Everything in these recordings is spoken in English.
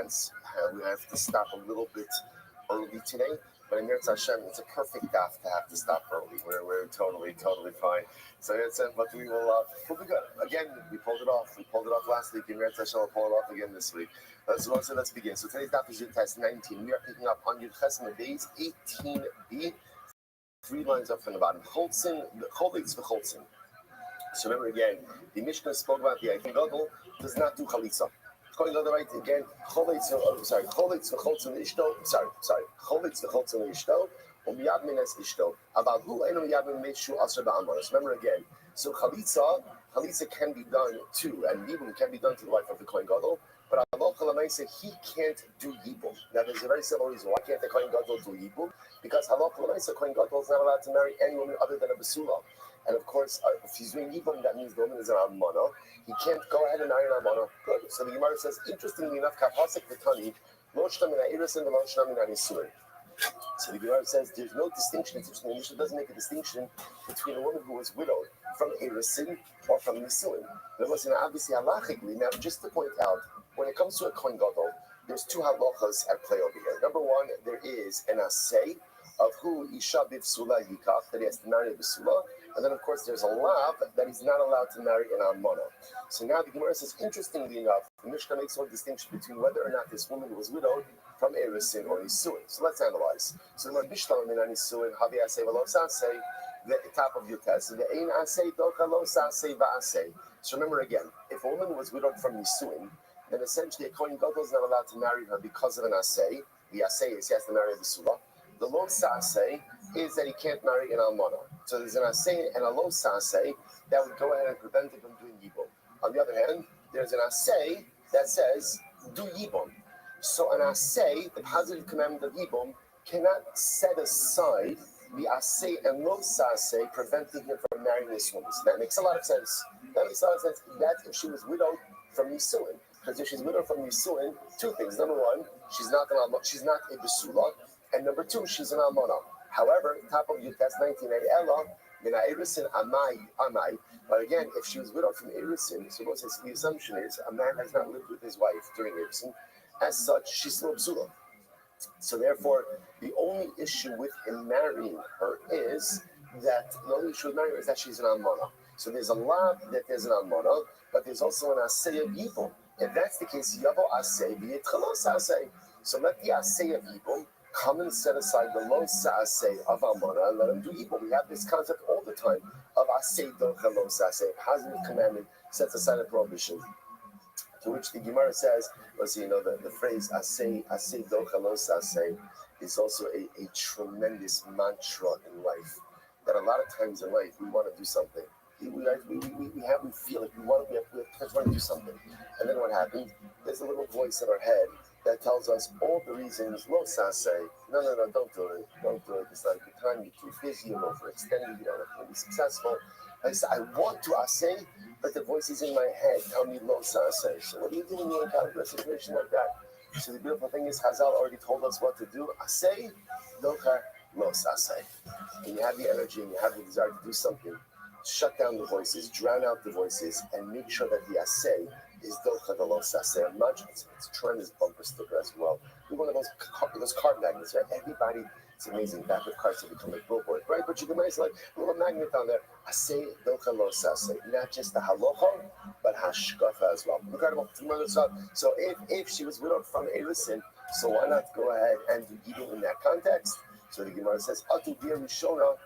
sense. We have to stop a little bit early today, but in Yirtzeh Hashem, it's a perfect daf to have to stop early. We're totally fine. So it's but we'll be good. Again, we pulled it off. We pulled it off last week. In Yirtzeh Hashem, we'll pull it off again this week. So let's begin. So today's daf is Yud Tes 19. We are picking up on Yud Ches Days 18b, 3 lines up from the bottom. Cholitz v'choltzin. So remember again, the Mishnah spoke about the Kohen Gadol does not do chalitza. Kohen Gadol, right again, cholitz v'choltzin ishto. Cholitz v'choltzin ishto. Umiyad mines ishto. About who eno miyad mines shu asher ba'amaros. Remember again. So chalitza can be done too, and yibum can be done to the wife of the Kohen Gadol. But halacha l'maaseh he can't do yibum. Now there's a very simple reason why can't the Kohen Gadol do yibum? Because halacha l'maaseh Kohen Gadol is not allowed to marry any woman other than a basula. And of course, if he's doing yibum, that means the woman is an almana. He can't go ahead and marry an almana. Good. So the Gemara says, interestingly enough, kapasek v'tani lo shna min ha'erusin v'lo shna min ha'nisuin. So the Gemara says there's no distinction. The Mishnah doesn't make a distinction between a woman who was widowed from erusin or from nisuin. There was obviously halachically. Now, just to point out, when it comes to a Kohen Gadol, there's 2 halachas at play over here. Number one, there is an asay of who isha b'vsula yikach, that he has to marry a b'sula. And then, of course, there's a lav that he's not allowed to marry an almana. So now the Gemara says, interestingly enough, the Mishnah makes no distinction between whether or not this woman was widowed from erusin or nisuin. So let's analyze. So the bishlam min nisuin havi asay v'lo sasay, the top of your test. The ein asay docha lo sasay va'asay. So remember again, if a woman was widowed from nisuin, then essentially a Kohen Gadol is not allowed to marry her because of an asay. The asay is he has to marry a basula. The lo sasay is that he can't marry an almana. So there's an asay and a lo sasay that would go ahead and prevent him from doing yibum. On the other hand, there's an asay that says do yibum. So an asay, the positive commandment of yibum, cannot set aside the asay and lo sasay preventing him from marrying this woman. So that makes a lot of sense. That's if she was widowed from nisuin. Because if she's widowed from nisuin, 2 things. Number one, she's not a basula. And number 2, she's an almana. However, top of Yud Tes 19, Ella, mina erusin amai. But again, if she was widowed from erusin, so the assumption is a man has not lived with his wife during erusin. As such, she's still a basula. So therefore, the only issue with him marrying her is that she's an almana. So there's a lot that there's an almana, but there's also an asay of yibum. If that's the case, yavo asay v'yitchalos asay. So let the asay of yibum come and set aside the lo sa'aseh of almana and let him do yibum. We have this concept all the time of asay docha lo sa'aseh. Positive commandment sets aside a prohibition. To which the Gemara says, the phrase asay docha lo sa'aseh is also a tremendous mantra in life. That a lot of times in life we want to do something. We feel like we want to do something. And then what happens? There's a little voice in our head that tells us all the reasons. Lo saseh, no, don't do it. It's not a good time. You're too busy. You're overextended. You're not going to be successful. I say, I want to asay, but the voices in my head tell me lo saseh. So what do you do when you encounter a situation like that? So the beautiful thing is, Chazal already told us what to do. Asay, docha, lo saseh. And you have the energy and you have the desire to do something. Shut down the voices, drown out the voices, and make sure that the asay is docha the lo saseh. It's a tremendous bumper sticker as well. We're one of those card magnets, right? Everybody, it's amazing. Back of cards have become like billboard, right? But you can make like a little magnet on there. Asay docha lo saseh. Not just the halacha, but hashkafa as well. Incredible. So if she was widowed from erusin, so why not go ahead and do yibum in that context? So the Gemara says, atu b'yer rishona.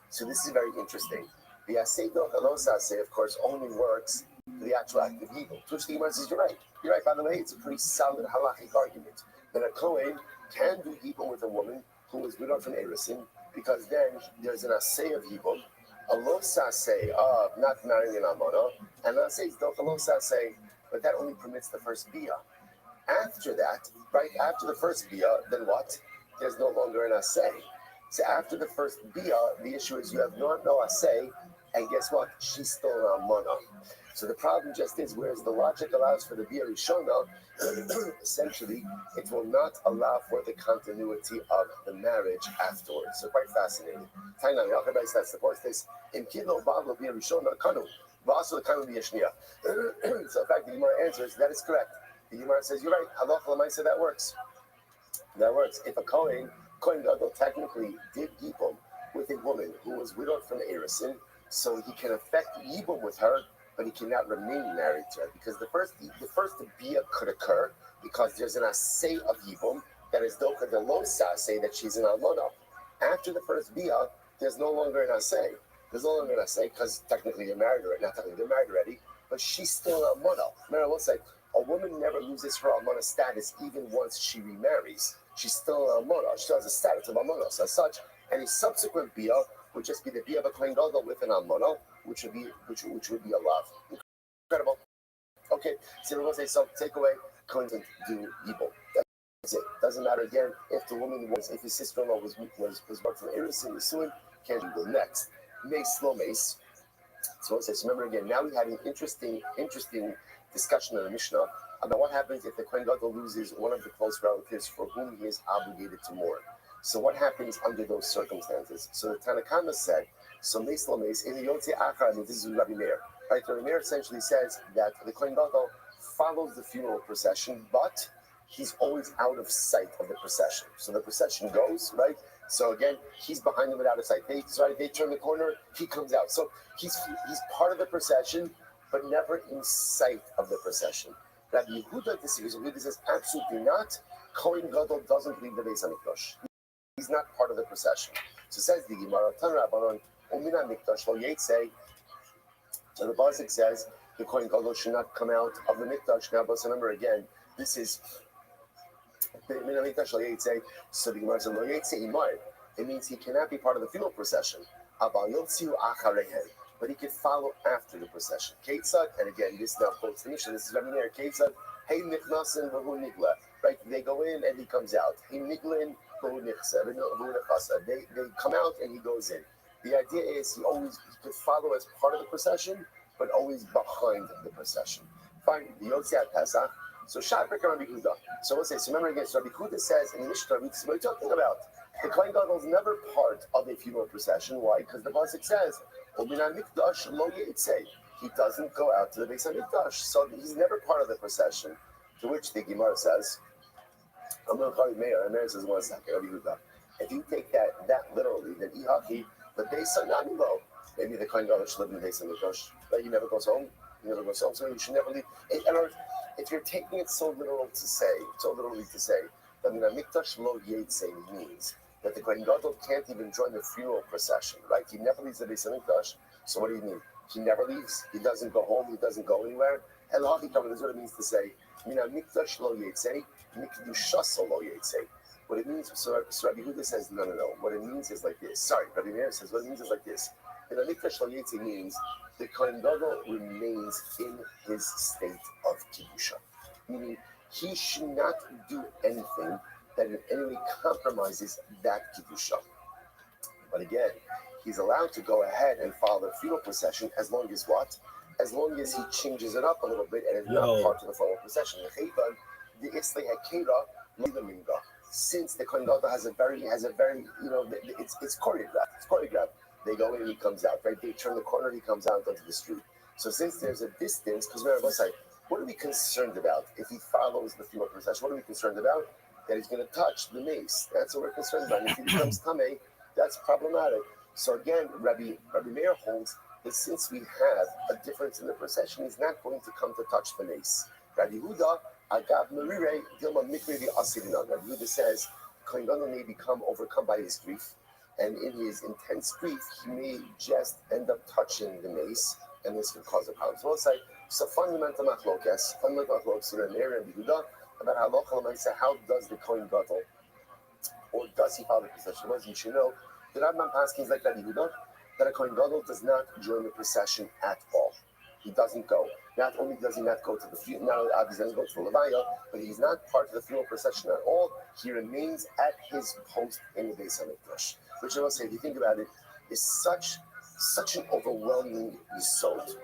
So this is very interesting. The asay docha lo saseh, of course, only works for the actual act of yibum. To which the Gemara says, you're right. By the way, it's a pretty solid halachic argument that a kohen can do yibum with a woman who is widowed from erusin, because then there's an asay of yibum, a lo saseh of not marrying an almana, and an asay is docha lo saseh, but that only permits the first bia. After that, right after the first bia, then what? There's no longer an asay. So after the first bia, the issue is you have no asay, and guess what? She's still an almana. So the problem just is, whereas the logic allows for the bia rishona, essentially it will not allow for the continuity of the marriage afterwards. So quite fascinating. Tainam Yachadai supports this. In Kidlo Bavlo bia rishona kanu. Also, the kind of the Yeshnia. So, in fact, the Gemara answers that is correct. The Gemara says, you're right. Halacha l'maisa, that works. That works. If a Kohen Gadol technically did Yibum with a woman who was widowed from Erisin, so he can effect Yibum with her, but he cannot remain married to her because the first Bia could occur because there's an assay of Yibum that is Doka de Losa say that she's an Almona. After the first Bia, there's no longer an assay. There's no longer an assay because technically they're married already. Not technically they're married already, but she's still an Almona. Remember, we'll say a woman never loses her Almona status even once she remarries. She's still an Almona. She still has a status of Almona. So as such, any subsequent Bia would just be the Bia of a Kohen Gadol with an Almona, which would be a love. Incredible. Okay, so we're going to say so. Take away Kohen do Yibum. That's it. Doesn't matter again if the woman was, if his sister-in-law was worked from Erisin, Nisuin, can't go next. Mace, slow mace. So remember again, now we had an interesting discussion in the Mishnah about what happens if the Kohen Gadol loses one of the close relatives for whom he is obligated to mourn. So what happens under those circumstances? So the Tanakama said, so mace lo mace, in the Yotze Achar, this is Rabbi Meir. Right, the Rabbi Meir essentially says that the Kohen Gadol follows the funeral procession, but he's always out of sight of the procession. So the procession goes, right? So again, he's behind them without a sight. They turn the corner, he comes out. So he's part of the procession, but never in sight of the procession. Rabbi Yehuda disagrees. Yehuda says absolutely not. Kohen Gadol doesn't leave the Beis Hamikdash. He's not part of the procession. So says the Gemara, Tan Rabbanon, Umina Mikdash lo Yetzei. So the Basik says the Kohen Gadol should not come out of the Mikdash. Now, but remember again, this is so the Gemara says lo Yetzei Imar. It means he cannot be part of the funeral procession. But he can follow after the procession. Ketzad, and again, this now quotes the Mishnah. This is Rabbi Meir. Ketzad, hey nichnasin v'hu nigla. Right, they go in and he comes out. Hey niglin v'hu nichsa. They come out and he goes in. The idea is he could follow as part of the procession, but always behind the procession. Fine. The Yotzei Pesach. So Shabbos Rabbi Yehuda. So let's say. So remember again. So Rabbi Yehuda says in the Mishnah, what are you talking about? The Kohen Gadol is never part of a funeral procession. Why? Because the pasuk says, he doesn't go out to the Beis Hamikdash, so he's never part of the procession. To which the Gemara says, Meir says, 1 second, if you take that literally, then the Beis Hamikdash, maybe the Kohen Gadol should live in the Beis Hamikdash, but he never goes home. So you should never leave. In other words, if you're taking it so literally to say, that Mikdash lo Yetzei means that the Kohen Gadol can't even join the funeral procession, right? He never leaves the Beis Hamikdash. So what do you mean? He never leaves. He doesn't go home. He doesn't go anywhere. And this is what it means to say, Mikdash lo Yetzei, Mikdushas lo Yetzei. What it means, so Rabbi Yehuda says, no. What it means is like this. Sorry, Rabbi Meir says, what it means is like this. Mikdash lo Yetzei means the Kohen Gadol remains in his state of Kedusha. Meaning, he should not do anything that in any way compromises that Kedusha. But again, he's allowed to go ahead and follow the funeral procession as long as what? As long as he changes it up a little bit and is not part of the funeral procession. Since the Kohen Gadol has a very, it's choreographed. It's choreographed. They go in and he comes out, right? They turn the corner, he comes out onto the street. So since there's a distance, because remember, what are we concerned about if he follows the funeral procession? What are we concerned about? That he's going to touch the mace. That's what we're concerned about. And if he becomes tamei, that's problematic. So again, Rabbi Meir holds that since we have a difference in the procession, he's not going to come to touch the mace. Rabbi Yehuda, Agav Merire, Dilma Mikre the Asirinah. Rabbi Yehuda says, Kohen Gadol may become overcome by his grief, and in his intense grief, he may just end up touching the mace, and this could cause a problem. So let's say, so fundamental machlokes, Rabbi Meir and Yehuda, about how does the Kohen Gadol, or does he follow the procession? Well, you should know, the Rambam Paskins like Rabbi Yehuda, that a Kohen Gadol does not join the procession at all. He doesn't go. Not only does he not go to the funeral, now he doesn't go to the Levaya, but he's not part of the funeral procession at all. He remains at his post in the Beis Hamikdash. Which I will say, if you think about it, is such an overwhelming yesod,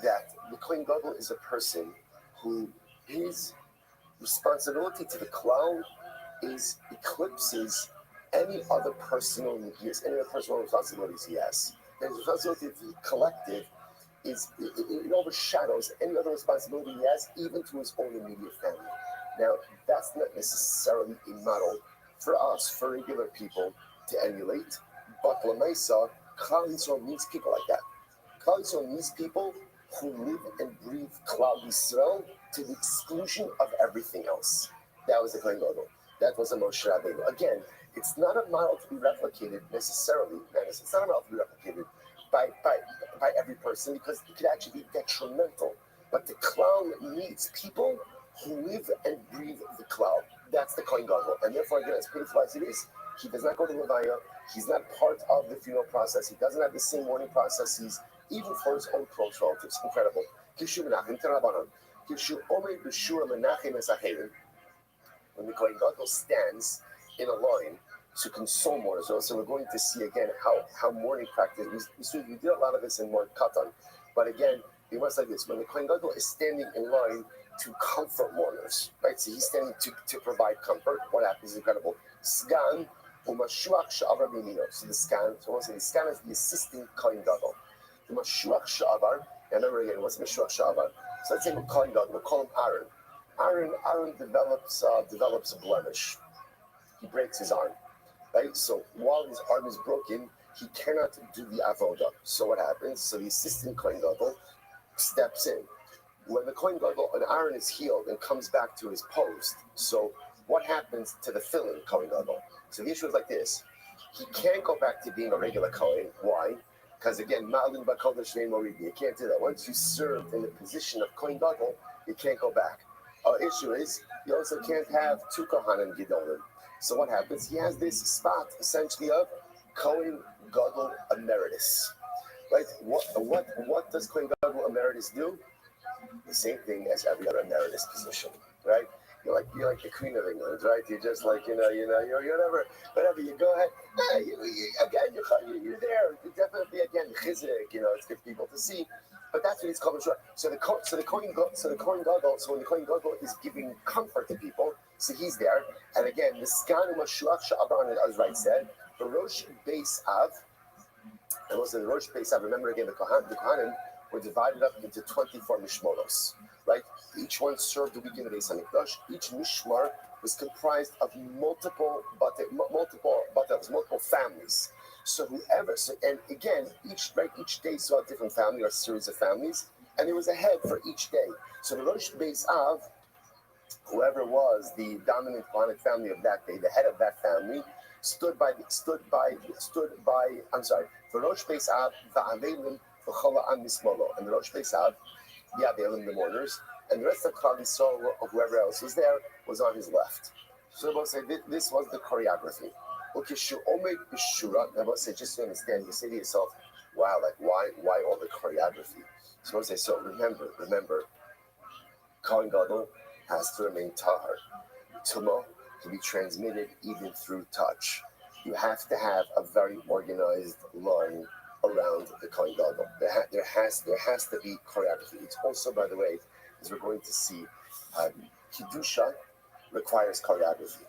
that the Kohen Gadol is a person who his responsibility to the cloud eclipses any other personal responsibilities he has. and his responsibility to the collective it overshadows any other responsibility he has, even to his own immediate family. Now, that's not necessarily a model for us, for regular people to emulate, but Lamaisa, Klal Yisrael needs people like that. Klal Yisrael needs people who live and breathe Klal Yisrael to the exclusion of everything else. That was the Kohen Gadol. That was a Moshe Rabbeinu. Again, it's not a model to be replicated necessarily. It's not a model to be replicated by, by, by every person because it could actually be detrimental. But the Klal needs people who live and breathe the Klal. That's the Kohen Gadol. And therefore, again, as painful as it is, he does not go to Levaya. He's not part of the funeral process. He doesn't have the same mourning processes, even for his own close relatives. Incredible. When the Kohen Gadol stands in a line to console mourners, so we're going to see again how mourning practice. We did a lot of this in Mor Katan, but again, it was like this: when the Kohen Gadol is standing in line to comfort mourners, right? So he's standing to provide comfort. What happens is incredible. Sgan umashuach sha'avar b'yamino. So the sgan, so the sgan is the assisting Kohen Gadol. The mashuach sha'avar. And remember again, what's mashuach sha'avar? So let's say we're Kohen Gadol. We'll call him Aaron. Aaron develops a blemish. He breaks his arm, right? So while his arm is broken, he cannot do the avodah. So what happens? So the assistant Kohen Gadol steps in. When the Kohen Gadol and Aaron is healed and comes back to his post, so what happens to the fill-in Kohen Gadol? So the issue is like this: he can't go back to being a regular Kohen. Why? Because again, Ma'alin Bakodesh Vein Moridi. You can't do that. Once you served in the position of Kohen Gadol, you can't go back. Our issue is you also can't have two Kohanim Gedolim. So what happens? He has this spot essentially of Kohen Gadol Emeritus, right? What does Kohen Gadol Emeritus do? The same thing as every other emeritus position, right? You're like the Queen of England, right? You're just like you're whatever. You go ahead. Again, you're there. You're definitely again chizik. It's good for people to see. But that's what he's called. So the Kohen Gadol. So when the Kohen Gadol is giving comfort to people, so he's there. And again, the Sgan Mashuach Sha'aban, as Right said, the Rosh Beis Av, and also the Rosh Beis Av. Remember again, the Kohanim were divided up into 24 mishmoros, right? Each one served the week in the Beis Hamikdash. Each mishmar was comprised of multiple families. So and again, each day saw a different family or a series of families, and there was a head for each day. So the Rosh Beis Av, whoever was the dominant Quranic family of that day, the head of that family, stood by. I'm sorry, the Rosh Beis Av, va'avelim v'chola am mismolo, and the Rosh Beis Av, the avelim, the mourners, and the rest of Klal Yisrael, or whoever else was there, was on his left. So we'll say this was the choreography. I must say, just to understand, you say to yourself, wow, like why all the choreography? So we'll say, so remember, Kohen Gadol has to remain tahar. Tumah can be transmitted even through touch. You have to have a very organized line around the Kohen Gadol. There has to be choreography. It's also, by the way, as we're going to see, Kiddusha requires choreography.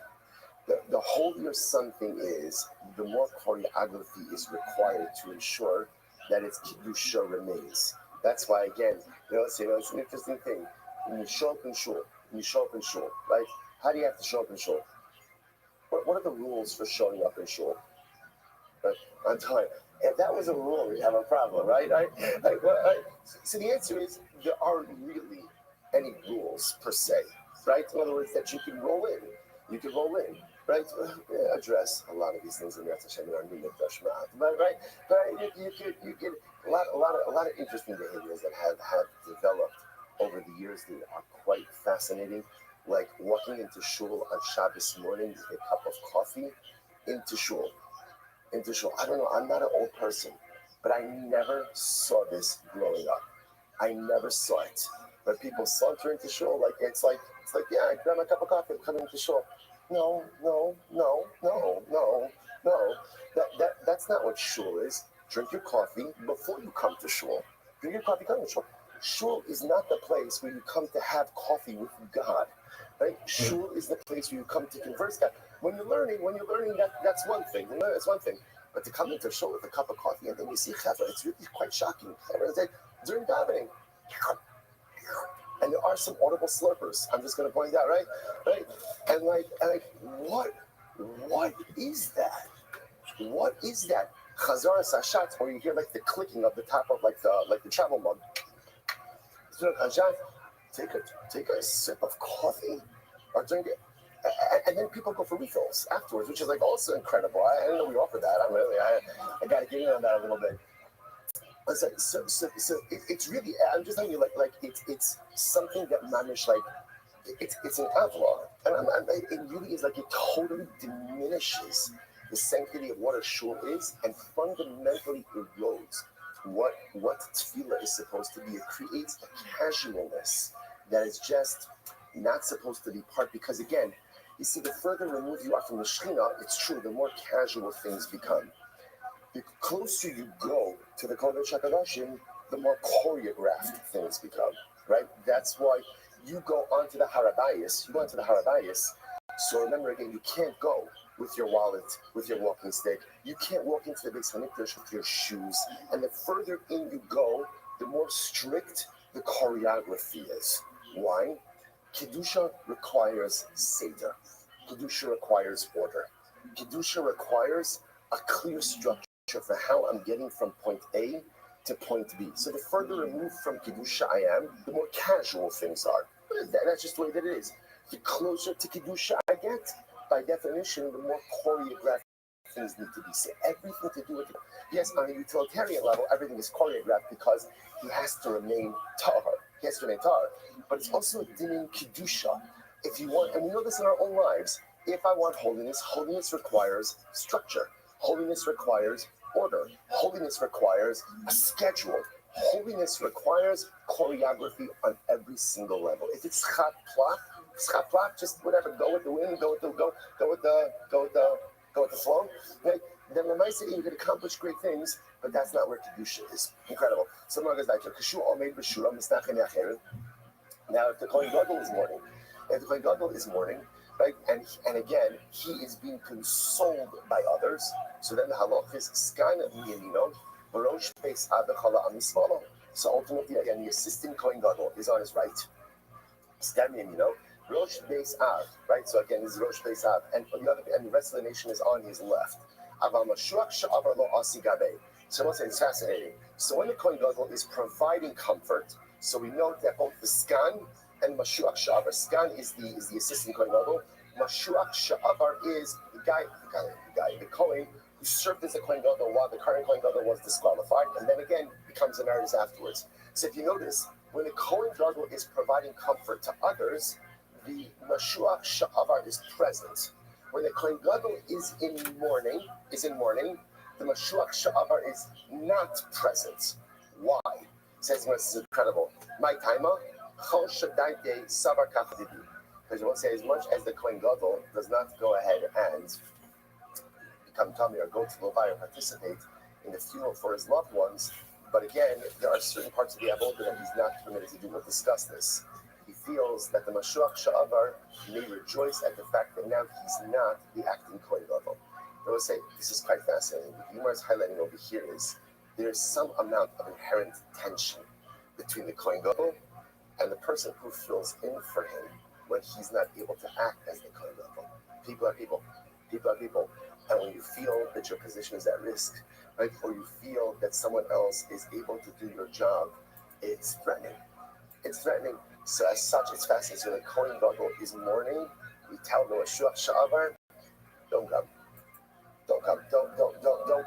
The holier something is, the more choreography is required to ensure that its Kiddusha remains. That's why, again, it's an interesting thing. When you show up in shul, right? How do you have to show up in shul? What are the rules for showing up in shul? Right? On time. If that was a rule, we have a problem, right? So the answer is there aren't really any rules per se, right? In other words, that you can roll in. Right? Address a lot of these things in Yatz Hashem in our new Mikdash Ma'at. Right? But you get a lot of interesting behaviors that have developed over the years that are quite fascinating. Like walking into shul on Shabbos morning with a cup of coffee into shul. I don't know, I'm not an old person, but I never saw this growing up. I never saw it. But people saunter into shul it's like yeah, I grab my cup of coffee, I'm coming into shul. No. That's not what shul is. Drink your coffee before you come to shul. Drink your coffee, come to shul. Shul is not the place where you come to have coffee with God, right? Shul is the place where you come to converse God. When you're learning, that's one thing. That's one thing. But to come into a show with a cup of coffee and then you see Chevra, it's really quite shocking. Chevra is like, during davening, and there are some audible slurpers. I'm just going to point that, right? And what is that? What is that? Chazar Sashat, or you hear like the clicking of the top of like the travel mug. So take a sip of coffee, or drink it, and then people go for refills afterwards, which is like also incredible. I didn't know we offered that. I got to get in on that a little bit. So it's really, I'm just telling you, like it's something that managed, like it's an avla, and it really is like it totally diminishes the sanctity of what a shul is, and fundamentally erodes what tefillah is supposed to be. It creates a casualness that is just not supposed to be part, because again, you see, the further removed you are from the Shekhinah, it's true, the more casual things become. The closer you go to the Kodesh HaKadoshim, the more choreographed things become, right? That's why you go onto the Harabayas, so remember again, you can't go with your wallet, with your walking stick. You can't walk into the Beis HaMikdash with your shoes. And the further in you go, the more strict the choreography is. Why? Kedusha requires Seder. Kedusha requires order. Kedusha requires a clear structure for how I'm getting from point A to point B. So the further removed from Kedusha I am, the more casual things are. That's just the way that it is. The closer to Kedusha I get, by definition, the more choreographed things need to be said. Everything to do with it. Yes, on a utilitarian level, everything is choreographed because he has to remain tahar. But it's also a dinim Kedusha. If you want, and we know this in our own lives, if I want holiness, holiness requires structure. Holiness requires order. Holiness requires a schedule. Holiness requires choreography on every single level. If it's chat plak, just whatever, go with the wind, go with the flow. Right? Then the nice you can accomplish great things, but that's not where kedusha is. Incredible. Someone goes back to kashu all made b'shura misnachem yacheret. Now, if the Kohen Gadol is mourning, right, and again, he is being consoled by others, so then the halach is skan miyamino, barosh beis abechala amismalo. So ultimately, again, the assistant Kohen Gadol is on his right. Skan miyamino, rosh beis av, right? So again, this is rosh beis av, and the rest of the nation is on his left. Aval mashuach she'avar lo asi gabe. So it's fascinating. So when the Kohen Gadol is providing comfort, so we note that both the skan and mashuach she'avar. Skan is the assistant Kohen Gadol. Mashuach she'avar is the Kohen who served as a Kohen Gadol while the current Kohen Gadol was disqualified, and then again becomes emeritus afterwards. So if you notice, when the Kohen Gadol is providing comfort to others, the mashuach she'avar is present. When the Kohen Gadol is in mourning, the mashuach she'avar is not present. Why? Says this is incredible. My timer, chol shadaite savar kafdidi. Because you won't say, as much as the Kohen Gadol does not go ahead and become tummy or go to Levi or participate in the funeral for his loved ones, but again, there are certain parts of the avodah that he's not permitted to do. We'll discuss this. He feels that the mashuach she'avar may rejoice at the fact that now he's not the acting Kohen Gadol. I will say, this is quite fascinating. What Gemara is highlighting over here is there is some amount of inherent tension between the Kohen Gadol and the person who fills in for him when he's not able to act as the Kohen Gadol. People are people. And when you feel that your position is at risk, right, or you feel that someone else is able to do your job, it's threatening. So as such, it's fascinating. So when the Kohen Gadol is mourning, we tell the mashuach she'avar, don't come. Don't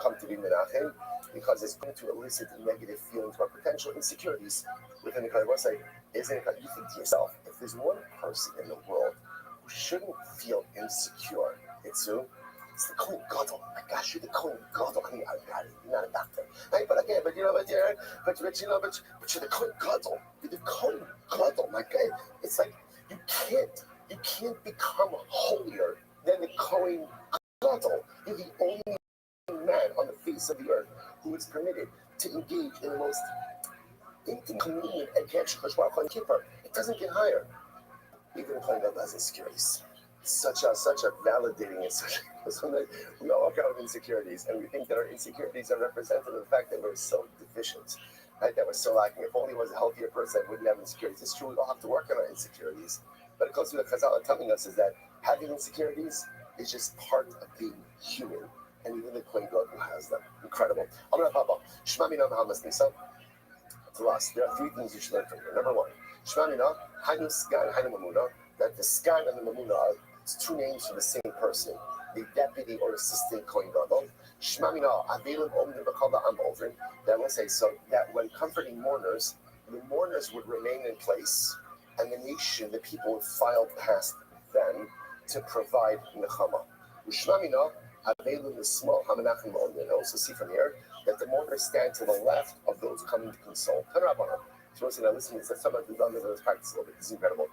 come to be menachem, because it's going to elicit negative feelings or potential insecurities within the Kohen Gadol. You think to yourself, if there's one person in the world who shouldn't feel insecure, it's who? It's the Kohen Gadol. My gosh, you're the Kohen Gadol. I mean, you're not a doctor, right? But you're the Kohen Gadol. You're the Kohen Gadol, my guy. It's like you can't become holier than the Kohen Gadol. You're the only man on the face of the earth who is permitted to engage in the most intimate communion and Kippur. It doesn't get higher. Even the Kohen Gadol has insecurities. such a validating and such we all walk out with insecurities and we think that our insecurities are representative of the fact that we're so deficient, right? That we're so lacking. If only was a healthier person that wouldn't have insecurities. It's true, we all have to work on our insecurities. But it goes to what Chazal are telling us is that having insecurities is just part of being human. And even the Kohen Gadol has them. Incredible. Amar Papa, Shema Mina Mahamas Nisa. To us, there are three things you should learn from here. Number one, Shema Mina, Hainu Sgan, Hainu Mamuna, that the Sgan and the Mamuna are two names for the same person, the deputy or assistant Kohen Gadol. Shema Mina, Avelim Omni B'Kala Am Ovrin. That will say so that when comforting mourners, the mourners would remain in place, and the nation, the people would file past them to provide nechama. Shema Mina, Avelim is small. Hamanachim Omni. Also see from here that the mourners stand to the left of those coming to console. So now listen, it's somebody who's done this practice a little bit. This is incredible.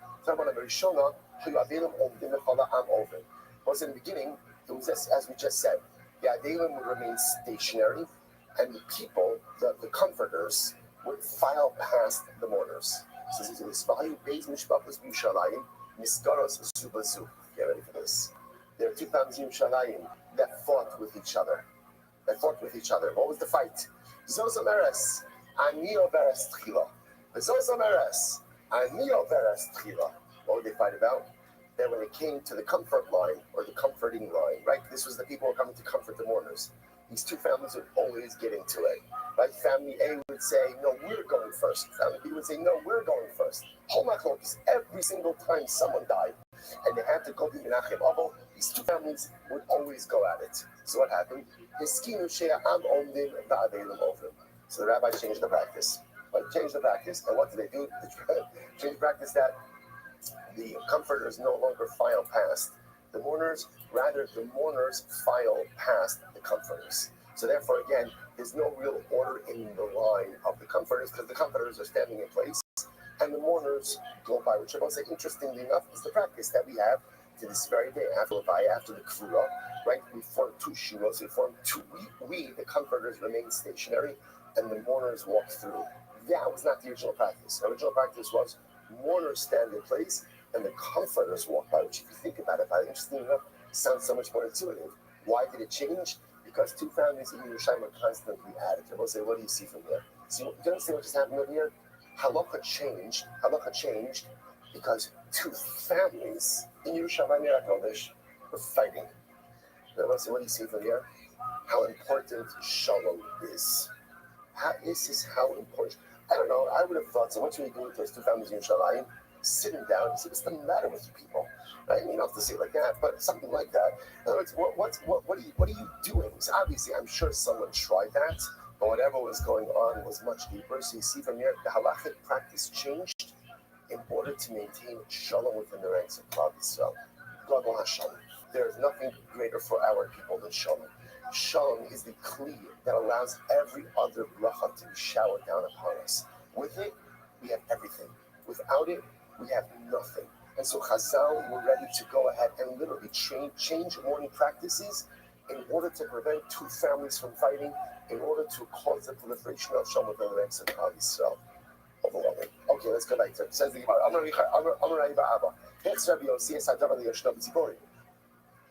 Was in the beginning, it was as we just said, the Adelim would remain stationary, and the people, the comforters, would file past the mourners. So this is get ready for this. There are two families in Yerushalayim that fought with each other. What was the fight? Zozomeres, Anio Beres Tchila. Zozomeres, Anio Beres Tchila. What would they fight about? That when it came to the comfort line, or the comforting line, right? This was the people who were coming to comfort the mourners. These two families would always get into it. Right? Family A would say, no, we're going first. Family B would say, no, we're going first. Because every single time someone died, and they had to go to Menachem Abel, these two families would always go at it. So what happened? So the rabbi changed the practice. And what did they do? They changed the practice that the comforters no longer file past the mourners, rather the mourners file past the comforters. So therefore, again, there's no real order in the line of the comforters because the comforters are standing in place and the mourners go by, which I will say, interestingly enough, is the practice that we have to this very day after the Kfura, right? We form two shulos, we, the comforters, remain stationary and the mourners walk through. That was not the original practice. The original practice was mourners stand in place and the comforters walk by, which if you think about it, interestingly enough, sounds so much more intuitive. Why did it change? Because two families in Yerushalayim are constantly added. People say, what do you see from here? See, do you understand what just happened over here? Halacha changed because two families in Yerushalayim HaKodesh were fighting. People say, what do you see from here? How important shalom is. This is how important. I don't know, I would have thought, so what should we do with those two families in Yerushalayim? Sitting down and say, what's the matter with you people? Right? You don't have to say it like that, but something like that. In other words, what are you doing? So obviously, I'm sure someone tried that, but whatever was going on was much deeper. So you see from here, the halachic practice changed in order to maintain shalom within the ranks of Klal Yisrael. Gadol HaShalom. There is nothing greater for our people than shalom. Shalom is the kli that allows every other bracha to be showered down upon us. With it, we have everything. Without it, we have nothing. And so Chazal were ready to go ahead and literally change mourning practices in order to prevent two families from fighting, in order to cause the proliferation of Shalom within the ranks of Klal Yisrael. Overwhelming. Okay, let's go back to it. Says the Gemara, Amar Rabbi Abba. It's Rabbi Yossi, es hadavar liyashno b'tzibori.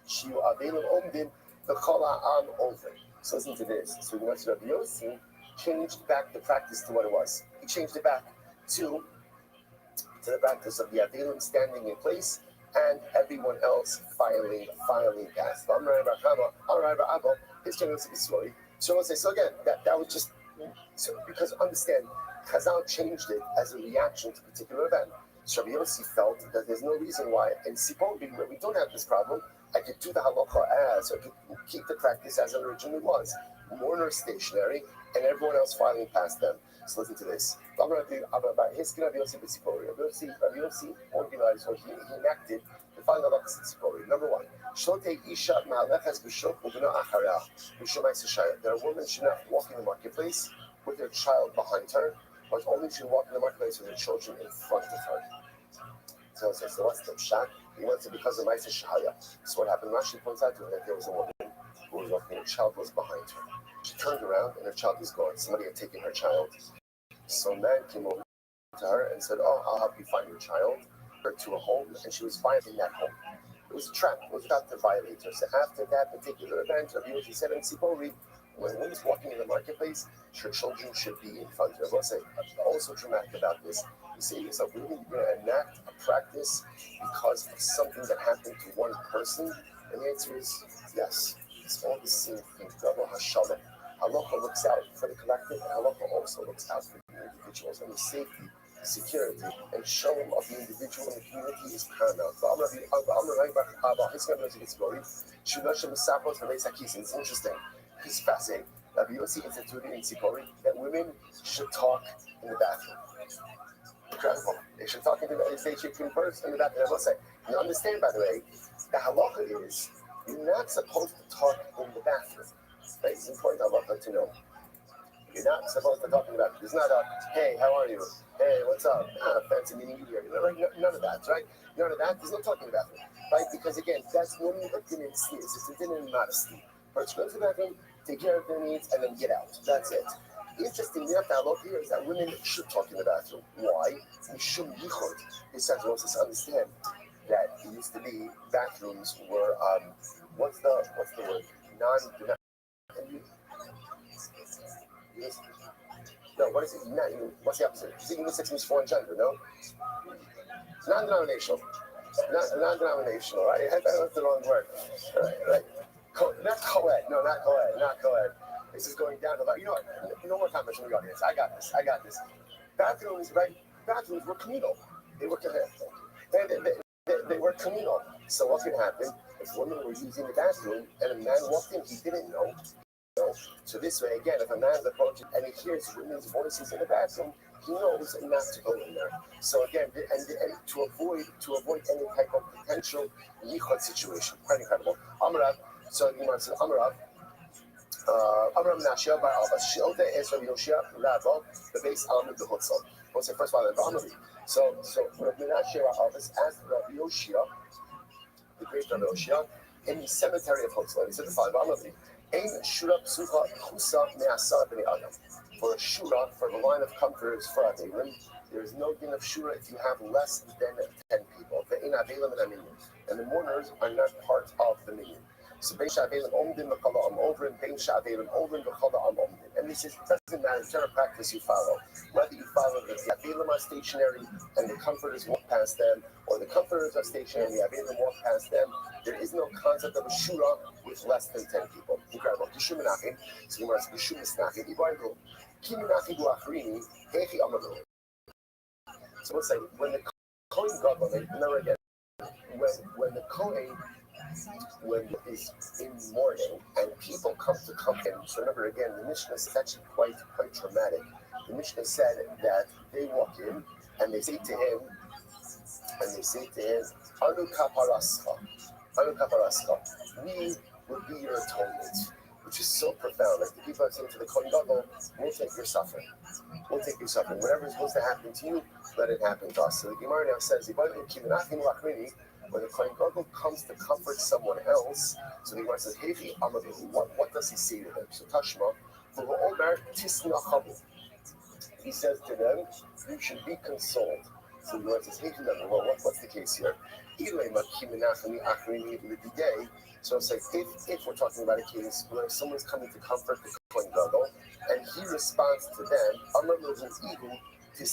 Shiu avelim omdim v'chol ha'am ovrim. So listen to this. So we know that Rabbi Yossi changed back the practice to what it was. He changed it back to the practice of the Avelim standing in place and everyone else filing past. So again, that was just so because understand, Chazal changed it as a reaction to a particular event. So Rabbi Yossi felt that there's no reason why in Sipori, where we don't have this problem, I could do the halacha as, or could keep the practice as it originally was. Mourners stationary and everyone else filing past them. So listen to this. Rabbi Yossi organized, or he enacted the following halachas in Sipori. Number one, that a woman should not walk in the marketplace with her child behind her, but only should walk in the marketplace with her children in front of her. So what's the pshat? He wants it because of Ma'aseh Shahaya. So what happened? Rashi points out to him that there was a woman who was walking, her child was behind her. She turned around and her child was gone. Somebody had taken her child. So a man came over to her and said, oh, I'll help you find your child. Her to a home, and she was fine in that home. It was a trap. It was about to violate her. So after that particular event, Rabbi Yoshi said in Sipori, when one is walking in the marketplace, your children should be in front of you. I will say, also dramatic about this. You say to yourself, really, you're going to enact a practice because of something that happened to one person? And the answer is yes. It's all the same thing. Rabbi Hashalom. Halacha looks out for the collective, and Halacha also looks out for the individuals, and the safety, security, and shalom of the individual and the community is paramount. It's interesting. It's fascinating. Rabbi Yossi instituted in Sipori that women should talk in the bathroom. Incredible. They should talk in the bathroom. They should converse in the bathroom. I will say, you understand, by the way, the halacha is you're not supposed to talk in the bathroom. Right? It's important halacha to know. You're not supposed to talk in the bathroom. It's not a, hey, how are you? Hey, what's up? Fancy meeting you here. Right? None of that, right? None of that. There's no talking in the bathroom. Right? Because again, that's only a din in sneers. It's a din in modesty. First, go to the bathroom, take care of their needs, and then get out. That's it. Interesting, the halacha here is that women should talk in the bathroom. Why? Mishum yichud. This says wants us to understand that it used to be bathrooms were what's the word? No, what is it? What's the opposite? Is it unisex means foreign gender? No, non-denominational. Non-denominational, right? That's the wrong word. Right. Not co-ed. No, not co-ed. Not co-ed. This is going down to that. You know what? No more comments from the audience. I got this. Bathrooms, right? Bathrooms were communal. They were they were communal. So what could happen if women were using the bathroom and a man walked in, he didn't know. So this way, again, if a man's approaching and he hears women's voices in the bathroom, he knows not to go in there. So again, and to avoid any type of potential yichud situation. Quite incredible. Amarav. So you might say Amarav. Amarav Nashia by Abbas. Shilta is Rabbi Yoshia Rabbi the base Amud the Rothschild. We'll say first of all, Amarav. So Rabbi Nashia Abbas asked Rabbi Yoshia, the great Rabbi Yoshia, in the cemetery of Rothschild. He said the following: Amarav. For a shura, for the line of comforters for Avelim, there is no din of shura if you have less than 10 people. And the mourners are not part of the minyan. So Bein Sha'avelim Omdim V'Chala Am Ovrim, Bein Sha'avelim Ovrim V'Chala Am Omdim. And this is, doesn't matter whichever practice you follow. Whether you follow the Avelim are stationary and the comforters walk past them, or the comforters are stationary and the Avelim walk past them, there is no concept of a shura with less than 10 people. Incredible. So you must be Shuminachim. Ibargo. Kiminachim Buachrini, Echi Amaru. So we'll say, when the Kohen Gadol, remember again, when the Kohen, when is in mourning and people come to comfort him, so remember again, the Mishnah is actually quite dramatic. The Mishnah said that they walk in and they say to him, Anu Kaparascha, we will be your atonement, which is so profound. Like the people are saying to the Kohen Gadol, we'll take your suffering. Whatever is supposed to happen to you, let it happen to us. So the Gemara now says, when the Kohen Gadol comes to comfort someone else, so the Gemara says, what does he say to them? So Tashma, he says to them, you should be consoled. So the Gemara says, well, what's the case here? So it's like if we're talking about a case where someone's coming to comfort the Kohen Gadol, and he responds to them, so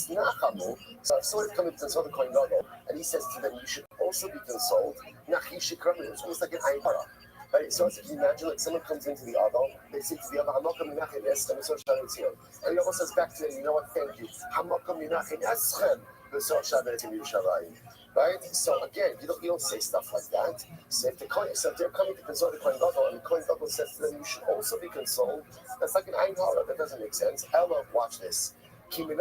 if someone's coming to console the Kohen Gadol, and he says to them, you should also be consoled, it's almost like an ayin hara. Right? So if you imagine like someone comes into the Adol, they say to the other, and he almost says back to them, you know what, thank you. Right? So again, you don't say stuff like that. So if they're coming to console the Kohen Gadol, and the Kohen Gadol says to them, you should also be consoled, that's like an ayin hara. That doesn't make sense. Ella, watch this. In other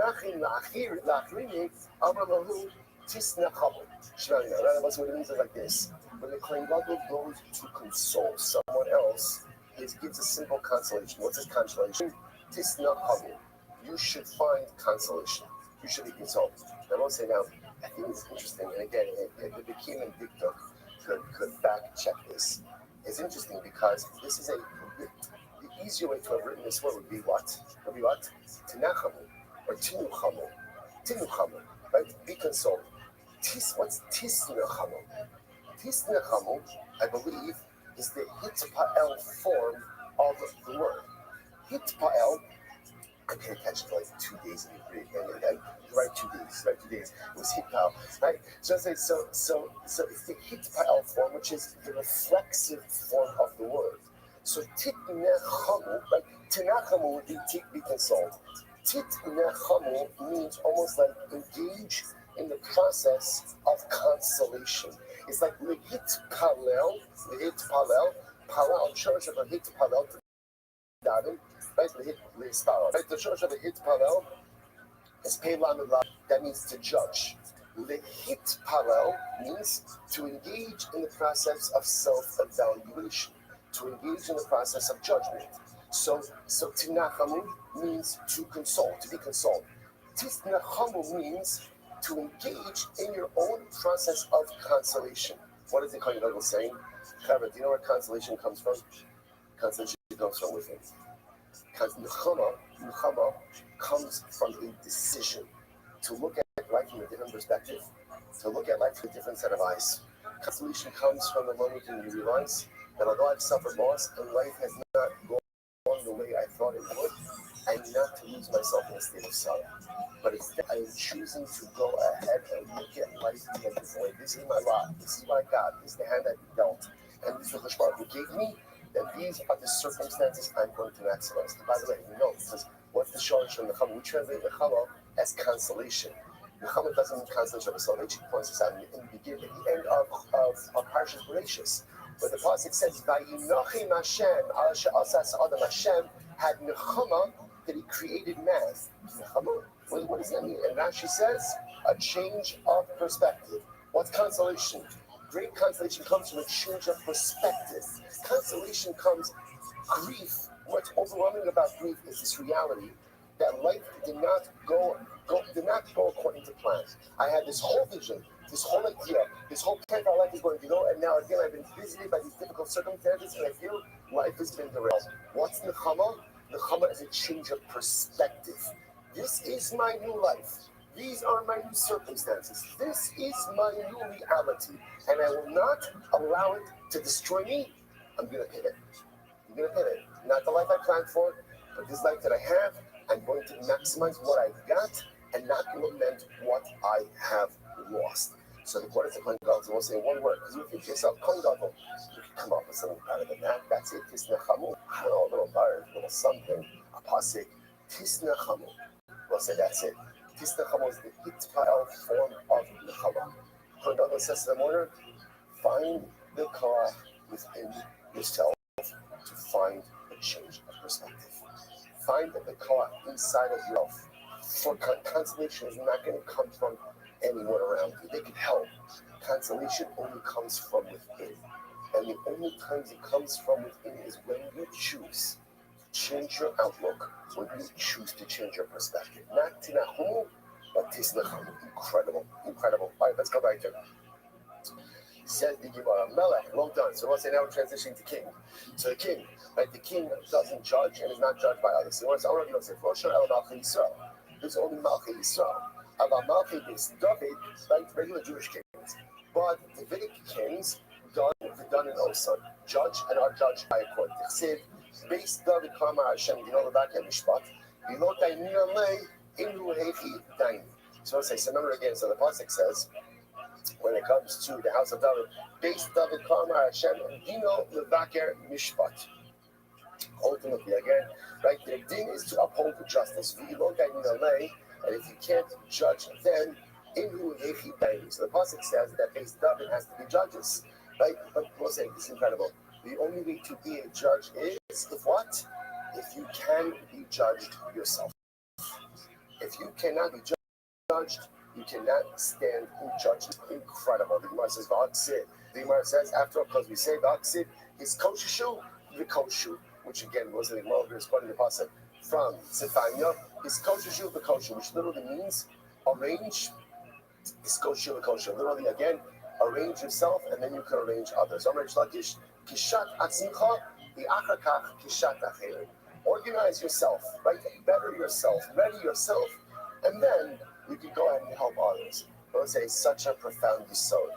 words, what it means is like this. When the Kohen Gadol goes to console someone else, he gives a simple consolation. What's his consolation? You should find consolation. You should be consoled. I won't say now, I think it's interesting, and again, the Bekim and Dikduk could fact check this. It's interesting because this is the easier way to have written this word would be what? Tenachamu, or tinuchamu, right? Be consoled. What's tisnachamu? Tisnechamu, I believe, is the hitpa'el form of the word. Hitpa'el, I can't catch it for like 2 days in the Greek. Right, 2 days. Right, 2 days. It was hitpa'el, right? So it's the hitpa'el form, which is the reflexive form of the word. So titnechamu, right? Tinachamu would be consoled. Titnechamu means almost like engage in the process of consolation. It's like lehit palel, palel, church of a hit palel, right? Right? The church of a hit palel is pelam. That means to judge. Lehit palel means to engage in the process of self-evaluation, to engage in the process of judgment. So tinachamu means to console, to be consoled. Tisnachamu means to engage in your own process of consolation. What is the Kohen Gadol saying? Chavre, do you know where consolation comes from? Consolation comes from within. Nechama comes from a decision to look at life from a different perspective, to look at life through a different set of eyes. Consolation comes from the moment when you realize that although I've suffered loss and life has not gone the way I thought it would, and not to lose myself in a state of sorrow. But instead, I am choosing to go ahead and look at life in a different way. This is my lot. This is what I got. This is the hand I've dealt. And this is what Rothschild gave me. Then these are the circumstances I'm going to maximize. And by the way, you know, because what's the shortage from the Nechama? We translate the Nechama as consolation. The Nechama doesn't mean consolation of salvation. He points this out in the beginning, at the end of Parshas Bereshis. But the pasuk says, "Vayinochim Hashem al she'asas adam." Hashem had nechama that He created man. Nechama, what does that mean? And Rashi says, a change of perspective. What's consolation? Great consolation comes from a change of perspective. Consolation comes grief. What's overwhelming about grief is this reality that life did not go according to plan. I had this whole vision, this whole idea, this whole plan how life is going to go, and now again I've been visited by these difficult circumstances, and I feel life has been derailed. What's nechama? Nechama is a change of perspective. This is my new life. These are my new circumstances. This is my new reality, and I will not allow it to destroy me. I'm going to pivot. Not the life I planned for, but this life that I have, I'm going to maximize what I've got and not lament what I have lost. So what is the Kohen Gadol? We'll say one word, because you think to yourself, Kohen Gadol, you can come up with something better than that. That's it. Tisnechamu. I don't know, a little bird, a little something, a pasuk. Tisnechamu. We'll say that's it. Tisnechamu is the hitpa'el form of nechama. Kohen Gadol says to the mourner, find the koach within yourself to find a change of perspective. Find the koach inside of yourself. For consolation is not going to come from anyone around you. They can help. Consolation only comes from within. And the only times it comes from within is when you choose to change your outlook, when you choose to change your perspective. Not tinachamu, but tisnachamu. Incredible. All right, let's go back to it. Says the Gemara, Melech, well done. So we'll say now we're transitioning to king. So the king, right? The king doesn't judge and is not judged by others. So you want to say, Rothschild el Malchei Yisrael. There's only Malchei Yisrael. About Malchei is David, like regular Jewish kings. But Davidic kings done in Osan, judge and are judged by a court. Chsiv, based David Kamar Hashem, you know the back end Mishpat. Below Dainina Lei, Inu Hechi Dain. So let's say, so remember again, so the pasuk says, when it comes to the house of David, based David Kamar Hashem, Dino Levaker Mishpat. Ultimately, again, right, the din is to uphold the justice. And if you can't judge, then Inhu Hechi Dain. So the pasuk says that base David has to be judges, right? But we'll say this is incredible. The only way to be a judge is if what? If you can be judged yourself. If you cannot be judged, you cannot stand in judgment. Incredible. The Gemara says, V'aksiv. The Gemara says, after all, because we say V'aksiv, his koshu, the koshu, which again was the Gemara responding to the pasuk from Sefania, his koshu, the koshu, which literally means arrange. His koshu, the koshu. Literally, again, arrange yourself, and then you can arrange others. Organize yourself, right? Better yourself, ready yourself, and then you can go ahead and help others. I would say such a profound yesod.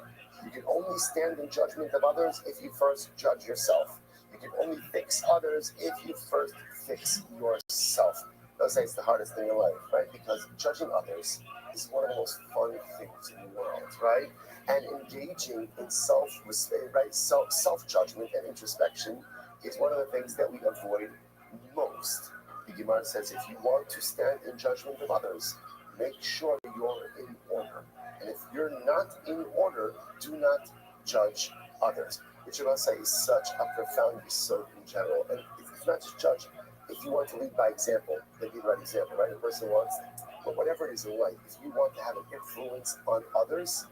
You can only stand in judgment of others if you first judge yourself. You can only fix others if you first fix yourself. They'll say it's the hardest thing in life, right? Because judging others is one of the most fun things in the world, right? And engaging in self-respect, right? Self-judgment and introspection is one of the things that we avoid most. The Gemara says, if you want to stand in judgment of others, make sure you're in order. And if you're not in order, do not judge others. Which I must say is such a profound yesod in general. And it's not just judge. If you want to lead by example, then be the right example, right? A person wants, but whatever it is in life, if you want to have an influence on others,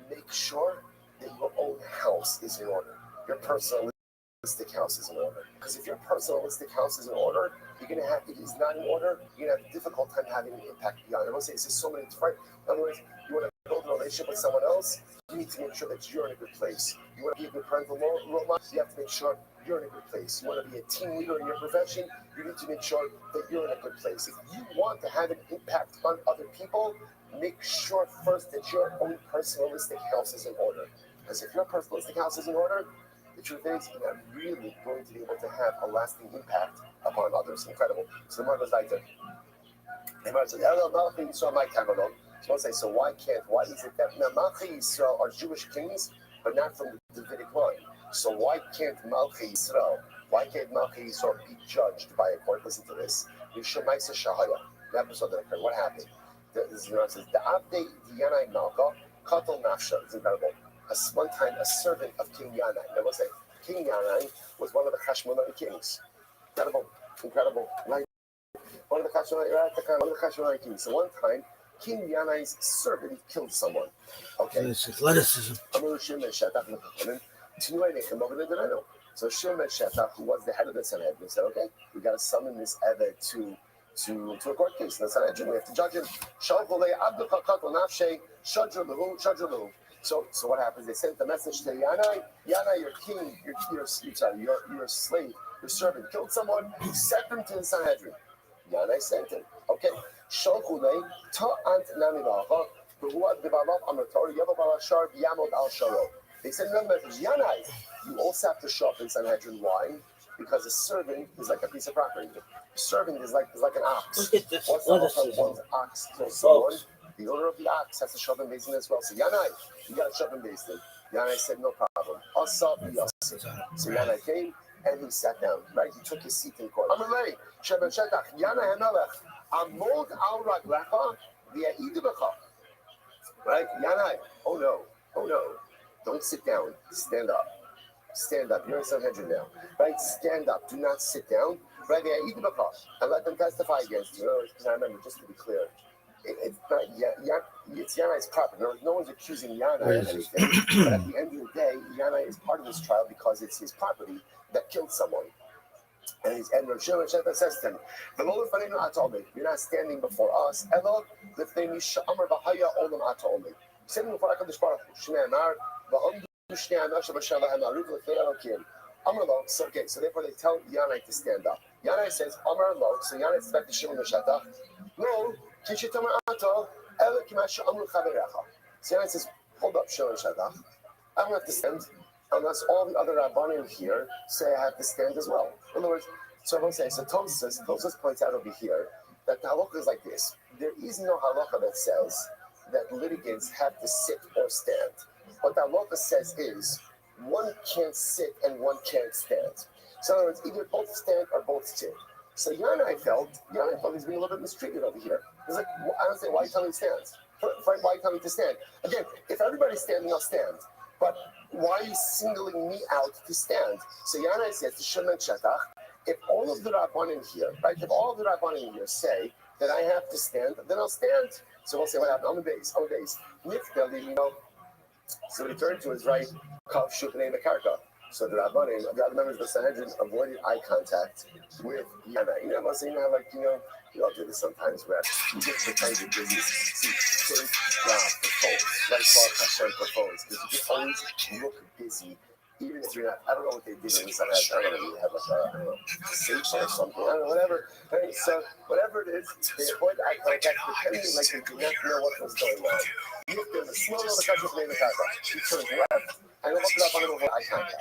make sure that your own house is in order. Your personalistic house is in order. Because if your personalistic house is in order, you're going to have, if it's not in order, you're going to have a difficult time having an impact beyond. I want to say, it's just so many different, in other words, you want to build a relationship with someone else, you need to make sure that you're in a good place. You want to be a good parental role model, you have to make sure you're in a good place. You want to be a team leader in your profession, you need to make sure that you're in a good place. If you want to have an impact on other people, make sure first that your own personalistic house is in order. Because if your personalistic house is in order, the truth is, you're not really going to be able to have a lasting impact upon others. Incredible. So the Gemara goes like that. The Gemara says, so I'll say, so why is it that Malchi Yisrael are Jewish kings, but not from the Davidic line? So why can't Malchi Yisrael be judged by a court? Listen to this. Yishamaisa Shahaya. The episode that occurred. What happened? This Gemara says, the Abde Diyanai Malka, Katal Nafsha. It's incredible. One time, a servant of King Yanai. Now, we'll say, King Yanai was one of the Hashmonite kings. Incredible, right? One of the Hashmonite kings. So one time, King Yanai's servant killed someone. Okay. It's athleticism. So Shimon Shetach, who was the head of the Sanhedrin, said, okay, we got to summon this Eved to a court case. The Sanhedrin, we have to judge him. So what happens? They sent the message to Yanai. Yanai, your king, your slave, your servant killed someone. Sent him to the Sanhedrin. Yanai sent him. Okay. They sent another message. Yanai, you also have to show up in Sanhedrin. Why? Because a servant is like a piece of property. A servant is like an ox. Look at this. Once one's ox kills someone, the owner of the ox has to shove him based in as well. So Yanai, you got to shove him based in. Yanai said, no problem. So Yanai came and he sat down, right? He took his seat in court. Amalei, Sheba Shetach, Yanai Hamelech, Amod al Raglecha, V'ya'idu B'cha. Right? Yanai, oh no. Don't sit down. Stand up. Stand up. You're in Sanhedrin now. Right? Stand up. Do not sit down. Right? V'ya'idu B'cha. And let them testify against you. Because I remember, just to be clear, it's not it's Yanai's property. No one's accusing Yanai of anything. But at the end of the day, Yanai is part of this trial because it's his property that killed someone. And Rav Shimon says to him, you're not standing before us. Standing before HaKadosh Baruch Hu. So therefore they tell Yanai to stand up. Yanai says, Amar lo. So Yanai says back to Shimon Shetach, no, so Yanai says, hold up, Shimon Shetach. I don't have to stand unless all the other Rabbanim here say I have to stand as well. In other words, so I'm going to say, so Tosfos points out over here that the halacha is like this. There is no halacha that says that litigants have to sit or stand. What the halacha says is one can't sit and one can't stand. So in other words, either both stand or both sit. So Yanai felt he's being a little bit mistreated over here. He's like, I don't say, why are you telling me to stand? Why are you telling me to stand? Again, if everybody's standing, I'll stand. But why are you singling me out to stand? So Yanai says to Shimon Shetach, if all of the Rabbanim here, right, if all of the Rabbanim here say that I have to stand, then I'll stand. So we'll say, what happened? I'm a base. So what he turned to is right, Kav Shuknei Mekarka. So the Rabbanim, the other members of the Sanhedrin avoided eye contact with Yanai. You know what I'm saying? You all do this sometimes where you get sometimes you're busy. See, thank God for phones. Right, Baruch Hashem for phones. Because you just always look busy Even if you're not, I don't know what they did in this. I don't know, you have like a sage or something, I don't know, whatever. Right? So whatever it is, they avoid eye contact, pretending like they do not know what was going on. There's a small little country made in Kaka. She turns left, and then look it up on the eye contact.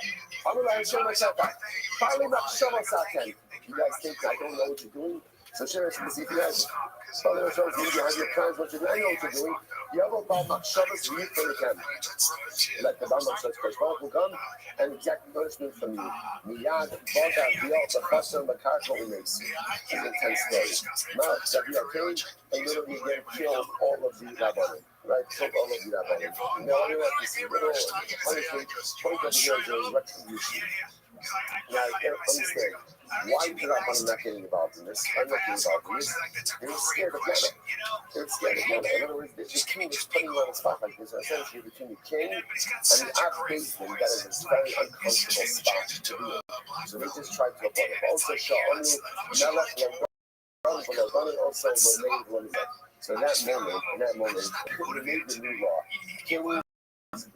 I'm going to show myself that. Finally, not show us that then. You guys think I don't know what you're doing? So share it with you guys. Follow shows you behind your plans, what you're doing. I know what you're doing. You have a ball, not show us you for the camera. Like the Bama says, Kashmar will come and exact punishment from you. Miyad, Boga, Bial, the Chassan, the Karko, we make see. It's an intense story. Now, Zabia came and literally again killed all of the Rabbanim. Right, killed all of the Rabbanim. Now, I want to see little punishment, point of view of retribution. Now, I can't understand. Why did Rabbanim not getting involved in this? I'm not getting involved in this. They were scared of Mena. They were scared of Mena. In other words, the king was putting you on the spot like this. Essentially, between the king and the Ab-Basin, that is a very uncomfortable spot to be in. So they just tried to avoid it. Also, Sha'anu, Melech, Rabbanim also remained one of them. So in that moment, they made the new law. Kings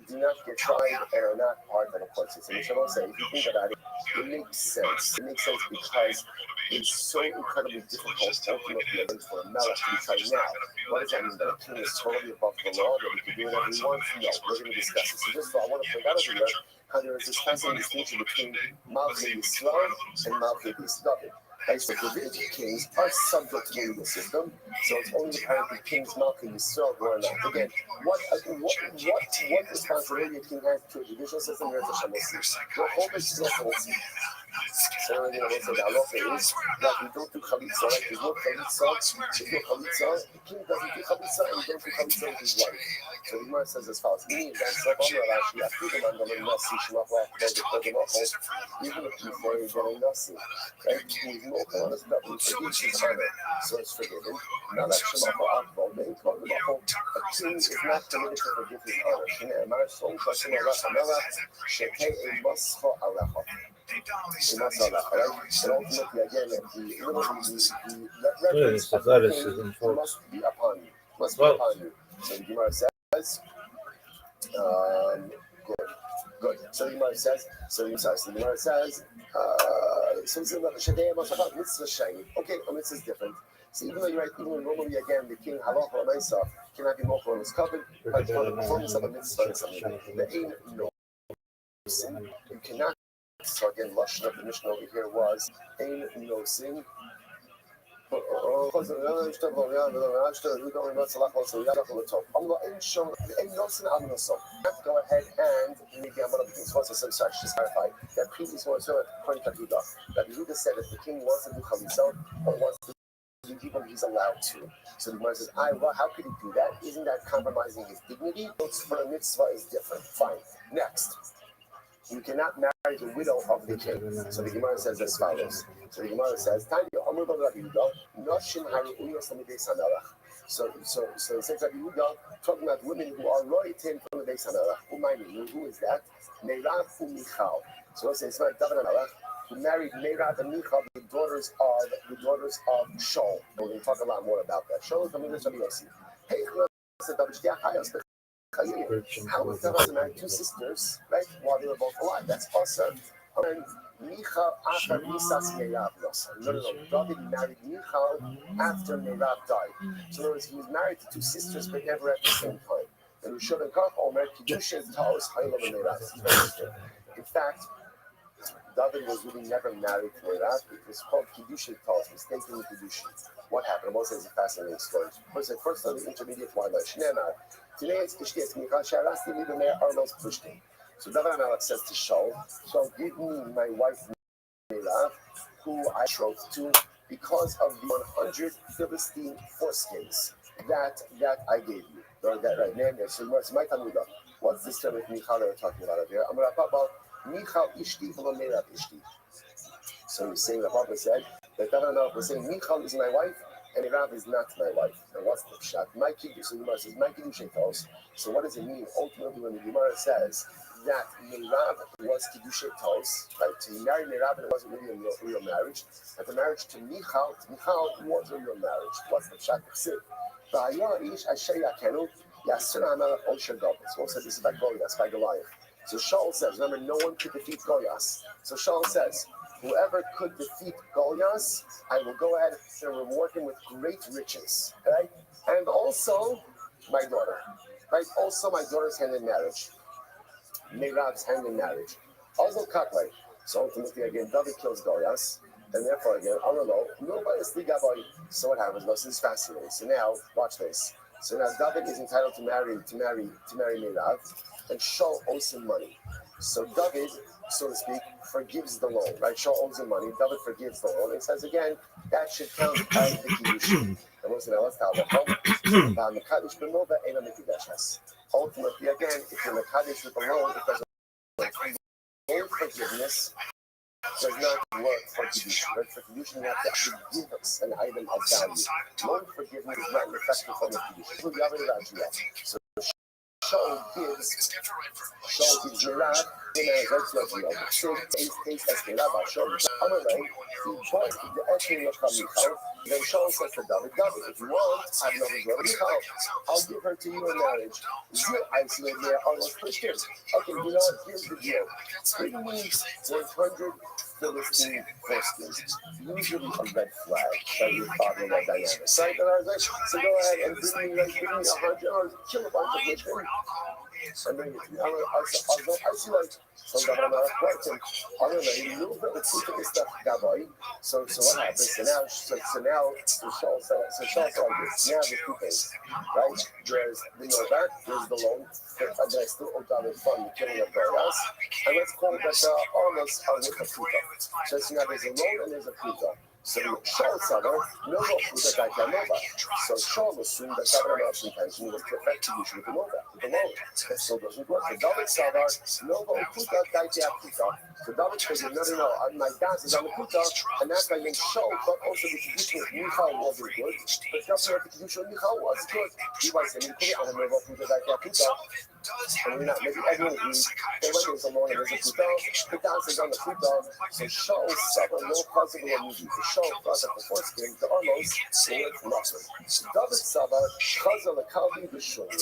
do not get tried and are not part of the court system. Which I will say, if you think about it, it makes sense. It makes sense because it's so incredibly difficult ultimately for a melech to be tried now. What does that mean? That a king is totally above the law, that he can do whatever he wants? No, we're going to discuss it. So just I want to point out over here how there is this fascinating distinction between Malchei Yisrael and Malchei David. Right, so Davidic kings are subject to the legal system, so it's only apparently kings Malchei Yisrael who are not. Again, what responsibility a king has to a judicial system? There's a Shamosi. The whole is still Shamosi. So again, I will say the halacha is that we don't do chalitza. Right? There's no chalitza. The king doesn't do chalitza, and we don't do chalitza with his wife. So the Gemara says as follows: meaning that even if you say that a nasi, right? He's no one is not forgives his honor, so it's forgiven. Now that's Shemach Akbar. They told him a king is not permitted to forgive his honor. Shneimar Sol Chashem Alach Amelach Shekei Mascha Alecha. And ultimately, again, the reverence of the king must be upon you. Must be upon you. So the Gemara says, good. So the Gemara says, okay, a mitzvah is different. So even though you're right, even normally again the king halacha or ma'isa cannot be more on his covered, but for the performance of a mitzvah is something. There ain't no sin. You cannot. So again, lashon of the Mishnah over here was ain't no sin. Go ahead and maybe I'm going to begin to some such to clarify that previous one. So according to Yehuda, that Yehuda said if the king wants to do chalitza or wants to do people, he's allowed to. So the Gemara says, well, how could he do that? Isn't that compromising his dignity? For a mitzvah is different. Fine. Next. You cannot marry the widow of the king. So the Gemara says as follows. So the Gemara says, So it says Rabbi Yehuda talking about women who are royalty from the Beis Hanalach. Who is that? Meirav and Michal. So it says David and Alach, who married Meirav and Michal, the daughters of Shaul. And we're going to talk a lot more about that. Shaul is coming to Rabbi Yossi. How was David married two sisters, right, while they were both alive? That's awesome. And Michal after Misas Meirav lost. No. David married Michal after Meirav died. So in other words, he was married to two sisters, but never at the same time. And Rishon and Karchal married Kiddushin, Taurus, Haylam, and Meirav. In fact, David was really never married to Meirav. It was called Kiddushin, Taurus, mistakenly Kiddushin. What happened? Most is a fascinating story. First on the intermediate one, like Shneimar. Today it's Kishkes Michal Sharasti Libamer Arnos Pushkin. So David Amalek says to Shaul, so give me my wife Meirav, who I betrothed to, because of the 100 Philistine foreskins that I gave you. That right name there. So it's my Tanuda. What's this term with Michal they're talking about over here? I'm going to talk about Michal Ishti v'lo Meirav Ishti. So he's saying, the Papa said that David Amalek was saying Michal is my wife and Meirav is not my wife. Now what's the shot? My Kiddush, so the Gemara says, my Kiddush Tos. So what does it mean? Ultimately, when the Gemara says that Meirav was Kiddush Tos, right? So he married Meirav and it wasn't really a real marriage. And the marriage to Michal was a real marriage. What's the shot? So also this is by Goliath. So Shaul says, remember, no one could defeat Goliath. So Shaul says, whoever could defeat Goliath, I will go ahead and reward him with great riches. Right? And also my daughter. Right? Also my daughter's hand in marriage. Meirab's hand in marriage. Also Katlai. So ultimately again, David kills Goliath. And therefore again, Amalo, nobody's Ligaboy. So what happens? This is fascinating. So now, watch this. So now David is entitled to marry Meirav, and Shaul owes him money. So David, so to speak, forgives the loan, right? Shaul owes him money. David forgives the loan. It says again that should count as the kiddushin. And we'll say now let's tell ultimately, again, if you're Mekadosh with the loan, it doesn't work. Loan forgiveness does not work for Kedushin. Right? For Kedushin, you have to actually give us an item of value. Loan forgiveness is not an effective form of Kedushin. So Shaul gives Merab in a Rothschild. So he takes as the Rabbi Shaul. Amalei, he bought the Echin of Michal. Then Shaul says to David, if you want, I have another daughter, Michal. I'll give her to you in marriage. You isolate me almost Christians. Okay, you know what? Here's the deal. Bring me 100 Philistine foreskins. Usually a red flag that your father-in-law dynamic. Right? And I was like, so go ahead and bring me 100 or kill a bunch of Christians. And bring it to me. I'll isolate. So God, I'm not question. I don't know. You move the truth of this stuff, Gabbai. So what happens? So now Shaul said this. Now the two things, right? There's the Novak, there's the loan. And there's still David from the killing of Goliath. And let's call it that the armies are with a Puta. So now there's a loan and there's a Puta. So Shaul said, no Puta that I Nova. So Shaul assumed that David's intention was to effect Kedushin with the Nova, with the loan. That still doesn't work. So David said, no Puta that I Puta. So David said, no, my dad is on the Puta, and that's why I think Shaul thought also the Kedushin with Michal wasn't good, but that's why the Kedushin with Michal was good. He was saying, you put it on the Nova Puta that I Puta. And we're not, maybe everyone agrees, they went there's a loan and there's a Puta, the dance is on the Puta, so Shaul suffered no possible immunity. So Shaul thought that the foreskin, the almost, they went nothing. David suffered, Chazal the Kalbi, the Shuli.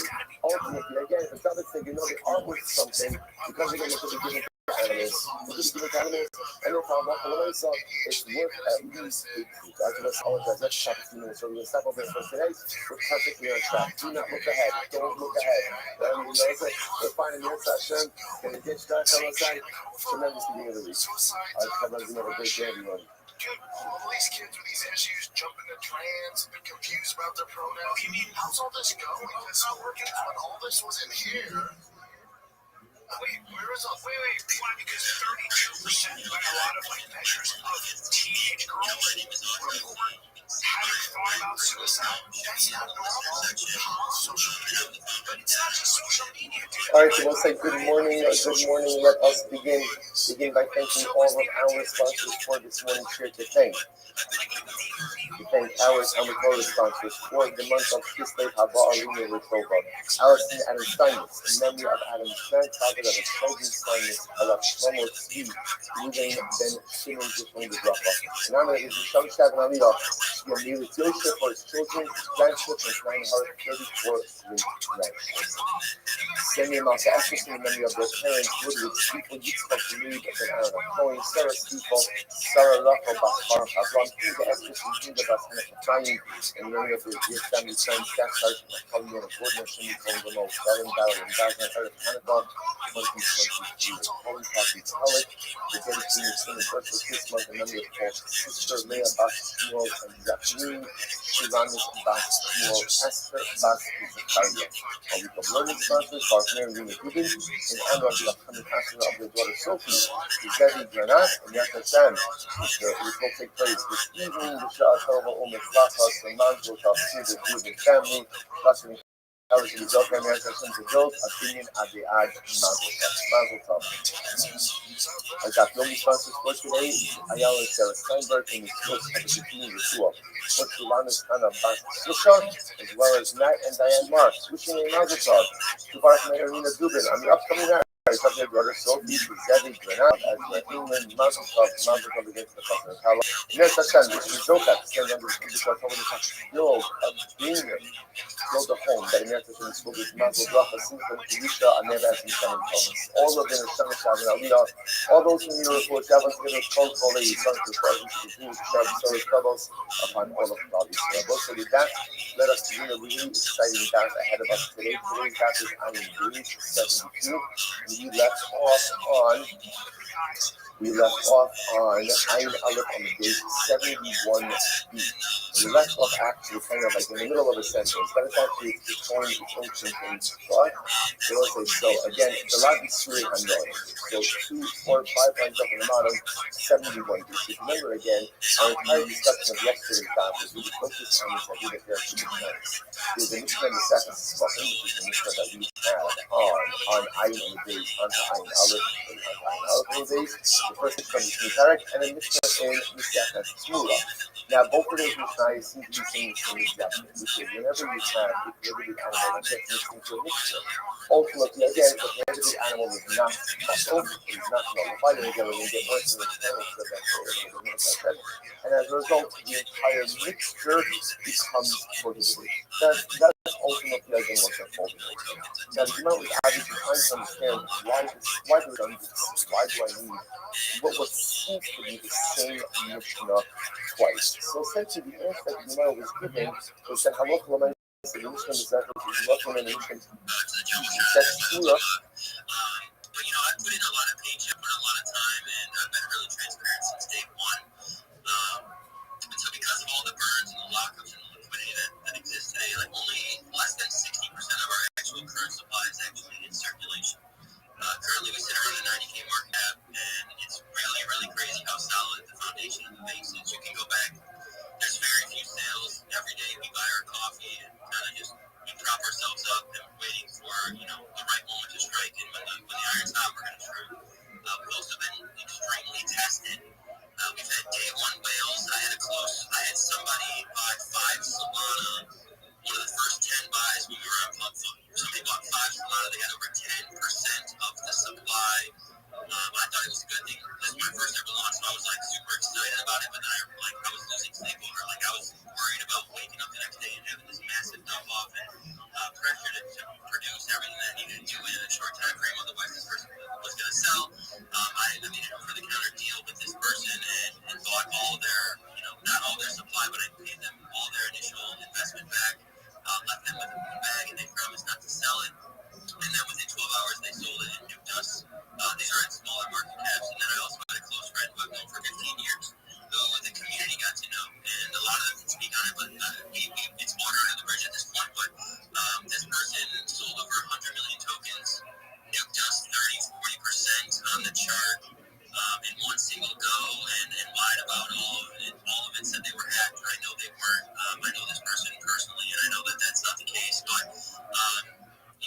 Ultimately, again, if David said, they are worth something, because they're going to be given animals, and no problem, it's worth at least 8 feet. I just apologize, let's stop a few minutes, so we're going to stop over there for today. We're perfectly on track. Do not look ahead. Don't look ahead. We're finding your session. Can you get started on the side? Tremendous beginning of the week. Everybody's going to have a great day, everyone. Good. All these kids with these issues jumping to trans, been confused about their pronouns. You mean, how's all this going? It's not working when all this was in here. Wait, where is all? Wait. Why? Because 32% by a lot of measures of teenage girls haven't thought about suicide. That's not normal. Social media, but it's not just social media. All right, so we'll say good morning. Let us begin by thanking all of our sponsors for this morning's share to thank. We thank our Talmud sponsors for the month of Kislev Haba Aruna Retova. Alison Adam Steinmetz, in memory of Adam's grandfather of a children's Steinmetz, Alav Shlomo Tzvi, Ruben Ben Shimon Zifon the Bracha. In honor of his Shom Shavan Aliyah, he made a Yosha for his children, grandchildren, 934 great grandchildren. Sending him out to Ashes in memory of their parents, Woodward, Steeple, Yitzchak, Reed, and Aaron Cohen, Sarah Steeple, Sarah Rachel Bachar, Avram Kinga, Estes, and Kinga Bas Hanachayim, in memory of their dear family friends, Staff Sergeant McCullion, and Gordon Shimmy from the Most, Darren Barrow, and Gazan Eric Hanegal, 2022. Holy Coffee Talek, the dedicated singing first of this month in memory of Paul's sister, Leah Bas Shmuel, and Yasmin, Shivanis Bas Shmuel, Esther Bas Zachariah. A week of learning sponsors, Bartner Rina Gubin, in honor of the upcoming passing of their daughter Sophie, Debbie Granat, and Yaka Sam, which will take place this evening. The Shah Tova Umet Lachas, the Manzul Tafsir, the Gubin family, plus in Alice and Zoka, and Anderson to build opinion at the Ad Manzul Tov. I got the only sponsors for today, Ayala and Sarah Steinberg, and the Swiss of the Bikini Yeshua. For Shulanis Anna Bas Susha, as well as Matt and Diane Marks, wishing a Mazel Tov to Baruch Meir Rina Dubin on the upcoming Something brother Sophie, Zevi, Grenade, as the human mountain club against the Father of Hala. Yes, Hashem, which is Zokat, stand under the condition of build a beam, build a home that America can school with Mazel Bracha, Simcha, Kedusha, Aneva, and Shannon Thomas. All of them are Shannon Shavin Aliyah. All those who need reports, Yavon together, Kol Kol, Son to Shar, to Shar, Sorry, troubles upon all of God's troubles. So with that, let us begin a really exciting dance ahead of us today. Today's dance is on Page 72. We left off on Ayin Aleph on the page 71b. We left off actually kind of like in the middle of a sentence, but it's actually its own sentence. But so again, the last is Surah Hanoi. So 2, 4, 5 lines up in the bottom, 71b. So remember again, our entire discussion of yesterday's classes, we focused on this idea that there are two missionaries. There's a mission in the second spoken, which is the mission that we had on Ayin on the page, onto Ayin Aleph, and onto Ayin Aleph on the page. The first Mishnah is Mishnah and a Mishnah in Mishnah Shmura. Now, both of those Mishnahs seem to be saying the same exact thing, which is whenever you have a prohibited animal that gets mixed into a mixture, ultimately, again, the prohibited animal is not muscle, is not nullified, and again, when you get worse than the external, and as a result, the entire mixture becomes prohibited. That's ultimately, again, what's unfolding. Now, the Gemara was obviously trying to understand why do I need this? Why do I need what seems to be the same Mishnah twice? So essentially, the answer that the Gemara was giving was that Halach Laman, the Mishnah is that is working in the Mishnah. That's true. But I put in a lot of page, I put in a lot of time, and I've been really transparent since day one. And so because of all the burns and the lockups and the liquidity that exists today, like only less than 60% of our actual current supply is actually in circulation. Currently we sit around the 90K market cap, and it's really, really crazy how solid the foundation of the base is. You can go back, there's very few sales. Every day we buy our coffee and kind of just we prop ourselves up and we're waiting for, the right moment to strike, and when the iron's hot, we're going to strike. We've also been extremely tested. We've had day one whales. I had somebody buy 5 Solana. One of the first 10 buys when we were on Pump Fund. Somebody bought 5 Solana. They had over 10% of the supply. I thought it was a good thing. This is my first ever launch, so I was super excited about it. But then I was losing sleep over it. I was worried about waking up the next day and having this massive dump off and pressure to produce everything that I needed to do in a short time frame. Otherwise, this person was going to sell. I made an over-the-counter deal with this person and bought all their, not all their supply, but I paid them all their initial investment back. Left them with a bag, and they promised not to sell it. And then within 12 hours, they sold it and nuked us. These are at smaller market caps. And then I also had a close friend who I've known for 15 years, who the community got to know. And a lot of them can speak on it, but it's water under the bridge at this point. But this person sold over 100 million tokens, nuked us 30-40% on the chart in one single go, and lied about all of it. All of it said they were hacked. I know they weren't. I know this person personally, and I know that that's not the case. But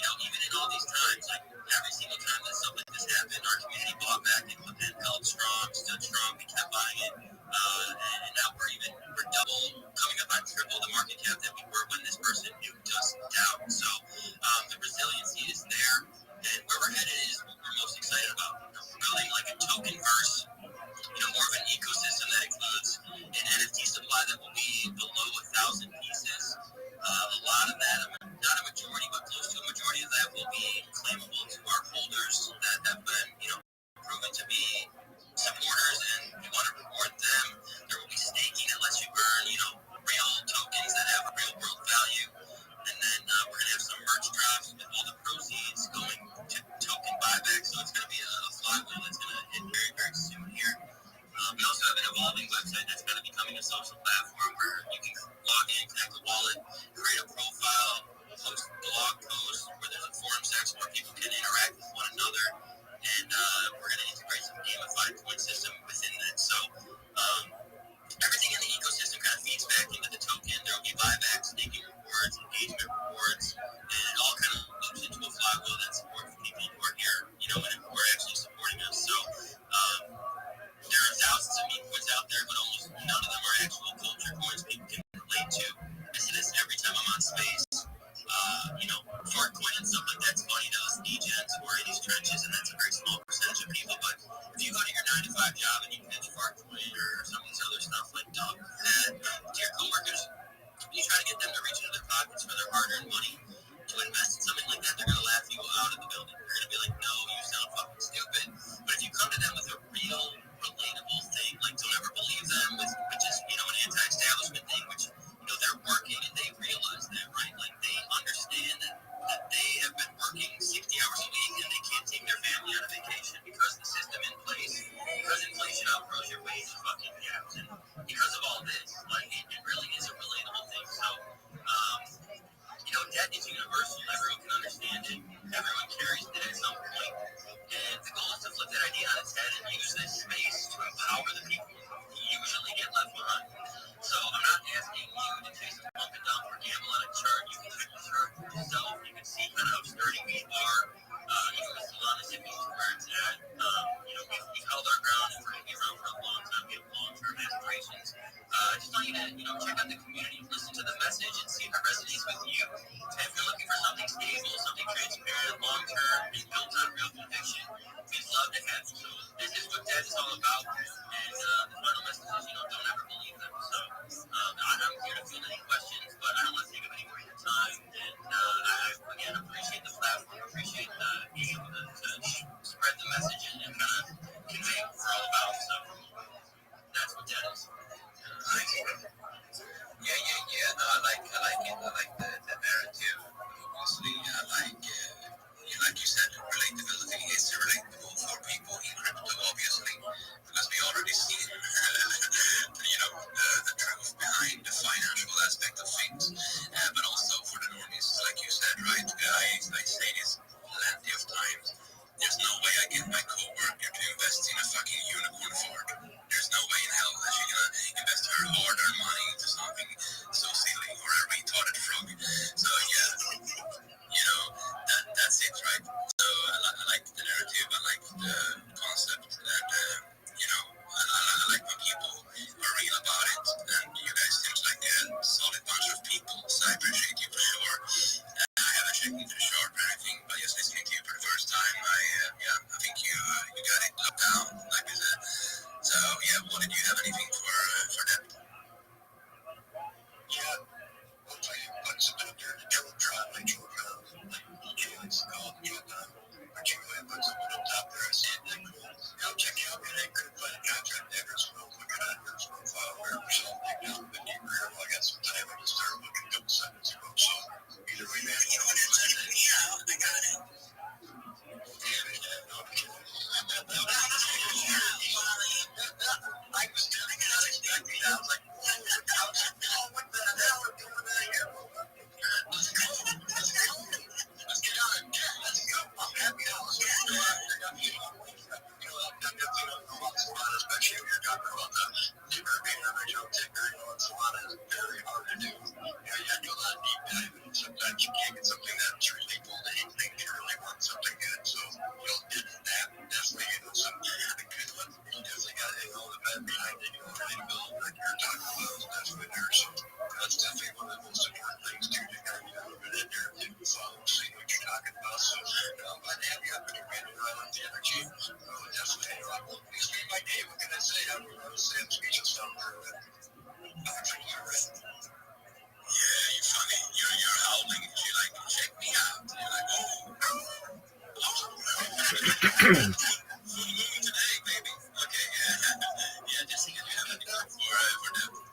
even in all these times, every single time that stuff like this happened, our community bought back and held strong, stood strong. We kept buying it, and now we're double, coming up on triple the market cap that we were when this person nuked us down. So the resiliency is there, and where we're headed is what we're most excited about. We're building a token-verse, more of an ecosystem that includes an NFT supply that will be below 1,000 pieces. A lot of that, not a majority, but close to a majority of that will be claimable to our holders that have been, proven to be supporters, and we want to reward them. There will be staking that lets you earn, real tokens that have real world value. And then we're going to have some merch drops with all the proceeds going to token buyback. So it's going to be a flywheel that's going to hit very, very soon here. We also have an evolving website that's going to be becoming a social platform where you can log in, connect a wallet, create a profile, post blog posts, where there's a forum section where people can interact with one another. And we're going to integrate some gamified point system within that. So everything in the ecosystem kind of feeds back into the token. There will be buybacks, staking rewards, engagement rewards, and it all kind of loops into a flywheel that supports people who are here, and who are actually supporting us. So there are thousands of meme coins out there, but almost none of them are actual culture coins people can relate to. I see this every time I'm on space. Short coin and stuff like that's funny to us degens who are in these trenches, and that's a especially if you're talking about the ticker being a original ticker. Solana is very hard to do. You have to do a lot of deep dive, and sometimes you can't get something that's really bold anything if you really want something good. So, did that definitely some a good one. You definitely got the men behind it, ready to build like you're talking about. Definitely there. So, that's definitely one of the most important things too, to kind of get a little bit in there and follow, see what you're talking about. So, I'm happy I'm going to get around the energy. Definitely, it's made my day. What can I say? I'm speechless on her. Yeah, you're funny. You're howling. You're like, check me out. You're like, today, baby. Okay, yeah, just to get you having for them.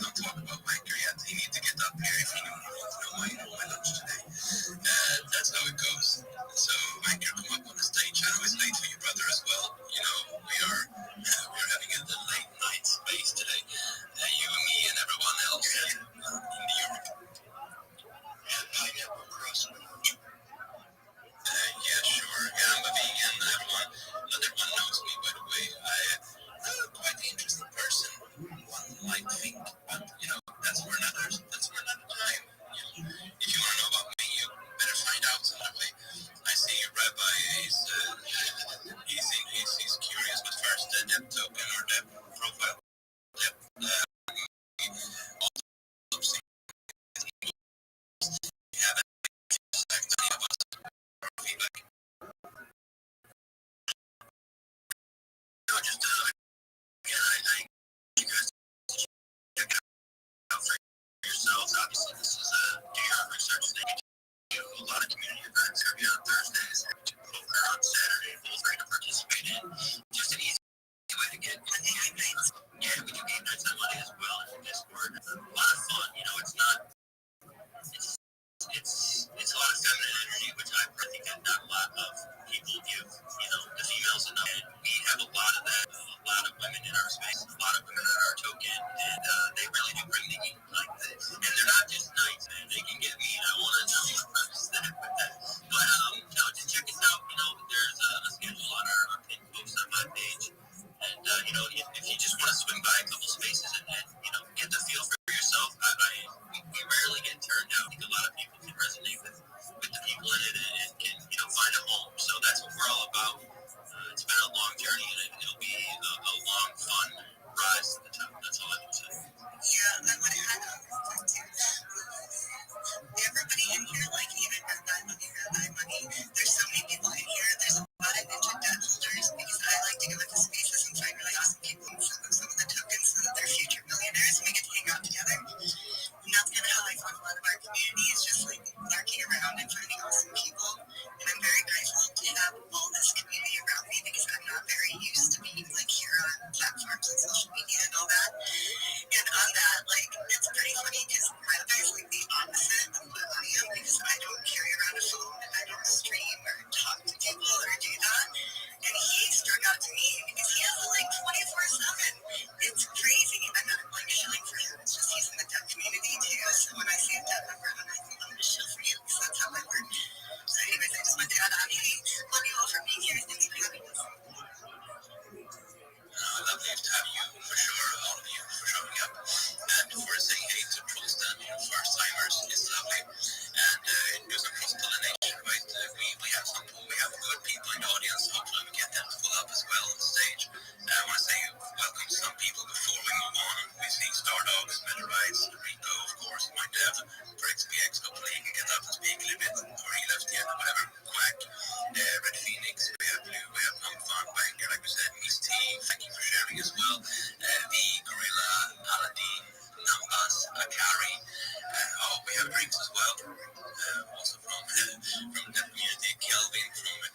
Don't talk about Mike yet. He needs to get up here if he wants to know my lunch today. That's how it goes. So Mike, come up on the stage. I know it's late for you.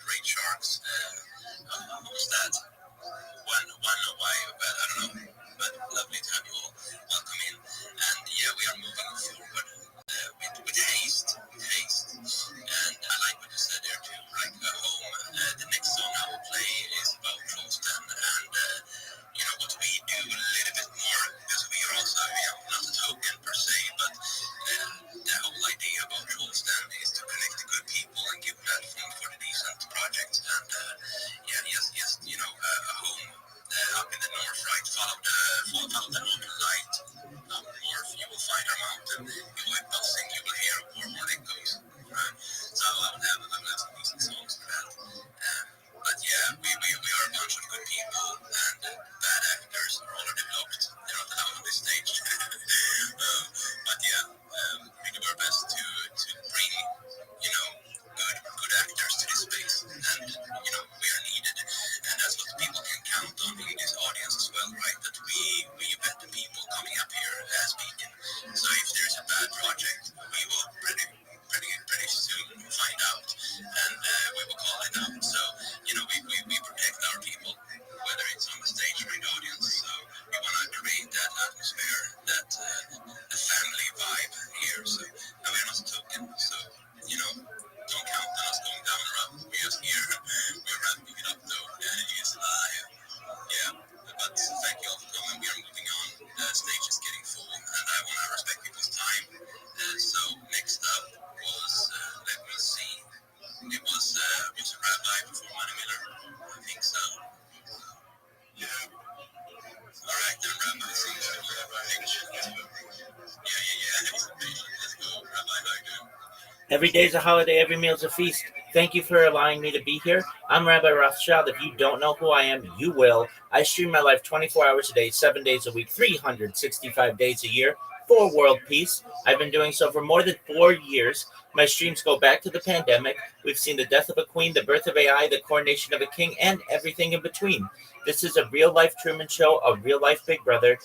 great sharks. Almost that. One why, but I don't know. But lovely to have you all welcome in. And yeah, we are moving forward with haste, And I like what you said there too, like a home. The next song I will play is about Rothschild and what we do a little bit more, because we are also not a token per se, but the whole idea about Rothschild is to connect the good people and give platform for the decent projects. And yes, a home up in the north, right? Follow the northern light. Up north, you will find a mountain. You will buzzing, you will hear more echoes. Right? So I will have some decent songs for that. But yeah, we are a bunch of good people, and bad actors are already blocked. They're not allowed on this stage. But yeah, we do our best to bring, good actors to this space, and we are needed, and that's what people can count on in this audience as well, right? That we vet the people coming up here speaking. So if there's a bad project, we will pretty soon find out, and we will call it out. So we protect our people, whether it's on the stage or in the audience. So we want to create that atmosphere, that the family vibe here. So and we're not a token. So don't count on us going down or up. We're just here. We're ramping it up though. It's live. Yeah. But thank you all for coming. We are moving on. The stage is getting full, and I want to respect people's time. So next up was, let me see. It was Rabbi before Money Miller. I think so. Yeah. All right, then Rabbi sings the picture. Yeah. Let's go, Rabbi. How you doing? Every day is a holiday, every meal is a feast. Thank you for allowing me to be here. I'm Rabbi Rothschild. If you don't know who I am, you will. I stream my life 24 hours a day, 7 days a week, 365 days a year for world peace. I've been doing so for more than 4 years. My streams go back to the pandemic. We've seen the death of a queen, the birth of AI, the coronation of a king, and everything in between. This is a real-life Truman Show, a real-life Big Brother.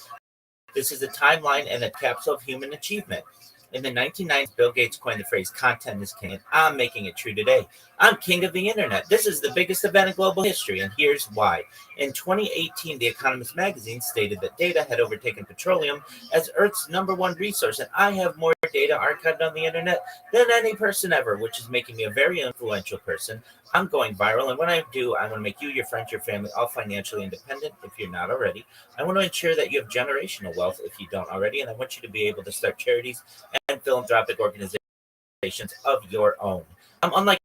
This is a timeline and a capsule of human achievement. In the 1990s, Bill Gates coined the phrase, content is king. I'm making it true today. I'm king of the internet. This is the biggest event in global history, and here's why. In 2018, The Economist magazine stated that data had overtaken petroleum as Earth's #1 resource, and I have more data archived on the internet than any person ever, which is making me a very influential person. I'm going viral, and when I do, I want to make you, your friends, your family, all financially independent if you're not already. I want to ensure that you have generational wealth if you don't already, and I want you to be able to start charities and philanthropic organizations of your own. Unlike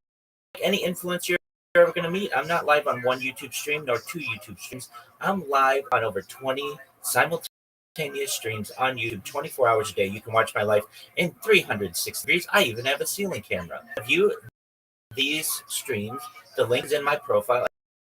any influencer you're ever going to meet, I'm not live on one YouTube stream nor 2 YouTube streams. I'm live on over 20 simultaneous streams on YouTube 24 hours a day. You can watch my life in 360 degrees. I even have a ceiling camera. View these streams. The link is in my profile.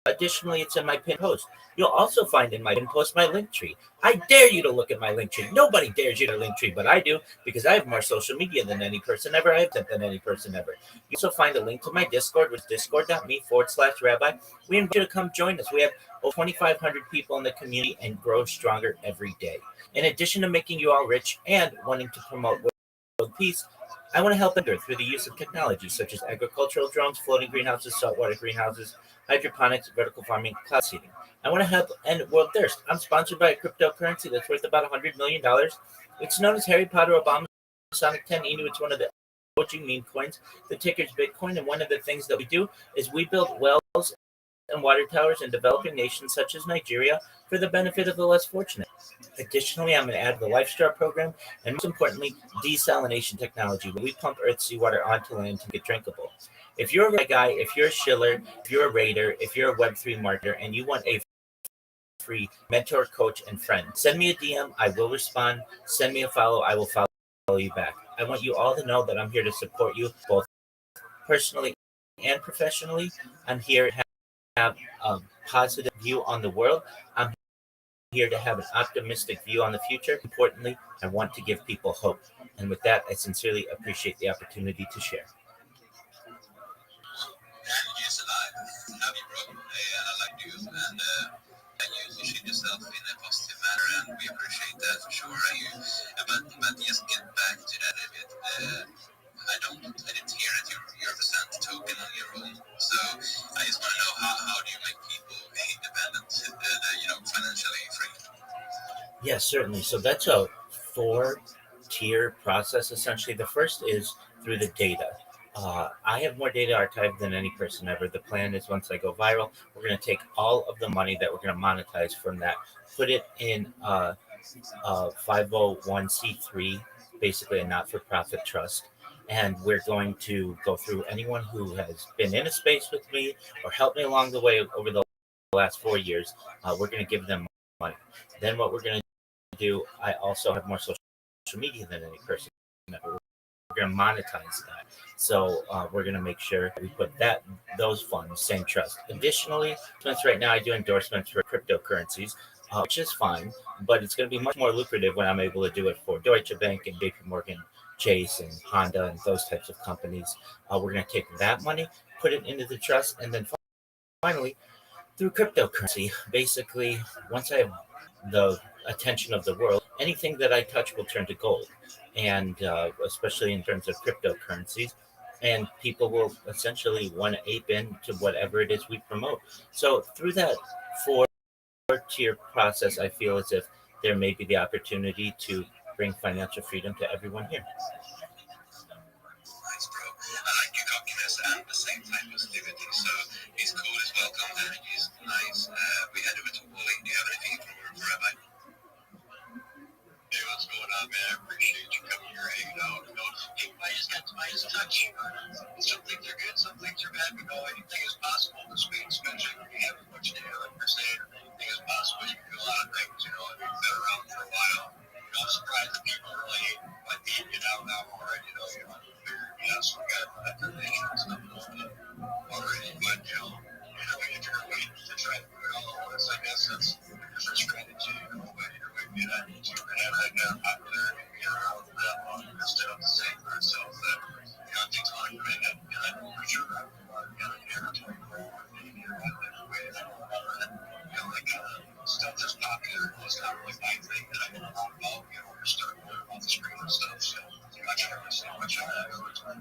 Additionally, it's in my pinned post. You'll also find in my pinned post my link tree. I dare you to look at my link tree. Nobody dares you to link tree, but I do, because I have more social media than any person ever. I have than any person ever. You also find a link to my Discord, which is discord.me/rabbi. We invite you to come join us. We have over 2,500 people in the community and grow stronger every day. In addition to making you all rich and wanting to promote world peace, I want to help Earth through the use of technology such as agricultural drones, floating greenhouses, saltwater greenhouses, hydroponics, vertical farming, cloud seeding. I want to help end world thirst. I'm sponsored by a cryptocurrency that's worth about $100 million. It's known as Harry Potter Obama Sonic 10 Inu. It's one of the OG meme coins. The ticker's Bitcoin, and one of the things that we do is we build wells and water towers in developing nations such as Nigeria for the benefit of the less fortunate. Additionally, I'm going to add the LifeStar program and, most importantly, desalination technology, where we pump Earth's seawater onto land to get drinkable. If you're a guy, if you're a shiller, if you're a raider, if you're a Web3 marketer, and you want a free mentor, coach, and friend, send me a DM. I will respond. Send me a follow. I will follow you back. I want you all to know that I'm here to support you both personally and professionally. I'm here to have a positive view on the world. I'm here to have an optimistic view on the future. Importantly, I want to give people hope. And with that, I sincerely appreciate the opportunity to share. Yes, alive. Love you, bro. I like you, and you treat yourself in a positive manner, and we appreciate that for sure. But just get back to that a bit. I didn't hear that you're a percent token on your own. So Yes, certainly. So that's a four-tier process essentially. The first is through the data. I have more data archived than any person ever. The plan is once I go viral, we're going to take all of the money that we're going to monetize from that, put it in 501c3, basically a not for profit trust. And we're going to go through anyone who has been in a space with me or helped me along the way over the last 4 years. We're going to give them money. Then what we're going to do, I also have more social media than any person ever. We're going to monetize that. So we're going to make sure we put those funds, same trust. Additionally, since right now I do endorsements for cryptocurrencies, which is fine, but it's going to be much more lucrative when I'm able to do it for Deutsche Bank and JP Morgan Chase and Honda and those types of companies. We're going to take that money, put it into the trust, and then finally, through cryptocurrency, basically, once I have the attention of the world, anything that I touch will turn to gold, and especially in terms of cryptocurrencies. And people will essentially want to ape into whatever it is we promote. So through that four-tier process, I feel as if there may be the opportunity to bring financial freedom to everyone here. Nice, bro. I like your cockiness and the same time positivity. So he's cool as welcome and he's nice. We head over to Wally. Do you have anything for Rabbi? Hey, what's going on, man? I appreciate you coming here hanging out. I just touch. Some things are good, some things are bad. But no, anything is possible in this space, especially when you have as much data like you're saying. Anything is possible. You can do a lot of things, you know. I've been around for a while. I'm surprised that people really like being it out now already, so we got that foundation and stuff going on already. But, if you're waiting to try to do it all at once, I guess that's a different strategy, but either way, we had to have that kind of popularity and get around for that long instead of saying for ourselves that, things like that, for sure, territory grow and maybe you're in that way, stuff that's popular is not really my thing that I know about, we're starting to learn about the screen and stuff, so I try to see how much of that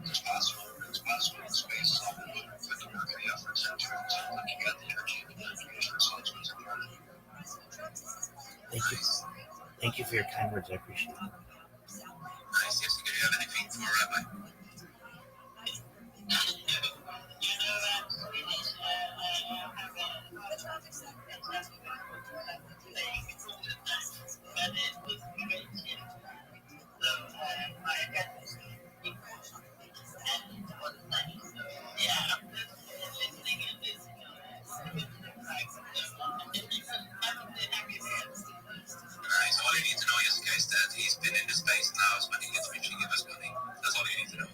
is possible, it's possible in space, so I'm going to put the work and the efforts into it, so looking at the energy and the dedication, so it's what's important. Thank you. Thank you for your kind words. I appreciate it. Nice. Yes, do you have anything for Rabbi? Nice. All you need to know is, guys, that he's been in the space now, so when he gets rich, he give us money. That's all you need to know.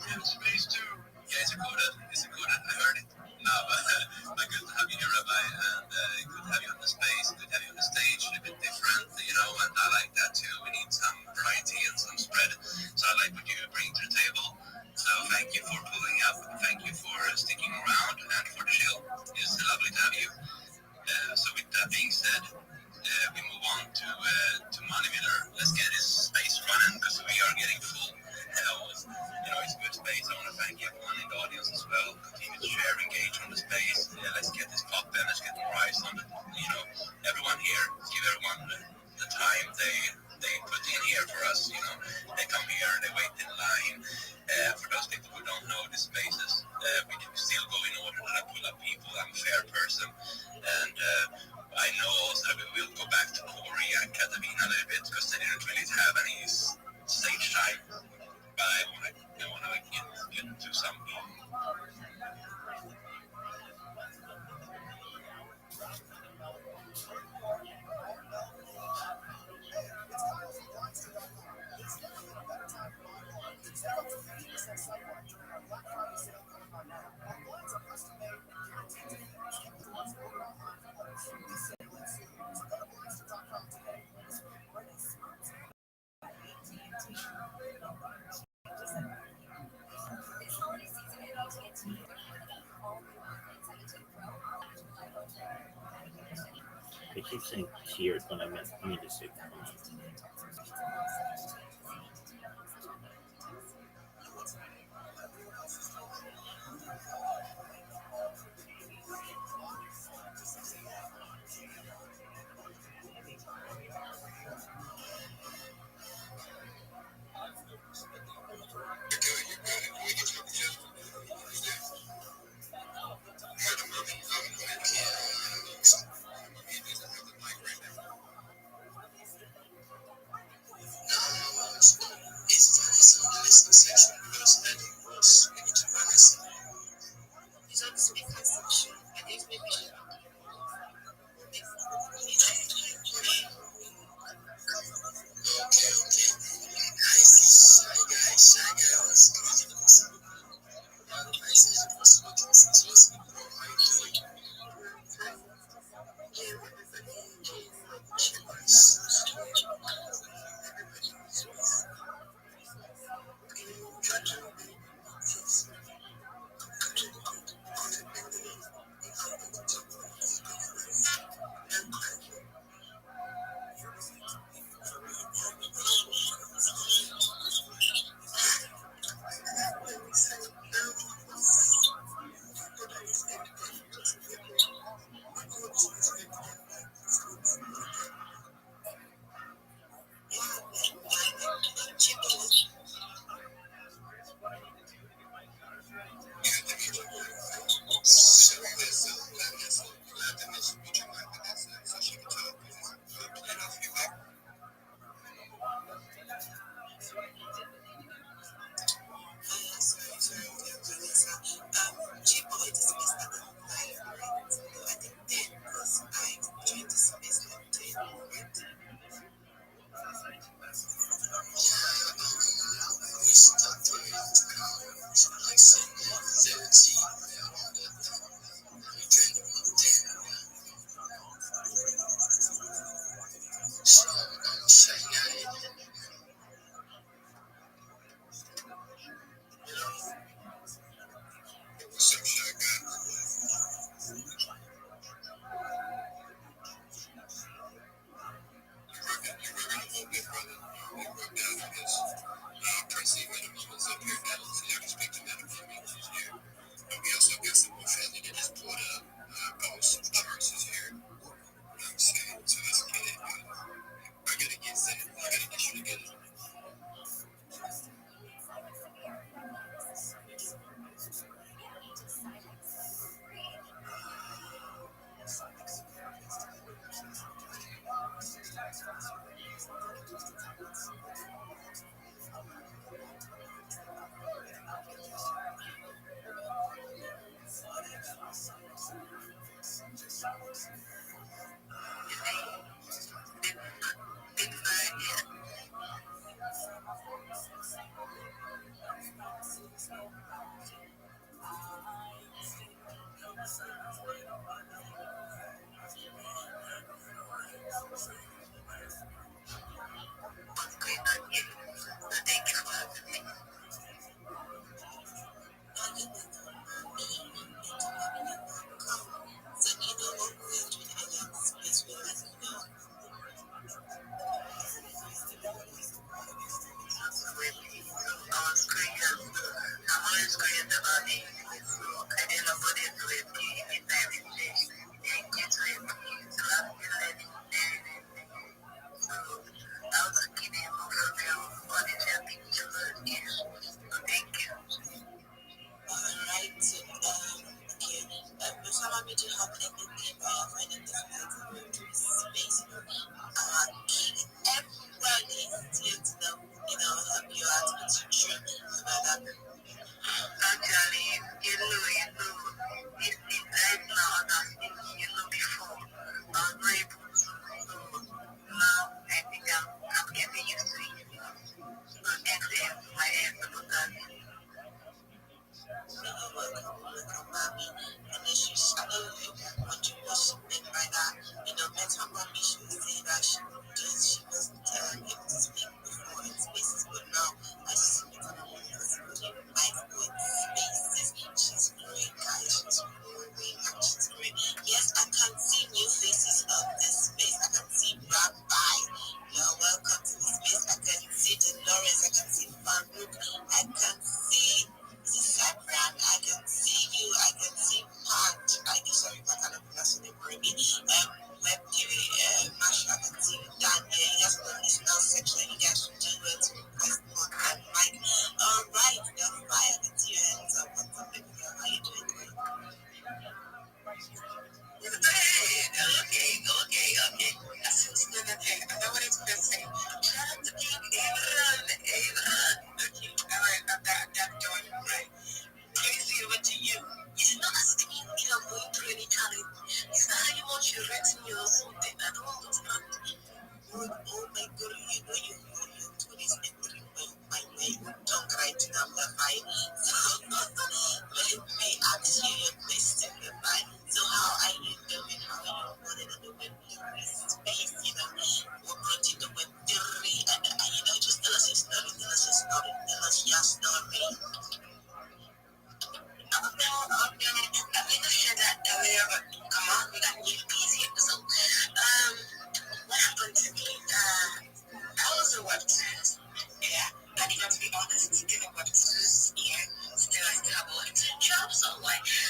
And space too. Yeah, it's recorded. It's recorded. I heard it. No, but good to have you here, Rabbi, and good to have you on the space. Good to have you on the stage. A bit different, and I like that too. We need some variety and some spread. So I like what you bring to the table. So thank you for pulling up. Thank you for sticking around and for the chill. It's lovely to have you. So with that being said, we move on to Money Miller. Let's get this space running because we are getting full. It's a good space. I want to thank everyone in the audience as well. Continue to share, engage on the space. Let's get this popping. Let's get more eyes on everyone here. Give everyone the time they put in here for us. They come here, they wait in line. For those people who don't know the spaces, we can still go in order that I pull up people. I'm a fair person. And I know also that we will go back to Corey and Katarina a little bit because they didn't really have any stage time. But I want to get to some. I keep saying tears when I mean to say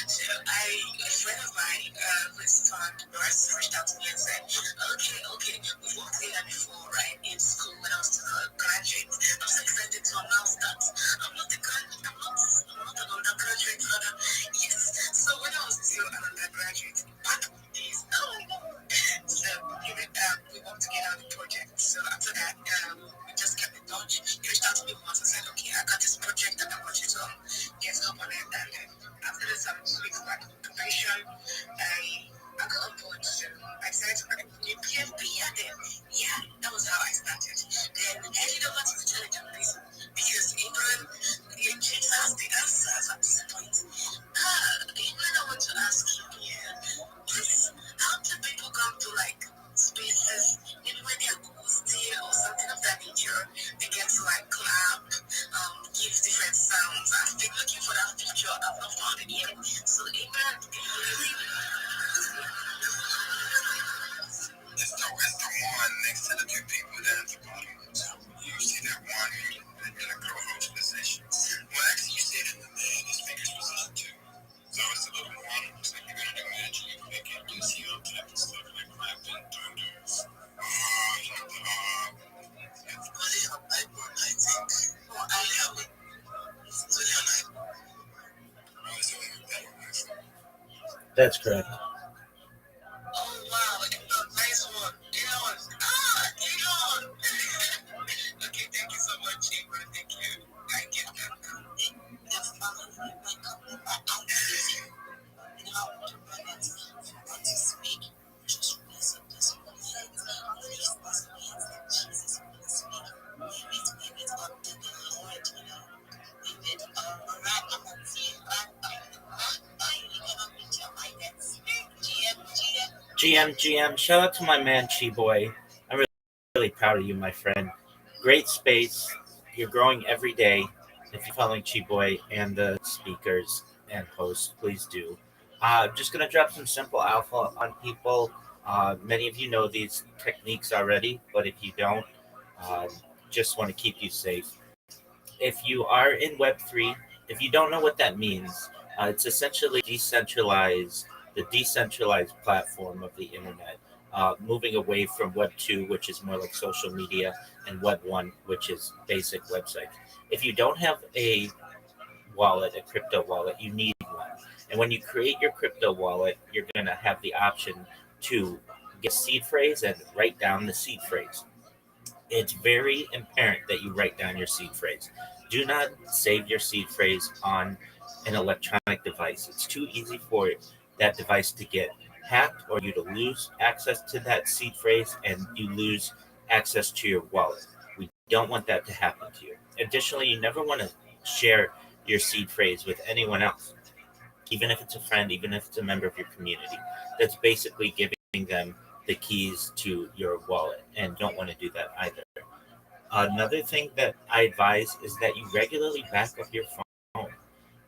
So a friend of mine, who's taught nurse, reached out to me and said, okay, we've worked together before, right? In school when I was still a graduate. I'm so excited to announce that I'm not a graduate, I'm not an undergraduate, rather. Yes. So when I was still an undergraduate, back in the days, oh my god. So we worked together on the project. So after that, we just kept in touch. He reached out to me once and said, okay, I got this project that I want you to get up on it. And then after this 2 weeks back probation, I got on board. So I decided to work in PMP. And then, yeah, that was how I started. Then I headed over to the challenge prison because England, Jesus has the answers at this point. England, I want to ask you, please, how do people come to like spaces, maybe when they're hosting or something of that nature, they get to like clap, give different sounds. I've been looking for that picture, I've not found it yet. So England, it's the one next to the two people down at the bottom. So you see that one in a co-host position. Well, actually, you see it in the speaker's position too. So it's a little bit harder. It's like you're going to do magic. They can do see all type of stuff like clapping, thunders. It's really a backbone, I think. Well, I have it. So yeah, like, it's only that one. That's correct. Oh wow, nice one. Elon. Elon. Okay, thank you so much, Chamber. Thank you. I get that now. The family, my company, my activism, and how to run it, what to speak, just reason this one thing. These things that Jesus will speak. It's maybe unto the Lord, Maybe right now, you're gonna meet your ideas. GM, shout out to my man Chi Boy. I'm really proud of you, my friend. Great space. You're growing every day. If you're following Chi Boy and the speakers and hosts, please do. I'm just gonna drop some simple alpha on people. Many of you know these techniques already, but if you don't, uh, just want to keep you safe. If you are in Web3, if you don't know what that means, it's essentially the decentralized platform of the internet, moving away from Web2, which is more like social media, and Web1, which is basic websites. If you don't have a wallet, a crypto wallet, you need one. And when you create your crypto wallet, you're going to have the option to get seed phrase and write down the seed phrase. It's very imperative that you write down your seed phrase. Do not save your seed phrase on an electronic device. It's too easy for that device to get hacked or you to lose access to that seed phrase and you lose access to your wallet. We don't want that to happen to you. Additionally, you never want to share your seed phrase with anyone else, even if it's a friend, even if it's a member of your community. That's basically giving them the keys to your wallet and don't want to do that either. Another thing that I advise is that you regularly back up your phone.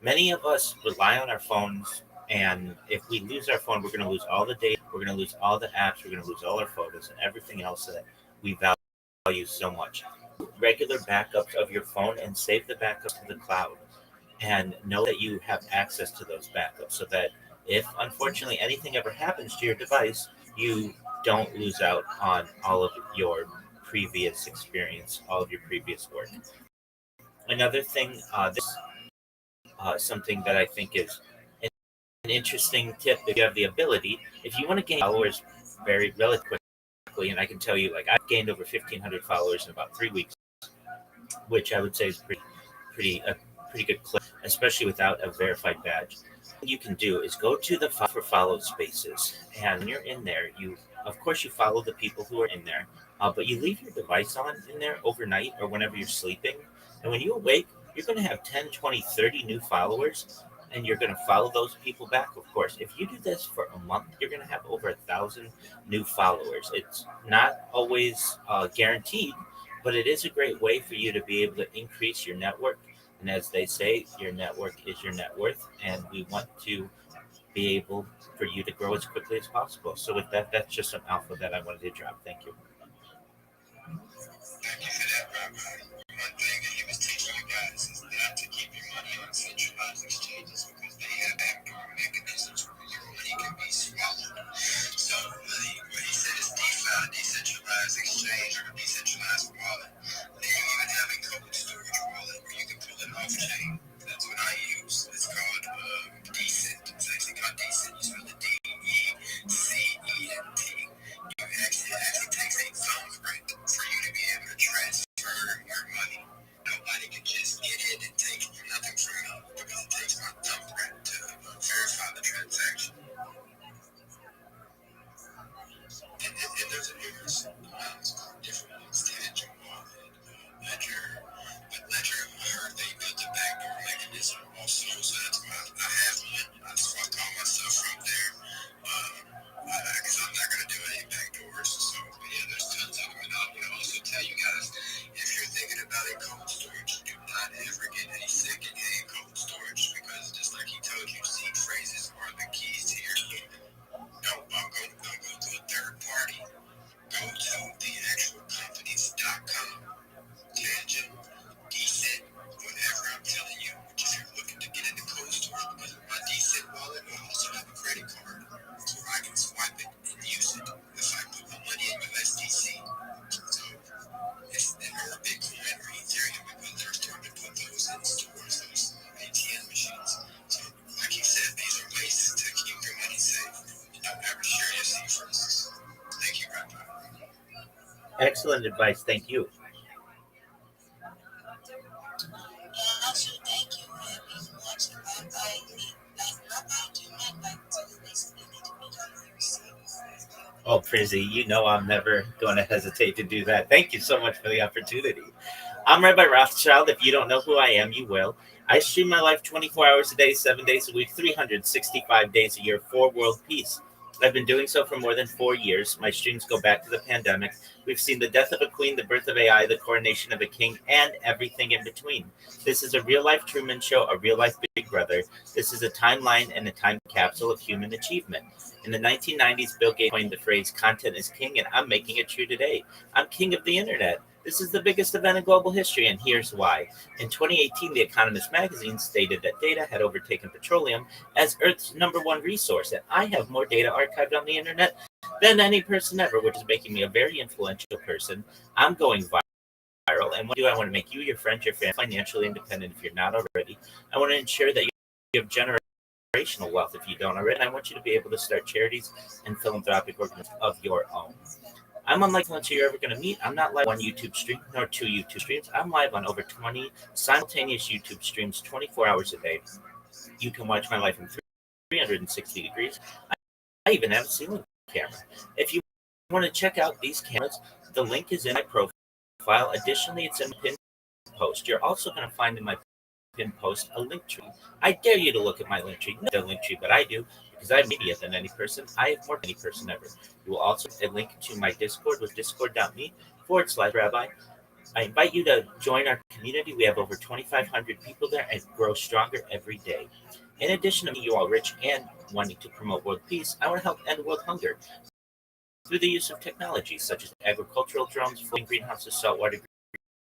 Many of us rely on our phones, and if we lose our phone, we're going to lose all the data, we're going to lose all the apps, we're going to lose all our photos and everything else that we value so much. Regular backups of your phone and save the backups to the cloud and know that you have access to those backups so that if unfortunately anything ever happens to your device, you don't lose out on all of your previous experience, all of your previous work. Another thing, this something that I think is an interesting tip if you have the ability, if you want to gain followers very relatively quickly, and I can tell you, like I've gained over 1,500 followers in about 3 weeks, which I would say is pretty a pretty good clip, especially without a verified badge. What you can do is go to the for follow spaces, and when you're in there, you of course you follow the people who are in there, but you leave your device on in there overnight or whenever you're sleeping, and when you awake, you're going to have 10, 20, 30 new followers. And you're going to follow those people back, of course. If you do this for a month, you're going to have over 1,000 new followers. It's not always guaranteed, but it is a great way for you to be able to increase your network. And as they say, your network is your net worth, and we want to be able for you to grow as quickly as possible. So with that, that's just some alpha that I wanted to drop. Thank you. Thank you for that, Rabbi. One thing that he was teaching you guys is not to keep your money on centralized exchanges because they have that Excellent advice. Thank you. Oh, Prizzy, you know I'm never going to hesitate to do that. Thank you so much for the opportunity. I'm Rabbi Rothschild. If you don't know who I am, you will. I stream my life 24 hours a day, 7 days a week, 365 days a year for world peace. I've been doing so for more than 4 years. My streams go back to the pandemic. We've seen the death of a queen, the birth of AI, the coronation of a king, and everything in between. This is a real life Truman Show, a real life Big Brother. This is a timeline and a time capsule of human achievement. In the 1990s, Bill Gates coined the phrase content is king, and I'm making it true today. I'm king of the internet. This is the biggest event in global history, and here's why. In 2018, The Economist magazine stated that data had overtaken petroleum as Earth's number one resource, and I have more data archived on the internet than any person ever, which is making me a very influential person. I'm going viral, and what do I want to make you, your friends, your family financially independent if you're not already. I want to ensure that you have generational wealth if you don't already, and I want you to be able to start charities and philanthropic organizations of your own. I'm unlike the ones you're ever going to meet. I'm not live on one YouTube stream nor two YouTube streams. I'm live on over 20 simultaneous YouTube streams 24 hours a day. You can watch my life in 360 degrees. I even have a ceiling camera. If you want to check out these cameras, the link is in my profile. Additionally, it's in the pinned post. You're also going to find in my pinned post a link tree. I dare you to look at my link tree. No link tree, but I do because I have media than any person. I have more than any person ever. You will also get a link to my Discord with discord.me/rabbi. I invite you to join our community. We have over 2,500 people there and grow stronger every day. In addition to me, you all rich and wanting to promote world peace, I want to help end world hunger through the use of technologies such as agricultural drones, floating greenhouses, saltwater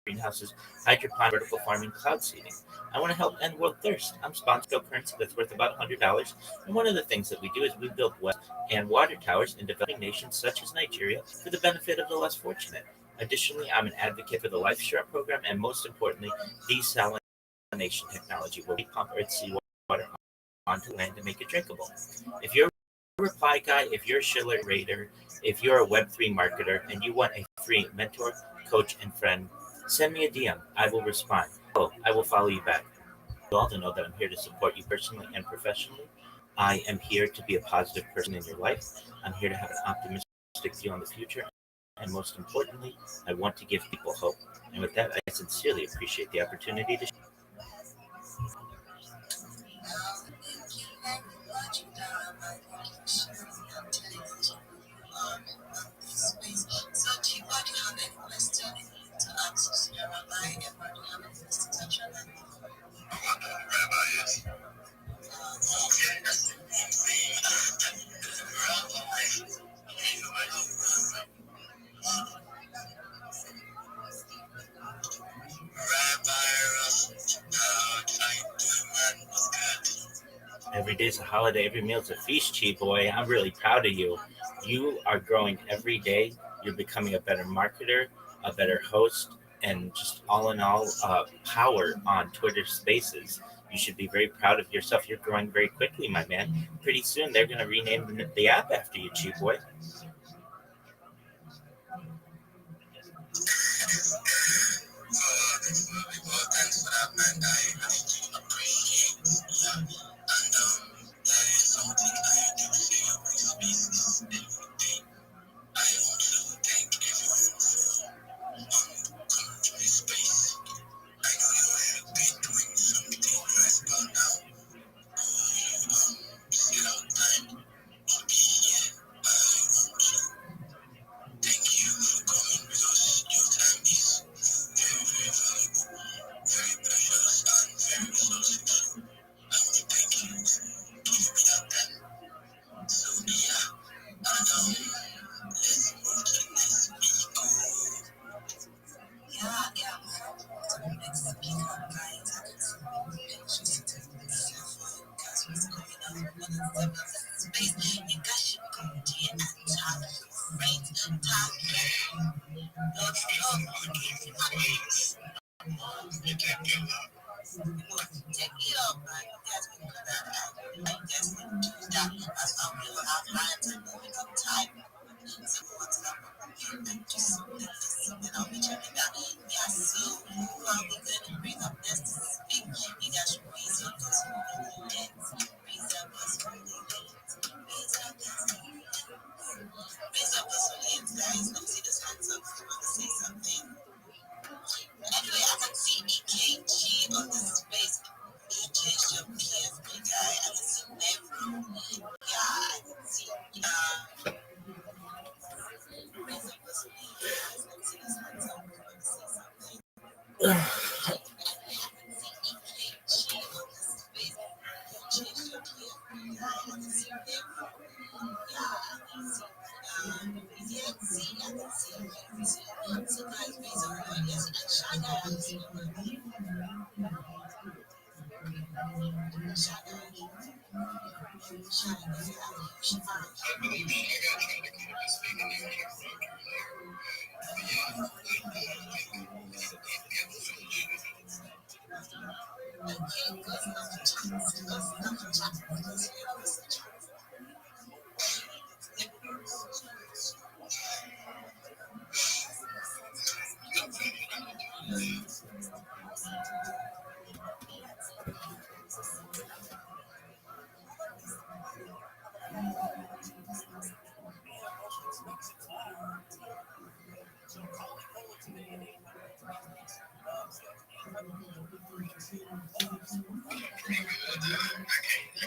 greenhouses, hydroponic, vertical farming, cloud seeding. I want to help end world thirst. I'm sponsored cryptocurrency that's worth about $100. And one of the things that we do is we build well and water towers in developing nations such as Nigeria for the benefit of the less fortunate. Additionally, I'm an advocate for the Life Share program and most importantly, desalination technology where we pump Earth's seawater onto land to make it drinkable. If you're a reply guy, if you're a Schiller Raider, if you're a Web3 marketer and you want a free mentor, coach, and friend, send me a DM. I will respond. Oh, I will follow you back. You all to know that I'm here to support you personally and professionally. I am here to be a positive person in your life. I'm here to have an optimistic view on the future. And most importantly, I want to give people hope. And with that, I sincerely appreciate the opportunity to share. Every day is a holiday, every meal is a feast, Chi boy. I'm really proud of you. You are growing every day. You're becoming a better marketer, a better host, and just all in all, power on Twitter Spaces. You should be very proud of yourself. You're growing very quickly, my man. Pretty soon, they're going to rename the app after you, Chi boy.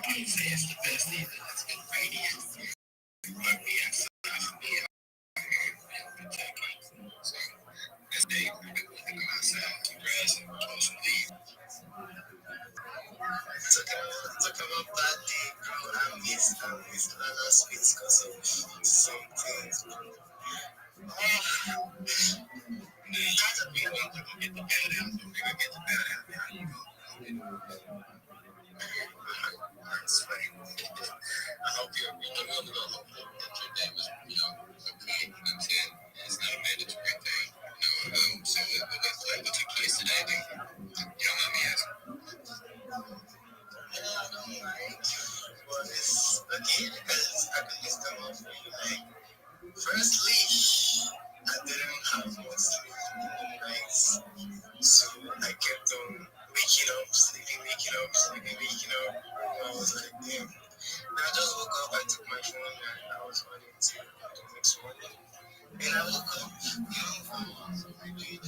can't say it's the best either. It's been radiant. Rugby inside for me out here in Kentucky. So this day I've been looking outside the grass and close some leaves. Took him up that day, bro. I missed a lot of sweets because of some things, bro. Oh, man, y'all just be able to go get the bed out. We're gonna get the bed out now. You go. I'm sweating. I hope you're hope that your day was, okay until it's not a mandatory thing. So what took place today, then? You don't mind me asking? Well, it's again because I could list them off for you. Like, firstly, I didn't have much sleep in the nights, so I kept on waking up, sleeping, waking up. I was like, damn. And I just woke up, I took my phone, and I was on it till the next morning. And I woke up, I did.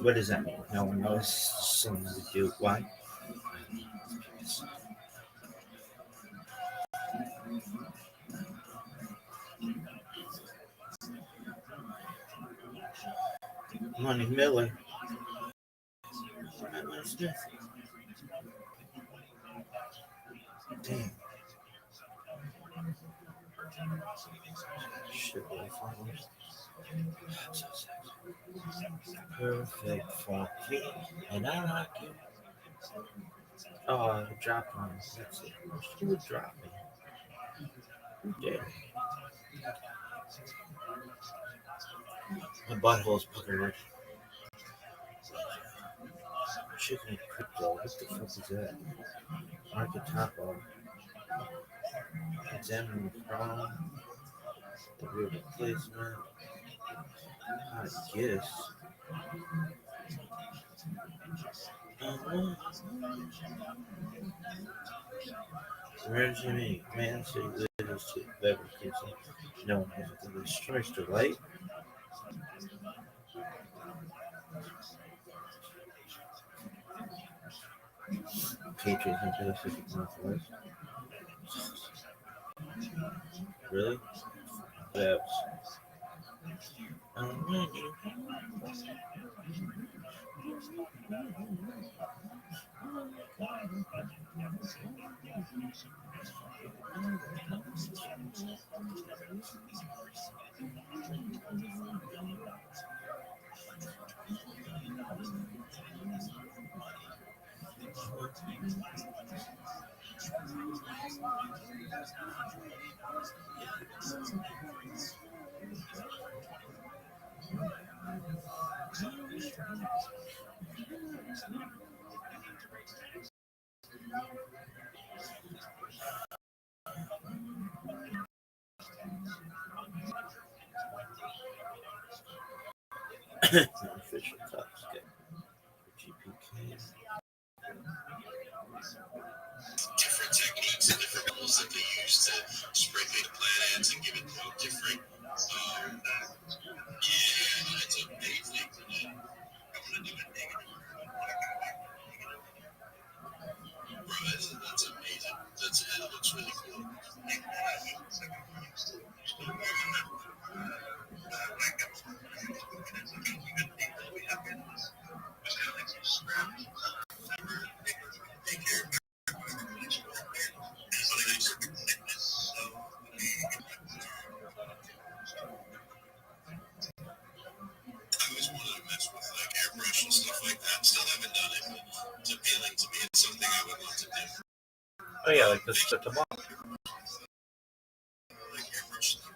What does that mean? No one knows. Something to do. Why? Money Miller. Smith. Damn. Shit, perfect for me, and I like you. Oh, I dropped one. That's it. Who would drop me? Who dare? My butthole's puckered. Chicken crypto. What the fuck is that? Market taco. Examine the chrome. The real replacement. I guess. Emergency man city leaders to Beverly Kitchen. No one has it. The streamers to light. Patriots and Pacific Northwest. Really? Babs. Official top step. GPK. Different techniques and different tools that they use to spray paint planets and give it different. Yeah, it's amazing. I want to do a negative. Bro, that's amazing. It looks really cool. I always wanted to mess with like airbrush and stuff like that. Still haven't done it, but it's appealing to me. It's something I would love to do. Oh yeah, like this at the bottom. Like airbrush stuff.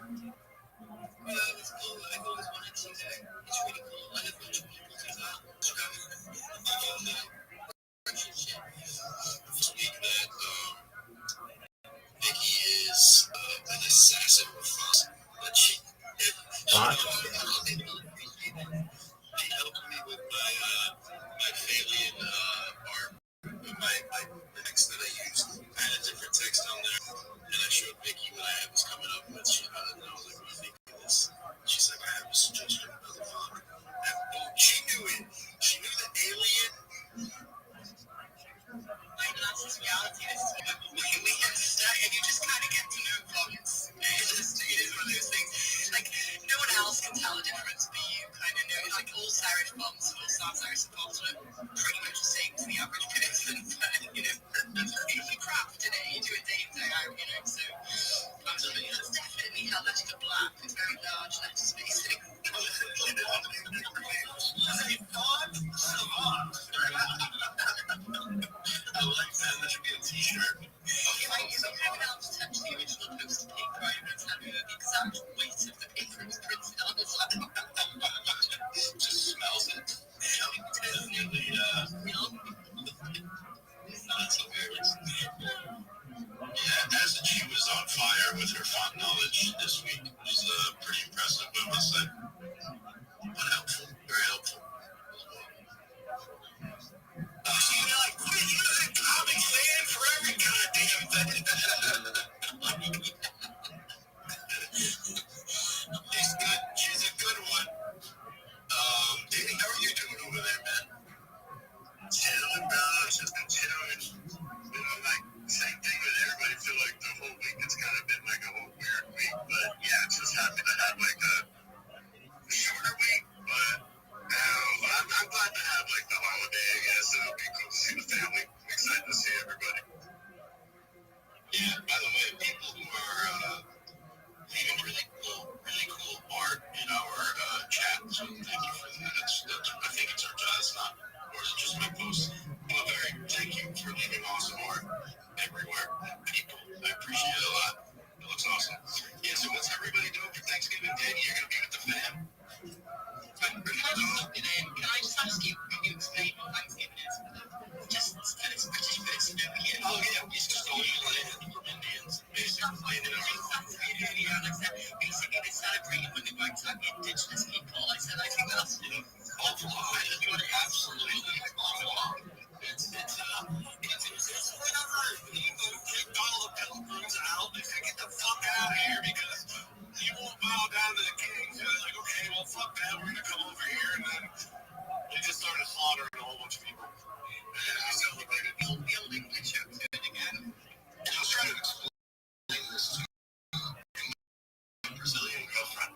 It's cool. I always wanted to do that. It's really cool. I have a bunch of people do that. This week that Vicky is an assassin with us, but she helped me with my Phalian art, my text that I used. I had a different text on there, and I showed Vicky what I was coming up with. She had it, and I was like, allergic to black. It's very large left spacing. They thought savant. I like that. That should be a t-shirt. Right, so maybe I'll just touch the original post paper. I don't have the exact weight of the paper it was printed on. It's like just smells it. Definitely, yeah, as she was on fire with her font knowledge this week. It was pretty impressive, I must say. But helpful, very helpful. So you're like, what are you a comic fan for every goddamn thing? She's good. She's a good one. Danny, how are you doing over there, man? Chilling, bro. Just been chilling. You know, like, same thing with everybody. I feel like the whole week it's kind of been like a whole weird week. But yeah, just happy to have like a shorter week. But I'm glad to have like the holiday, I guess. It'll be cool to see the family. I'm excited to see everybody. Yeah, by the way, people who are leaving really cool art in our chat, so thank you for that. That's, I think it's our jazz, not, or is it just my post? Well, thank you for leaving awesome art everywhere. People, I appreciate it a lot. It looks awesome. Yeah, so what's everybody doing for Thanksgiving Day? You're going to be with the fam? Can I just ask you, can you explain what Thanksgiving is? Just that it's British person over here. Oh, yeah, it's just all you land from Indians, basically. Basically, they celebrated when they worked out indigenous people. I said, I think that's awful. You want to absolutely awful. It's whatever. You go kick all the pilgrims out. They say, get the fuck out of here because you won't bow down to the king. So they're like, okay, well, fuck that. We're going to come over here. And then they just started slaughtering a whole bunch of people. And we celebrated building which I'm turning at. And I was trying to explain this to my Brazilian girlfriend.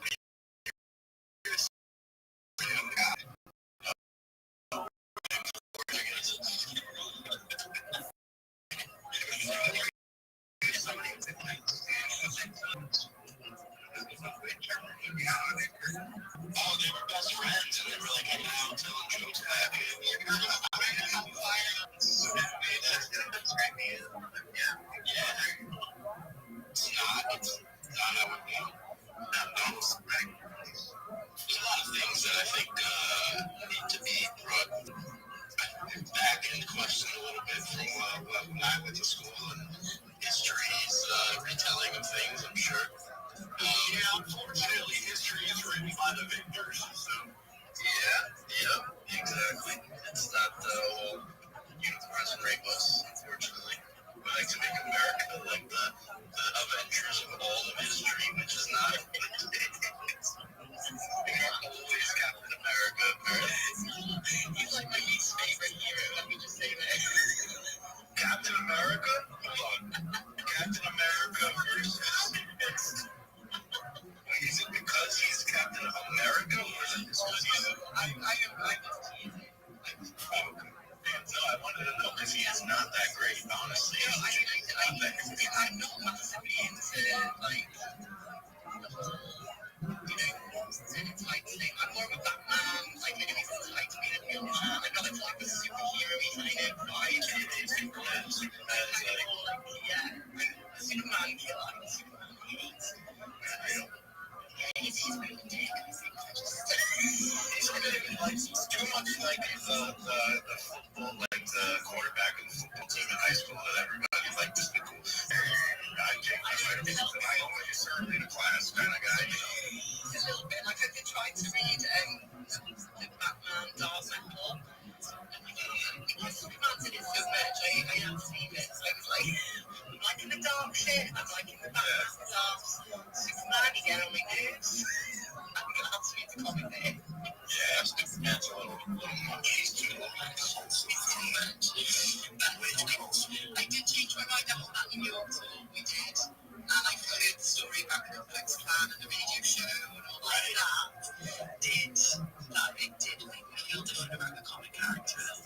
Oh, they were best friends, and they were like hanging out, telling jokes back. It's not how it went. There's a lot of things that I think need to be brought back into question a little bit from when I went to school and history's retelling of things, I'm sure. Yeah, unfortunately, history is written by the victors, so. Yeah, exactly. It's not the whole present rape us, unfortunately. We like to make America like the Avengers of all of history, which is not. Always Captain America, apparently. He's like my least favorite hero, let me just say that. Captain America? Hold on. Captain America versus. Is it because he's Captain America, or is it because he's no, I wanted to know because he is not that great, honestly. I know what it means to, like, it's like, I'm more of a Batman, like, maybe it's like to be a real man. I got like the superhero-y kind of vibe. Superman, Superman killer, Superman hates. He's really dick. He's too much like the football, like the quarterback of the football team in high school that everybody liked to be cool. I always early in class kind of guy. A little bit. Like I did try to read the Batman Dark Metal. Because Superman did it so much, I have seen it. So I was like, I'm liking the dark shit, I'm liking the Batman stuff. Superman, you get on my nerves. I'm gonna have to read the comic there. Yeah, Superman's a little much. He's too long. That way it goes. I did change my mind on that New York tour. We did. And I heard the story about the Complex Plan and the radio show and all that. It did make me feel different about the comic characters.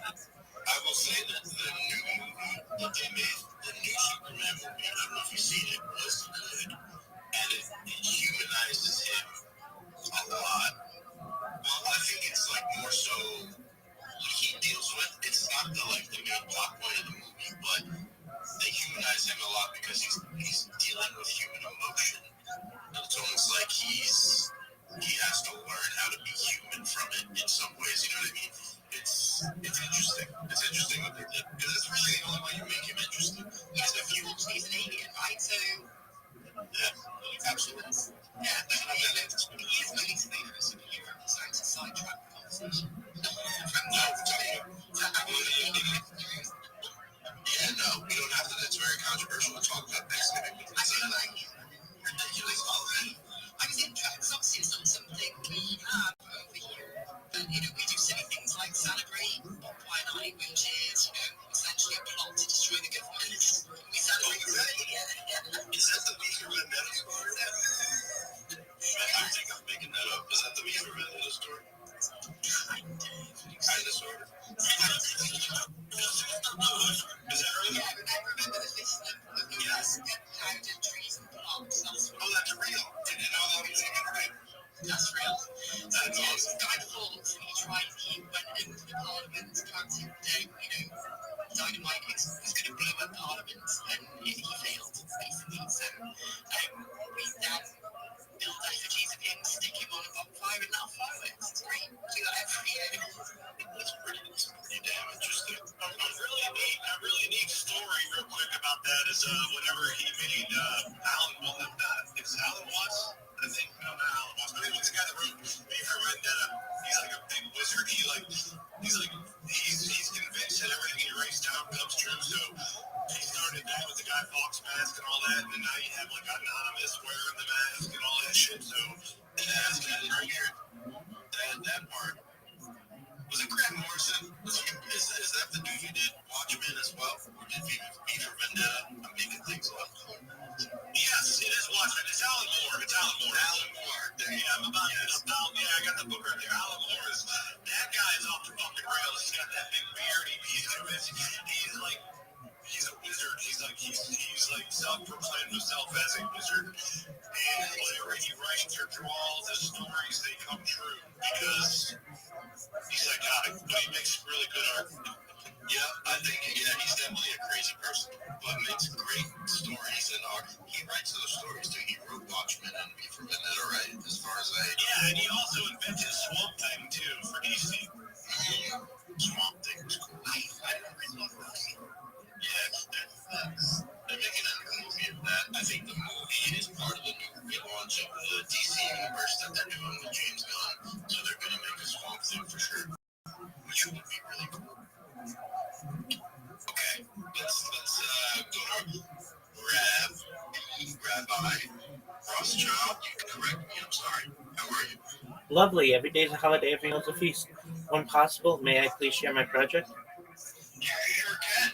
I will say that the new movie that they made, the new Superman movie, I don't know if you've seen it, was good. And it humanized because he's dealing with human emotion. It's almost like he has to learn how to be human from it in some ways. You know what I mean? It's interesting. It's interesting what they did because it's really the only way you make him interesting. He's a human. He's an alien, right? So yeah, absolutely. Yeah, he is moving to me for a superhero. Sorry to sidetrack the conversation. Yeah, no, we don't have to. That's very controversial to talk about Thanksgiving. I feel like ridiculous holiday. I was interested. Obviously, it's not something we have over here. And, we do silly things like celebrate Wine Night, which is, essentially a plot to destroy the government. We celebrate Is that the Beaker Vendetta story? I think I'm making that up. Is that the Beaker Vendetta story? Kind of, sort of. Is that real? Yeah, remember the list of powdered trees and plants. That's real. Didn't know that was even real. That's real. That's awesome. Guy Fawkes, he went into the Parliament planting dynamite was going to blow up Parliament, and he failed, basically. So we then build effigies of him, stick him on a bonfire, and now fireworks. It's great. Do that every year. That's pretty damn interesting. A really neat story, real quick, about that is whenever he made Alan Watts. I think not Alan Watts, but he was the guy that wrote Beaver Vendetta. He's like a big wizard. He's convinced that everything he writes down comes true. So he started that with the Guy Fawkes mask and all that, and now you have like Anonymous wearing the mask and all that shit. So that's right here. That part. Was it Grant Morrison? Is that the dude who did Watchmen as well? Or did Beaver Vendetta? I'm making things up. Yes, it is Watchmen. It's Alan Moore. Alan Moore. I'm about to I got the book right there. Alan Moore that guy is off the fucking rails. He's got that big beard. He's a wizard. He's like self-proclaimed himself as a wizard. And whenever he writes or draws his stories, they come true because he's psychotic, but he makes really good art. Yeah, I think, he's definitely a crazy person, but makes great stories and art. He writes those stories too. He wrote Watchmen and Beaver Vendetta, right? As far as and he also invented Swamp Thing too for DC. Swamp Thing was cool. I didn't read that first. They're making a movie of that. I think the movie is part of the new relaunch of the DC universe that they're doing with James Gunn. So they're going to make a Swamp Thing for sure, which would be really cool. Okay, let's go to Rabbi Rothschild. You can correct me. I'm sorry. How are you? Lovely. Every day is a holiday. Every meal is a feast. When possible, may I please share my project? You sure can.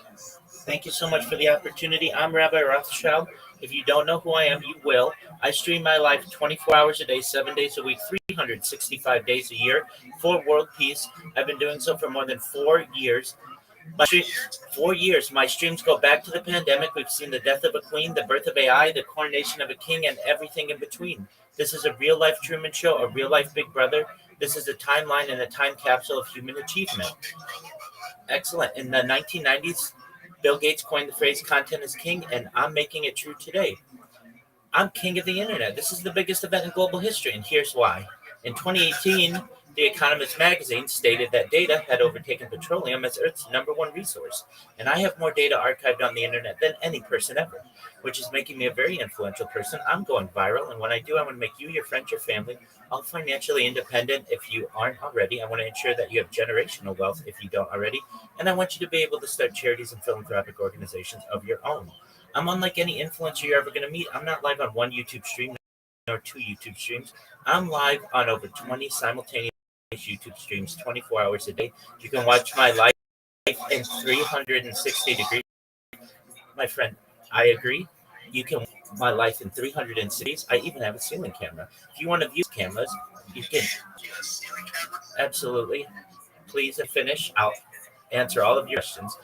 Thank you so much for the opportunity. I'm Rabbi Rothschild. If you don't know who I am, you will. I stream my life 24 hours a day, 7 days a week, 365 days a year for world peace. I've been doing so for more than 4 years. 4 years. My streams go back to the pandemic. We've seen the death of a queen, the birth of AI, the coronation of a king, and everything in between. This is a real-life Truman Show, a real-life Big Brother. This is a timeline and a time capsule of human achievement. Excellent. In the 1990s, Bill Gates coined the phrase content is king, and I'm making it true today. I'm king of the internet. This is the biggest event in global history, and here's why. In 2018, The Economist magazine stated that data had overtaken petroleum as Earth's #1 resource, and I have more data archived on the internet than any person ever, which is making me a very influential person. I'm going viral, and when I do, I want to make you, your friends, your family, all financially independent if you aren't already. I want to ensure that you have generational wealth if you don't already, and I want you to be able to start charities and philanthropic organizations of your own. I'm unlike any influencer you're ever going to meet. I'm not live on one YouTube stream or 2 YouTube streams. I'm live on over 20 simultaneous YouTube streams 24 hours a day. You can watch my life in 360 degrees. My friend, I agree. You can watch my life in 360 degrees. I even have a ceiling camera. If you want to view cameras, you can. Absolutely. Please finish. I'll answer all of your questions.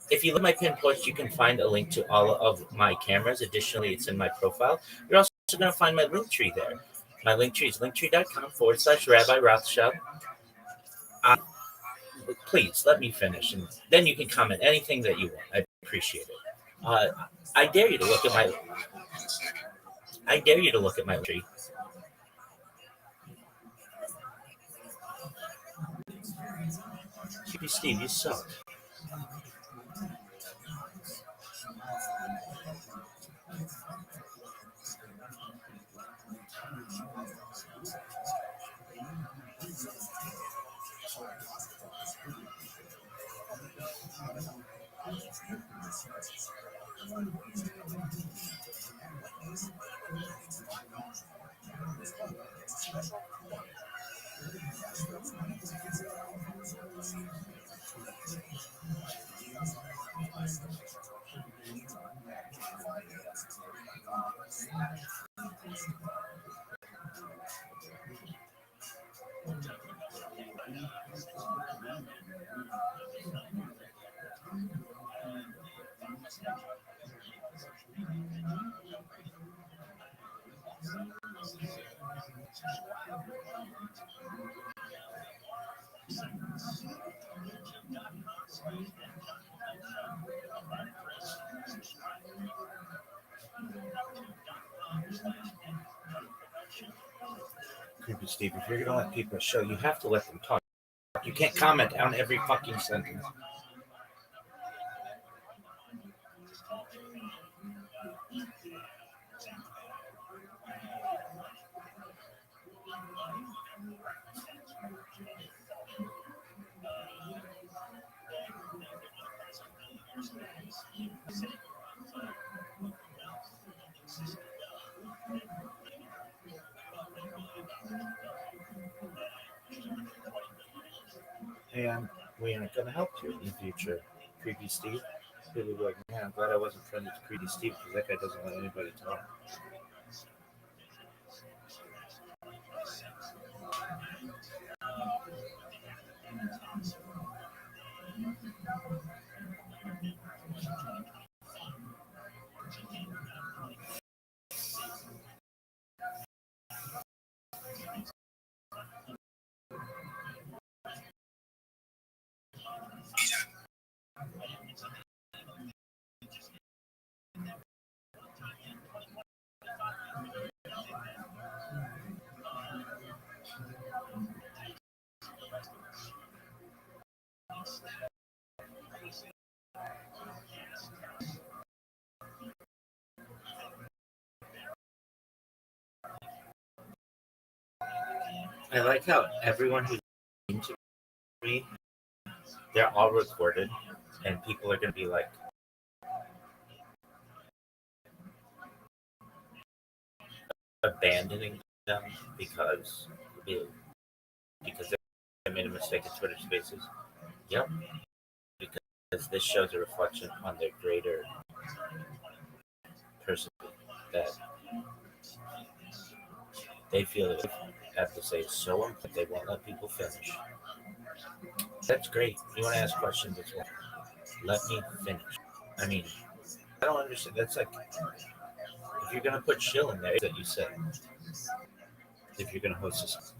If you look at my pinned post, you can find a link to all of my cameras. Additionally, it's in my profile. You're also going to find my link tree there. My link tree is linktree.com/Rabbi Rothschild. Please let me finish, and then you can comment anything that you want. I appreciate it. Uh, I dare you to look at my. I dare you to look at my tree. Steve, you suck. Creepy Steve, if you're gonna let people show, you have to let them talk. You can't comment on every fucking sentence. And we aren't gonna help you in the future, Creepy Steve. People will be like, man, I'm glad I wasn't friendly to Creepy Steve because that guy doesn't let anybody talk. I like how everyone who's into me, they're all recorded, and people are gonna be like, abandoning them because because they made a mistake in Twitter Spaces. Yep, because this shows a reflection on their greater person that they feel that they have to say is so important they won't let people finish. That's great. You want to ask questions? It's well. Let me finish. I mean, I don't understand. That's like if you're gonna put chill in there, that you said if you're gonna host this.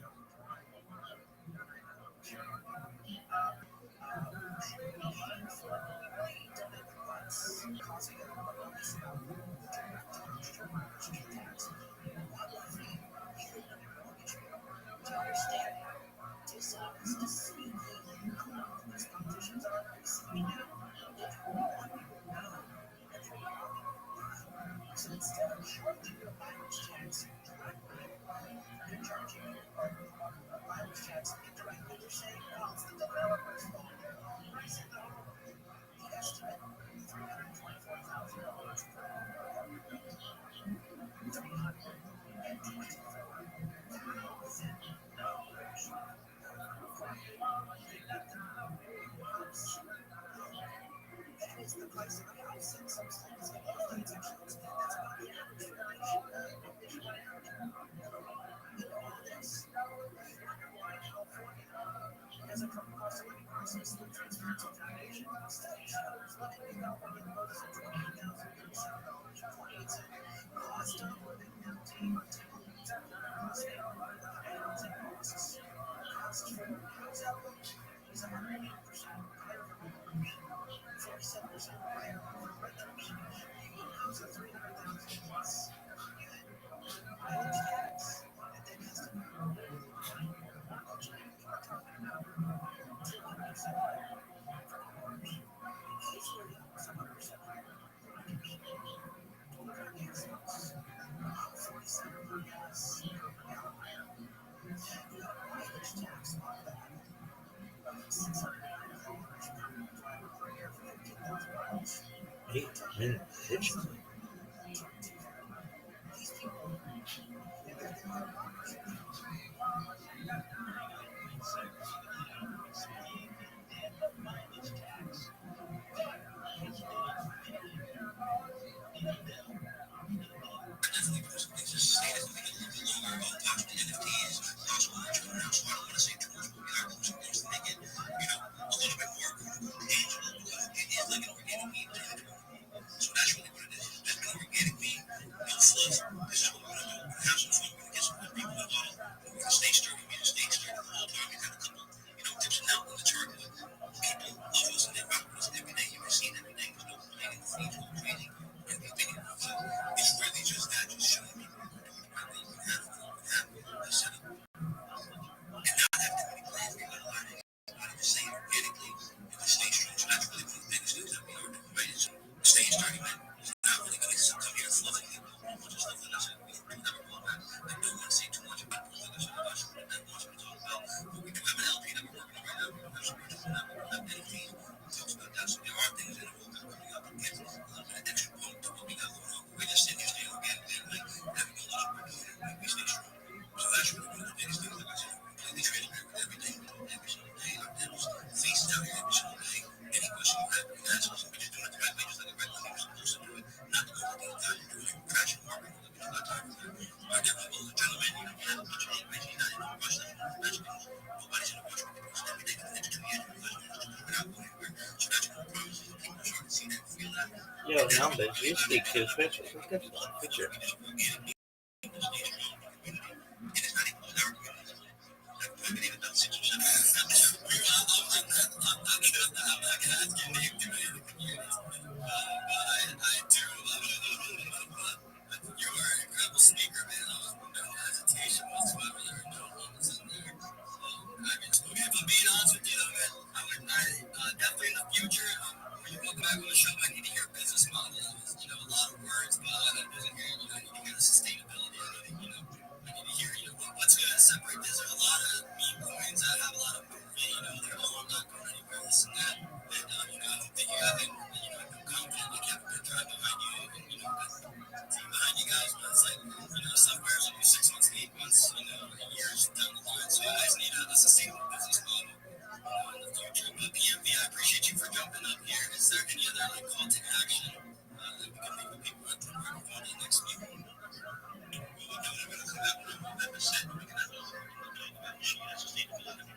But you speak to Twitch. Let's get to the picture. You are an incredible speaker, man. No hesitation whatsoever. There are no moments in there. If I'm being honest with you, though, man, I definitely in the future, when you look back on the show, I need to hear a business model. A lot of words, but I need to hear, I need to hear the sustainability. I need to hear, what's going to separate this. There's a lot of meme coins that have a lot of movement, they're all not going anywhere, this and that. And, I hope that you have it, I'm confident that you have a good drive behind you, and, team behind you guys, but it's like, somewhere like 6 months, 8 months, years down the line. So you guys need a sustainable business model in the future. But PMV, I appreciate you for jumping up here. Is there any other call to action that we can leave with people at the microphone in the next meeting? We're going to come back with a membership. We can have a sustainability.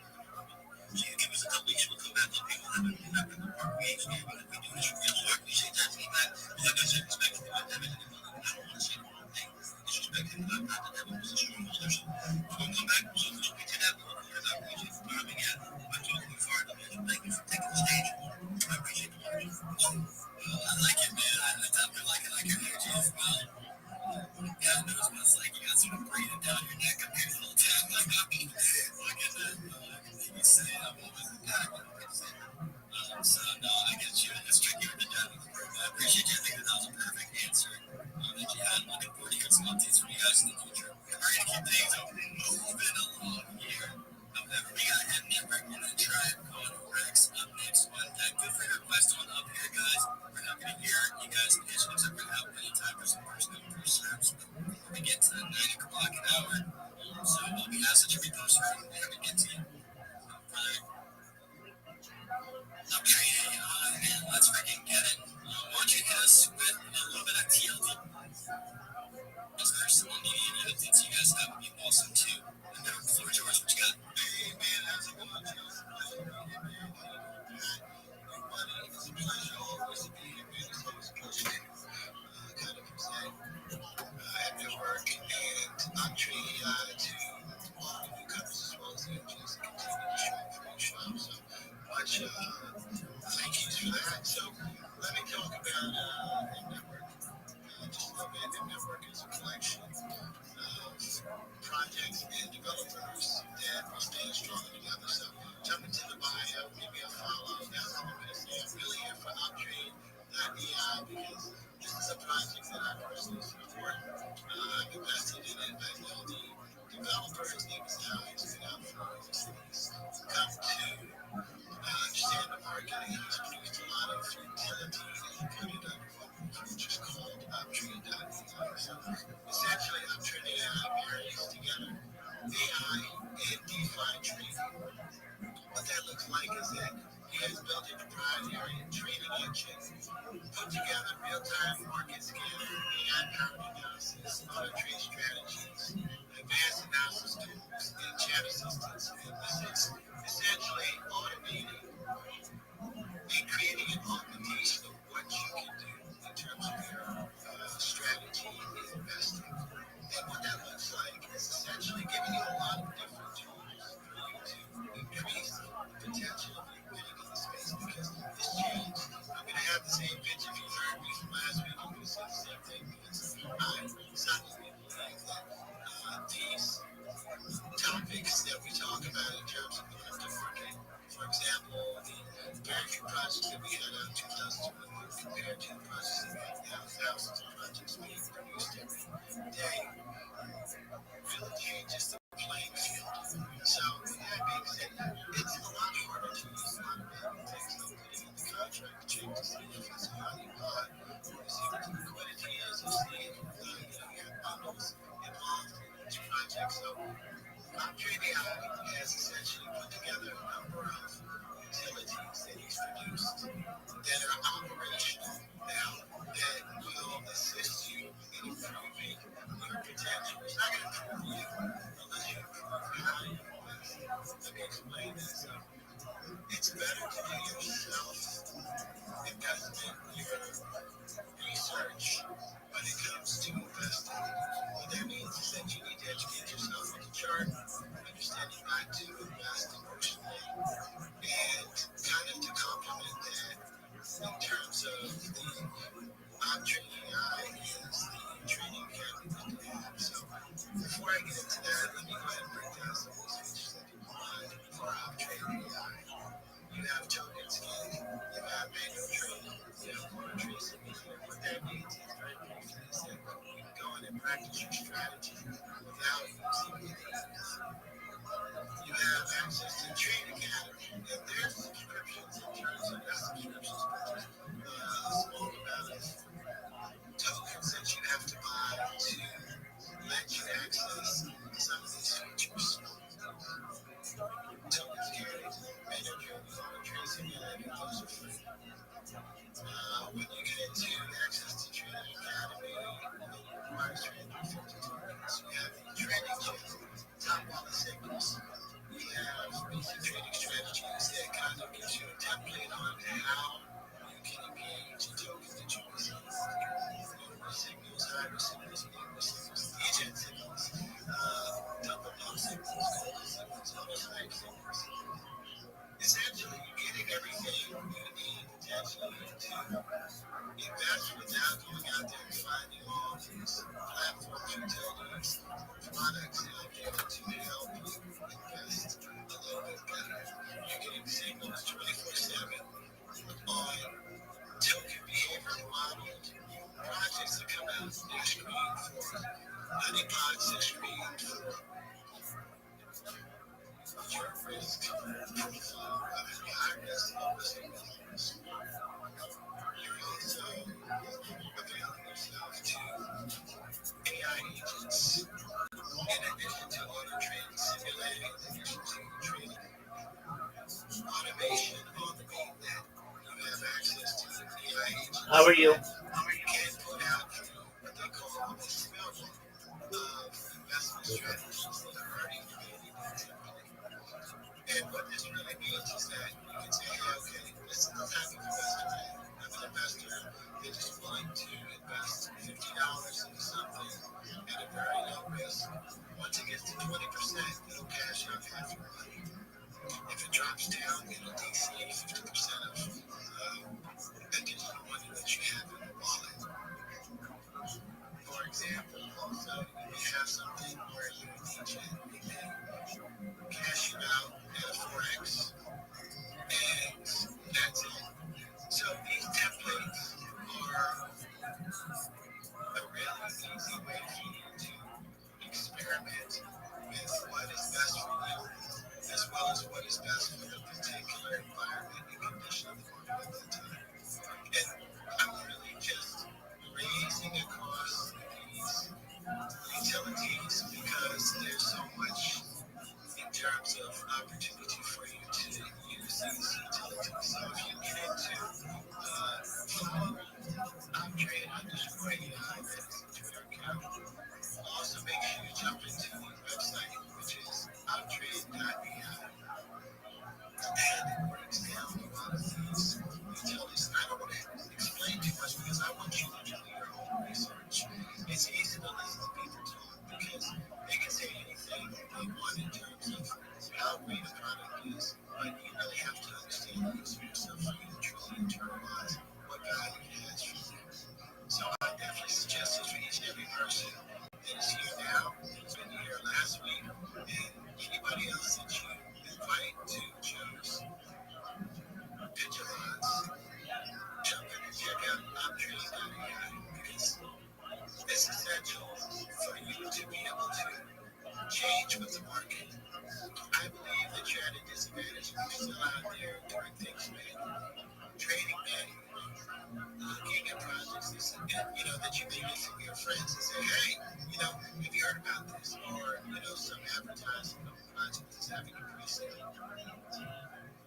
So you give us a couple weeks, we'll come back up here. We'll have a work week. We do this real work. We say that to me back. Like I said, respect to my devil. I don't want to say the wrong thing. Disrespect him. I'm not the devil. It's a strong holder. So we're going to come back. So we'll speak to that. We'll come back. We appreciate the farming. I'm talking before. Thank you for taking the stage. I appreciate the work. I like it, man. I definitely like it. I like your energy as well. God knows what it's like. You got someone breathing down your neck up here the whole time. Like, look at that. You say I'm always a guy. So, no, I get you. It's tricky with the dad. I appreciate you. I think that was a perfect answer that you had. Looking forward to hearing some updates from you guys in the future. We're going to keep things moving along here. However, we got Head Network and the Tribe called Rex up next one. Feel free to request on up here, guys. We're not going to hear you guys pitch. Looks like we're going to have plenty of time for some first come, first serves before we get to the 9 o'clock an hour. So we have such a repost for you. We're going to get to you. Okay, man, let's freaking get it. Why don't you hit us with a little bit of TLD? As personal media and updates you guys have would be awesome too. And then the floor is yours. What you got? Hey, man, how's it going? It's a pleasure always to be here, man. It's always a pleasure. Kind of excited at your work, and I'm treating to all the newcomers as well as the agents to continue to strive for each other. So much thank yous for that. So let me talk about the network just a little bit. The network is a collection of projects and developers that are staying stronger together. So jump into the bio, give me a follow. That's all I'm going to say. I'm really here for OpTrade.ai because this is a project that I personally support. I've invested in it. I know the developer. His name is Alex. He's been out for cities. Come to understand the market. He's produced a lot of utility that he put it up, which is called OpTrade.ai. So essentially, OpTrade.ai marries together AI and DeFi trading. What that looks like is that he has built a proprietary trading engine, put together real-time market scanner, AI-powered analysis, auto-trade strategies, advanced analysis tools, and chat assistance. And this is essentially automating and creating an augmentation of what you can do in terms of your strategy and investing. And what that looks like is essentially giving you a lot of different tools for you to increase the potential of you winning in the space because it's changed. I'm going to have the same pitch if you heard me from last week. I'm going to say the same thing because I suddenly believe that these topics that we talk about in terms of the crypto market, for example, the Barrier project that we had in 2021 compared to the projects that we have now, thousands of projects being produced every day, really changes the playing field. So, with that being said, it's a lot harder to use a lot of manual things like putting in the contract to check to see if it's a value bond, or to see what the liquidity is, or see if you have bundles involved in each project. So, OpTrade.ai has essentially put together a number of utilities that he's produced that are operational now that will assist you in improving your potential. It's not going to improve you unless you improve how you invest. Let me explain this. So it's better to do your self investment, your research to invest in. What that means is that you need to educate yourself on the chart, understand you got to invest emotionally, and kind of to complement that in terms of I'm training AI is the training academy that they have. So before I get into that, let me go ahead and break down some of these features that people find for I'm training AI. You have token scanning, you have manual training, you have motor tracing. What that means is very briefly is that you can go in and practice your strategy without using any aids. You have access to Train Academy, and there's subscriptions in terms of not subscriptions, but just a small amount of tokens that you have to buy to let you access some of these features. Token scanning, manual training, motor tracing, and those are free. When you get into access to Training Academy, it requires 350 tokens. We have the training channel, top all the signals. We have basic trading strategies that kind of gives you a template on how you can engage in tokens that you receive. Low signals, high signals, medium signals, agent signals, double low signals, golden signals, almost hype signals. Essentially, you're getting everything you need potentially to invest without going out there and finding all these platforms, utilities, products that will be able to help you invest a little bit better. You're getting signals 24/7 on token behavior modeled projects that come out. They're screened for honeypots, they're screened for your risk profile, whether it be high risk, low risk, or medium risk. You're also availing yourself to AI agents in addition to auto trading, simulating, in addition to trading automation on the mainnet. You have access to AI agents. How are you? You can put out through what they call a smell of investment strategies that are already created in template. And what this really means is that you can say, hey, okay, this is the type of investor I am. I'm an investor that is willing to invest $50 into something at a very low risk. Once it gets to 20%, it'll cash out half your money. If it drops down, it'll DCA 50% of additional money that you have in your wallet. For example, also, you may have something where you need to cash it out at a 4X, and that's it. So these templates are a really easy way for you to experiment with what is best for you, as well as what is best for the particular environment and condition of the market at that time. And I'm really just raising across these utilities because there's so much in terms of opportunity for you to use these utilities. So if you get into follow uptrade_AI, that is the Twitter account. Also make sure you jump into the website, which is uptrade.ai. And it breaks down a lot of these utilities. And I don't want to explain too much because I want you to do your own research. It's easy to listen to people talk because they can say anything they want in terms of how great a product is, but you really have to understand the use for yourself for you to truly internalize what value it has for you. So I definitely suggest this for each and every person that is here now, that's been here last week, and anybody else that you invite to choose Vigilance. Jump in and check out uptrade.ai because it's essential for you to be able to change with the market. I believe that you're at a disadvantage if you're still out there doing things manually, trading manually, looking at projects that you may meet from your friends and say, hey, have you heard about this? Or, some advertising of a project that's having a pre-sale.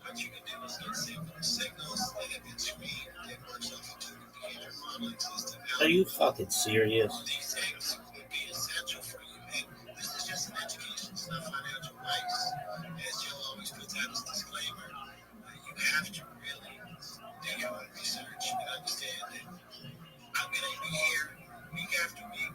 What you can do is get signals that have been screened that works off a token behavior modeling system. Are you fucking serious? These things would be essential for you. And this is just an education, it's not financial advice. As Joe always puts out his disclaimer, you have to really do your own research and understand that I'm going to be here week after week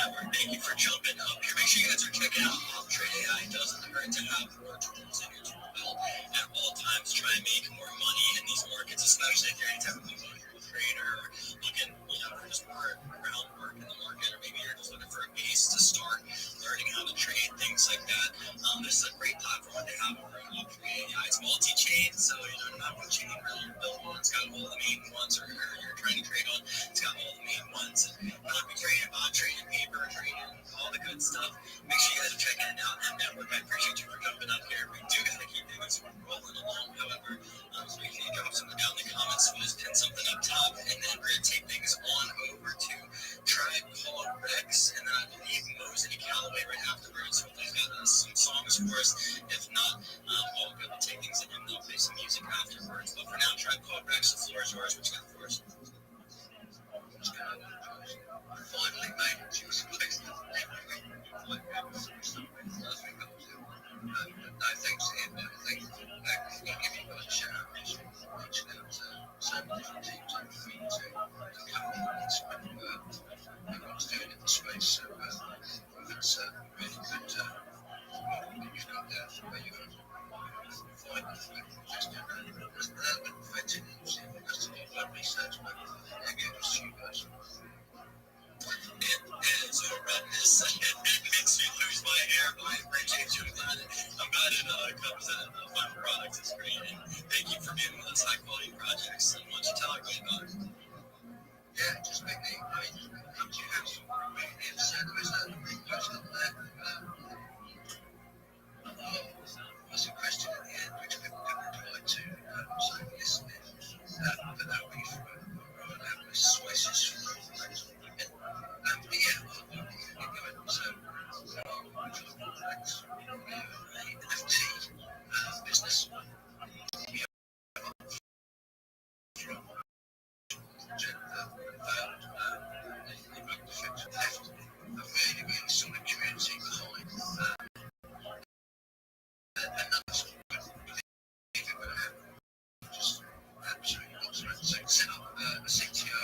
Network. Thank you for jumping up here. Make sure you guys are checking out Trade AI. It doesn't hurt to have more tools in your tool belt at all times. Try and make more money in these markets, especially if you're any type of trader or looking, for just more groundwork in the market, or maybe you're just looking for a base to start learning how to trade, things like that. This is a great platform to have over at Trade AI. It's multi-chain, so not one chain really you're built on. It's got all the main ones, or you're trying to trade on. It's got all the main ones. And not be trading bond, trading paper, trading all the good stuff. Make sure you guys are checking it out. And Network, I appreciate you for jumping up here. We do got to keep things rolling along, however. So if you drop something down in the comments, we'll just pin something up top, and then we're going to take things on over to Tribe Called Rex, and then I believe Mose and Callaway right afterwards. Hopefully he's got some songs for us. If not, I'll go take things in and I'll play some music afterwards. But for now, Tribe Called Rex, the floor is yours. What you got for us? Finally, mate. No, thanks, Ian. Thank you. I'll give you guys a shout out. Just reaching out to so many different teams over the week to come on inside everyone's doing in the space. So that's really good model that you've got there where you're find just relevant effective as to your research, but again, it's you guys. It is horrendous. It makes me lose my hair, but I appreciate you. I'm glad it comes in a fun product. It's great. And thank you for being with us, high quality projects. And why don't you tell everybody about it? Yeah, just make me come to your house. It's there's a post up there. There's a question at the end which people can reply to. So listening. But that will be from Swiss. NFT business. A really, really solid community behind. Just absolutely awesome. So set up a CTO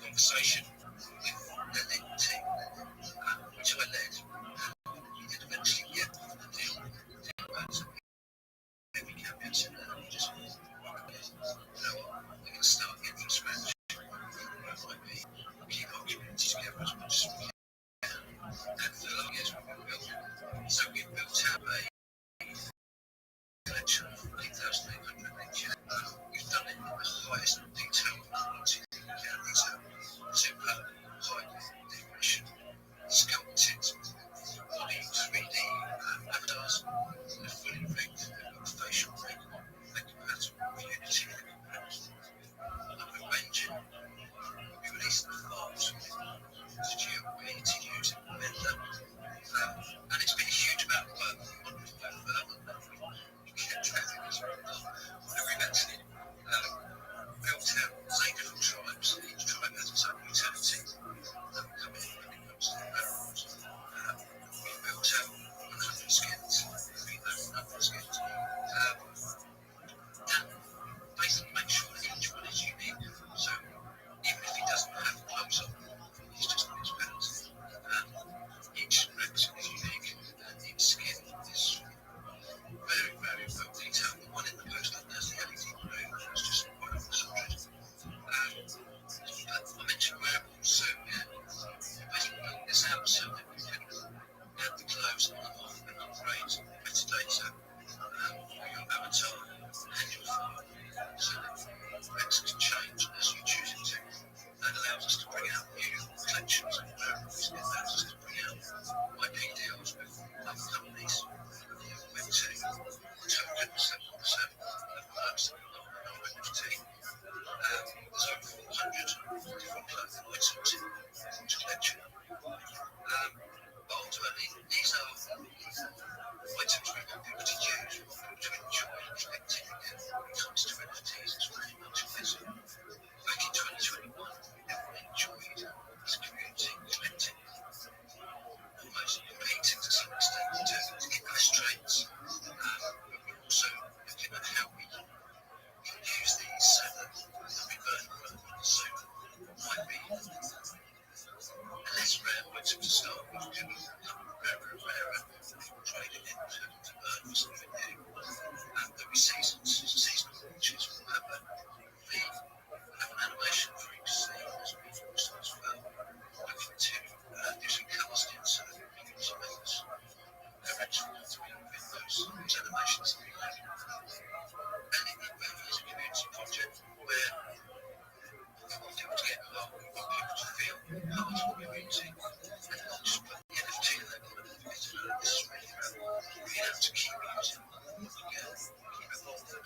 conversation with the team, which I led. You did eventually get the deal. Every campaign said, just we can start again from scratch. Keep our community together as much as we can. And for the long years we've built. So we've built out a collection of 8,800 pictures. We've done it in the highest detail quality that we can. These are super part of community, and not just put the NFT level of it. This is really about we have to keep using what we can, keep evolving it,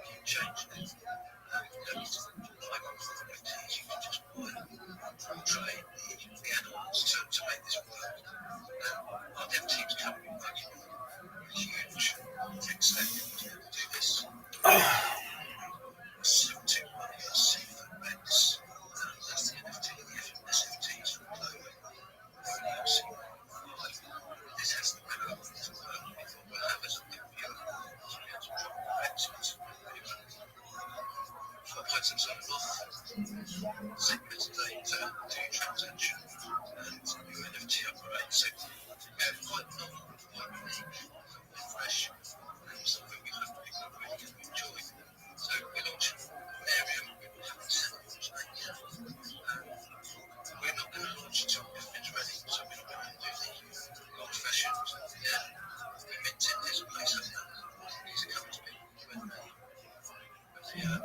keep changing it. You don't need to buy one for NFTs, you can just buy portray the animals to make this work. Our dev team's currently working on a huge tech stack to do this. Seafood banks, that's the NFT, the SFTs for the clothing. This hasn't been able to work. We thought we'll have as a new viewer to be able to drop the vaccines. So I put some sort of off segments today to do transaction and new NFT upgrade. So quite novel, quite unique, quite fresh, and something we hope people really can enjoy. So we launched Arium, we haven't set the launch date yet. We're not going to launch until everything's ready, so we're not going to do the old-fashioned, we mint it, there's a place like that. These come to me when they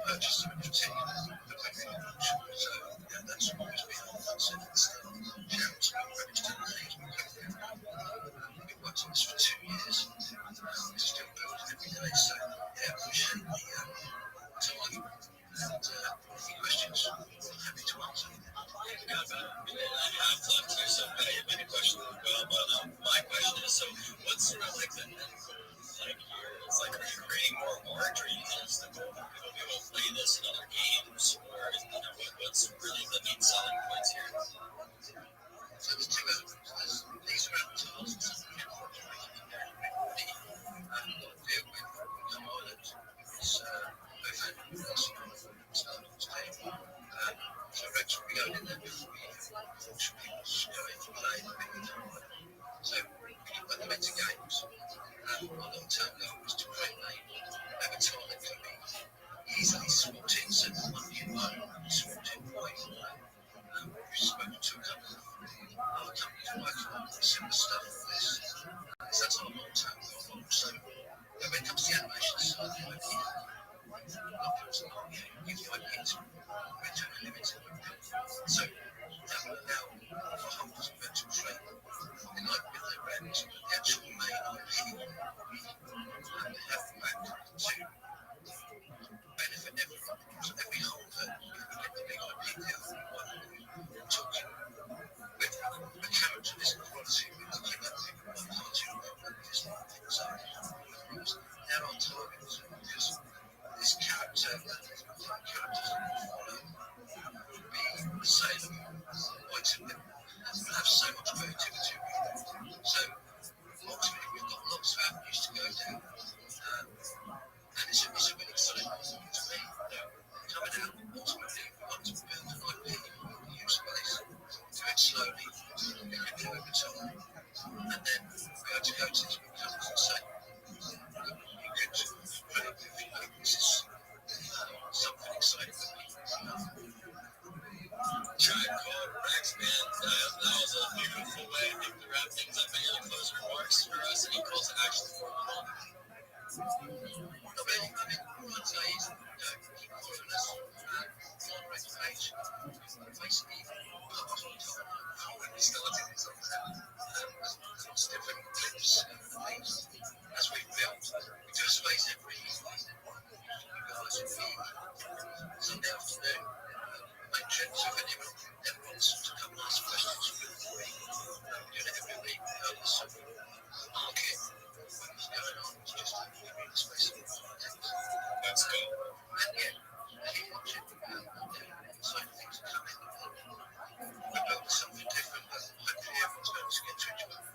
purchase some NFT, but when we launch. So that's always been our concept. It's channels we've registered names, we've worked on this for 2 years. We're still building every day, so appreciate the time. And any questions, I'm happy to answer. Got about a minute and a half left here, so I have many questions as well. But my question is, so what's sort of like the end goal like here? It's like, are you creating more art, or is the goal that people be able to play this in other games, or what's really the main selling points here? So there's two elements. These are avatars, and some people are making them very quickly. And a lot of it with Tom Island is both animals and start on stage. So Rex will be going in there before we launch people's going to play the big time. So we can put them into games. Our long-term goal is to create an avatar that can be easily swapped in, so the one you own swapped in by we've spoken to a couple of other companies working on similar stuff like this. So that's our long-term goal. So when it comes to the animation side, the IP, give the IP to we're doing a limited window. So that will allow for holders of virtual trade, in like with their rent, the actual main IP, and they have the back to benefit everyone. So every holder can get the big IP deal. We're talking with a character, this quality, we're looking at one cartoon and this thing. So they're on target because this character and that characters that we follow will be saleable item that will have so much creativity. So ultimately we've got lots of avenues to go down. And it's a really exciting thing to me. Coming out, ultimately we want to build an IP user base, do it slowly, quickly over time, and then we have to go to these companies and say, you could put it if you know this is something exciting for me. Tribe Called Rex, man, that was a beautiful way I think to wrap things up. Any other closing remarks for us? Any calls to action for people? Not really. I mean, all I'd say is, keep following us on our page. Basically, we started this on lots of different clips and things. As we've built, we do a space every guys will be Sunday afternoon. Make trips if anyone ever wants to come and ask questions. Feel free. We do it every week, regardless of the market, what's going on. It's just a community space of things. Let's go. And keep watching. Exciting things are coming. We're building something different, but hopefully everyone's going to get to enjoy it.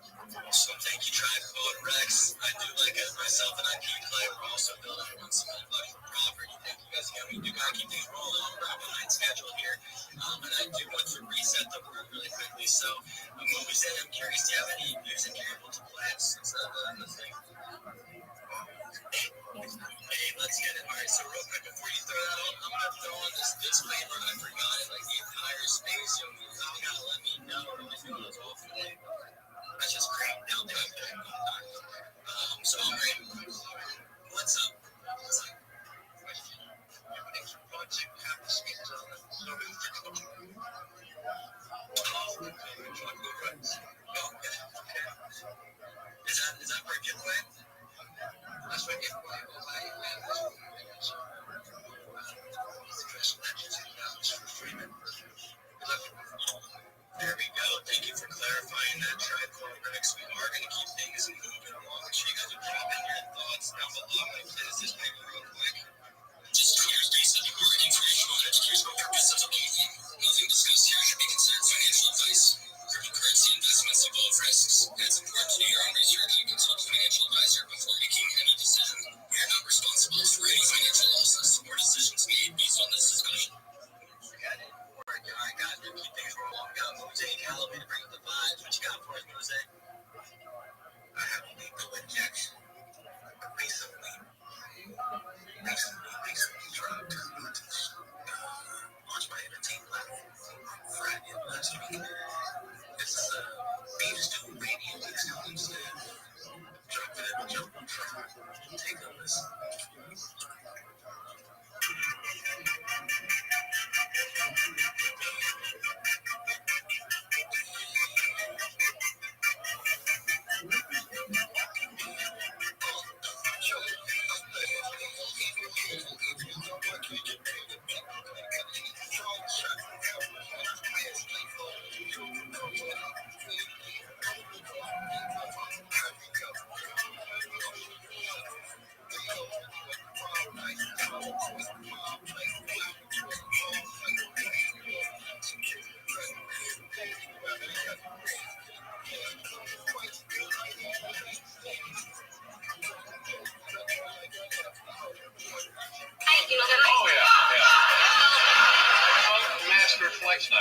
So thank you, Tribe Called Rex. I do like as myself and IP player, we're also building on some intellectual property. Thank you guys again. We do gotta keep things rolling on a behind schedule here. And I do want to reset the room really quickly. So movies that I'm curious, do you have any music you're able to play since the thing? Hey, let's get it. All right, so real quick, before you throw that on, I'm going to throw on this disclaimer. I forgot it like the entire space. You gotta let me know. I feel it was awful. That's just great. Now, so I'm ready. What's up?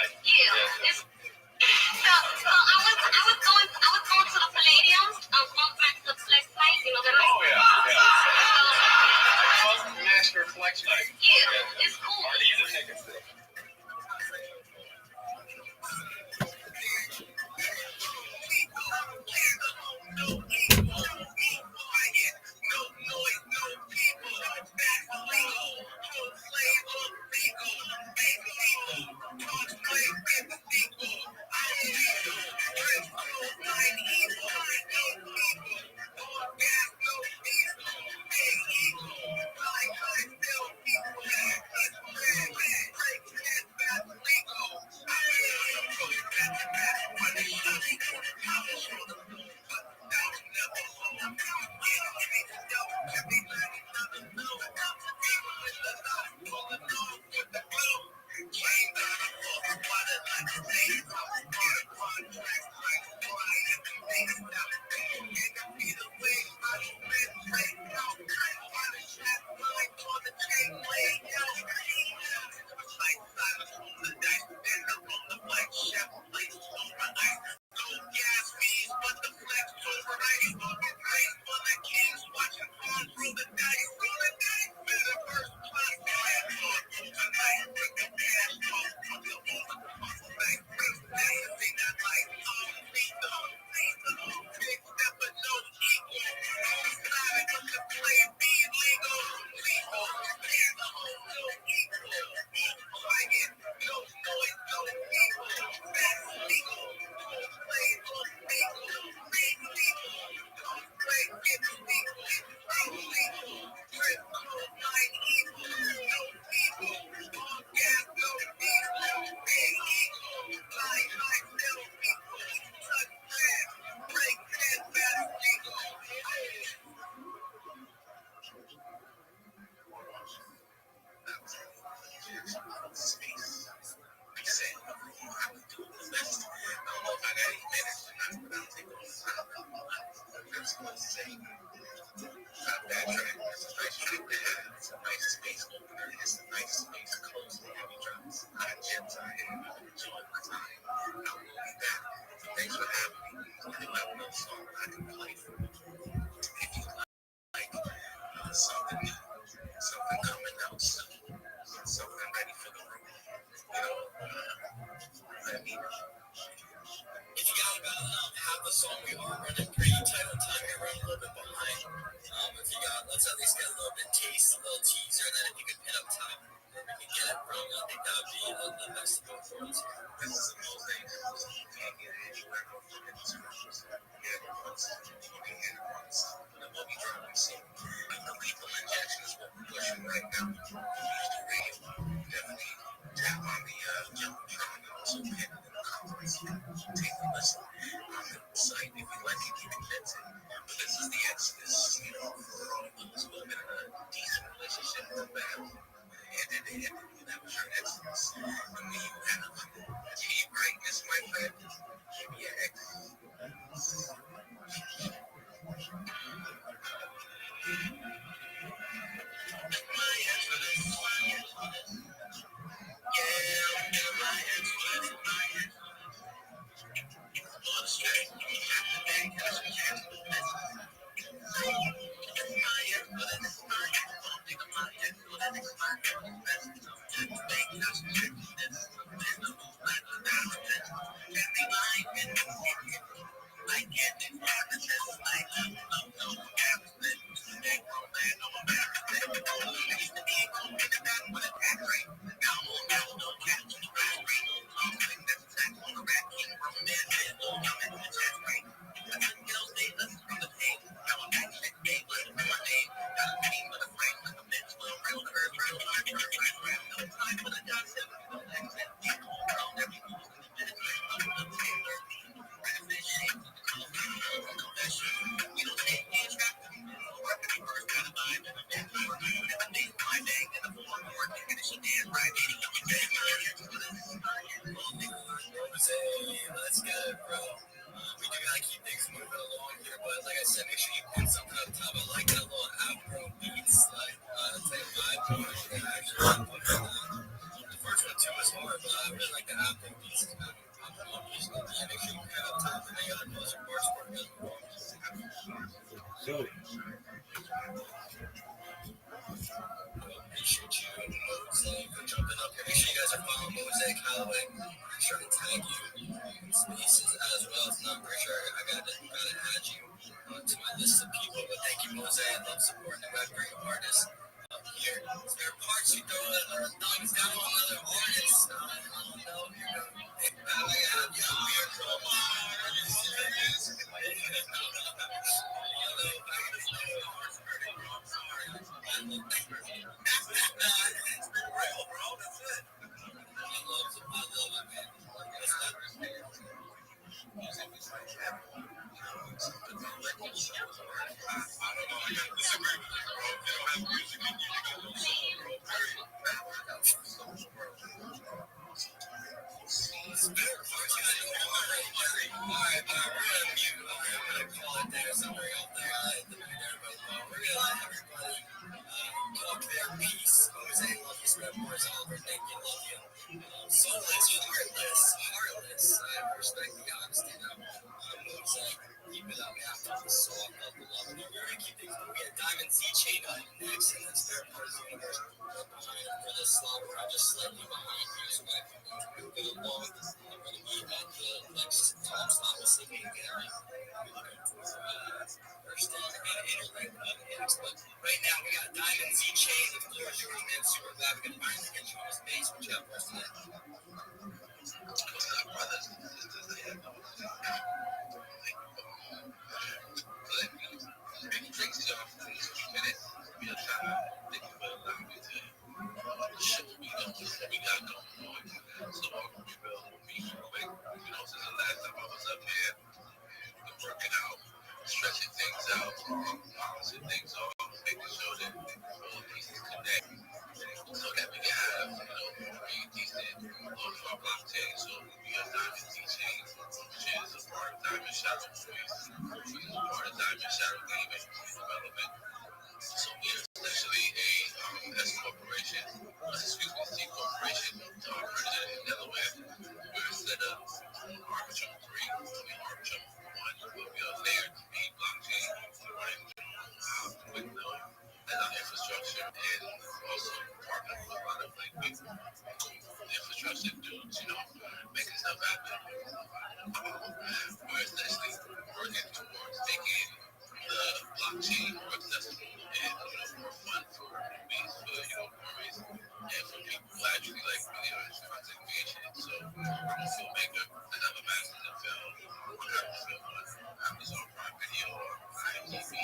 Yeah. I was going to the Palladium. Going back to the flex night. You know that. Oh yeah. Master flex night. Yeah, it's cool. Are these the tickets? to tag you in spaces as well. So I'm pretty sure I gotta add you to my list of people. But thank you, Mose. I love supporting the web great artists up here. Is there parts you throw thumbs down on other artists? I don't know. I have your beer Soulless, heartless. I respect the honesty now. Keep it up after the song of the love. We're gonna keep things moving. We had Diamond Z Chain up next, and then Spare Parts Universe behind for this slot where I'm just slightly behind you. So I can go along. I'm gonna be at the next time slot with Sleeping Gary. We're looking for first internet next. But right now we got Diamond Z Chain. The floor is yours, man. Super glad we can finally get you on space. What you have for us today? Brothers and sisters, they have no big drinks to y'all for these few minutes. We are trying to thank you for allowing me to ship we got going on. So welcome to Bill with me quick. Since the last time I was up here, been working out, stretching things out, balancing things off, making sure that all pieces connect so that we can have, a decent low-far blockchain. So we are Diamond D-Chain, which is a part of Diamond Shadow Voice, which is a part of Diamond Shadow Gaming development. So we are essentially a S corporation, C corporation, represented in Delaware. We're set up on Arbitrum 3, Arbitrum 1, but we are layered to be blockchain, running with as our infrastructure, and also partner with a lot of infrastructure dudes, making stuff happen. We're essentially working towards making the blockchain more accessible and more fun for newbies, for armies, and for people who actually really are into content creation. So I'm a filmmaker. I have a master's in film. I have a film on Amazon Prime Video or IMDb.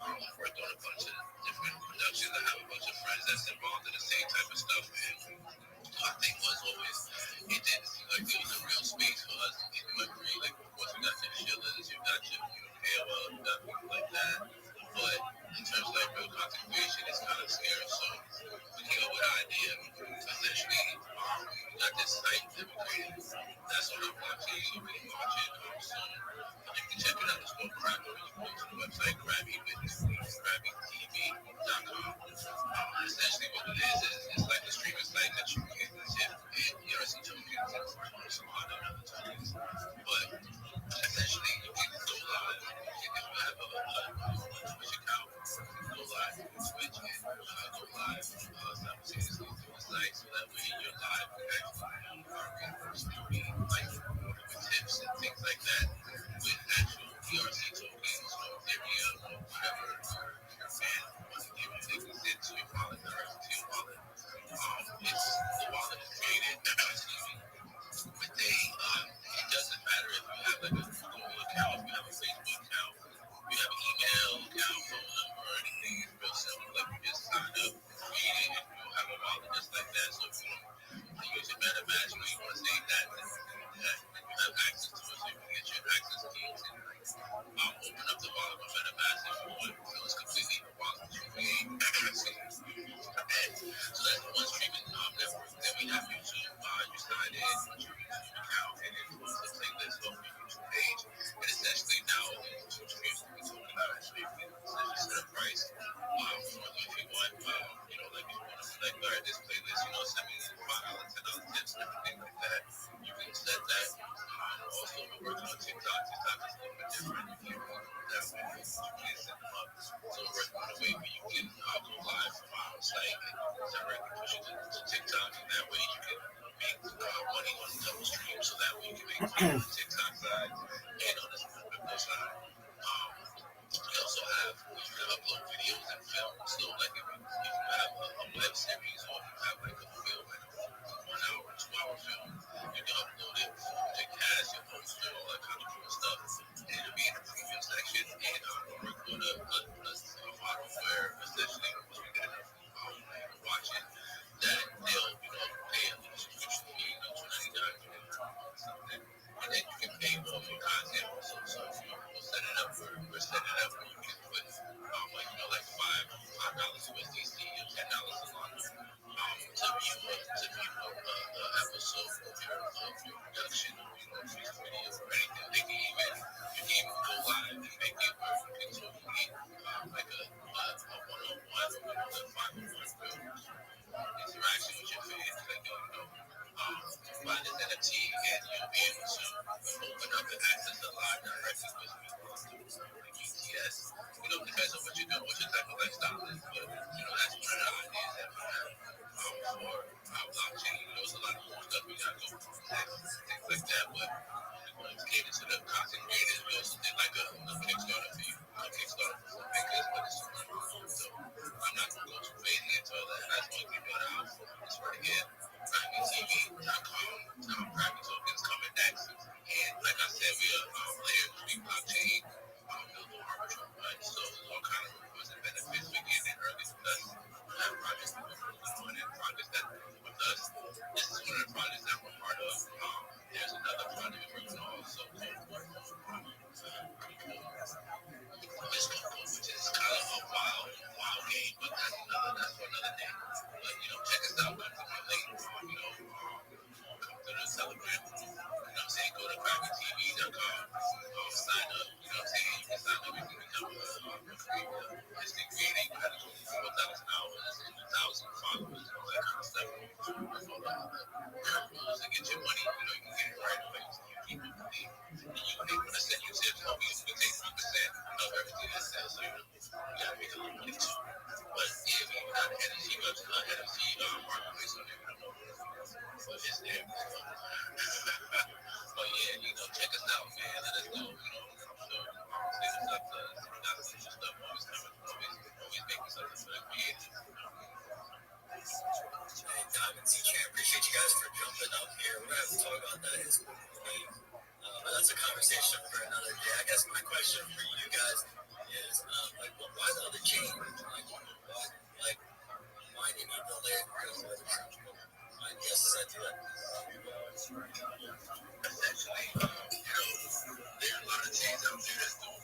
I've worked on a bunch of different productions. I have a bunch of friends that's involved in the same type of stuff. And my thing was always, it didn't seem like there was a real space for us to get memory. Like, of course, you got your Shillers, you got your AOL, you got people like that. But in terms of real content creation, it's kind of scarce. So we came up with an idea. Essentially, we got this site that we created. That's on our blockchain. You'll be launching soon. You can check it out. It's called Rabbi. You can go to the website, RabbiTV.com. Essentially, what it is it's like a streaming site that you can hit ERC tokens and Solana and other tokens. But essentially, you can go live. You can have a Twitch account, go live on Twitch, and go live simultaneously through the site. So that way, you're live and actually reimbursed with tips and things like that with actual ERC tokens or Ethereum or whatever your fan wants to give you. They can send to your wallet directly to your wallet. The wallet is created, with it doesn't matter if you have a Google account, if you have a Facebook account, if you have an email account, phone number, or anything. It's real simple. Like, you just sign up, create it, and you'll have a wallet just like that. So if you want to use your MetaMask or you want to save that, then you have access to it. So you can get your access keys and open up the wallet with MetaMask if you want. So it's completely a wallet that you create. So that's the one streaming network. Then we have YouTube. You sign in with your YouTube account, and it pulls the playlist off your YouTube page. And essentially now the YouTube streams that we talking about actually you can essentially set a price for if you want, like if you want to select, all right, this playlist, send me $5, $10 tips, everything like that. You on the TikTok side and on the crypto side. We also have, you can upload videos and film. So, like, if you have a web series or if you have like a film, like a 1 hour, 2 hour film, you can upload it to cast your poster, all that kind of cool stuff. And it'll be in the preview section. And we're going to a model where essentially once we get enough watching, that they'll, pay a little subscription fee, $2.99, something. And then you can pay more for content also. So we'll set it up we're setting it up where you can put like $5 USDC or $10 a month to view a episode of your production or music video or anything. You can even go live and make it where you can totally like a one-on-one or a 5-on-1 interaction with your fans, like find this NFT and you'll be able to open up and access the live directly with me like BTS. Depends on what you're doing, what your type of lifestyle is, but that's one of the ideas that we have for our blockchain. There's a lot of cool stuff we got going on, things like that, but it's catered to the content creators. We also did like a Kickstarter for you, a Kickstarter for some makers, but it's super cool. So I'm not gonna go too crazy into all that. I just want to give you an out. It's right here. RabiTV.com. Rabbi tokens coming next. And like I said, we are layer 3 blockchain. Build on arbitrum, right? So there's all kind of rewards and benefits for getting in early with us. We have projects that we're working on and projects that are with us. This is one of the projects that we're part of. There's another project we're working on also which is kind of a wild game, but that's for another day. But check us out. Come to my link. Come to the Telegram. Go to RabiTV.com. Sign up. You can sign up. You can become a creator. Instant creating. You have to go 4,000 hours and 1,000 followers and all that kind of stuff. With all the rules to get your money. You can get it right away. So you keep up with it. And you want to send you tips. We take 3% of everything that sells. So you gotta make a little money too. But yeah, we got an NFC marketplace on there. But it's there. But yeah, check us out, man. Let us know. Stay us up to we got some stuff always coming. Always making something for the creators. Hey, Diamond TJ, I appreciate you guys for jumping up here. We're gonna have to talk about that Hispanic name. But that's a conversation for another day. I guess my question for you guys is, why the other chain? Why do you need the layer 3 of I guess that's it. Essentially, there are a lot of chains out there that's doing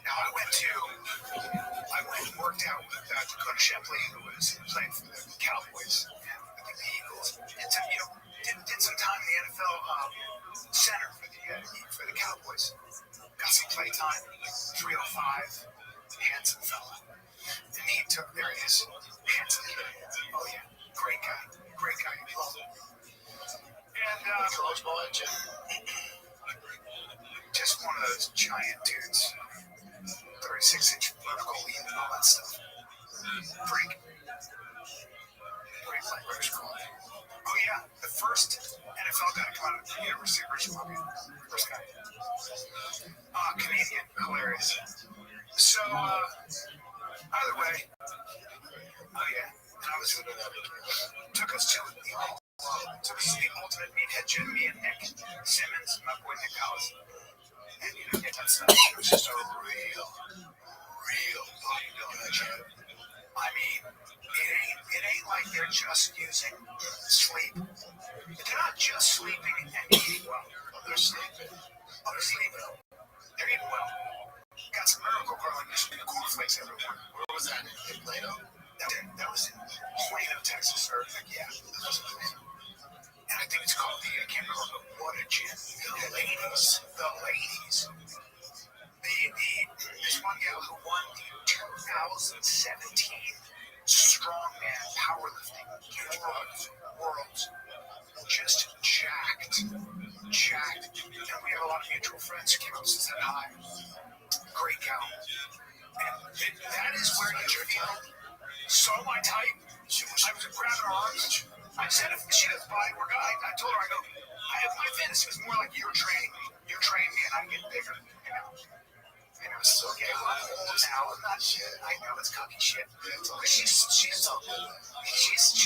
Now I went and worked out with Dakota Shepley, who was playing for the Cowboys, the Eagles. Did some time in the NFL center for the Cowboys. Got some play time. 6'5", handsome fella. And he took, there he is, handsome kid. Oh yeah, great guy. And just one of those giant dudes, 36-inch vertical lean and all that stuff. Freak. Great players. Oh yeah, the first NFL guy to come out of the University of Richmond. First guy. Canadian, hilarious. So, either way, oh yeah, and I was took us to the ultimate meathead gym, me and Nick Simmons, my boy Nick Collins. And it was just a real bodybuilding gym. I mean, it ain't like they're just using sleep. They're not just sleeping and eating well. They're sleeping. They're eating well. Got some miracle growing cornflakes everywhere. Where was that? In Plano? That was in Plano, Texas. Or yeah, that was in Plano. And I think it's called I can't remember what a gym. The ladies. This one gal who won the 2017 Strongman Powerlifting Worlds. Just jacked. And we have a lot of mutual friends who came up and said hi. Great gal. And that is where you feel so my type. I was grabbing her arms. I said if she does body work, I told her, my fitness was more like you're training me and I'm getting bigger, And it was so gay. I'm old now. I'm not shit. I know it's cocky shit. She's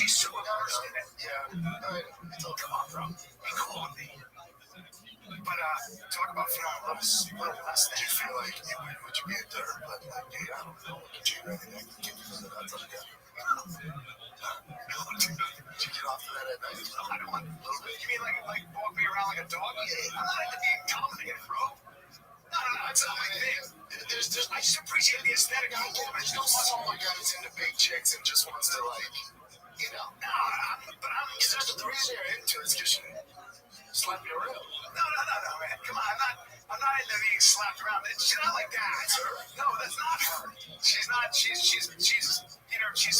super versed in it. Yeah. Come on, bro. Be cool with me. But talk about feeling a little less than you feel like you would you be a dirt, but like, hey, I don't know. Would you really give you that? Did you get off of that at night? I don't want a little bit. You mean like walk me around like a dog? I'm not into being dominated, bro. No, it's not my thing. I just appreciate the aesthetic of a woman. There's no someone that's into big chicks and just wants to No, but I'm just the reason you're into it is because she slapped you around. No, man. Come on, I'm not into being slapped around. She's not like that. No, that's not her. She's not. She's she's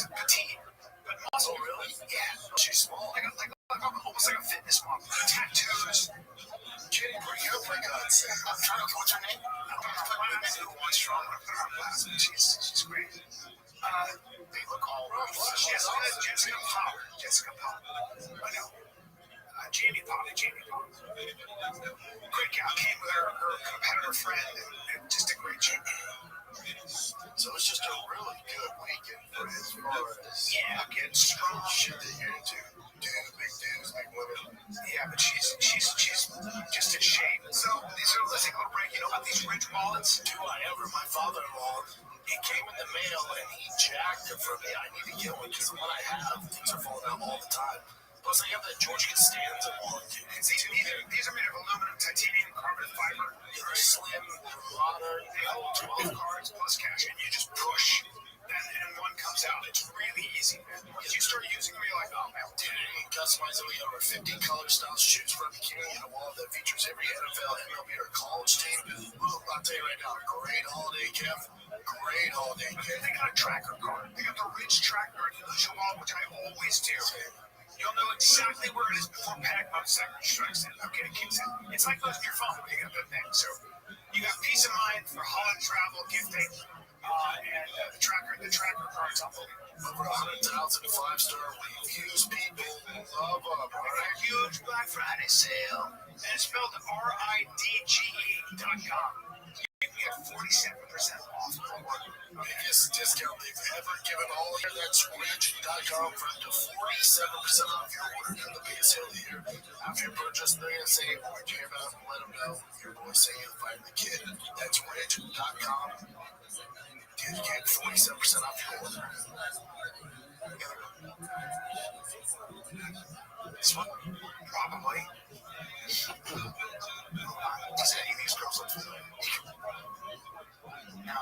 petite, but muscle really. Yeah, she's small. Almost like a fitness model. Tattoos. Kidding, bring her up for God's sake. I'm trying to. What's her name? I don't know. One strong. I'm putting her on blast. She's great. They look all right. Jessica Power. I know. Jamie Power. Great gal. Came with her competitor friend and just a great gym. So it's just a really good weekend for as far as getting strong shit that you're into. Big dudes, big women. Yeah, but she's just in shape. So these are little break. You know about these rich wallets? Do I ever? My father-in-law, he came in the mail and he jacked it for me. I need to get one because the one I have, things are falling out all the time. Plus, I have that Georgia Costanza wallet, dude. These are made of aluminum, titanium, carbon fiber. They're slim, modern. They hold 12 cards plus cash, and you just push, and one comes out. It's really easy, man. Once you start using them, you're like, oh, man. Dude, you can customize them. We have over 50 color styles to choose from. You can get a wallet that features every NFL, MLB, or college team. Ooh, I'll tell you right now, great holiday gift. Great holiday gift. They got a tracker card. They got the rich tracker inclusion wallet, which I always do. You'll know exactly where it is before panic strikes in. Okay, it kicks in. It's like losing your phone when you get a good thing. So you got peace of mind for holiday travel, gifting, and the tracker card's unbelievable. Over 100,000 5-star reviews. People love them. A huge Black Friday sale. And it's spelled RIDGE.com. You can get 47% off. Biggest discount they've ever given all year. That's Ridge.com for up to 47% off your order in the biggest sale of the year. After you purchase, they're going to say, "Boy, came out and let them know your boy saying you'll find the kid." That's Ridge.com. Dude, you get 47% off your order. This one? Probably. Does any of these girls look familiar? No.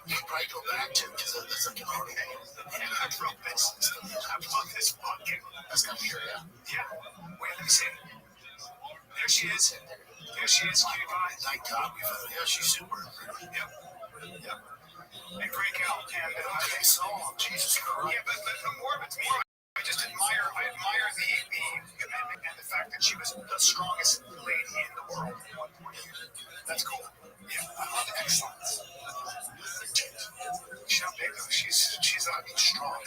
You can probably go back to because that's like an hard name. Yeah, I broke this. I broke this fucking. That's got weird, yeah. Wait, let me see. There she is. Cutie pie. Night top. Yeah, she's super. Yep. and break out. And I think so. Jesus Christ. Yeah, but more of it's more. I just admire the commitment and the fact that she was the strongest lady in the world at one point. That's cool. Yeah, I love excellence. She's not big though. She's strong.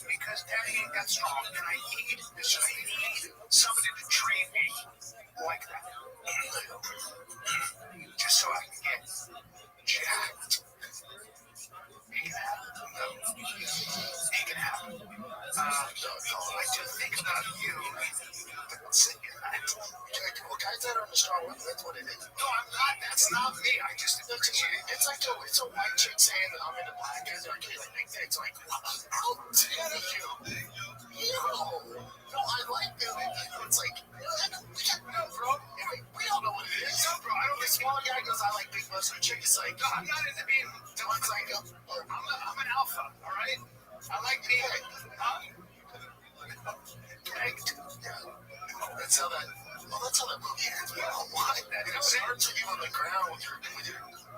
Because Daddy ain't that strong, and I need somebody to train me like that, just so I can get jacked. He can have it. No. He can have it. I do think about you. Well, guys that are on the star with, that's what it is. No, I'm not. That's not me. It's like a white chick saying that I'm into black guys or kids. It's like, how dare you? No, I like them. It's like, no, bro. We all know what it is. No, bro. I don't think small guy goes, I like big muscle chick. It's like, no, I'm not into being. It's like, I'm an alpha, all right? I like being. Pegged. That's how that movie ends. We don't want that. It starts with you on the ground with your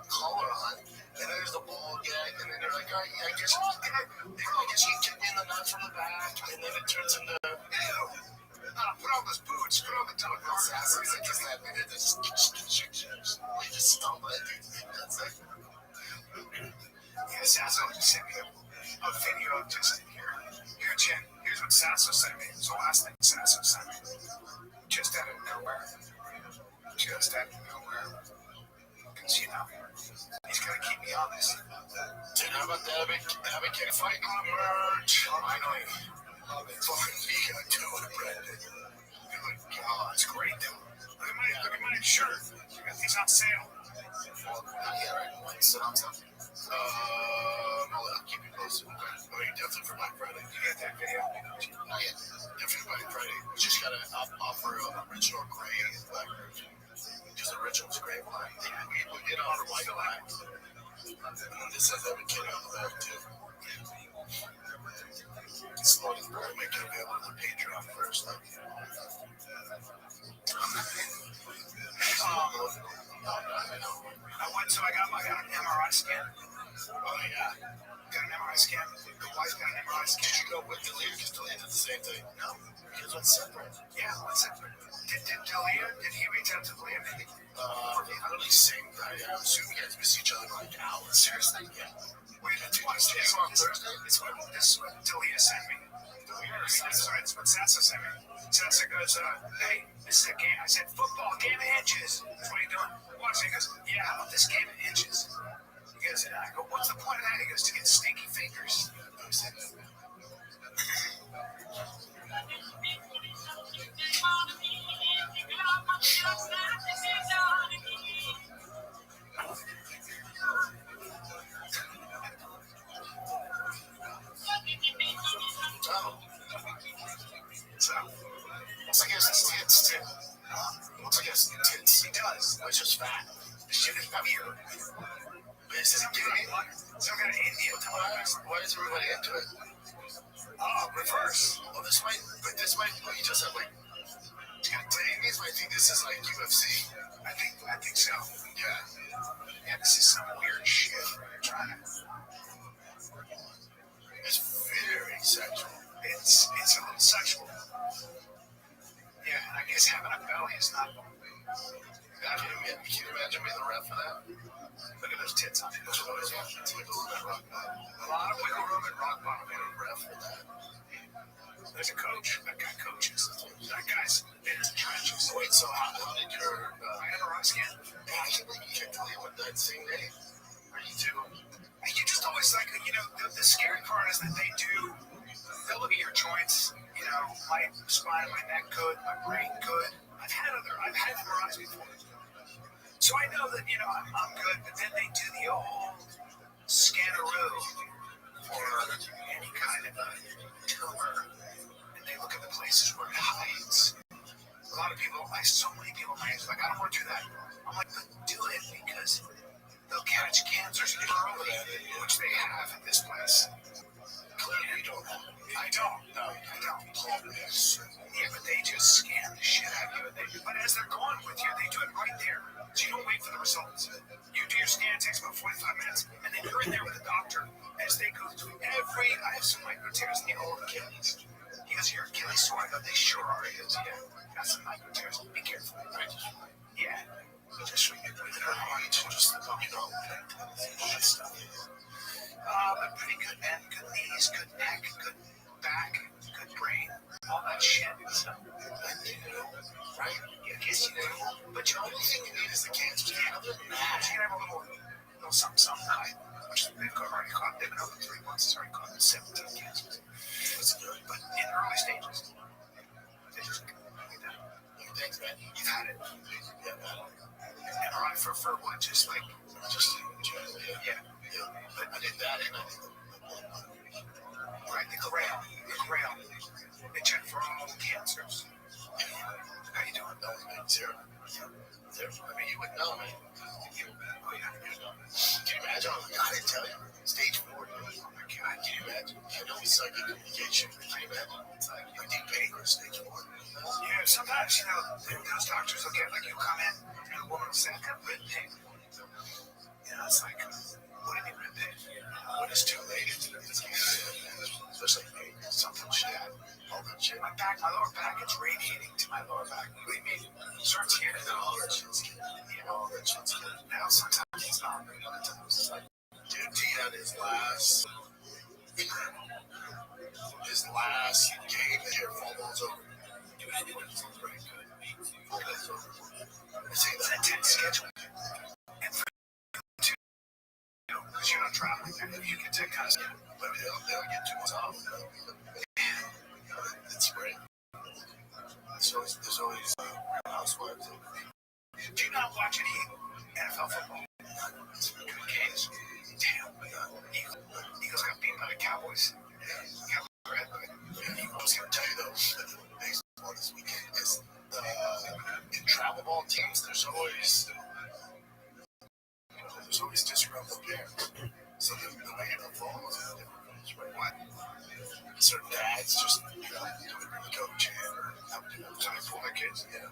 collar on, and then there's the ball gag, and then they're like, all right, I guess you kick me in the nuts from the back, and then it turns into, put on those boots, put on the top of the ass. It's like, just that minute, we just stumble it, dude. That's it. Yeah, Sasso sent me a video of just here. Here, Jen, here's what Sasso sent me. It's the last thing Sasso sent me. Just out of nowhere. Because, he's going to keep me honest. Dude, how about that? Have a kid fight on merch. I know you. It's all me going to do it, Brandon. You're like, oh, it's great, though. Look at my shirt. He's on sale. Right. When sit on something. I'll keep you posted. Okay. Definitely for Black Friday. You get that video? Not yet. Definitely Black Friday. We just got to offer an original gray and black version. Because the original's gray and black. We did offer white and black. And then this has every kid on the back, too. Slowly, we'll make it available to the Patreon first. I got an MRI scan. Oh, yeah. Got an MRI scan. The wife got an MRI scan. Did you go with Delia? Because Delia did the same thing. No. Because one's separate. Yeah, one's separate. Did he reach out to Delia? I don't really sing. I assume you guys miss each other for like hours. Seriously? Yeah. Wait, did you watch this on Thursday? This is what Delia sent me. It's what Sassa sent me. Sassa goes, hey, this is a game. I said, football, game of inches. That's what are you doing? Watching. He goes, yeah, I love this game of inches. He goes, and I go, what's the point of that? He goes, to get stinky fingers. I said, once I guess it's tits, too. Once I guess it's tits, he does. It's just fat. This shit is weird. But this isn't giving me some kind of Indian ties. Why is everybody into it? Reverse. Well, this might, you just have like, titties. I think this is like UFC. I think so. Yeah, this is some weird shit. It's very sexual. It's a little sexual. Yeah, I guess having a belly is not. Can you imagine being the ref for that? Look at those tits on it. It's like a little bit rock bottom. A lot of wiggle room and rock bottom in a ref for that. There's a coach. That guy coaches. That guy's in the trenches. Wait, so how did your MRI scan? Yeah, I can't believe you checked Hollywood that same day. Or you do? You just always like, the scary part is that they'll look at your joints, my spine, my neck good, my brain good. I've had MRIs before. So I know that, I'm good, but then they do the old scanneroo for any kind of a tumor. And they look at the places where it hides. A lot of people, so many people, like, I don't want to do that. I'm like, but do it because they'll catch cancers early, which they have in this place. Clearly, you don't. I don't. No, I don't. Yeah, but they just scan the shit out of you. But as they're going with you, they do it right there. So you don't wait for the results. You do your scan. They sure are. Yeah. Got some night terrors. Be careful. Right? Yeah. Just so you put it in her heart. Just, all that stuff. But pretty good, man. Good knees, good neck, good back, good brain, all that shit. So, right? I guess you do. But the only thing you need is the cancer. Yeah, other than that, you can have a little something. Which they've already caught. They've been over 3 months. It's already caught 17 cancers. That's good. But in early stages, they just like that. Thanks, man. You've had it. Yeah, man. And all right, for what? Just yeah. But I did that, and I did right, the grail. They check for all the cancers. How you doing? No, man, zero. I mean, you would know, man. Oh, yeah. Can you imagine? I didn't tell you. Stage 4. Oh, my God. Can you imagine? I know we suck at communication. Can you imagine? It's like, you deep pain or stage 4. Yeah, sometimes, those doctors will get, like, you come in, and a woman will say, I got red pain. It's like, what do you mean red pain? When it's too late, especially me, something shit. All that shit. My lower back, it's radiating to my lower back. What do you mean? It starts here, and all that shit's getting, all that shit's getting. Now, sometimes it's not. Other times it's like, dude, he had his last game here, falls over. Dude, anyway, it's pretty good. It's over. It's an intense schedule. And for because you're not traveling, you can take kind of schedule, but they'll get 2 months off. It's great. There's always housewives. Do you not watch any NFL football? Good games. Damn. Eagles got beat by the Cowboys. I was going to tell you, though, the biggest one this weekend is in travel ball teams, there's always disgruntled parents. So the way it evolves is different. What? Certain dads just, doing the coach or trying to pull their kids. Yeah.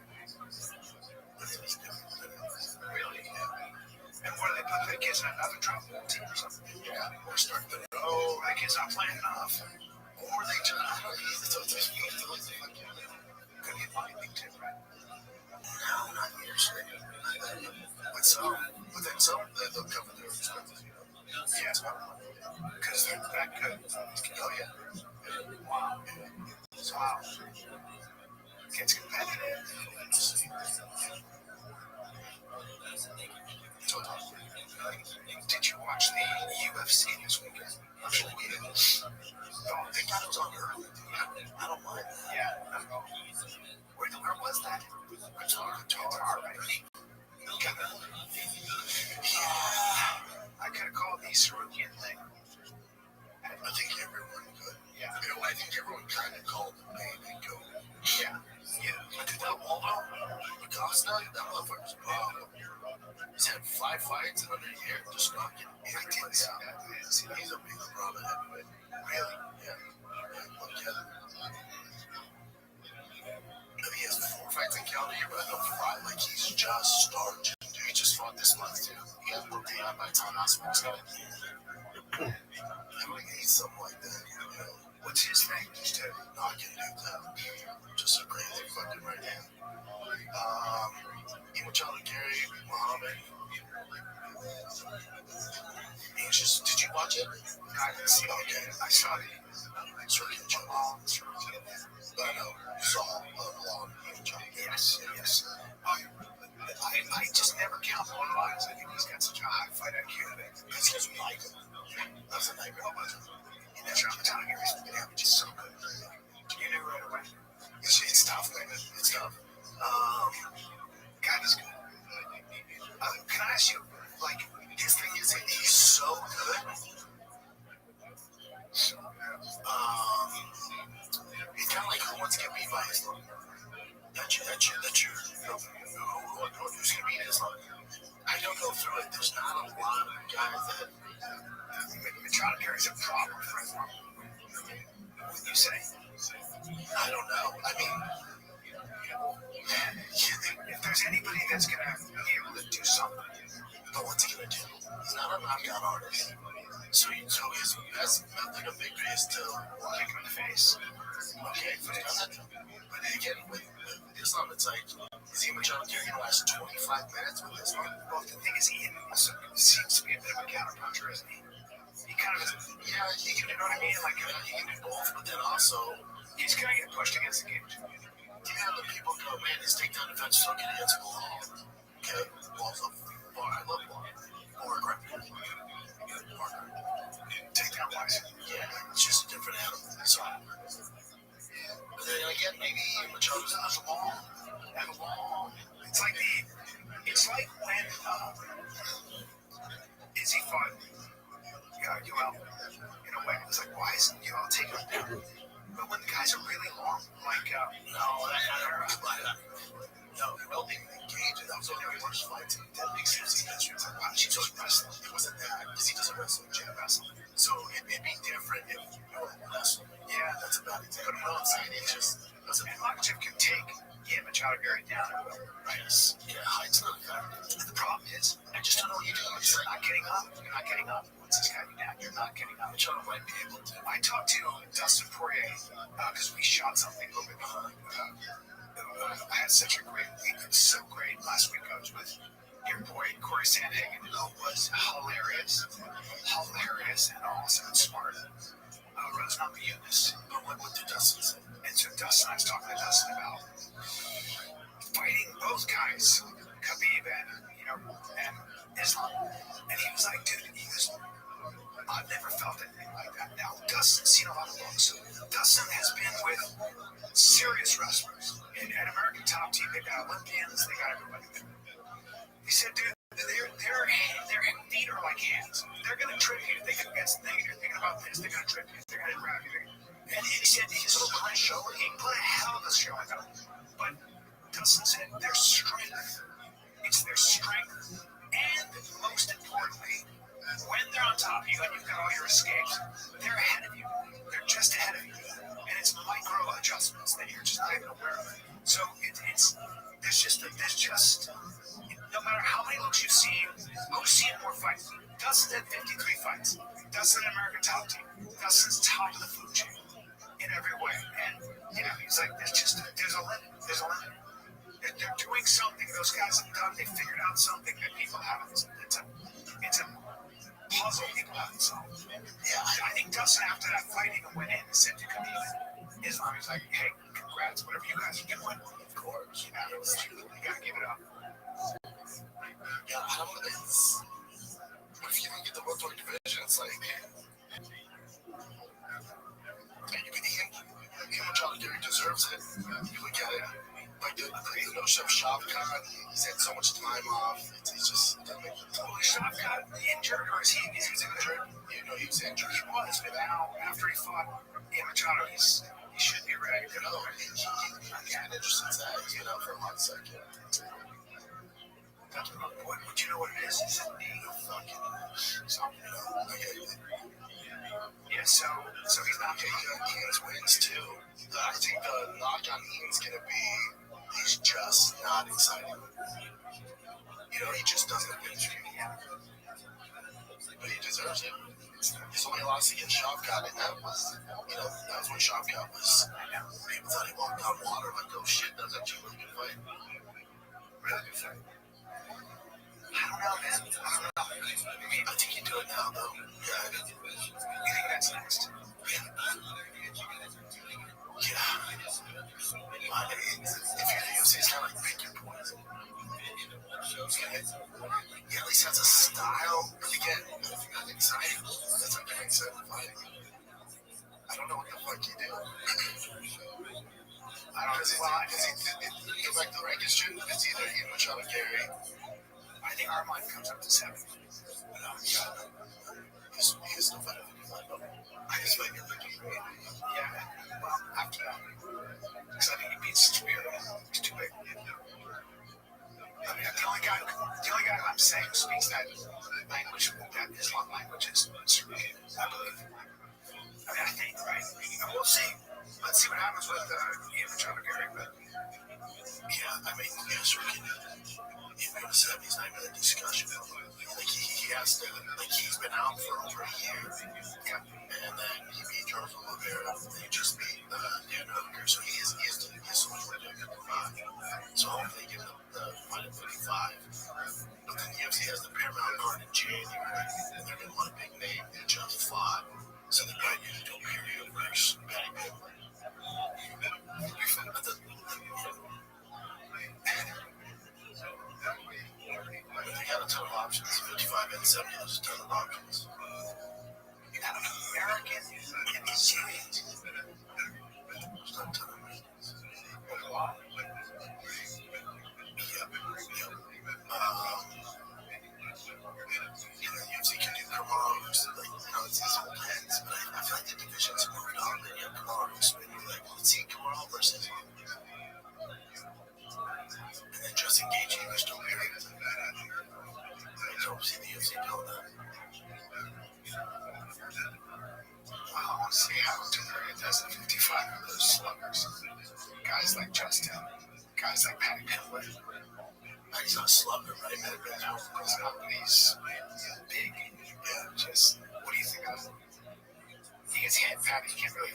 Really? Yeah. And what do they put their kids in another travel ball team or something? Yeah. Or start to, that kid's not playing enough. Or they just, I don't know, could be a funny thing too, right? No, not usually. But then some, they'll cover their expenses, Yeah, it's not because they're that good. Oh, yeah. Wow. Wow. It's competitive. Did you watch the UFC this weekend? I'm sure you did. Oh, they thought it was on early. I don't mind. Yeah. Where was that? Qatar, right? I could have called the Sarukian thing. I think everyone could. Yeah. I think everyone kind of called the name and go. Yeah. But did that Waldo? Acosta? That motherfucker's a problem. He's had 5 fights in under a year. Just not getting everybody out. He's a big problem heavyweight. Really? Yeah. Look at him. He has 4 fights in calendar year, but I don't fight like he's just starting. He just fought this month, too. He got looked down by Tom Oswald's head. I need something like that. What's his name? Just to not get dudes out. Just a crazy fucking right now. Gary Muhammad. Did you watch it? I didn't see it. Okay, I saw it. But I know you saw long. Yes. I just never count one lines. I think he's got such a high fight IQ. Because he's like him. That's a nightmare. You never on the time you're just so good. You knew right away. It's tough, man. It's tough. God is good. Can I ask you, his thing is that he's so good. He's kind of like who wants to get beat by Islam. That's your who's going to beat Islam. I don't go through it. There's not a lot of guys that Metronica is a problem for Islam. What you say? I don't know. I mean, if there's anybody that's going to be able to do something, but what's he going to do? He's not a knockout artist. So his method of victory is to kick him in the face. Okay, for nothing. But again, with Islam, it's like, is he Machado Gary going to last 25 minutes with Islam? Well, the thing is, he also seems to be a bit of a counterpuncher, isn't he? He kind of is, yeah, he can, you know what I mean? Like, he can do both, but then also, he's going to get pushed against the cage. Yeah, the people go, man, his takedown defense is looking against the wall. Okay, wall's up. Bar, I love bar. Or grab. Takedown wise. Yeah, it's just a different animal. So, but then again, maybe Machado's has a ball. Have a ball. It's like when Izzy fought UL. In a way, it's like, why isn't UL taking him down? But when the guys are really long, like, no, UL didn't engage, and that was only the worst fight. That makes sense. It's like, wow, she's just wrestling. It wasn't that, because he doesn't wrestle, jab wrestle. So it'd be different if you were wrestling. Yeah, that's about it. But what I'm saying is just, listen, Makachev can take Machado Gary down. Right? Yeah, height's not a factor. The problem is, I just don't know what you do. You're not getting up. You're not getting up. Once this guy down, you're not getting up. Machado might be able to. I talked to Dustin Poirier, because we shot something a little bit behind. I had such a great week. It was so great. Last week I was with your boy Corey Sandhagen. It was hilarious. Hilarious and awesome and smart. Rose not be this. But what did Dustin say? And so Dustin, I was talking to Dustin about fighting both guys, Khabib and Islam. And he was like, dude, I've never felt anything like that. Now, Dustin's seen a lot of books. Dustin has been with serious wrestlers. And at American Top Team, they got Olympians, they got everybody there. He said, dude, their feet are like hands. They're going to trip you. They can get you're thinking about this. They're going to trip you. They're going to grab you. And he said his little client show, he put a hell of a show on them. But Dustin said their strength. It's their strength. And most importantly, when they're on top of you and you've got all your escapes, they're ahead of you. They're just ahead of you. And it's micro adjustments that you're just not even aware of. So there's just no matter how many looks you've seen, who's seen more fights? Dustin's had 53 fights. Dustin's an American Top Team. Dustin's top of the food chain in every way. And, he's like, there's a limit. There's a limit. They're doing something those guys have done. They figured out something that people haven't. It's a puzzle people haven't solved. Yeah, I think Dustin, after that fight, even went in and said to Khabib, Islam, he's like, hey, congrats, whatever you guys are doing. Of course. You gotta give it up. Yeah, I don't know. What if you don't get the welterweight division? It's like, you can Machado Gary deserves it. You look at it, like the no-show Shavkat, he's had so much time off. It's just, it doesn't make sense. Oh, is Shavkat injured, or is he injured? He was injured. He was, but now, after he fought Machado, he should be ready to go. He's been interested in that, for a hot second. What do you know what it is? Is it something? Yeah, so he's not getting Ian's wins too. I think the knock on Ian's gonna be he's just not exciting. He just doesn't finish yet. But he deserves it. He's only lost against Shavkat, and that was when Shavkat was. People thought he walked on water, like, oh shit, that was actually a really good fight. Really good fight. I don't know, man. I think you do it now, though. Yeah. You think that's next? Yeah. If you're the UFC, it's kind of like pick your poison. He at least has a style. But again, if you're not excited, that's not very exciting fighting. I don't know what the fuck you do. I don't know. Because he go back to the rankings, too. It's either you or Machado Gary. I think Armand comes up to 7. He's still fighting 55. I just might get looking great. Yeah. Well, after that. Because I think he beats Spear. He's too big. I mean, the only guy I'm saying who speaks that language, that Islam language, is Cerulean, I believe. I think, right? We'll see. Let's see what happens with Ian Machado Gary. But, yeah, Cerulean. He's not even a discussion. Like he has to. Like he's been out for over a year, and then he beat Charles Oliveira. They just beat Dan Hooker, so he has so much more to do at 55. So hopefully they give him the fight at 55. But then the UFC has the Paramount card in January, and they're going to want a big name that just fought. So they probably need to do a period versus Patty Pitt. They got a ton of options. 55 and 70, there's a ton of options. You got an American in the series. There's not a ton of Americans. And the UFC can do Kamaru, it's these old heads, but I feel like the division's moved on. And you have Kamaru, so maybe let's see Kamaru versus him. And then Justin Gaethje, who's still married. I don't see the UFC doing that. Well, I want to see how Dugard does at 55 of those sluggers. Guys like Justin, guys like Patty Pitt. He's not a slugger, right? Patty Pitt goes out and he's big. Yeah, just, what do you think of him? He gets hit, Patty, you can't really.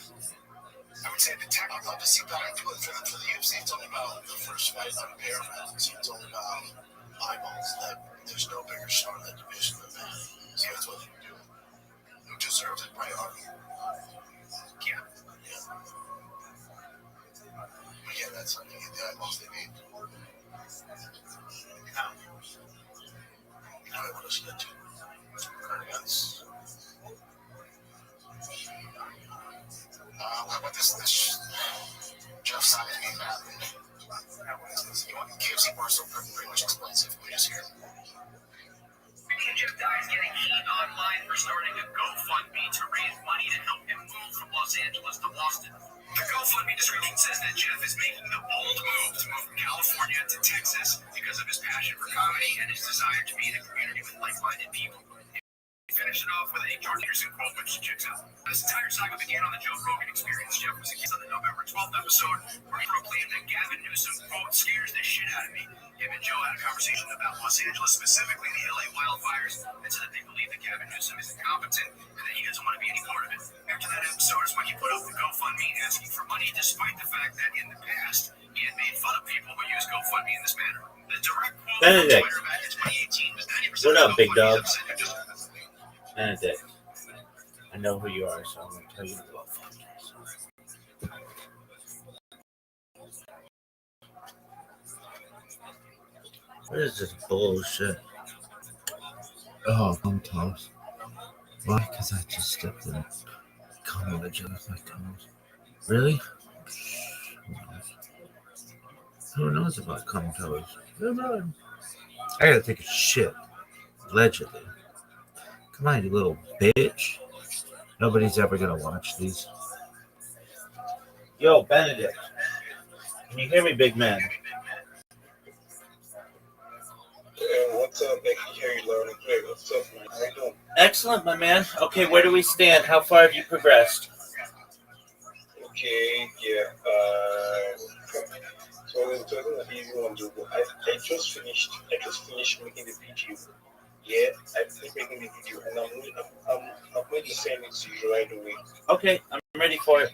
I would say the tech, I'd love to see better for the UFC. It's only about the first fight on Paramount. So it's only about eyeballs. There's no bigger star in that division than that. So that's what they do. Who deserves it? Priority. Yeah. But yeah, that's how they get the eyeballs they need. What else you got to? Cardigans. How about this Jeff Simon game out? What is this? You want KFC Barstool pretty much explains it. We just hear. Jeff Dye is getting heat online for starting a GoFundMe to raise money to help him move from Los Angeles to Boston. The GoFundMe description says that Jeff is making the bold move to move from California to Texas because of his passion for comedy and his desire to be in a community with like-minded people. Finish it off with a Jordan Peterson quote, which checks out. This entire saga began on the Joe Rogan Experience. Jeff was a guest on the November 12th episode where he proclaimed that Gavin Newsom, quote, scares the shit out of me. Him and Joe had a conversation about Los Angeles, specifically the LA wildfires, and said that they believe that Gavin Newsom is incompetent and that he doesn't want to be any part of it. After that episode is when he put up the GoFundMe asking for money, despite the fact that in the past he had made fun of people who use GoFundMe in this manner. The direct quote from Twitter back in 2018 was 90% what up, big dog? Benedict, I know who you are, so I'm going to tell you about it. What is this bullshit? Oh, gum toes. Why? Because I just stepped in cum wedge with my toes. Really? Who knows about cum toes? Come on. I gotta take a shit. Allegedly. Come on, you little bitch. Nobody's ever gonna watch these. Yo, Benedict. Can you hear me, big man? What's up? I can hear you loud and clear. What's up, man? How you doing? Excellent, my man. Okay, where do we stand? How far have you progressed? Okay, yeah. So it wasn't an easy one to do. I just finished making the video. Yeah, I finished making the video, and I'm going to send it to you right away. Okay, I'm ready for it.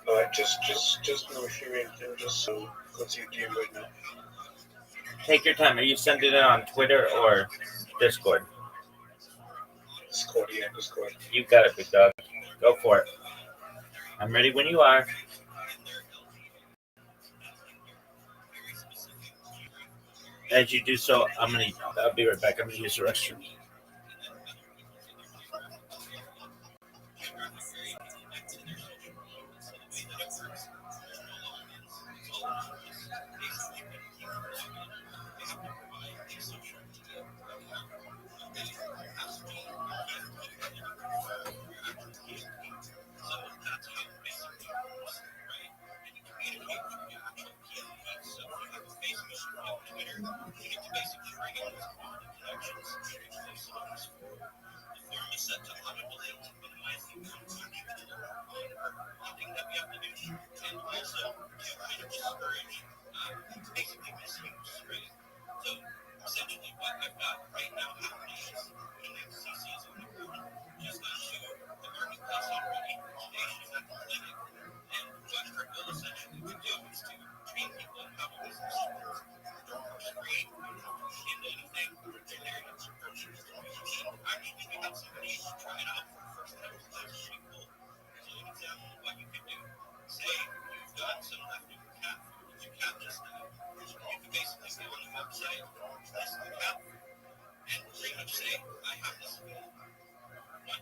Alright, just do a few and just continue doing right now. Take your time. Are you sending it on Twitter or Discord? Discord, yeah, Discord. You got it, big dog. Go for it. I'm ready when you are. As you do so, I'll be right back. I'm gonna use the restroom.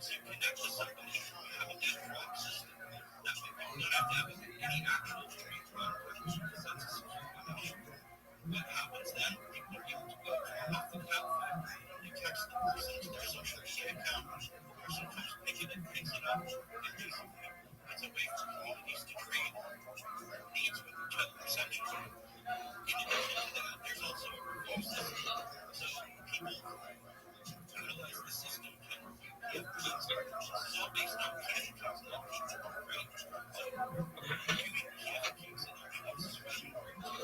to connect with somebody who have a network system. That way we don't have to have any actual trade throughout our because that's a secure connection. What happens then? People are able to go off the platform. They text the person to their social media account. The person comes pick it and picks it up. And basically, it's a way for communities to trade needs with each other, essentially. In addition to that, there's also a review system. So people utilize the system can give needs. This is all based on cash cows, not people, right? So we're reviewing cash cows in our house, especially during the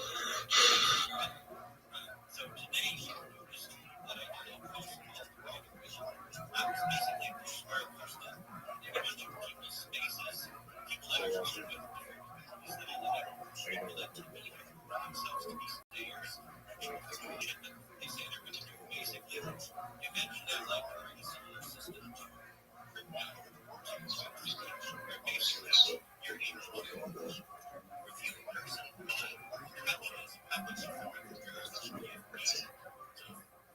so today you noticed that I did a post called Progress. I was basically posted in a bunch of people's spaces, people that I work with, different communities that I live in, people that to me have proven themselves to be stayers, doing shit that they say they're going to do. Basically, imagine that like we're in a solar system to crypto software, where basically you're able to review a person credentials, publish from regardless of your information. So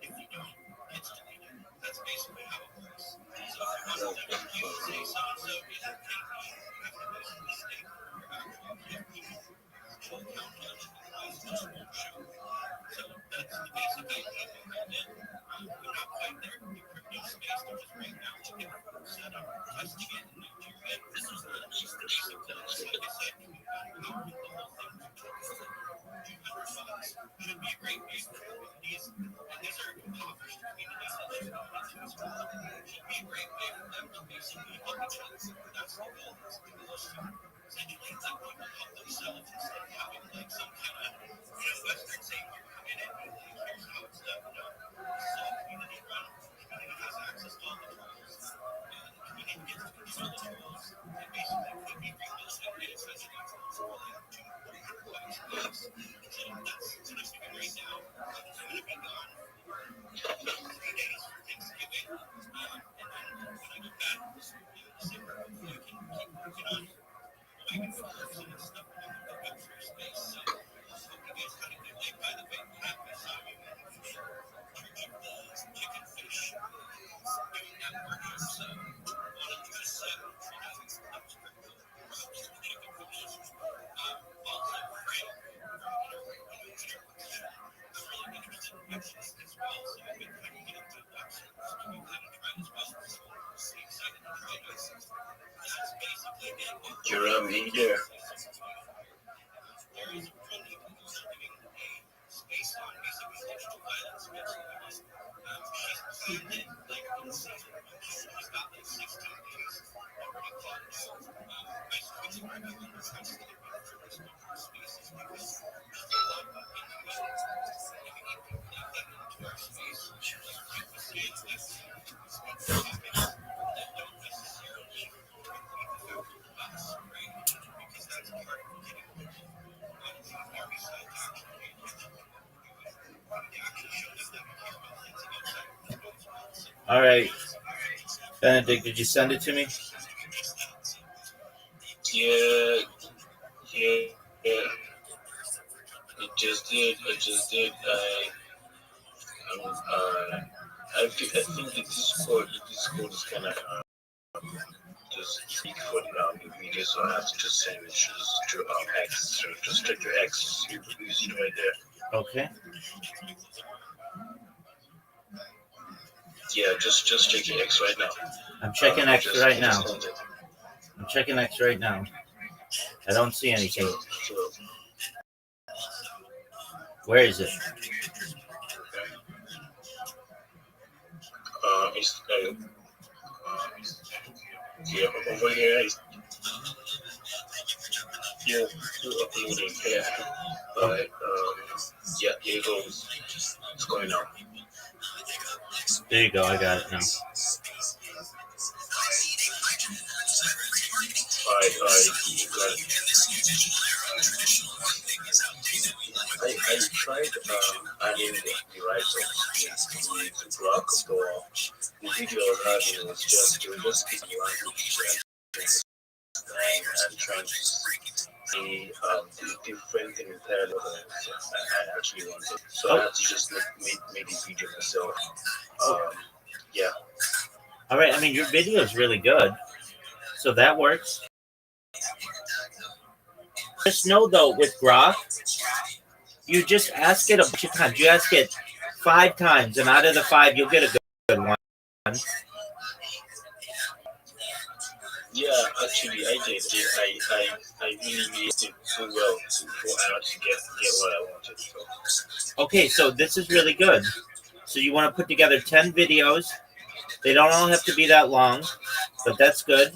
if you don't, it's deleted. That's basically how it works. So if you want to review, say so-and-so is a fake you have to basically state your actual virtual account otherwise it just won't show. So that's the basic idea behind it. We're not quite there in the crypto space. They're just right now looking at set up testing it in Nigeria. This was the basic premise. Like I said, empowerment, the whole thing was $200 should be a great way for communities, and these are impoverished communities that should go into as well. It should be a great way for them to basically help each other. That's the goal. That's the goal. Essentially, let people help themselves instead of having like some kind of Western savior come in and be like, here's how it's done. No, this is all community run. The community has access to all the tools. The community gets to control the tools and basically could be rebuilt and essentially tools for like 2 to 3 so that's what I'm doing right now. I'm going to be gone for 3 days for Thanksgiving. And then when I get back this week in December, hopefully I can keep working on wagon farms and stuff in the Web3 space. So hope you guys had a good day. By the way, Pat, I saw you in Church of the Chicken Fish doing that worship. So wanted to just treat us that was pretty cool. Props to the Chicken Fish. Also, Frank. I'm really interested in Exodus as well, so I've been trying to get into Exodus to give that a try as well. So I'm really excited to try Exodus. That's basically it. You're there. There is a friend of mine who's doing a space on basically digital violence against women. She's planned it like in season 1. She's got like 16 days already planned out. I switched my people and requested it for this one of our spaces because there's a lot into it. And we need people like that into our space. Like we say, let's speak topics that don't necessarily affect us, right? Because that's part of getting attention. Our side actually pay attention to what we're doing. It actually shows us that we care about things outside of the as well. So, All right, Benedict, did you send it to me? Yeah. I just did. I think the Discord is kind of just speak for the video, so I have to just send it to X. So just check your X. You see it right there. Okay. Yeah, just check your X right now. I'm checking X right now. I'm checking X right now. I don't see anything. Where is it? It's yeah, over here. Yeah, uploading. Yeah. Alright. Yeah, here it goes. It's going out. There you go. I got it now. Alright, you got it. I tried adding the right of to block, but the video I was having was just speaking language and trying to see the different thing entirely I actually wanted. So I had to just make the video myself. Yeah. All right. I mean, your video is really good, so that works. Just know though, with Grok, you just ask it a bunch of times. You ask it 5 times, and out of the 5, you'll get a good one. Yeah, actually, I did. I really did so well for I to get what I wanted. So. Okay, so this is really good. So you want to put together 10 videos. They don't all have to be that long, but that's good.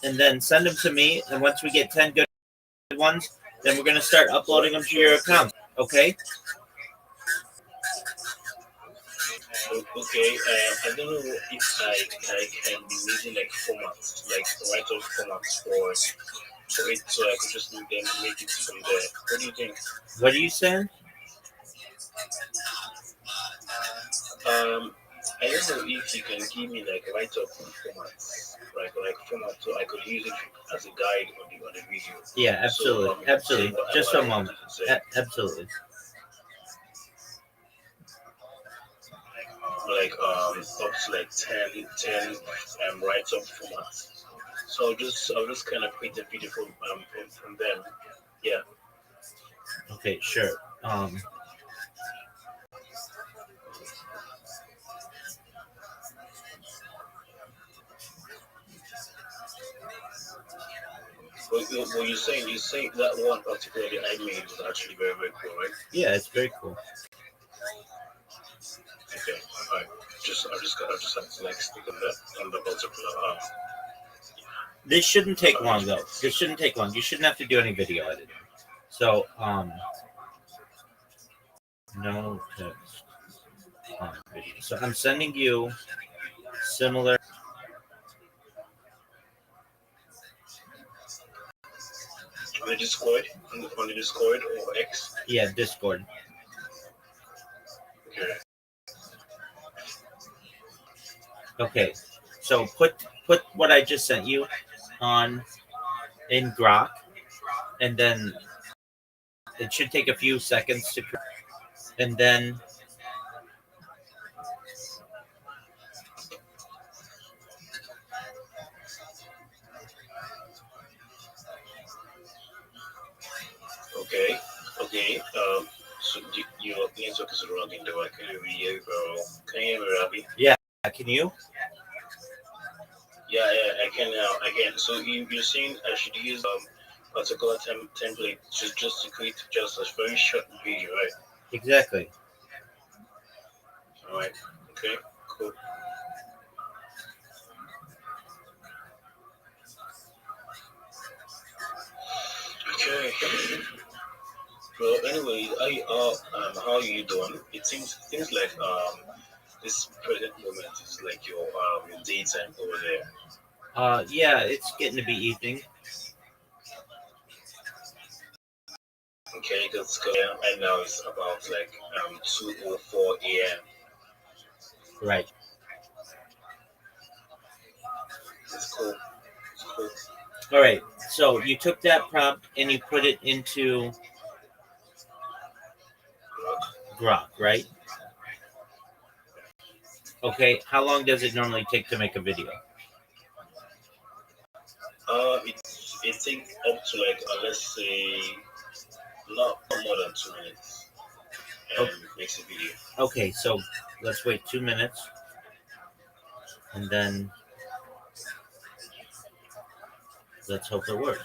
And then send them to me. And once we get 10 good ones, then we're going to start uploading them to your account. Okay? Okay, I don't know if I can be using like formats, like write-off formats for it, so I could just then make it from there. What do you think? What are you saying? I don't know if you can give me like write-off formats, like format, so I could use it as a guide on the video. Yeah, absolutely, So, absolutely. Just a moment. Absolutely. Like up to like 10 write-up formats. So I'll just kind of create a video from them. Yeah. Okay, sure. Well, you saying that one particularly I made was actually very very cool, right? Yeah, it's very cool. Okay. All right. I'll just have to like stick on the particular. This shouldn't take long though. This shouldn't take long. You shouldn't have to do any video editing. So no text on video. So I'm sending you similar. On the Discord, on the Discord or X. Yeah, Discord. Okay. Okay. So put what I just sent you on in Grok, and then it should take a few seconds to, and then Okay. Okay. So your network is running though. I can hear you, bro. Can you hear me, Rabbi? yeah, can you? Yeah, I can now. I can. So you're saying I should use particular template just to create just a very short video, right? Exactly. All right. Okay. Cool. Okay. Well, anyway, how are you doing? It seems like this present moment is like your daytime over there. Yeah, it's getting to be evening. Okay, because right now it's about like 2:04 a.m. Right. It's cool. It's cool. All right. So you took that prompt and you put it into Grok, right? Okay. How long does it normally take to make a video? It takes up to like let's say not more than 2 minutes, and makes a video. Okay, so let's wait 2 minutes, and then let's hope it works.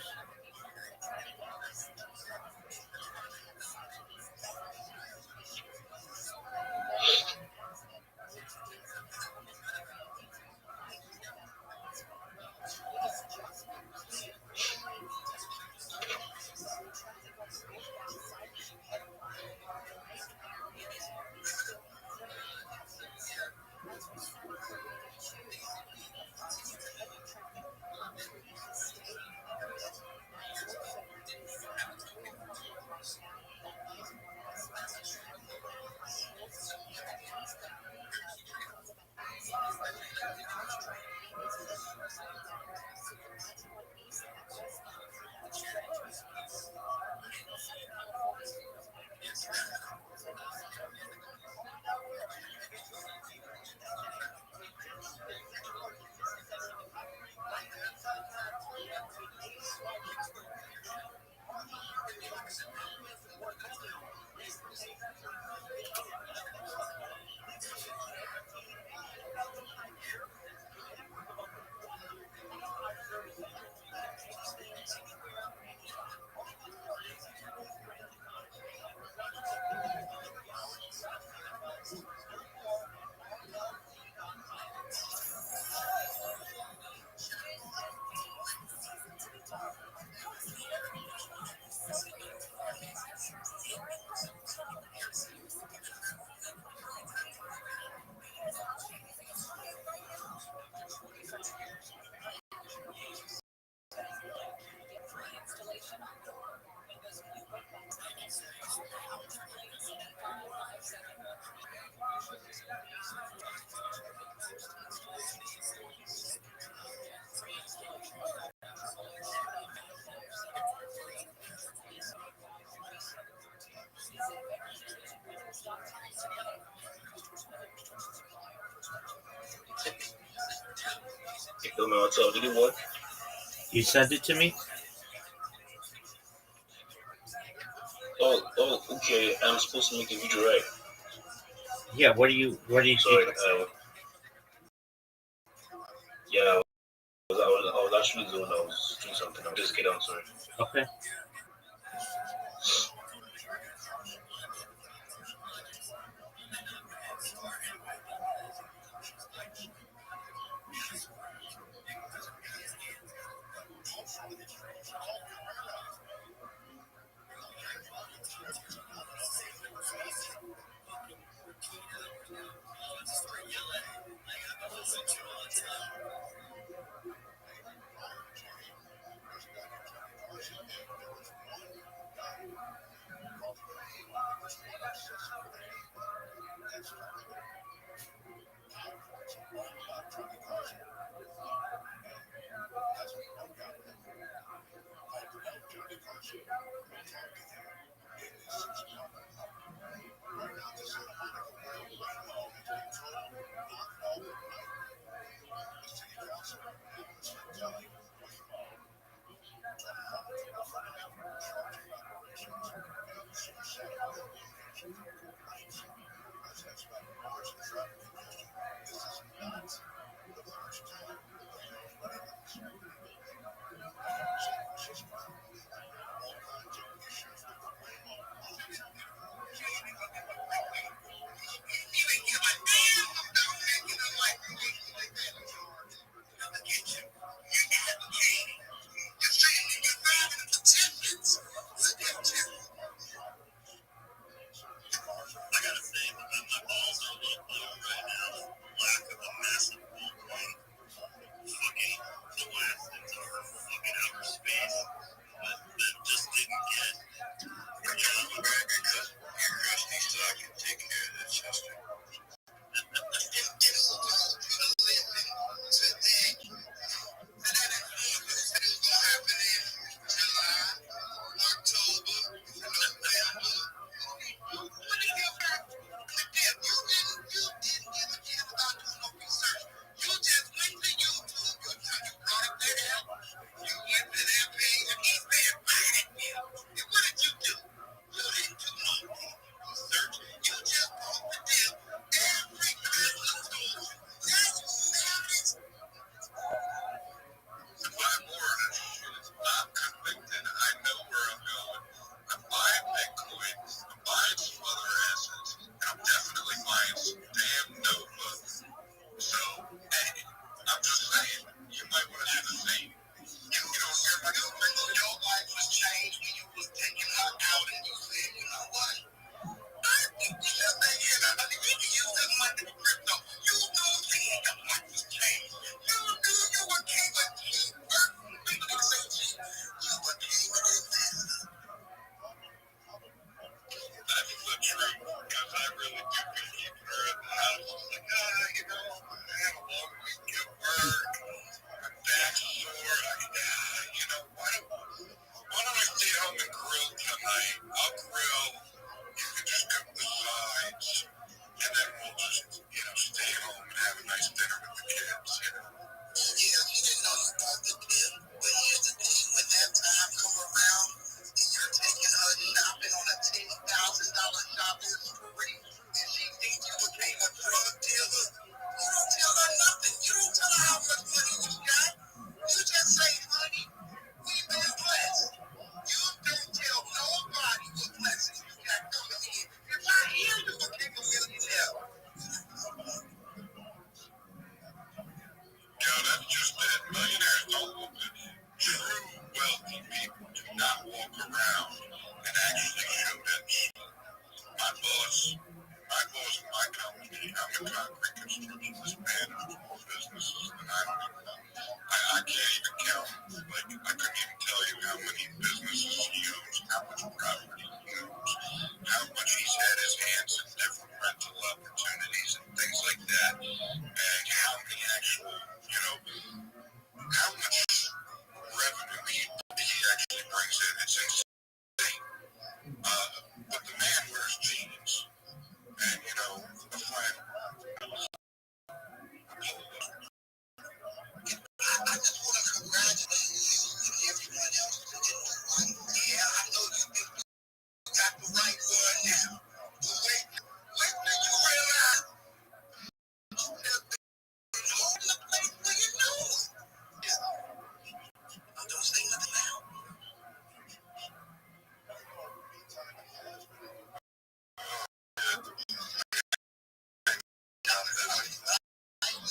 No, so did it what? You sent it to me? Oh, okay. I'm supposed to make a video, right? Yeah. What did Sorry. you? Yeah, I was actually doing. I was doing something. I'm just kidding. I'm sorry. Okay.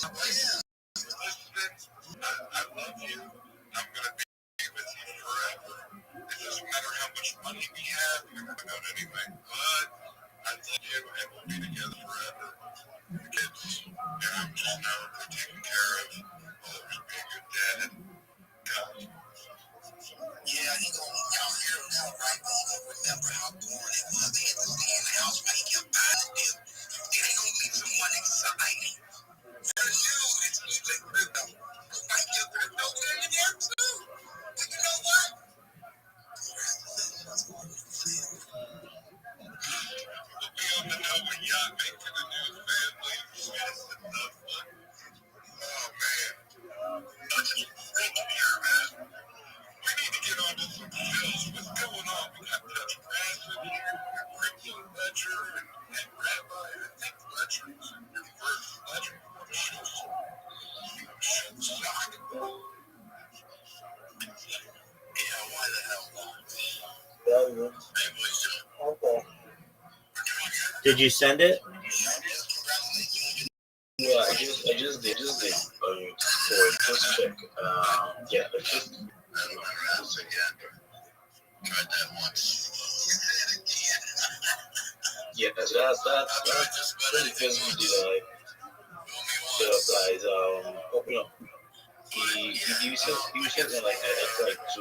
I love you. I'm gonna be with you forever. It doesn't matter how much money we have, we haven't got anything, but I love you and we'll be together forever. The kids, I'm just now taken care of. I'll always be a good dad. God. Yeah, he gonna come here now, right? But he gonna remember how boring it was. They had to stay in the house, but he kept buying them. Then he gonna meet someone exciting. For you, it's music rhythm. Like your crypto millionaire too. But you know what? We'll be on the Nova yacht, making a new family. Yes, enough fun. Oh man, I just think here, man. We need to get onto some shows. What's going on? We got Touch Grass in here, we got Crypto Ledger, and Rabbi. I think Ledger is your first Ledger. Shows suck. Yeah, why the hell not? Hey, boys, Okay. Did you send it? Yeah, I just did. For just check. Yeah, I just. Tried that once. Yeah, that's the first video I set up, guys. Open up. He sent me like I tried to.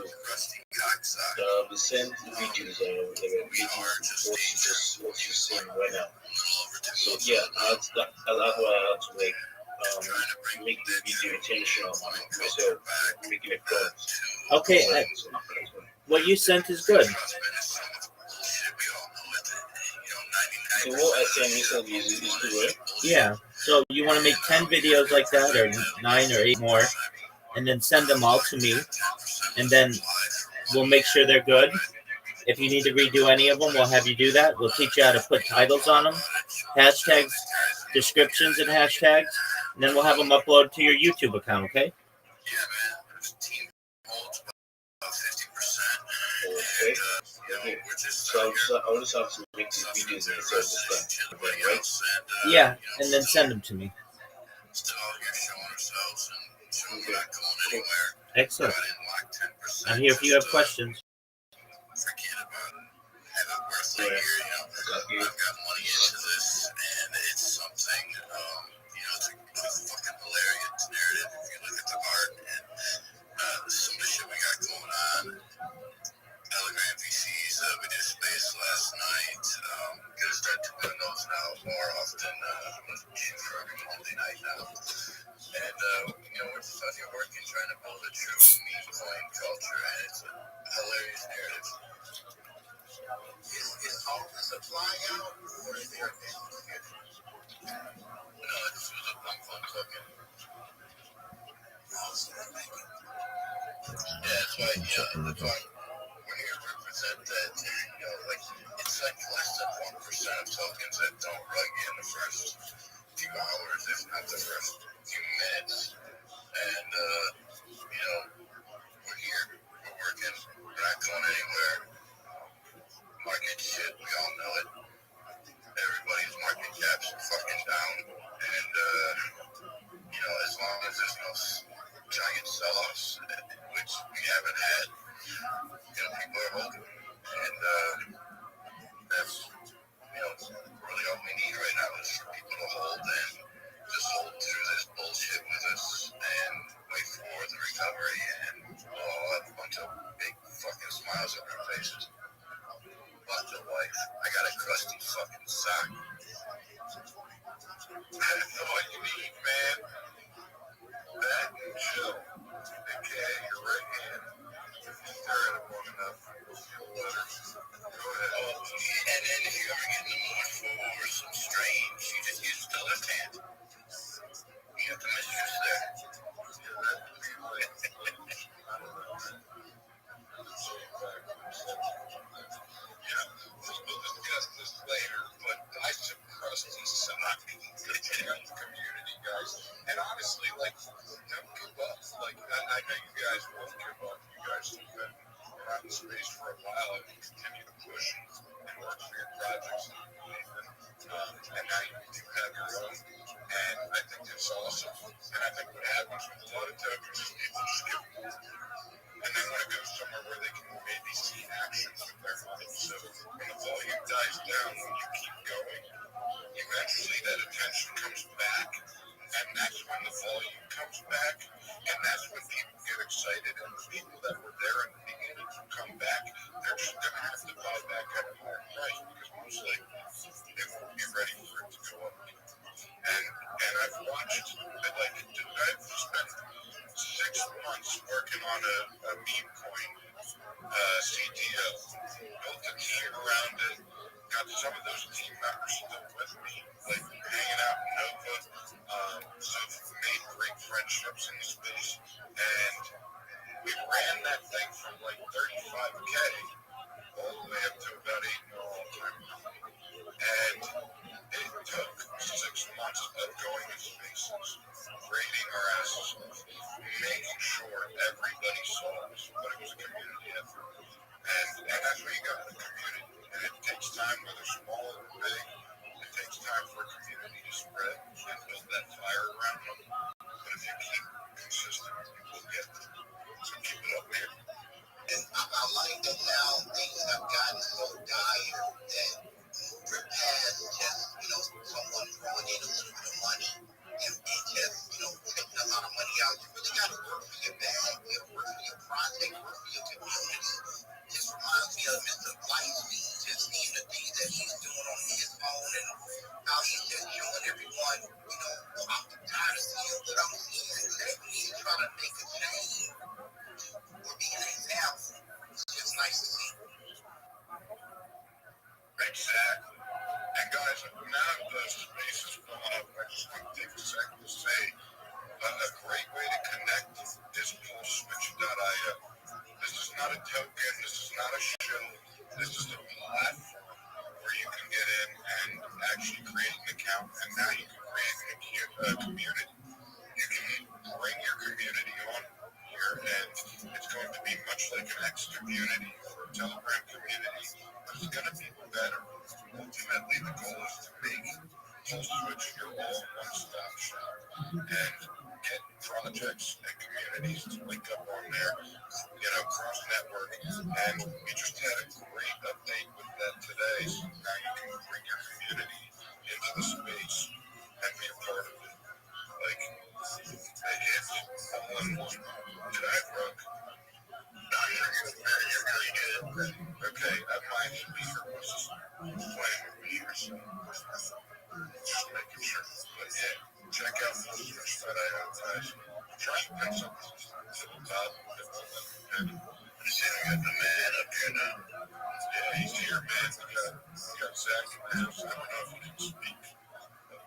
We sent videos. They were reading what you seeing right now. So yeah, that's what I had to make the video intentional myself, making it fun. Okay, what you sent is good. So what I sent recently is good, right? Yeah. So you want to make 10 videos like that, or 9 or 8 more, and then send them all to me, and then we'll make sure they're good. If you need to redo any of them, we'll have you do that. We'll teach you how to put titles on them, hashtags, descriptions, and hashtags, and then we'll have them upload to your YouTube account, okay? Yeah, man. There's team holds about 50%. Okay. So I'll just have to make these videos myself this time, right? Yeah, and then send them to me. Still here showing ourselves and showing we're not going anywhere. Excellent. Got in like 10%. I'm here if you have questions. Forget about it. Have it worth a year, I've got money into this, and it's something, it's a fucking hilarious narrative if you look at the art and some of the shit we got going on. Telegram VCs, we did space last night. Gonna start doing those now more often. For every Monday night now. And, we're just out here working, trying to build a true meme coin culture, and it's a hilarious narrative. Is all the supply out, or is there a business? No, this was a pump fund token. Yeah, that's why, we're here to represent that, it's like less than 1% of tokens that don't rug in the first few hours, if not the first few minutes. And, we're here, we're working, we're not going anywhere. Market shit, we all know it. Everybody's market cap's fucking down. And, as long as there's no giant sell-offs, which we haven't had, people are holding. And that's, really all we need right now is for people to hold and just hold through this bullshit with us and wait for the recovery, and we'll all have a bunch of big fucking smiles on our faces. Lots of life. I got a crusty fucking sock. I know what you need, man. That and chill. AKA your right hand. Stare at it long enough, you'll feel better. Go ahead. Oh, and then if you ever get in the mood for some strange, you just use the left hand. You got the mistress there. We'll discuss this later, but I should crusty sock in the community, guys. And honestly, don't give up. I know you guys won't give up. You guys have been around the space for a while and you continue to push and work for your projects and now you do have your own. And I think it's awesome. I think what happens with a lot of tokens is people just give more. And they want to go somewhere where they can maybe see action with their money. So when the volume dies down, when you keep going, eventually that attention comes back, and that's when the volume comes back, and that's when people get excited, and the people that were there in the beginning come back. They're just going to have to buy back at a higher price because most likely they won't be ready for it to go up. And I've watched, I've spent 6 months working on a meme coin, CTO, built a team around it, got some of those team members still with me, like hanging out in Nova, so made great friendships in the space, and we ran that thing from like 35K all the way up to about 8 mil all-time high. And it took 6 months of going to spaces, grading our asses off, making sure everybody saw us, but it was a community effort. And that's what you got in the community. And it takes time, whether small or big, it takes time for a community to spread and build that fire around them. But if you keep consistent, you will get there. So keep it up, man. And I like that now things have gotten so dire that we're past just, someone throwing in a little bit of money and just, taking a lot of money out. You really got to work for your bag, you got to work for your project, work for your community. Just reminds me of Mr. Lightsby, just seeing the things that he's doing on his own and how he's just showing everyone, I'm tired of seeing what I'm seeing. Let me try to make a change or be an example. It's just nice to see. Exactly. And guys, now the space is filling up. I just want to take a second to say a great way to connect is pulseswitch.io. This is not a token. This is not a show. This is a platform where you can get in and actually create an account, and now you can create a community. You can bring your community on here, and it's going to be much like an X community or a Telegram community, but it's going to be better. Ultimately, the goal is to make PulseSwitch your all one-stop shop and get projects and communities to link up on there, cross-network. And we just had a great update with that today, so now you can bring your community into the space and be a part of it. Like, it's all in one. Did I run? No, you're really good. Okay, my speaker was playing with me or so. Just making sure. But yeah, check out the switch that I advertise. Try to pick something to the top if it won't let me pick. You see, I got the man up here now. Yeah, he's here, man. We got Zach in the house. I don't know if he can speak.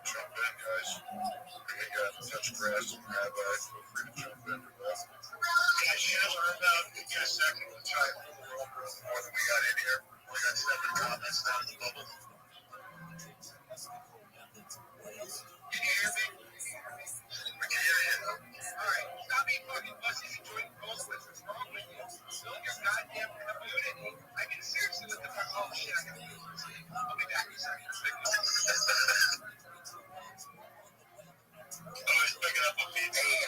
Jump in, guys. And we got Touch Grass and Rabbi. Feel free to jump in. Guys, get a second to type more than we got in here. We got 7 comments down in the bubble. Can you hear me? We can hear you. Alright, stop being fucking pussies and join PulseSwitch. What's wrong with you? Build your goddamn community. I mean, seriously, what the fuck? Oh shit, I gotta do this. I'll be back in a second. Oh, he's picking up a beat. Hey,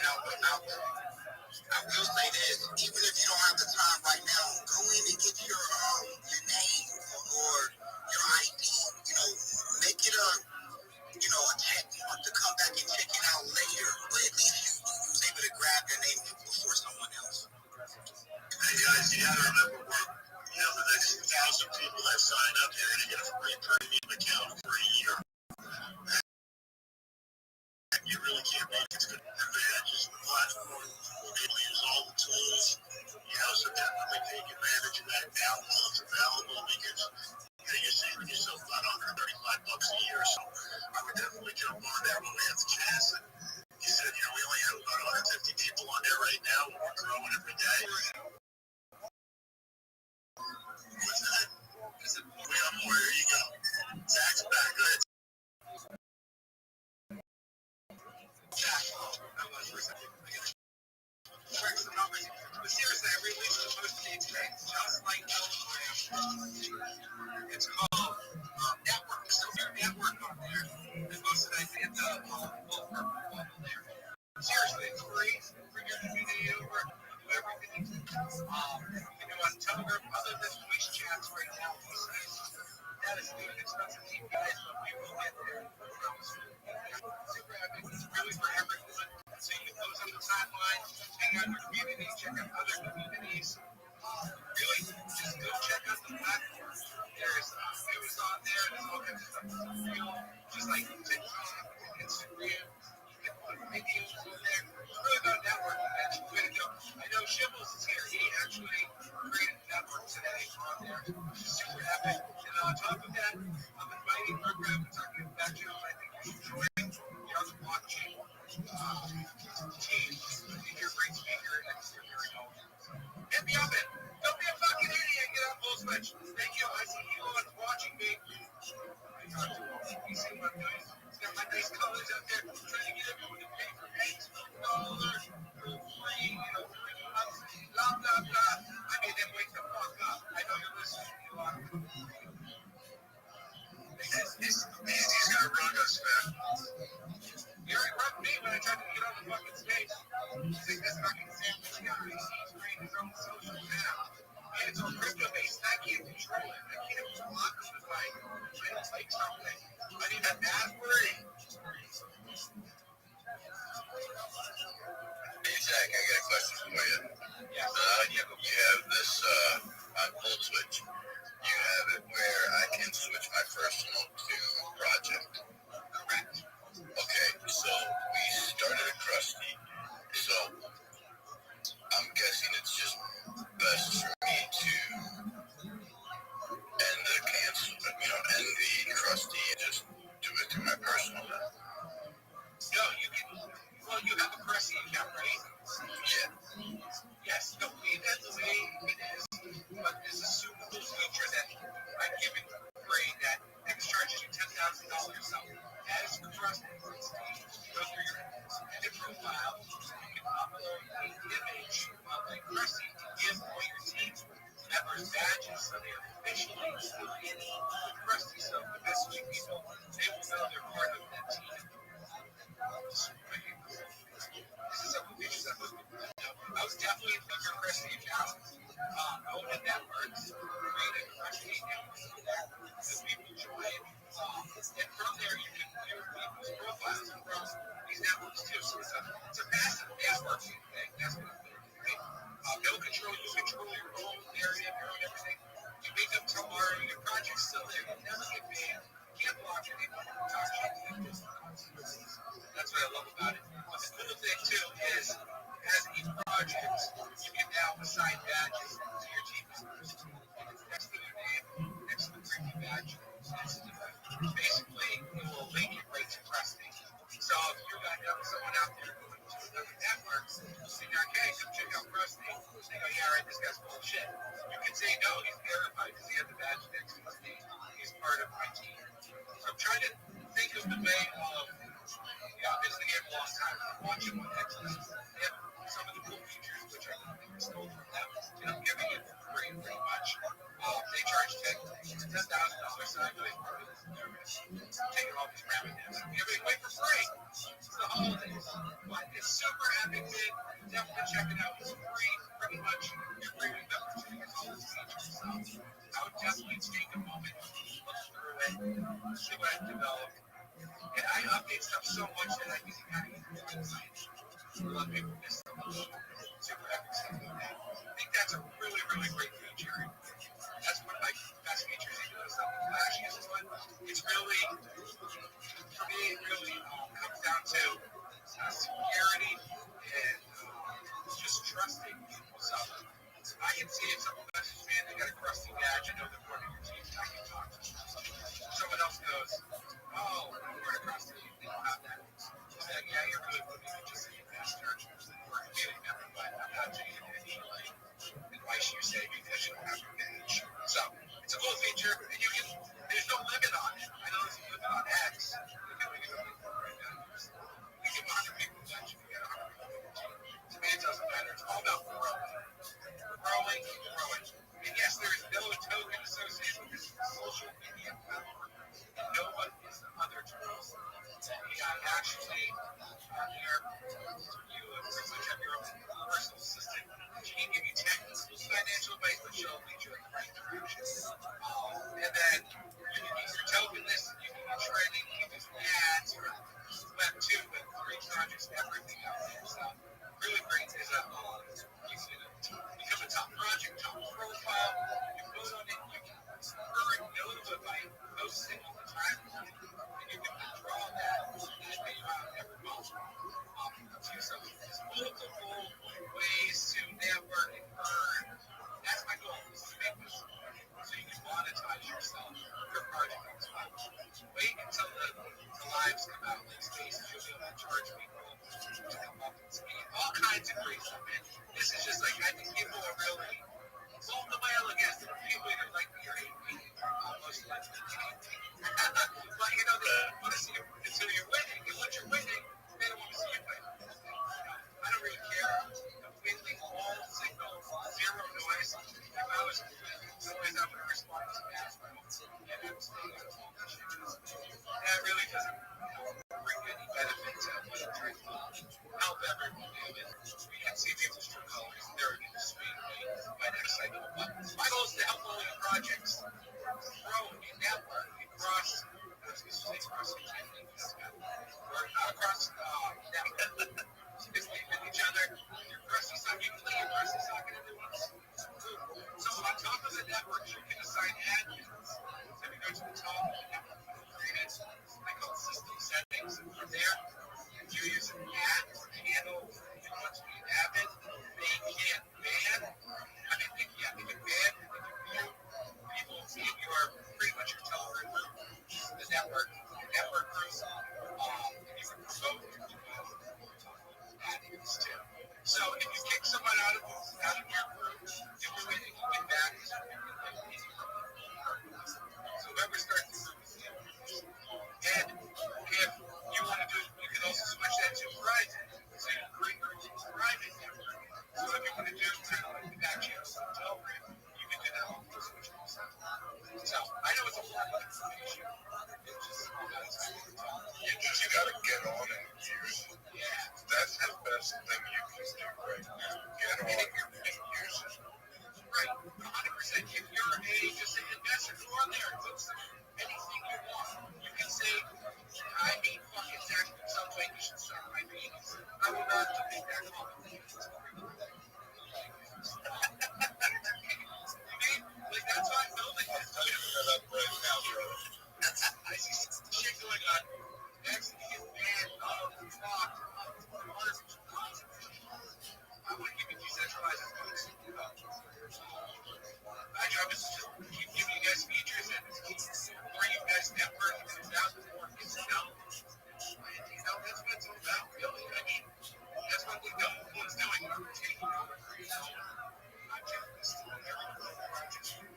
I will say this, even if you don't have the time right now, go in and get your name or your ID, make it a check mark to come back and check it out later, but at least you was able to grab your name before someone else. Hey guys, you gotta remember, the next 1,000 people that sign up, you're gonna get a free premium account for a year. You really can't make it good advantages of the platform. We'll be able to use all the tools, so definitely take advantage of that now while it's available because you're saving yourself about $135 a year. So I would definitely jump on that when we have the chance. And you said, we only have about 150 people on there right now, but we're growing every day. What's that? We have more. Here you go. Zach's back. Go ahead. But seriously, I released the most today, just like Telegram. It's called Network. So your network on there, and most of that is both there. Seriously. can do on Telegram other than voice chats right now. That is the expensive team, guys, but we will get there. Super epic. It's really for everyone. So you can post on the timeline, hang out in your community, check out other communities. Really, just go check out the platform. There's news on there. There's all kinds of stuff that's real, just like TikTok, Instagram. You can put videos on there. It's really about networking. That's the way to go. I know Shibbles is here. He actually created a network today on there, which is super epic. And on top of that, I'm inviting Greg and talking about you. I think you should join the other blockchain team. I think you're a great speaker and you're very knowledgeable. Hit me up and don't be a fucking idiot. Get on full switch. Thank you. I see Elon watching me. You see what I'm doing? It's got my nice colors out there. I'm trying to get everyone to pay for $8 for free, 3 months, blah, blah, blah. I made them wake the fuck up. I know you're listening, Elon. He's gonna run us, man. He already rubbed me when I tried to get on the fucking stage. He's like this fucking sandwich guy. He's creating his own social now. And it's all crypto based. I can't control it. I can't block him if I don't like something. I need that password. Hey, Zach, I got a question for you. Yeah. You have this on Full Switch. You have it where I can switch my personal to project. Correct. Okay, so we started a Krusty. So I'm guessing it's just best for me to end the cancel, end the Krusty and just do it through my personal now. No, you can. Well, you have a Krusty account, right? Yeah. Yes. No, leave that the way it is. But there's a super cool feature that I'm giving free that charges you $10,000. So as Krusty, you go through your edit profile, you can upload an image of the Krusty to give all your team members badges so they're officially in the Krusty. So the best people, they will know they're part of that team. This is some features that most people don't know. I was definitely in the Krusty account. Own a network, create a Krusty account that people join. And from there, you can view people's profiles from these networks too. So it's a massive networking thing. That's what I'm doing, right? No control. You control your own area, your own everything. You wake up tomorrow, your project's still there. You never get paid. You can't block anyone. Talk shit. That's what I love about it. But the cool thing too is, as each project, you can now assign badges to your team members. Next to their name, next to the freaking badge. Basically, it will link it right to Krusty. So if you got someone out there going to another network, saying, okay, come check out Krusty. They go, yeah, right, this guy's bullshit. You can say, no, he's verified because he has the badge next to his name. He's part of my team. So I'm trying to think of the way of, I've been in the game a long time. I'm watching what Xbox. They have some of the cool features, which I think are stole from them. And I'm giving it for free, pretty much. They charge $10,000, so I know part of this service. Taking all these revenues. I'm giving it away for free. It's the holidays. But it's super epic, man. Definitely check it out. It's free, pretty much. You're free with membership. It's all these features. So I would definitely take a moment, look through it, see what I've developed. And I update stuff so much that I think you kind of get the website. A lot of people miss so much super epic stuff like that. I think that's a really, really great feature. That's one of my best features. I do this stuff. Flashiest one. It's really, for me, it really comes down to security and just trusting people. So I can see if someone messages me and they got a Krusty badge, I know they're part of your team. I can talk to them. Someone else goes, oh, I'm part of Krusty. They don't have that. It's like, yeah, you're good with me. Just say you're faster. We're getting them, but I'm not taking any advice you say because you don't have your badge. So it's a cool feature, and you can. There's no limit on it. I know there's a limit on X. We can make it right now. We can 100 people badge if we get 100 people. To me, it doesn't matter. It's all about growing. Growing. And yes, there is no token associated with this social media platform. And no one is the other tools. Actually, here, you pretty much have your own personal assistant. She can give you technical stuff crazy, man. This is just like, I think people are really blown away, I guess. There are people that like me or hate me, most likely. But, you know, they want to see you until you're winning. And once you're winning, they don't want to see you win. I don't really care. Completely all signal, zero noise. If I was noise, I would respond to that. And that really doesn't bring any benefit to what I'm trying to help everyone do. And we can see people's true colors. They're in the sweet by next cycle. But my goal is to help all your projects grow and network across, across network. With each other, your person sucking, your person sucking everyone else. So on top of the network, you can assign admins. So if you go to the top of the network, create I call it system settings. From there, you use an ad or handle. You want to be an admin. They can't ban. They can ban. They can mute people in your pretty much your Telegram group, the network groups. You can promote admins too. So if you kick someone out of your group, if you're winning, you get back. So whoever starts the group is the other. And if you want to do it, you can also switch that to private. So you can create groups in private network. So if you want to do kind of like the back channel on Telegram, you can do that on the switch also. So I know it's a lot of information. You gotta get on it and use it. Yeah. That's the best thing you can do right now. Get on it and use it. Right, 100%. If you're just an investor, go on there and put anything you want. You can say, I hate fucking tax, some way you should start my meetings. I will not make that comment. That's why I'm building this. I'm giving it up right now, bro. I see shit going on. Next thing is banned. Fuck. I want to keep it decentralized as much as my job is to just keep giving you guys features and bring you guys network and thousands more kids to know. That's what it's all about, really. That's what we know. What's doing it. We're taking over for you.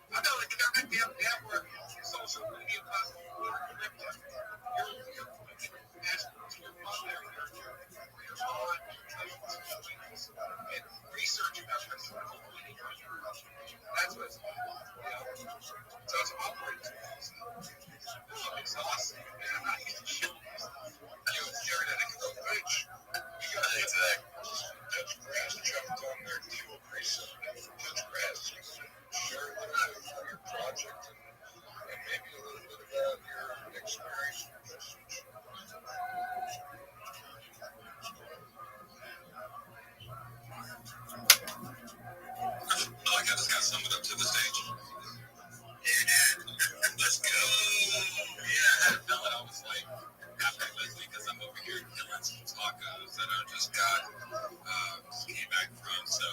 I know the goddamn network, social media platform, crypto. You're as your mother, your aunt, and research about crypto. That's what it's all about. So it's operating. I'm exhausted, man. I'm not used to shit. You staring at it go, bitch. You gotta get that. Touch grass jumped on there to a preset. Touch grass. Share a little bit about your project and maybe a little bit about your experience with message. I just got summoned up to the stage. Let's go. Yeah, I had a feeling I was like halfway listening because I'm over here killing some tacos that I just came back from. So,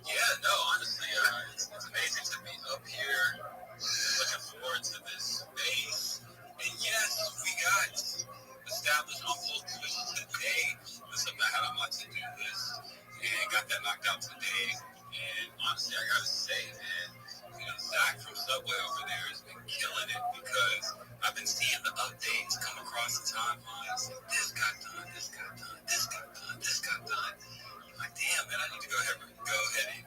yeah, no, honestly, it's amazing to be up here. Looking forward to this space. And yes, we got established on full tuition today. That's something I had on my to-do list and got that knocked out today. And honestly, I gotta say, man, Zach from Subway over there has been killing it because I've been seeing the updates come across the timelines. This got done, this got done, this got done, this got done. I'm like, damn, man, I need to go ahead and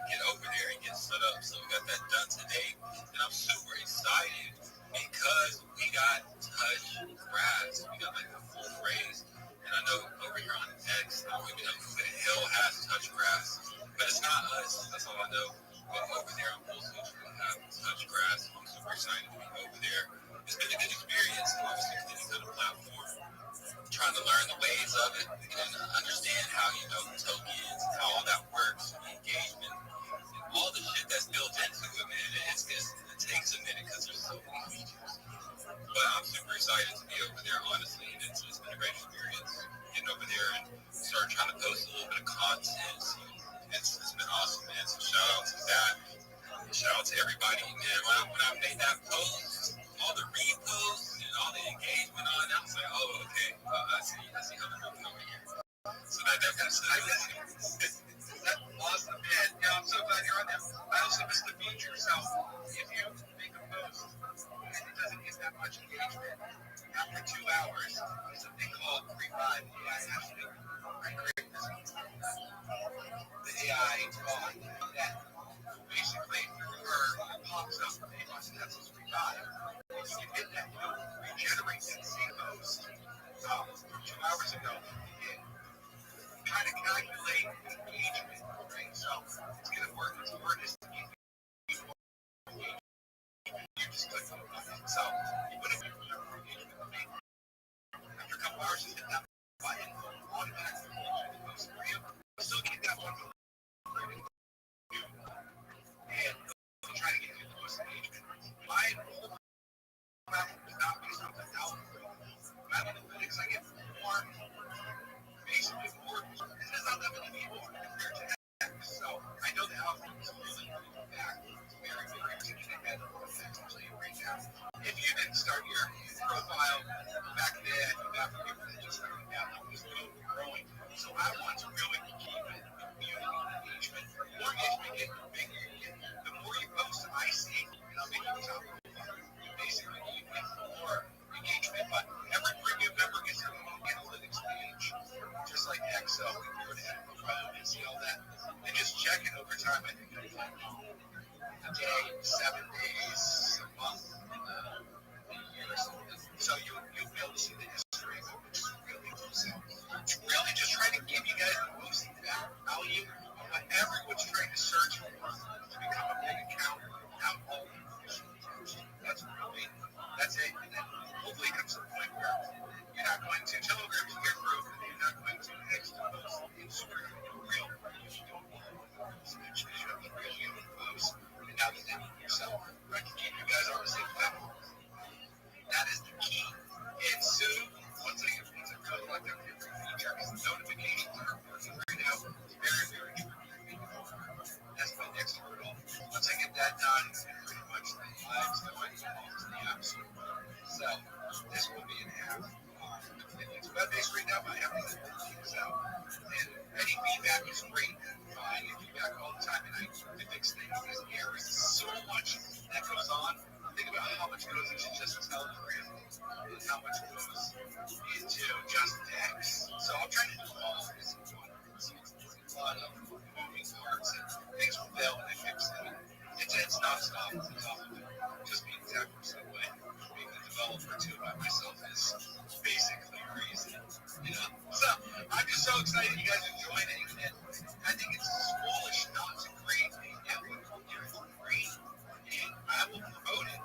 get over there and get set up. So we got that done today, and I'm super excited because we got touch grass. We got like a full phrase. And I know over here on X, I don't even know who the hell has touch grass, but it's not us. That's all I know. But over there on Full Switch, we'll have touch grass. I'm super excited to be over there. It's been a good experience. Obviously, getting to the platform, trying to learn the ways of it and understand how, tokens, how all that works, the engagement, and all the shit that's built into it, man. It takes a minute because there's so many features. But I'm super excited to be over there, honestly, and it's been a great experience getting over there and start trying to post a little bit of content. So it's been awesome, man. So shout out to that. Shout out to everybody, man. When I made that post, all the reposts and all the engagement on it, I was like, oh, okay. I see how they're moving over here. So that definitely That's awesome, man. Yeah, I'm so glad you're on there. I also missed the feature, so if you make a post and it doesn't get that much engagement, after 2 hours, there's something called revive AI. Actually, I created this the AI bot that basically pops up the button that says revive. If you hit that, it'll regenerate that same post from 2 hours ago. And kind of calculate engagement, right? So it's going to work. Its word is to keep people engaged. You just click on the button. So you put it in your engagement rate. After a couple hours, you hit that button, automatically engagement post for you. Still keep that one for and try to get you the most engagement. My whole platform is not based off the algorithm. My analytics, I get more, basically more. There's not that many people compared to that. So I know the algorithm is really back. It's very, very ticket ahead of what's actually right now. If you didn't start your profile back then, back when people were just starting out, it was growing. So I want to really keep it community engagement. The more engagement you get, the bigger you get. The more you post, I see, and I'll make you top profile. Basically, you get more engagement, but every premium member gets their own analytics page, just like X. So if you were to add a profile and see all that, and just check it over time. I think that's like a day, 7 days, a month, a year or something. So you'll be able to see the history of it, which is really cool. So really just trying to give you guys the most value of what everyone's trying to search for to become a big account out all the information. That's it. And then hopefully it comes to the point where you're not going to Telegram to get proof, and you're not going to X to post Instagram to do real. You should do eventually you have the real human post, and now the network yourself. Right, to keep you guys on the same platform. That is the key. And soon, once I collect everything features, notifications are working right now. It's very, very tricky. That's my next hurdle. Once I get that done, pretty much the lives going to the app store. So this will be an app. It's web-based right now, but everything is out. And any feedback is great. I get feedback all the time, and I fix things. There's errors. So much that goes on. Think about how much goes into just Telegram and how much goes into just X. So I'm trying to do all of this in one. It's a lot of moving parts and things will fail when I fix them. It's non-stop. It's off of it. Just being exactly the same way. Being a developer too by myself is basically crazy. You know? So I'm just so excited you guys are joining, and I think it's foolish not to create a network here for free. And I will promote it.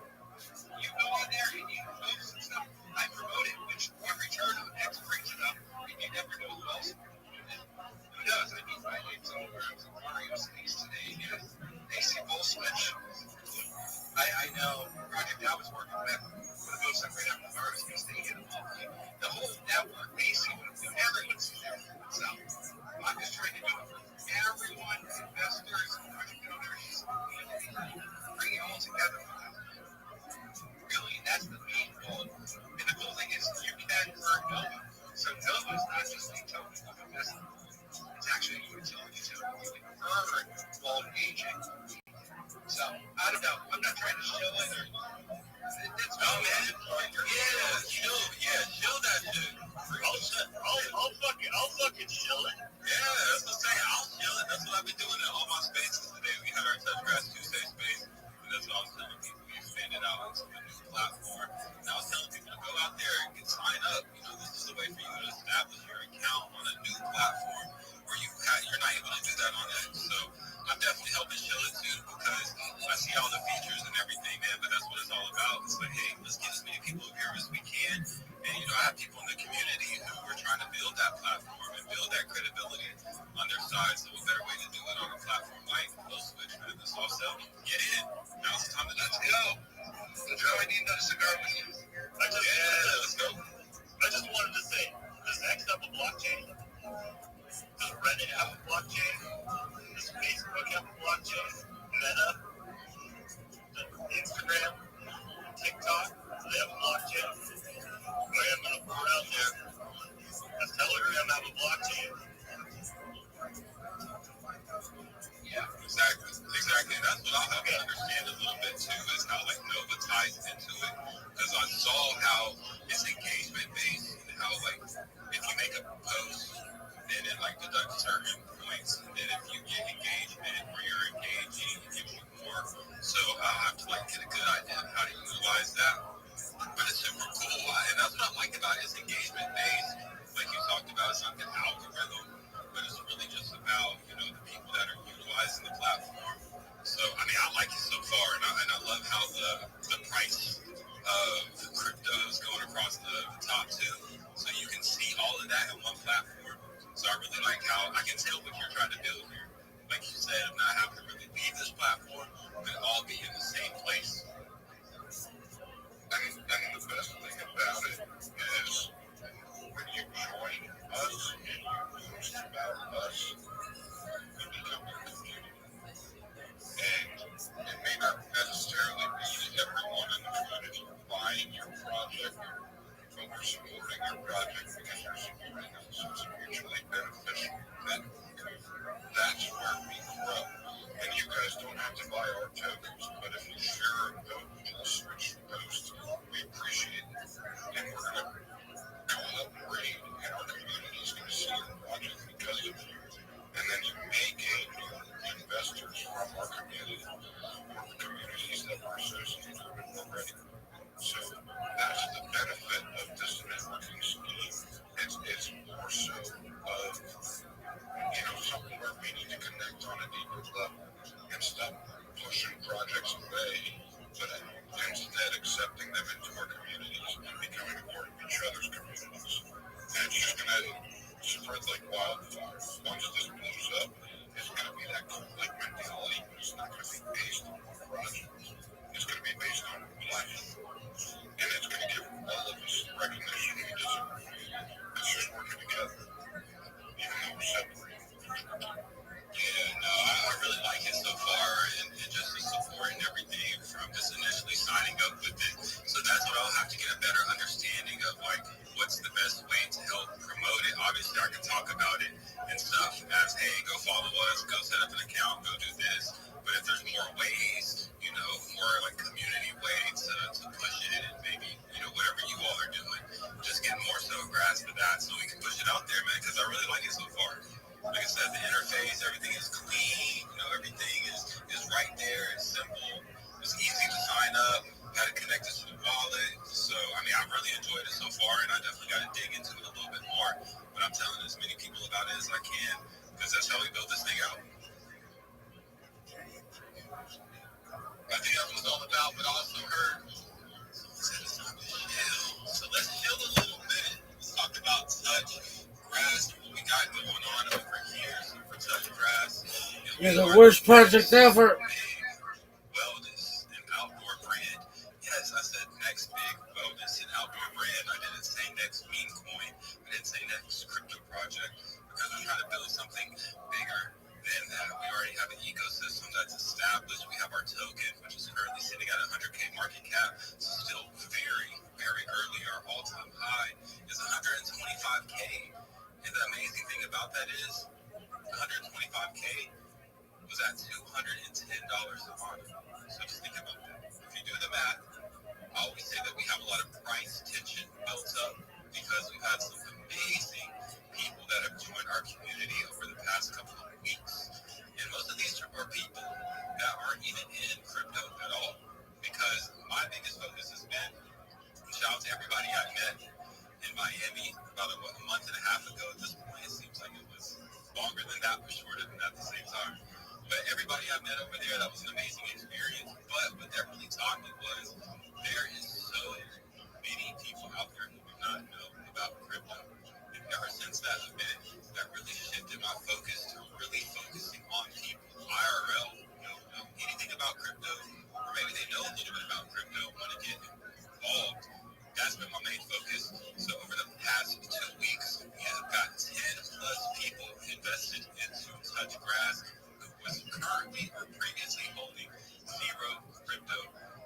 You go in there and you post some stuff. I promote it, which in return of X brings it up, and you never know who else will promote it. Who knows? I mean, my name's over. I was in Mario Cities today, and they see Bull Switch. I know the project I was working with, for the most right after Mario Cities, they hit them all. The whole network, they see what I'm doing. Everyone sees everything. So I'm just trying to do it for everyone, investors, project owners, community, bring it all together for them. Really, that's the main goal. And the cool thing is you can earn Nova. So Nova is not just a token of investment. It's actually a utility token. You can earn while engaging. So, I don't know. I'm not trying to shill it or... No, man. Shill that shit. I'll fucking shill it. Yeah, that's what I'm saying. I'll shill it. That's what I've been doing in all my spaces today. We had our Touch Grass Tuesday space. And that's what I was telling people. We expanded out into a new platform. And I was telling people to go out there and sign up. You know, this is a way for you to establish your account on a new platform where you're not able to do that on X. So I'm definitely helping shill it too, because I see all the features and everything, man, but that's what it's all about. It's like, hey, let's get as many people here as we can. And, you know, I have people in the community who are trying to build that platform and build that credibility on their side. So a better way to do it on a platform like Switch, man, this also, get in. Now's the time to let's go. Let's go. I need another cigar with you. Let's go. I just wanted to say, does X have a blockchain? Does Reddit have a blockchain? Does Facebook have a blockchain? Meta? Instagram? TikTok? Do they have a blockchain? I'm going to put out there. Does Telegram have a blockchain? like how I can tell what you're trying to build here. Like you said, of not having to really leave this platform, but all be in the same place. And the best thing about it is when you join us and you post about us, you become a community. And it may not necessarily be everyone in the community buying your project, but we're supporting your project because you're supporting us. So it's mutually beneficial. That's where we grow. And you guys don't have to buy our tokens, but if you share a vote to the switch post, we appreciate it. And we're going to go upgrade, and our community is going to see your project because of you. And then you may gain new investors from our community or the communities that we're associated with already. So that's the benefit of this networking scheme. It's more so of, something where we need to connect on a deeper level and stop pushing projects away, but instead accepting them into our communities and becoming a part of each other's communities. And it's just going to spread like wildfire. Once this blows up, it's going to be that cult-like mentality, but it's not going to be based on one project. It's going to be based on life. And it's going to give all of us the recognition we deserve. It's just working together, even though we're separated. Yeah, no, I really like it so far, and just the support and everything from just initially signing up with it. So that's what I'll have to get a better understanding of, like, what's the best way to help promote it. Obviously, I can talk about it and stuff as, hey, go follow us, go set up an account, go do this. But if there's more ways, more like community way to push it, and maybe, whatever you all are doing, just get more so a grasp of that so we can push it out there, man, because I really like it so far. Like I said, the interface, everything is clean, everything is right there, it's simple, it's easy to sign up, got it connected to the wallet. So, I've really enjoyed it so far, and I definitely got to dig into it a little bit more. But I'm telling as many people about it as I can, because that's how we build this thing out. I think that's what it's all about, but I also heard someone said it's time to chill. So let's chill a little bit. Let's talk about touch grass and what we got going on over here. So for touch grass, you're the worst project ever. Wellness and outdoor brand. Yes, I said next big wellness and outdoor brand. I didn't say next meme coin. I didn't say next crypto project, because we're trying to build something bigger than that. We already have an ecosystem that's established. We have our token, which is currently sitting at 100K market cap. So still very, very early. Our all-time high is 125K. And the amazing thing about that is 125K was at $210 a month. So just think about that. If you do the math, I always say that we have a lot of price tension built up because we've had some amazing people that have joined our community over the past couple of weeks. And most of these are people that aren't even in crypto at all. Because my biggest focus has been, shout out to everybody I met in Miami about a month and a half ago. At this point, it seems like it was longer than that, but shorter than that at the same time. But everybody I met over there, that was an amazing experience. But what that really taught me was there is so many people out there who do not know about crypto. And ever since that event, that really shifted my focus to really focusing on people IRL who don't know anything about crypto, or maybe they know a little bit about crypto, want to get involved. That's been my main focus. So over the past 2 weeks, we have got 10 plus people invested into Touch Grass, who was currently or previously holding zero crypto.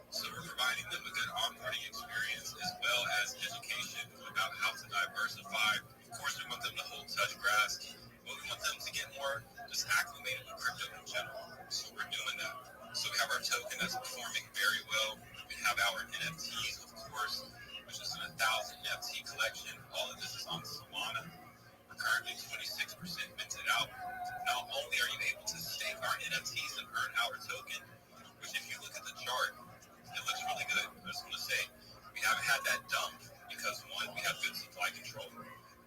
So we're providing them a good onboarding experience as well as education about how to diversify. Of course, we want them to hold Touch Grass, but we want them to get more just acclimated with crypto in general. So we're doing that. So we have our token that's performing very well. We have our NFTs, of course, which is an 1,000 NFT collection. All of this is on Solana. We're currently 26% minted out. Not only are you able to stake our NFTs and earn our token, which if you look at the chart, it looks really good. I just want to say, we haven't had that dump because, one, we have good supply control.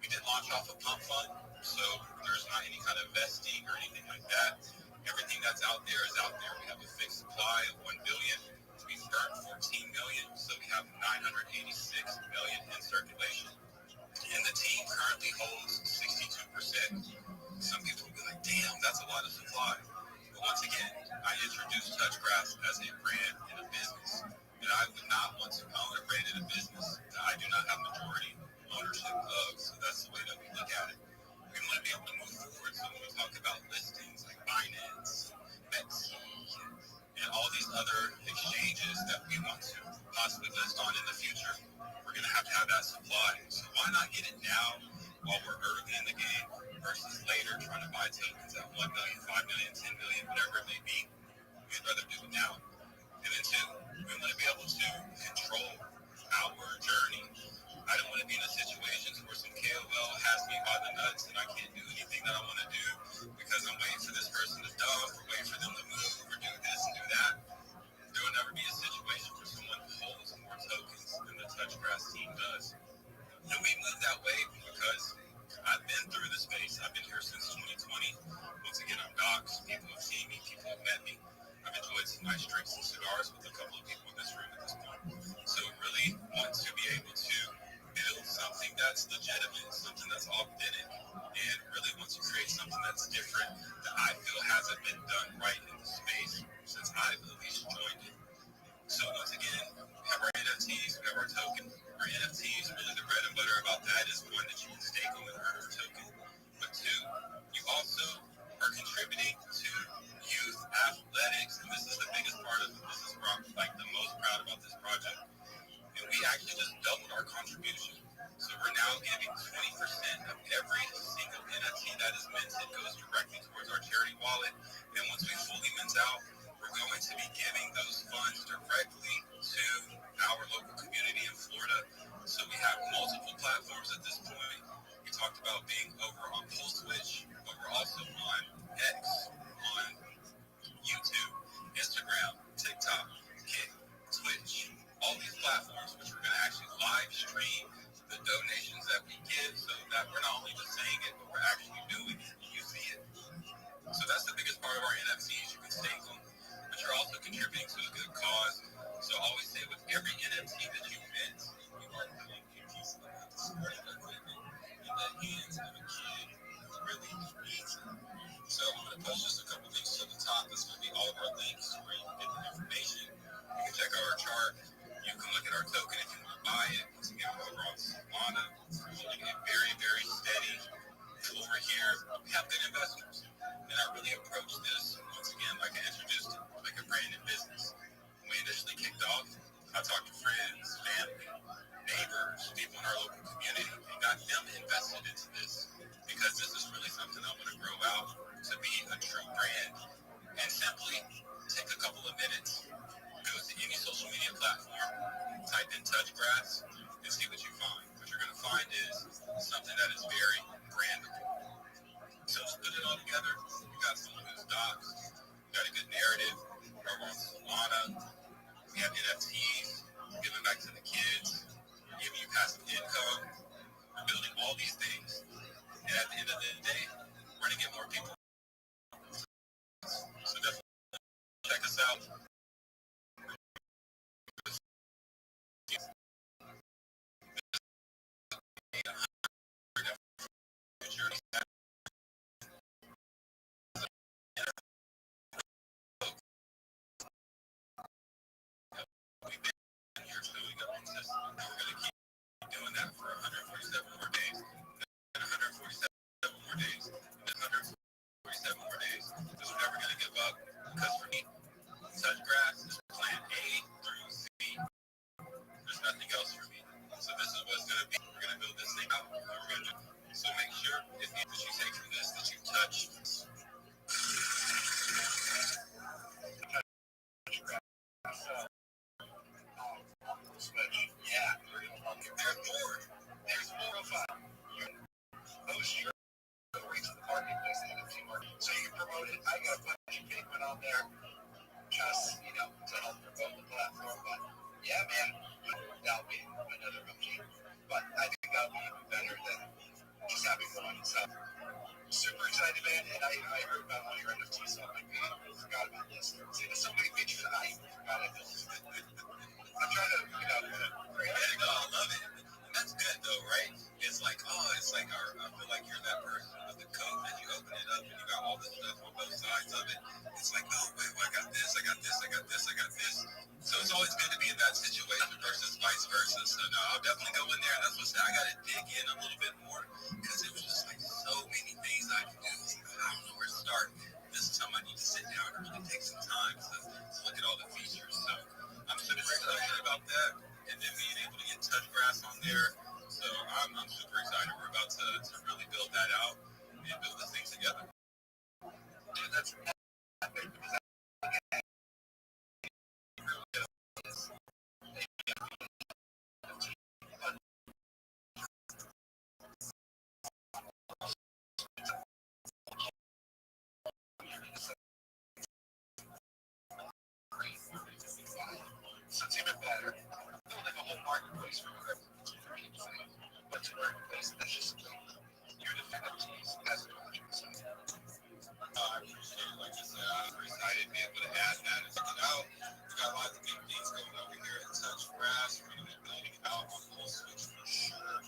We did launch off a pump fund, so there's not any kind of vesting or anything like that. Everything that's out there is out there. We have a fixed supply of 1 billion. We've burned 14 million, so we have 986 million in circulation. And the team currently holds 62%. a brand and a business. And I would not want to own a brand and a business that I do not have majority ownership of. So that's the way that we look at it. We want to be able to move forward. So when we talk about listings like Binance, Betsy, and all these other exchanges that we want to possibly list on in the future, we're going to have that supply. So why not get it now while we're early in the game versus later trying to buy tokens at 1 million, 5 million, 10 million, whatever it may be. We'd rather do it now. And then two, we want to be able to control our journey. I don't want to be in a situation where some KOL has me by the nuts and I can't do anything that I want to do because I'm waiting for this person to dump or waiting for them to move or do this and do that. There will never be a situation where someone holds more tokens than the Touchgrass team does. And we move that way because I've been through the space. I've been here since 2020. Once again, I'm doxxed. People have seen me. People have met me. I've enjoyed some nice drinks and cigars with a couple of people in this room at this point. So really want to be able to build something that's legitimate, something that's authentic, and really want to create something that's different that I feel hasn't been done right in the space since I've at least joined it. So once again, we have our NFTs, we have our token. Our NFTs, really the bread and butter about that is one, that you can stake on the earner token. But two, you also are contributing to youth athletics, and this is the biggest part of it. This is where I'm like the most proud about this project. And we actually just doubled our contribution. So we're now giving 20% of every single NFT that is minted goes directly towards our charity wallet. And once we fully mint out, we're going to be giving those funds directly to our local community in Florida. So we have multiple platforms at this point. We talked about being over on Pulse Switch, but we're also on X, on YouTube, Instagram, TikTok, Kick, Twitch, all these platforms, which we're going to actually live stream the donations that we give, so that we're not only just saying it, but we're actually doing it. You see it. So that's the biggest part of our NFTs. You can stake them, but you're also contributing to a good cause. So I always say with every NFT that you mint, you are putting a piece of that sporting equipment in the hands of a kid who really needs it. So I'm going to post just a couple things to the top. This will be all of our links where you can get the information. You can check out our chart. You can look at our token if you want to buy it. Once again, we're over on Solana. We're holding it very, very steady. Over here, we have good investors. And I really approached this, once again, like I introduced it, like a brand new business. When we initially kicked off, I talked to friends, family, neighbors, people in our local community, and got them invested into this. Because this is really something I want to grow out to be a true brand. And simply take a couple of minutes, go to any social media platform, type in Touchgrass, and see what you find. What you're going to find is something that is very brandable. So just put it all together. You got someone who's docs, you got a good narrative. We're on Solana. We have NFTs, giving back to the kids, giving you passive income. We're building all these things. And at the end of the day, we're going to get more people. So definitely check us out. We've been here doing it on this, and we're going to keep doing that for 147 more days, and 147 more days, and 147 more days, because we're never going to give up. Because for me, Touchgrass is plan A through Z. There's nothing else for me. So this is what's going to be. We're going to build this thing out, and we're going to do it. So make sure if that you take from this that you touch. Switch. Yeah. There's more. There's more profile. You post your reach the marketplace, the NFT market. So you can promote it. I got a bunch of payment on there just, to help promote the platform. But yeah, man, that'll be another option. But I think that'll be even better than just having fun. So super excited, man. And I heard about all your NFTs, so I'm like, man, I forgot about this. See, there's so many features that I even forgot about this. I'm trying to, I love it. And that's good though, right? It's like, I feel like you're that person with the coat and you open it up and you got all this stuff on both sides of it. It's like, oh, wait, well, I got this, I got this, I got this, I got this. it's always good to be in that situation versus vice versa. So no, I'll definitely go in there. And that's what I said. I got to dig in a little bit more because it was just like so many things I could do. I don't know where to start. This time I need to sit down and really take some time to look at all the features. So I'm super excited about that. And then being able to get touch grass on there. So I'm super excited. We're about to really build that out and build this thing together. And that's so it's even better. Building a whole marketplace for people, but to marketplace that's just you're the NFTs as an audience. I appreciate it. Like I said, I'm excited to be able to add that and check it out. We got a lot of big things going over here at Touch Grass. We're going to be building it out on Full Switch for sure.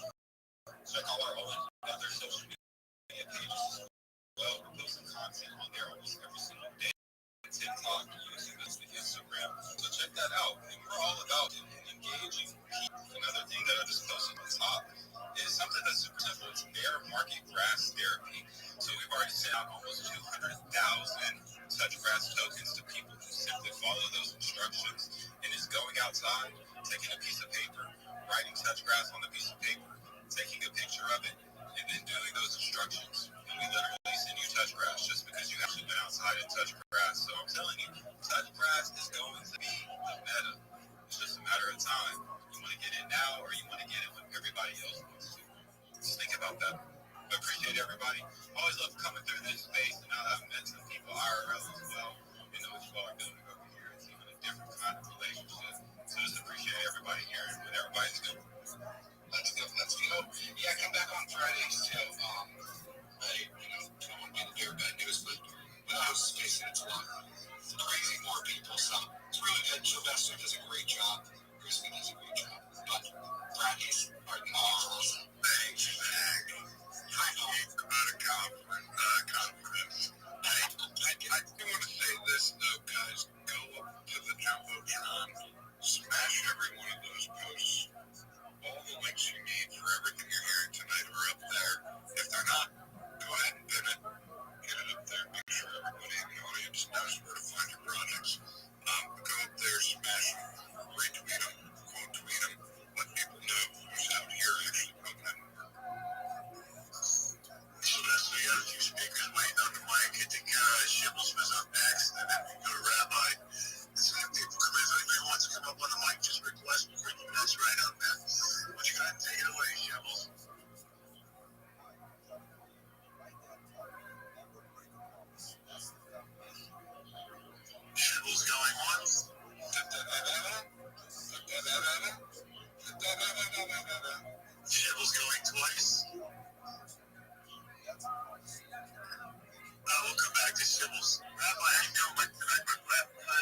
Check all our other social media pages as well. We're posting content on there almost every single day. TikTok, using this with Instagram. So check that out. And we're all about engaging people. Another thing that I just posted on top is something that's super simple. It's bear market grass therapy. So we've already sent out almost 200,000 touch grass tokens to people who simply follow those instructions. And it's going outside, taking a piece of paper, writing touch grass on the piece of paper, taking a picture of it, and then doing those instructions. And we literally send you touch grass just because you actually went outside and touched grass. So I'm telling you, touch grass is going to be the meta. It's just a matter of time. You want to get it now or you want to get it when everybody else wants to. Just think about that. I appreciate everybody. Always love coming through this space, and now I've met some people IRL as well. You know what you all are building over here. It's even a different kind of relationship. So just appreciate everybody here and what everybody's doing. Let's go. Let's go. Yeah, come back on Fridays too. I won't get very bad news, but I was facing it a lot. It's crazy more people. So it's really good. Sylvester does a great job. Kristen does a great job. But Fridays are the awesome. Thanks, man. I know about a confidence. I do want to say this though, guys. Go up to the Jumbotron, smash every one of those posts. All the links you need for everything you're hearing tonight are up there. If they're not, go ahead and pin it. Get it up there. Make sure everybody in the audience knows where to find your projects. Go up there, smash them, retweet them, quote tweet them, let people know who's out here actually putting in work. So that's the other two speakers waiting on the mic. I think Shibbles was up next, and then we go to Rabbi. So if people come in, if anybody wants to come up on the mic, just request me. That's right up there. What you got to take it away, Shibbles? Shibbles going once. Shibbles going twice. We'll come back to Shibbles. Rabbi, how you doing, Mike, tonight?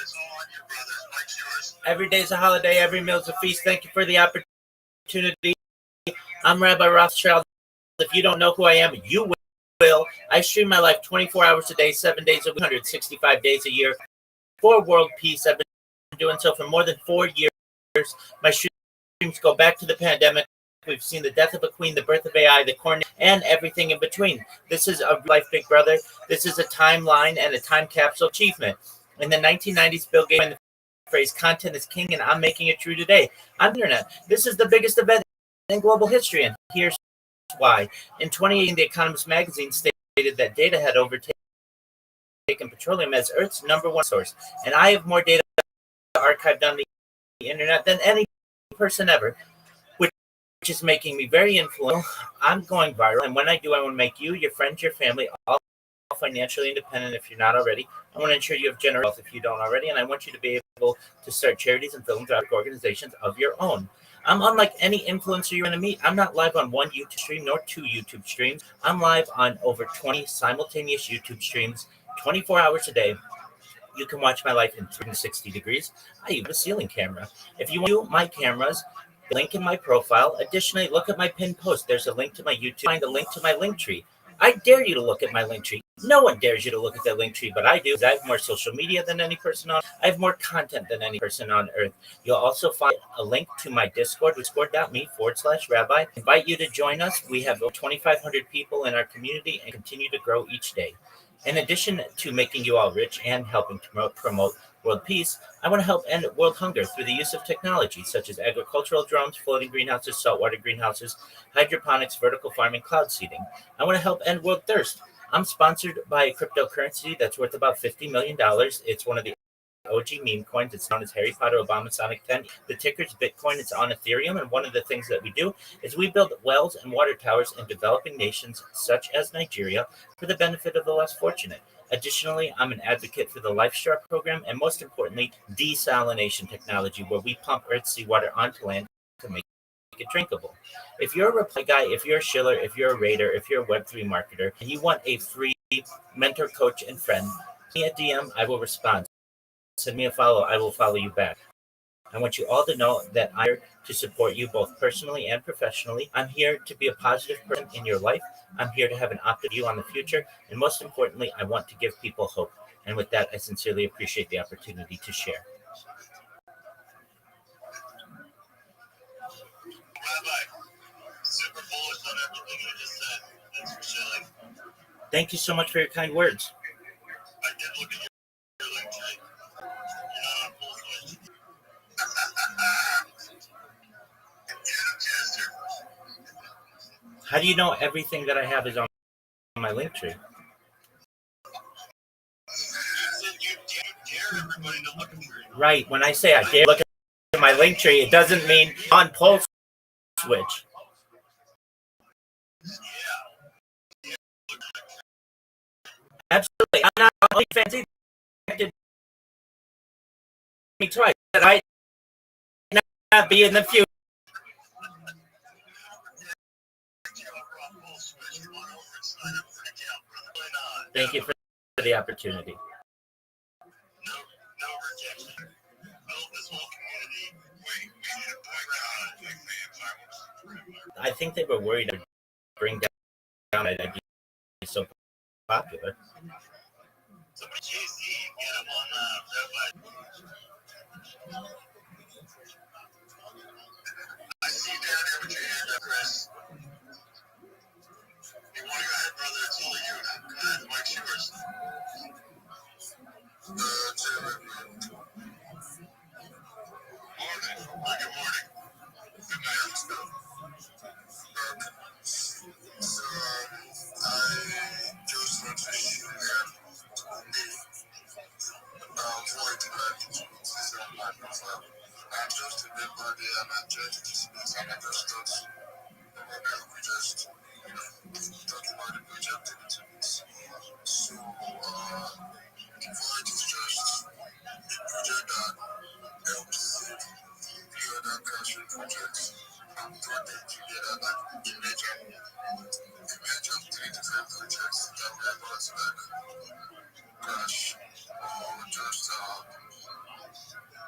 It's all on you, brother. Mike's yours. Every day's a holiday, every meal's a feast. Thank you for the opportunity. I'm Rabbi Rothschild. If you don't know who I am, you will. I stream my life 24 hours a day, 7 days a week, 165 days a year for world peace. I've been doing so for more than 4 years. My streams go back to the pandemic. We've seen the death of a queen, the birth of AI, the coronation, and everything in between. This is a life, big brother. This is a timeline and a time capsule achievement. In the 1990s, Bill Gates coined the phrase "content is king," and I'm making it true today. On the internet, this is the biggest event in global history, and here's why. In 2018, The Economist magazine stated that data had overtaken petroleum as Earth's #1 source, and I have more data archived on the internet than any person ever, which is making me very influential. I'm going viral, and when I do, I want to make you, your friends, your family, all financially independent if you're not already. I want to ensure you have generous wealth if you don't already, and I want you to be able to start charities and philanthropic organizations of your own. I'm unlike any influencer you're going to meet. I'm not live on one YouTube stream nor 2 YouTube streams. I'm live on over 20 simultaneous YouTube streams, 24 hours a day. You can watch my life in 360 degrees. I even have a ceiling camera. If you want my cameras, link in my profile. Additionally, look at my pinned post. There's a link to my YouTube. Find a link to my link tree. I dare you to look at my link tree. No one dares you to look at that link tree, but I do. I have more social media than any person on. I have more content than any person on earth. You'll also find a link to my Discord, discord.me/rabbi. I invite you to join us. We have over 2,500 people in our community and continue to grow each day. In addition to making you all rich and helping to promote world peace, I want to help end world hunger through the use of technology such as agricultural drones, floating greenhouses, saltwater greenhouses, hydroponics, vertical farming, cloud seeding. I want to help end world thirst. I'm sponsored by a cryptocurrency that's worth about $50 million. It's one of the OG meme coins. It's known as Harry Potter Obama Sonic 10. The ticker's Bitcoin. It's on Ethereum. And one of the things that we do is we build wells and water towers in developing nations such as Nigeria for the benefit of the less fortunate. Additionally, I'm an advocate for the LifeStar program and most importantly, desalination technology, where we pump Earth's seawater onto land to make it drinkable. If you're a reply guy, if you're a shiller, if you're a raider, if you're a Web3 marketer, and you want a free mentor, coach, and friend, send me a DM, I will respond. Send me a follow, I will follow you back. I want you all to know that I'm here to support you both personally and professionally. I'm here to be a positive person in your life. I'm here to have an optimistic view on the future. And most importantly, I want to give people hope. And with that, I sincerely appreciate the opportunity to share. Rabbi, super bullish on everything you just said. Thanks for sharing. Thank you so much for your kind words. I did look at your link tree. You're not on full switch. How do you know everything that I have is on my link tree? You dare everybody to look at your Right. When I say I dare look at my link tree, it doesn't mean on pulse switch. Absolutely. I'm not on OnlyFans either. Me twice. That I not be in the future. Thank you for the opportunity. No rejection. Build this whole community. Wait, we need to point out. I think they were worried I'd bring down I'd be so popular. Somebody JC, get him on Rabbi. I see down here with your hand up, Chris. You want to go ahead, brother? It's all you. Go ahead, Mike's yours. Morning. Good morning. Good night. Let's go. So, I just want to share avoid that. So, my profile. I'm just a bit body and I'm just dismissed and I just don't. We just, talking about the project activities. So, avoid is just a project that helps clear that cash projects and put them together like image of 3 different projects that we are about to like crash or just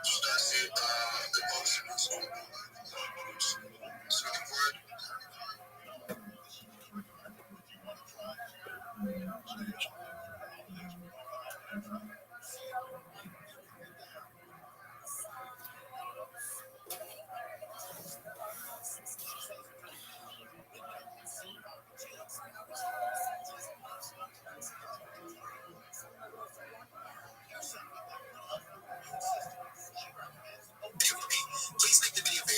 should I say the box in school. So the word Please make the video very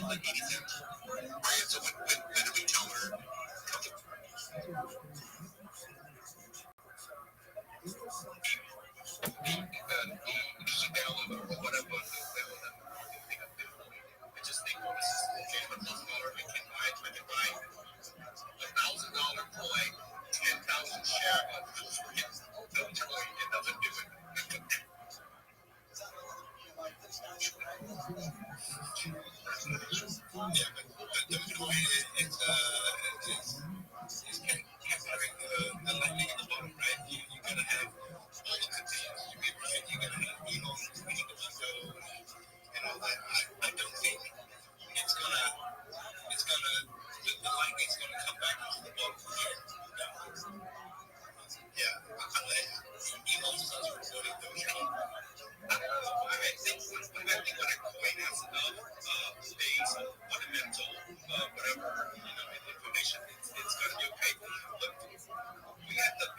like 80 cents. Right? So when the retailer comes up, just a gallon or whatever, I just think, well, this is okay, $1,000, I can buy $1,000 toy, 10,000 share of the toy, it doesn't do it. Yeah, but the toy is having the lightning in the bottom, right? You gotta have all the containers to be right. You gotta have, the window and all that. I don't think the lightning's gonna come back into the bottom here. No. Yeah, unless Elon starts recording Dogecoin. I don't know. I think when a coin has enough space, fundamental, whatever, information, it's gonna be okay. Look, we at the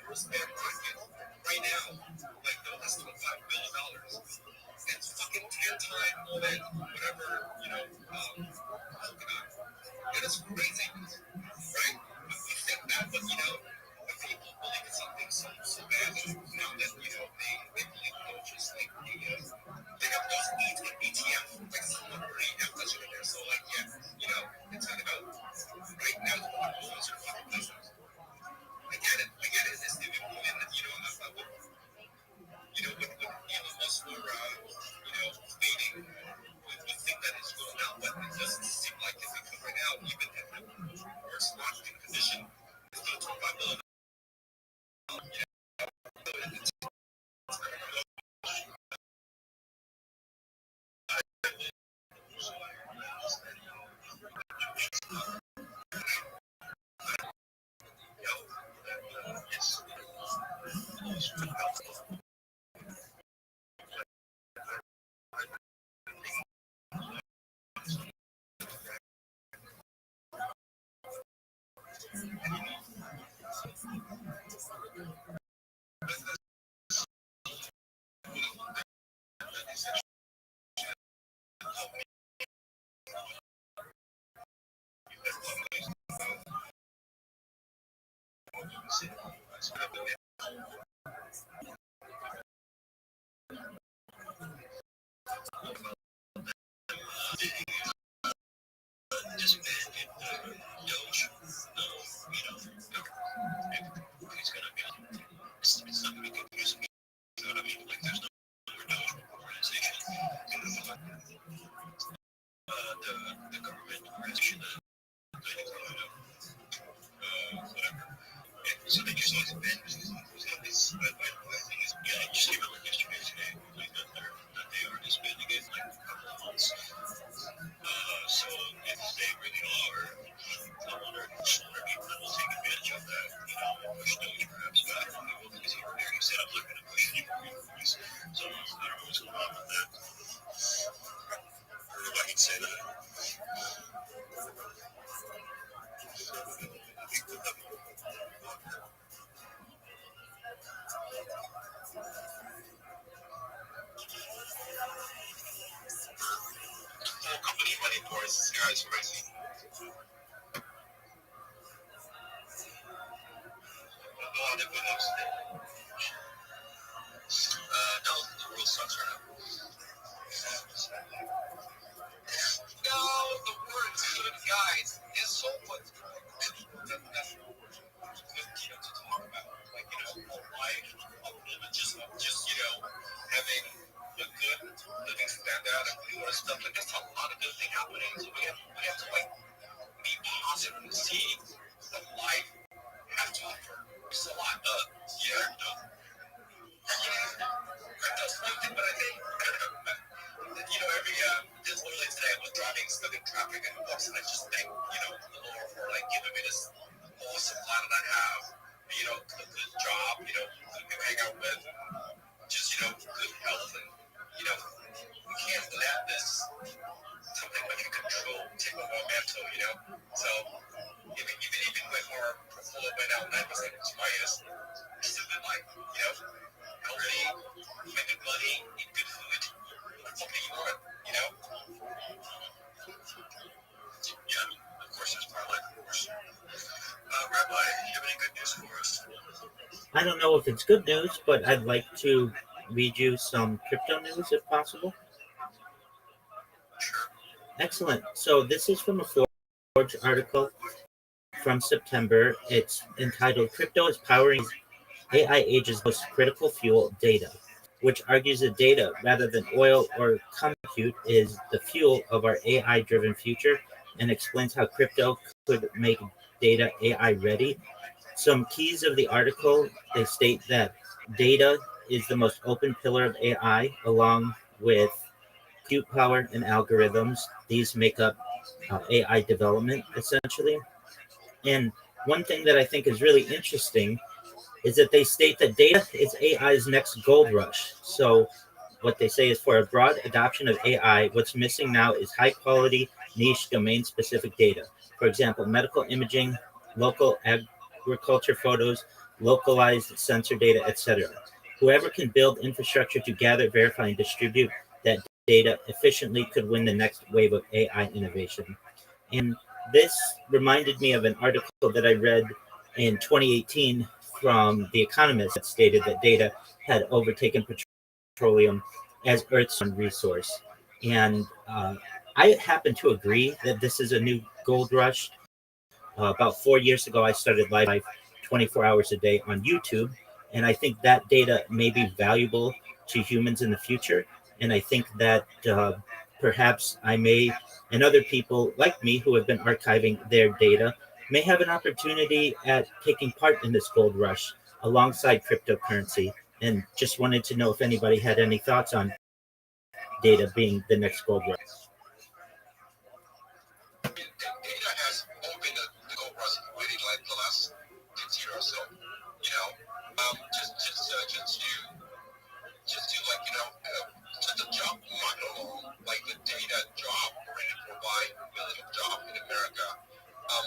worst bear market right now, like the less than $5 billion. It's fucking 10 times more than whatever, it is crazy, right? We think that, but when people believe in something so badly, now that they believe just like they have those needs with ETF, like someone already have touched it in there. So like it's gonna go right now to one of those fucking places. I get it. It's the people in when Elon Musk were fading, we think that it's going out, but it doesn't seem like it because right now, even in the worst marketing condition, it's still $25 billion. It's not going to be confusing. You know what I mean? Like, there's no organization. The government organization that whatever. So they just always been this. But the thing is, it just came out like yesterday, today, like that they are disbanding it like a couple of months. So if they really are, I wonder if people will take advantage of that, and push those perhaps back on the world because he already said I'm not going to push any more movies. So I don't know what's going on with that. If I can say that. Full company money for us. This guy's crazy. No, the world sucks right now. No, the word's good, guys. It's so much that's to talk about. Like, life, just having a good living standard and doing all stuff. Like, there's a lot of good things happening. So we have to, like, be positive and see what life has to offer. There's a lot of, that's one thing, but I think, just literally today I was driving, stuck in traffic in bus, and I just thank, the Lord for, like, giving me this awesome plan that I have, a good job, good hang out with, just, good health, and, we can't let this, something we can control, take over our mental, so, even when we're full of right now, 9% is minus, it's still good life, healthy, making money, eat good food, what something you want, I don't know if it's good news, but I'd like to read you some crypto news if possible. Sure. Excellent. So this is from a Forge article from September. It's entitled "Crypto is Powering AI Age's Most Critical Fuel: Data," which argues that data, rather than oil or compute, is the fuel of our AI-driven future, and explains how crypto could make data AI ready. Some keys of the article, they state that data is the most open pillar of AI, along with compute power and algorithms. These make up AI development, essentially. And one thing that I think is really interesting is that they state that data is AI's next gold rush. So what they say is, for a broad adoption of AI, what's missing now is high quality, niche, domain specific data. For example, medical imaging, local agriculture photos, localized sensor data, etc. Whoever can build infrastructure to gather, verify, and distribute that data efficiently could win the next wave of AI innovation. And this reminded me of an article that I read in 2018 from The Economist that stated that data had overtaken petroleum as Earth's one resource. And I happen to agree that this is a new gold rush. About 4 years ago, I started live 24 hours a day on YouTube. And I think that data may be valuable to humans in the future. And I think that perhaps I may, and other people like me who have been archiving their data, may have an opportunity at taking part in this gold rush alongside cryptocurrency. And just wanted to know if anybody had any thoughts on data being the next gold rush. Data has opened the gold rush really like the last 50 years or so. You know, just to like just the job market alone, like the data job already provide millions of jobs in America. Um,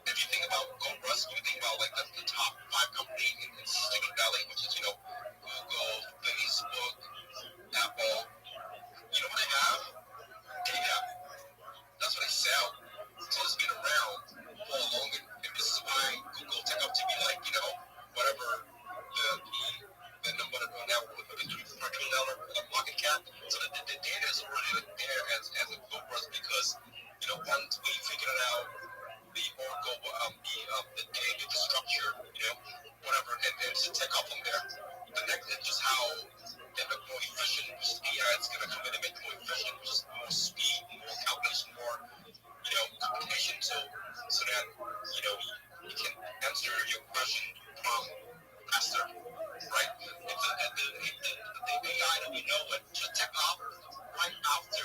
if you think about gold rush, you think about like the top five companies in Silicon Valley, which is Google, Facebook, Apple. You know what they have? Data. That's what they sell. So it's been around for a long, and this is why Google take up to be like, whatever the number now with the $3 trillion market cap. So the data is already there as a gold rush because, once we figured out the Oracle, the data, the structure, whatever, and just take off from there. The next is just how they make more efficient, which is AI is going to come in and make more efficient, which is more speed, more calculation, more computation, so that you can answer your question faster, right? The AI that we know it just took off right after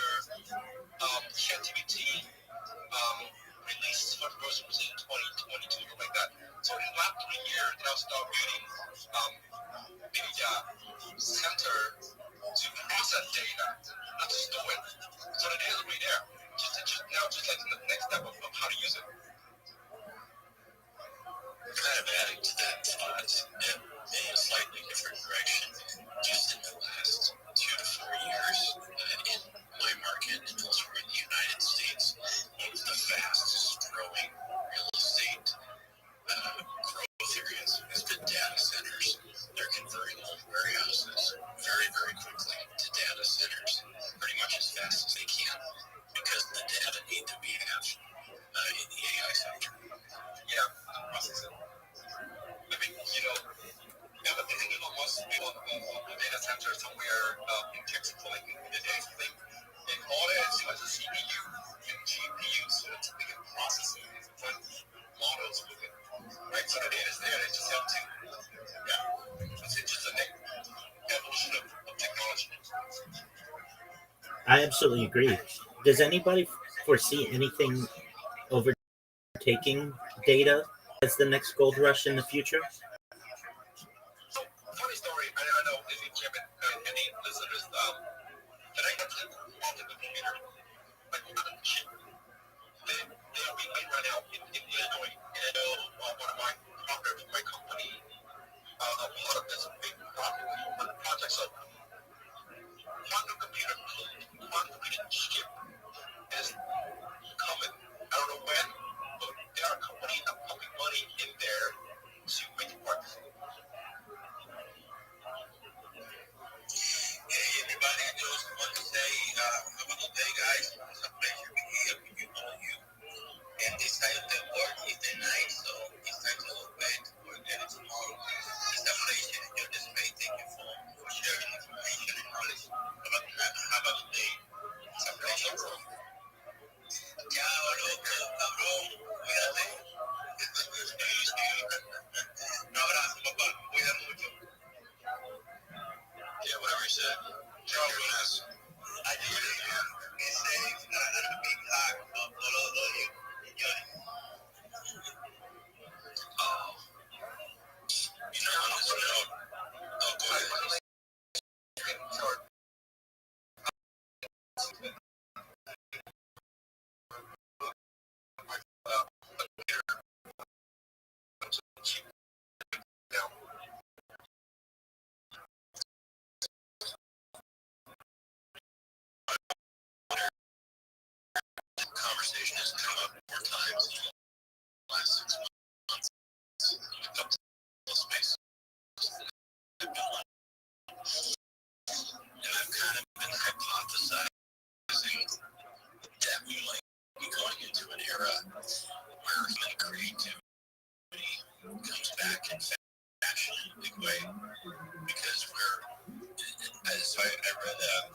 ChatGPT released for the first was in 2022 or like that. So in the last 3 years, they now start building the center to process data, not to store it. So the data is already there. Just like the next step of how to use it. Kind of adding to that thought in a slightly different direction. Just in the last 2 to 4 years, in my market and elsewhere in the United States, one of the fastest growing real estate growth areas has been data centers. They're converting old warehouses very, very quickly to data centers, pretty much as fast as they can, because the data need to be have in the AI sector. Yeah, process it. I mean, but the thing must be on a data center somewhere in Texas, like in the data thing. And all that is a CPU and GPU, so it's a big processing different models with it. Right? So the data is there, they just have to, it's just a next evolution of technology. I absolutely agree. Does anybody foresee anything overtaking data as the next gold rush in the future? So, funny story, I know if you have any listeners that I actually bought the computer, like on a chip. They are being made right now in Illinois. And I know one of my partners from my company, a part of this big project. So, quantum computer chip is coming. I don't know when, but there are companies that are pumping money in there to make conversation has come up more times in the last 6 months. A couple of spaces that I've been on. And I've kind of been hypothesizing that we might be going into an era where human creativity comes back in fashion in a big way, because I read a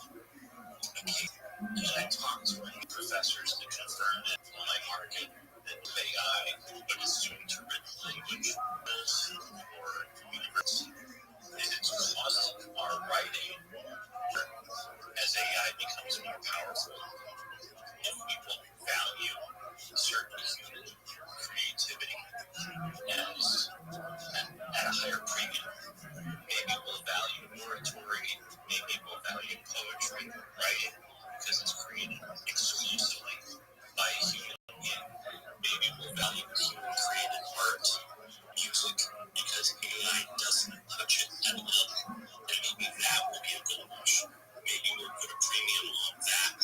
case, and I talked to professors to confirm it in my market that AI, but it's soon to written language or university, is it's causing our writing as AI becomes more powerful, and people value certain human creativity as at a higher premium. Maybe we'll value oratory, maybe we'll value poetry, right? Because it's created exclusively by a human being. Maybe we'll value human created art, music, because AI doesn't touch it at all. And maybe that will be a gold rush. Maybe we'll put a premium on that.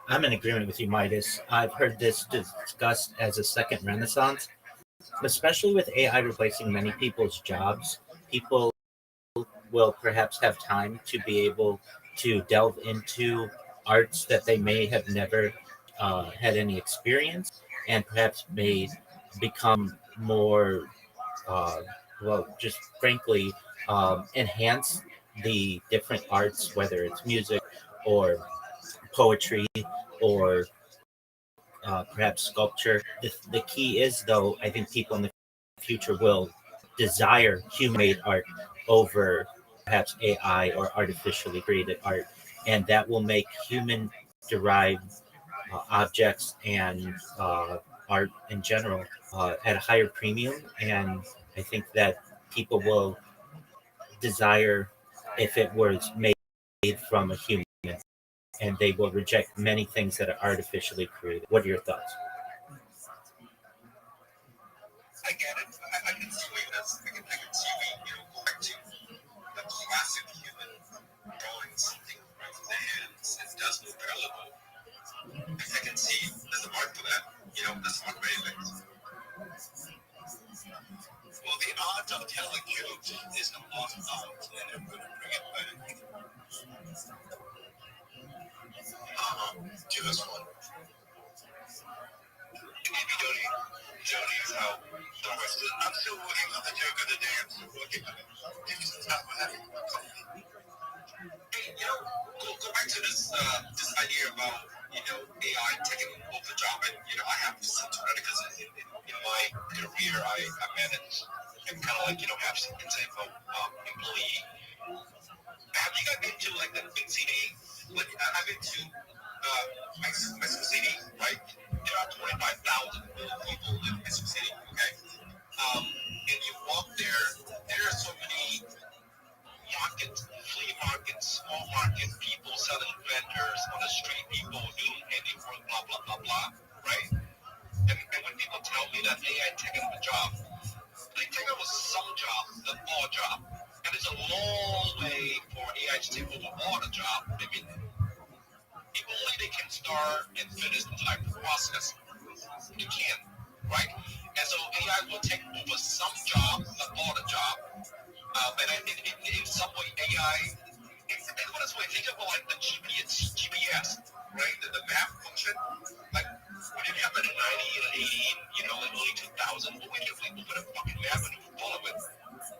I'm in agreement with you, Midas. I've heard this discussed as a second renaissance, especially with AI replacing many people's jobs. People will perhaps have time to be able to delve into arts that they may have never had any experience, and perhaps may become more, uh, well, just frankly, enhance the different arts, whether it's music or poetry or perhaps sculpture. The key is, though, I think people in the future will desire human-made art over perhaps AI or artificially created art, and that will make human-derived objects and art in general at a higher premium. And I think that people will desire if it was made from a human, and they will reject many things that are artificially created. What are your thoughts? I get it. I can see where that's. I can see where go back to the classic human drawing something right from the hands. It does look valuable. I can see there's a market for that. That's one way of it. Well, the art of telling jokes is an art, and I'm going to bring it back. Give us one. Maybe Jody is how the rest of I'm still working on the joke of the day. I'm still working on it. It's not what happened. Hey, go back to this idea about AI taking over the job, and I have to sit to it because in my career I manage and kind of have some type of employee. Have you guys been to like the big city? Like I've been to Mexico City, right? There are 25,000 people in Mexico City, okay? And you walk there, there are so many markets, flea markets, small markets, people selling vendors on the street, people doing handiwork, blah, blah, blah, blah, right? And when people tell me that AI taking over a job, they take over some jobs, not all jobs. And it's a long way for AI to take over all the jobs. I mean, if only they can start and finish the entire process, you can, right? And so AI will take over some jobs, not all the jobs. And in some way, AI, think about this way, think about like the GPS, right? The map function. Like, we didn't have that in 90 and 80, in early 2000, but we can put a fucking map and follow it.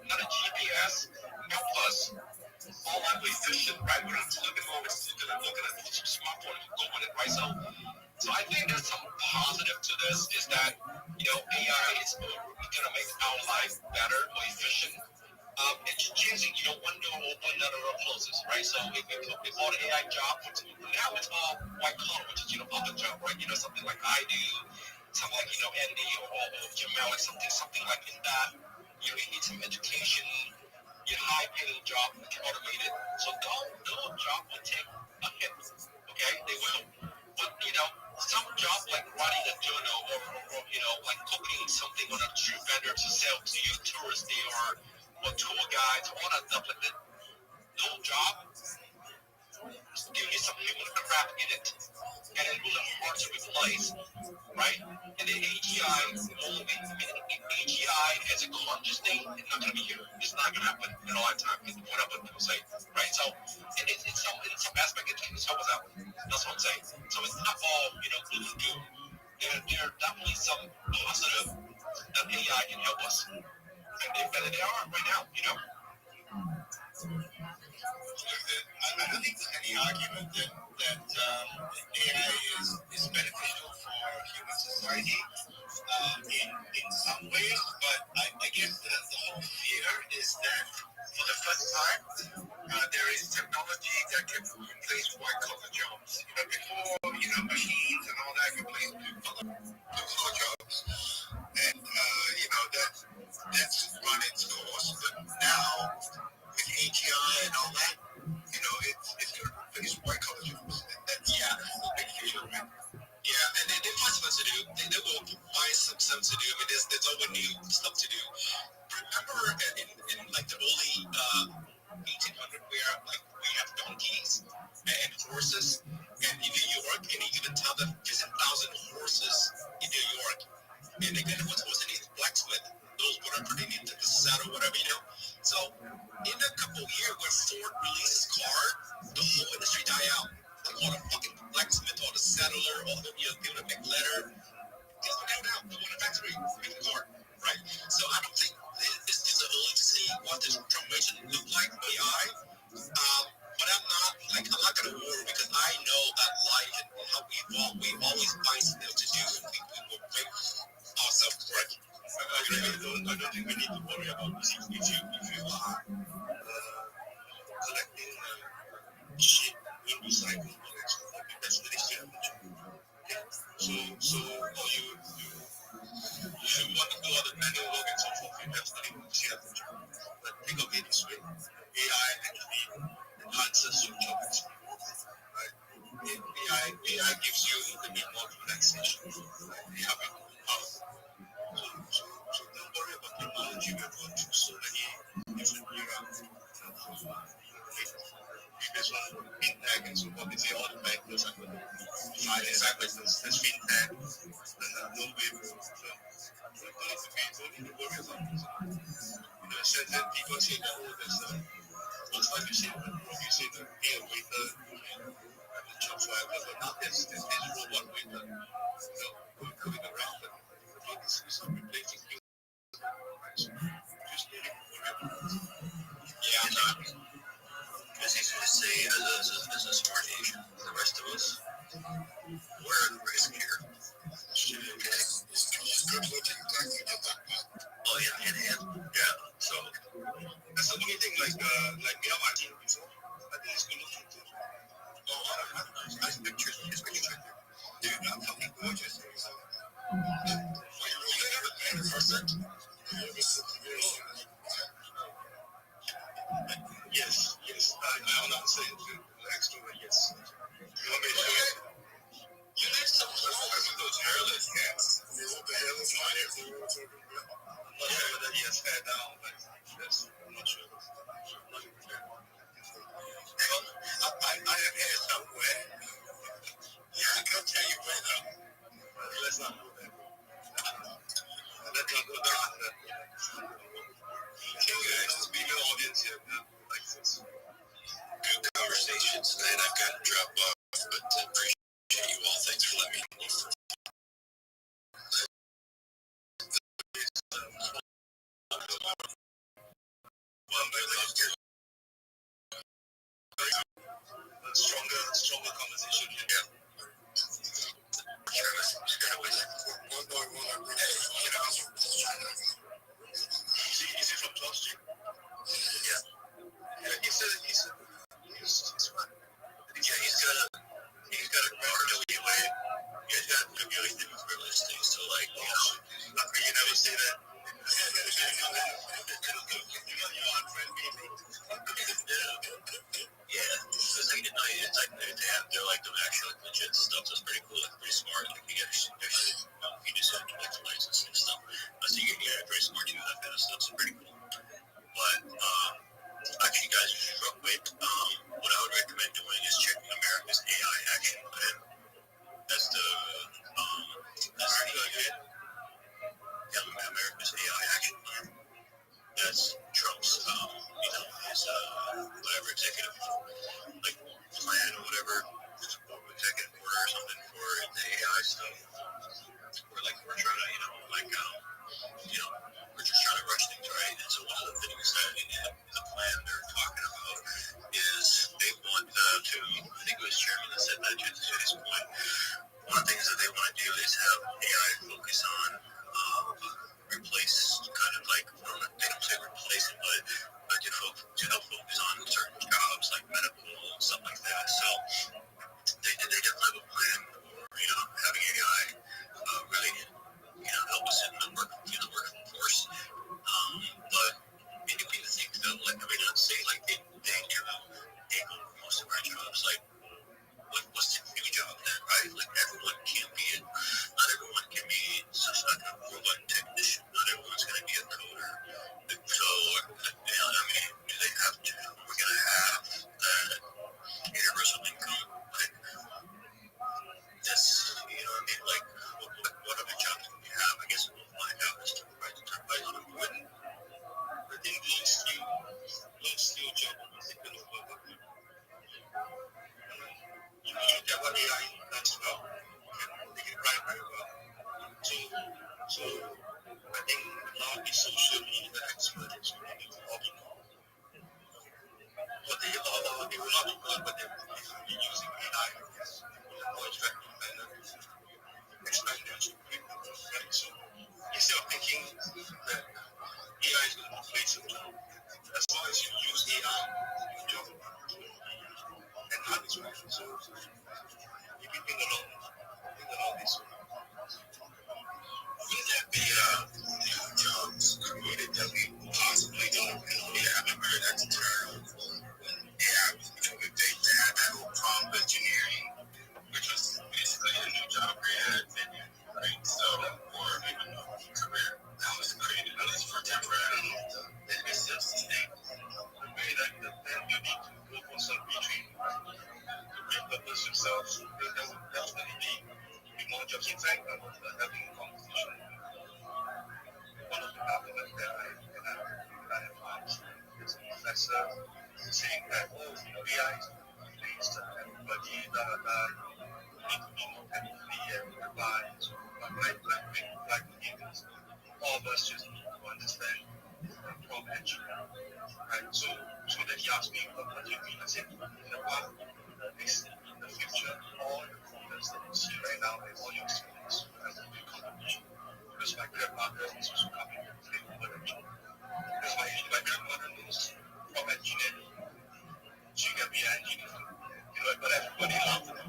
Now the GPS help us all that way efficient, right? We don't have to look at the smartphone and go with it, right? So I think there's some positive to this, is that AI is gonna make our life better, more efficient. It's changing, one door open, another door closes, right? So if all the AI job, now it's all white collar, which is other job, right? Something like I do, something like Andy or Jamel, like something like in that. You need some education, your high paying job, automated. So those jobs will take a hit, okay? They will. But some jobs like writing a journal or like cooking something on a street vendor to sell to your tourists or tour guides, all that stuff like that. Those jobs still need some human craft in it. And it's really hard want to replace, right? And the AGI AGI as a conscious thing is not going to be here. It's not going to happen in a lifetime. Is what I'm going to say, right? So, and in some aspect, it can help us out. That's what I'm saying. So it's not all gloom and doom. There are definitely some positive that AI can help us, and they are right now. I don't think there's any argument that AI is beneficial for human society in some ways, but I guess the whole fear is that for the first time there is technology that can replace white collar jobs. Before machines and all that replaced blue collar jobs, and that's run its course. But now with AGI and all that, it's going to replace white collar jobs. That's the big fear, right? Yeah, and they find stuff to do. They will find some stuff to do. I mean, there's always new stuff to do. Remember in like the early 1800s where like we have donkeys and horses, and in New York, and you can tell that there's 1,000 horses in New York, and they get what's in the blacksmith. Those whatever they need to the saddle, whatever. So in a couple of years, when Ford releases car, the whole industry die out. Like all the fucking blacksmith, all the saddler, all the people that make leather, just go down. Go in the factory, make a car, right? So I don't think it's early to see what this transformation look like AI. But I'm not gonna worry because I know that life and how we evolve, we always find something to do, and we will make ourselves correct. I don't think we need to worry about if you are collecting shit in recycling products. That's the issue. So or you want to do all the manual work and so forth, you have study with the but think of it this way. AI actually enhances your job experience. Right? AI gives you a bit more relaxation. You have it out. So don't worry about technology. We're going through so many different eras. This one, fintech and so forth, they say all the bankers are going to find exactly this fintech and no way for don't need to worry about this. In a sense that people say that there's most like you say the air waiter and the truck driver, but not this robot waiter, going around, but it's not replacing you. Just need to worry about it. Yeah, I'm not. It's easy to say as a smart Asian, the rest of us, we're at risk here. It's good looking. Oh yeah, yeah. So that's the only thing. Like we have our team before. I think it's good looking too. Oh, I don't know. Nice pictures. His pictures right there. Dude, I'm fucking gorgeous. You never met in person? Yes. I'm not saying extra, but yes. You want me to show you? You live so close with those hairless cats. What the hell is my hair? I'm not sure whether he has hair down, but yes, I'm not sure. Well, I have hair somewhere. Yeah, I can't tell you where though. Let's not go there. Let's not go down there. Okay, let's be the audience here. Like this. Good conversation tonight. I've got to drop off, but appreciate you all. Thanks for letting me know. Stronger conversation. Yeah. Is he from 12th Street? Yeah. He's fun. Yeah, he's got a RWA. He's got really different privilege things to like, you never see that. You know, on friend being what other challenges we have, I guess we'll find out as to right the term like unemployment. I think low skill job is going to work. You look at what AI does well, they can write very well. So I think a lot of the social media experts will be talking but they will not be good, but they will be using AI in a more effective manner, exponential quickly, right? So instead of thinking that AI is going to replace your job, as long as you use AI, your job will enhance, right? So if you think along this way. Would that be new jobs created that we possibly don't know? Yeah, I remember at the term when AI was becoming big, they had that whole prompt engineering, which was basically a new job created, right? So, or even a career that was created, at least for temporary, that is self-sustained. The way that you need to go for some retraining, to repurpose yourself, there will definitely be more jobs. In fact, I was having a conversation with one of the government that I advise is a professor saying that, AI is based on everybody, need to be more technically advised. But like humans, all of us just need to understand prompt engineering, right? So that he asked me, what do you mean? I said, what is in the future, all the problems that you see right now, and all your students have to do competition. Because my grandmother is also coming to play over the job. Because my grandmother knows prompt engineering, she can be an engineer, but everybody loves her.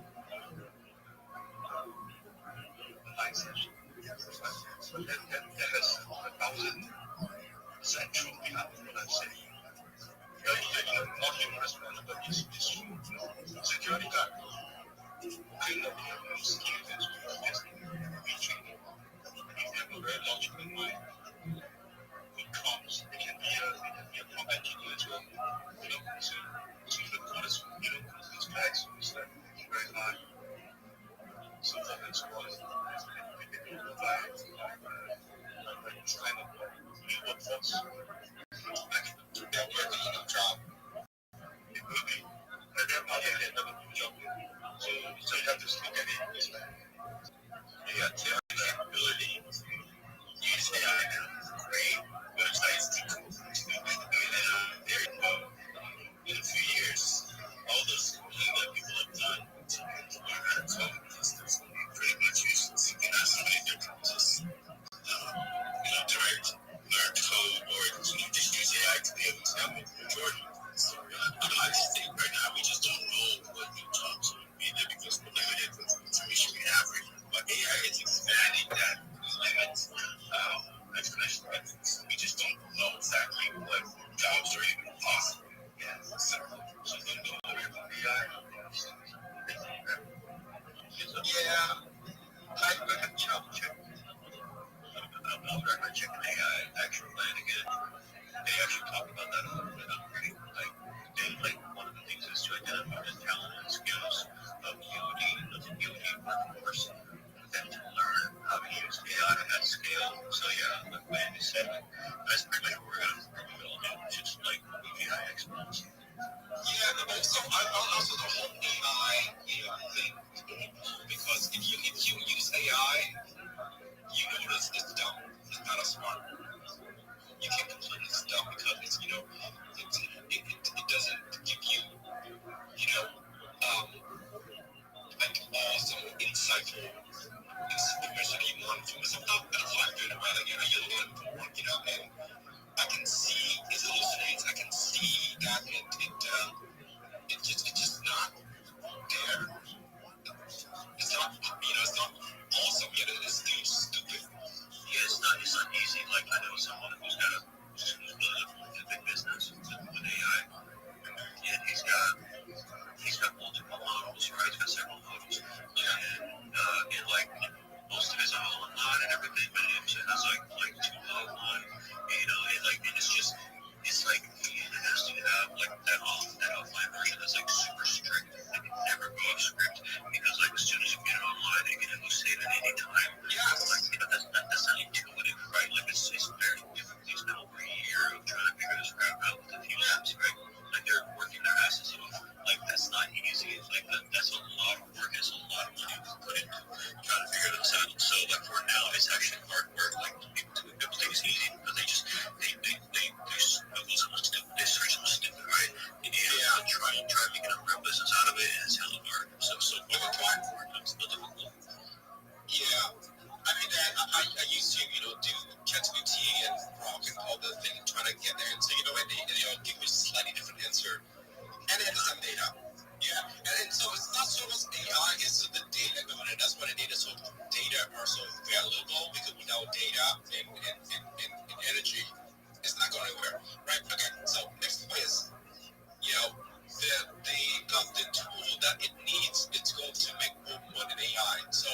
Nice session. But that has 1,000% true behind what I'm saying. Not humorous, but it's true. Security guard. I know your skills is just retraining. If they have a very logical mind, good prompts, they can be a prompt engineer as well. So the code is, these guys who's like very high. So for them to want they can provide this kind of new workforce. They're working on a job. It will be. And they're not yet another new job. So you have to look at it this way. Yeah, theory capability. Use AI now. Great websites to in a few years, all the schooling that people have done to learn how to code is pretty much useless. You can have somebody in their process, direct learn code or just use AI to be able to help with the majority. So I just think right now we just don't know what new jobs will be there because we're limited with the information we have right now. But AI is expanding that limit exponentially. So we just don't know exactly what jobs are even possible. Yeah, so don't know about AI. Yeah, I check. I'm not checking AI actual plan again. They actually talk about that on upgrading. One of the things is to identify the talent and skills of UD workforce, then to learn how to use AI at scale. So yeah, like Randy said, that's pretty much what we're going to do, just like AI experts. Yeah, but also the whole AI thing, because if you use AI, you notice it's dumb. It's not a smart. You can completely dumb because it's it doesn't give you like awesome insightful information you want from it. Sometimes that's why I'm doing it right. Like you look at it for and I can see it hallucinates. I can see that it's just not there. It's not it's not awesome yet. It is still stupid. Yeah, it's not easy. Like I know someone who's building a big business with AI, and he's got multiple models, right? He's got several models, and like most of it's all online and everything, but it has like two online, and it's like he has to have like that offline version that's like super strict. It can never go off script because like as soon as you get it online, it can hallucinate. it's actually hard work. Like the play is easy, but they search them stupid, right? Yeah, try and make a real business out of it, and it's hella hard. So over time, it's still difficult. Yeah, I mean that I used to do ChatGPT and Grok and all the things, trying to get there, and so and they all give me a slightly different answer, and it has some data. Yeah, and so it's not so much AI, it's the data going in. That's what it is. So data are so valuable because without data and energy, it's not going anywhere, right? Okay, so next quiz. The tool that it needs, it's going to make more than AI. So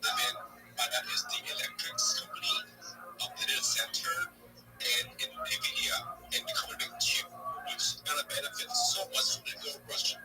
the man by that is the electrics company, the data center, and NVIDIA, and the company chip, which is going to benefit so much from the gold rush.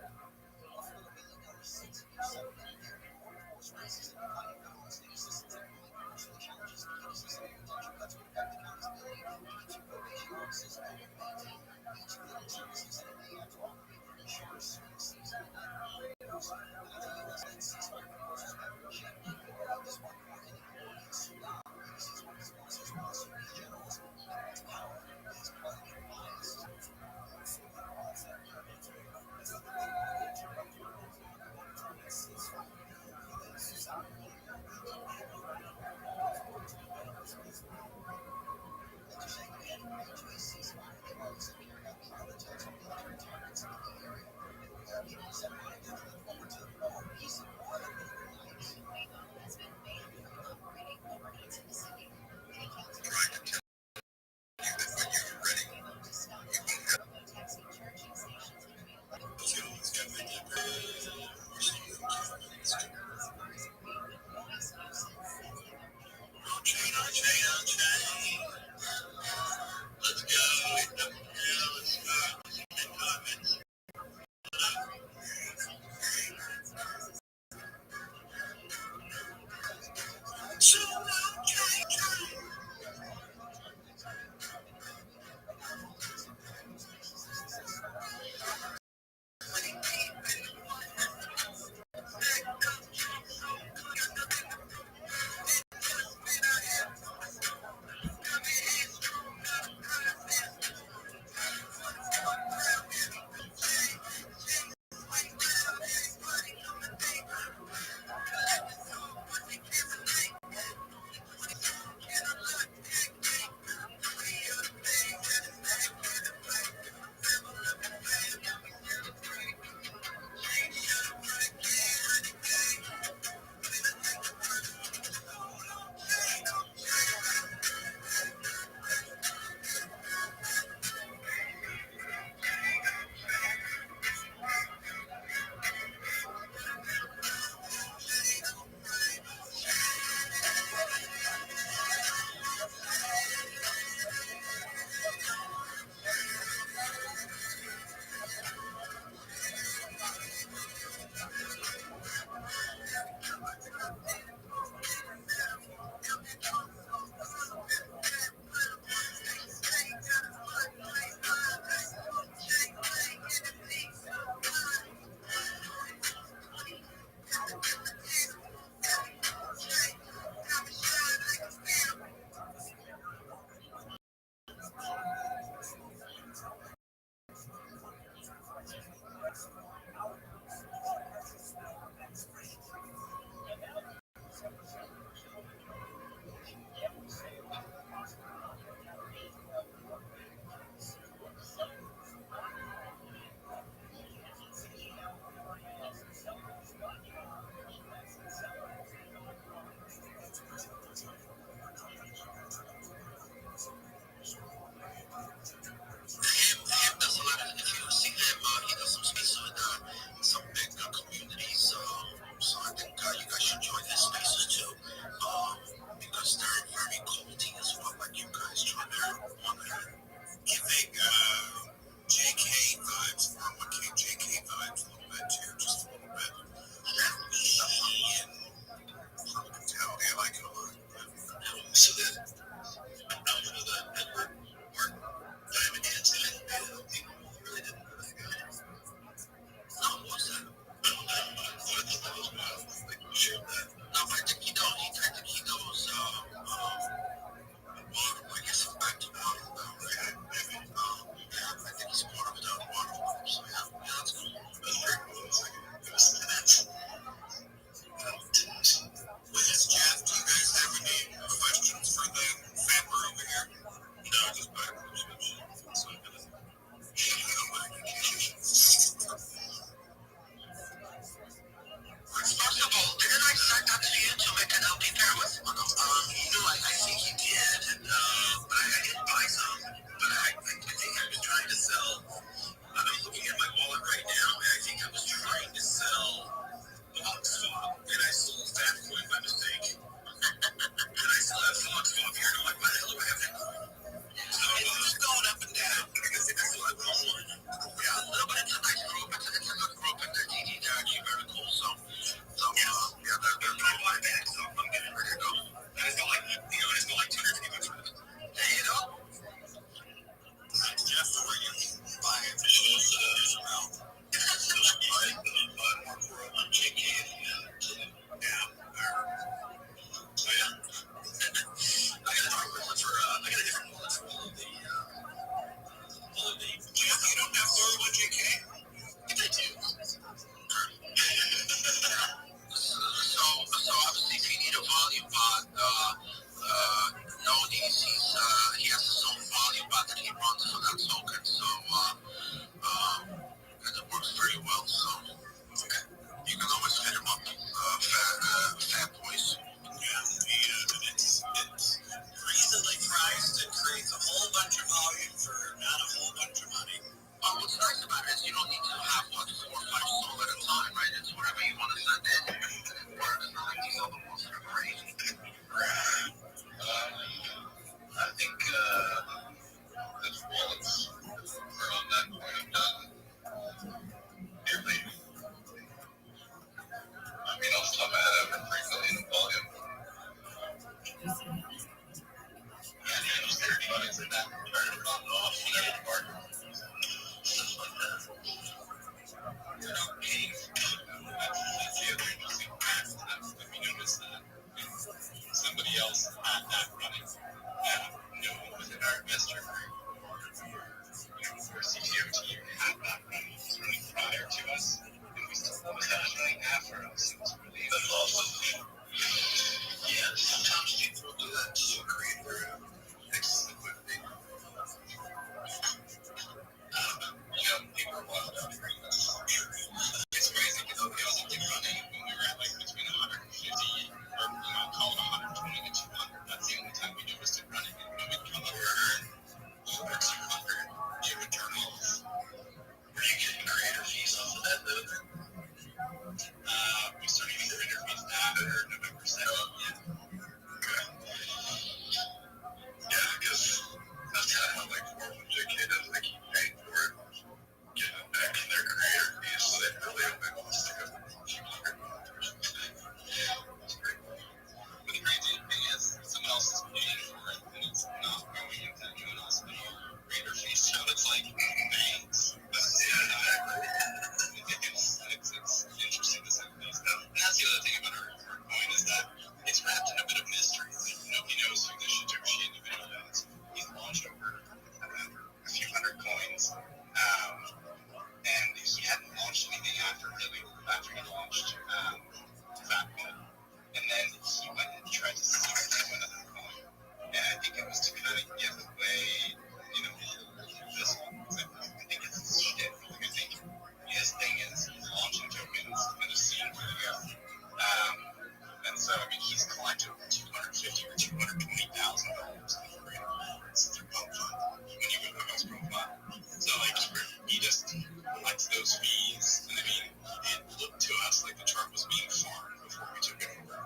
Somebody else had that running. No one was in our investor group or CTO team had that running. It was running prior to us, and we still was actually after us. It was really awesome. Yeah, sometimes people do that to create their fixes liquidity. People are wild out here. It's crazy because we also keep running when we were at like between 150 or call it 120 to 200. That's the only time we noticed it running. And when we come over 200, it would turn off. Were you getting creator fees off of that though? We started getting creator fees after November 2nd. Okay. Yeah, because that's kind of how like 401k does. They keep paying for it, getting it back in their creator fees, so they really only lost like a few $100 or something. That's pretty cool. But the crazy thing is, someone else is paying for it, and it's not going into anyone else but our creator fees. So it's like banks. It's interesting to say the least. And that's the other thing about our coin is that it's wrapped in a bit of mystery. Like, nobody knows who this Satoshi individual is. He's launched over a few hundred coins, and he hadn't launched anything after he launched Fatcoin. And then he went and tried to sell another coin. And I think it was to kind of give away, this one. I think it's his shit. Like, I think his thing is launching tokens and just seeing where they go. And so, I mean, he's collected $250,000 or $220,000 since their pump fund when you go to a escrow fund. So, like, he just collects those fees. And I mean, it looked to us like the chart was being farmed before we took it over,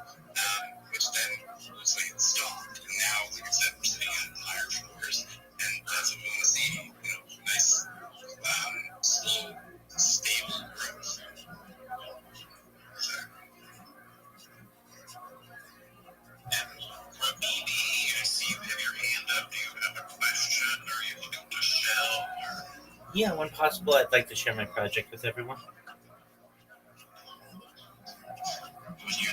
which then looks like it stopped. And now, like I said, we're sitting at higher floors, and that's what we want to see. Nice, slow, stable growth. Rabbi, I see you have your hand up. Do you have a question? Are you looking to shell? Yeah, when possible, I'd like to share my project with everyone. When you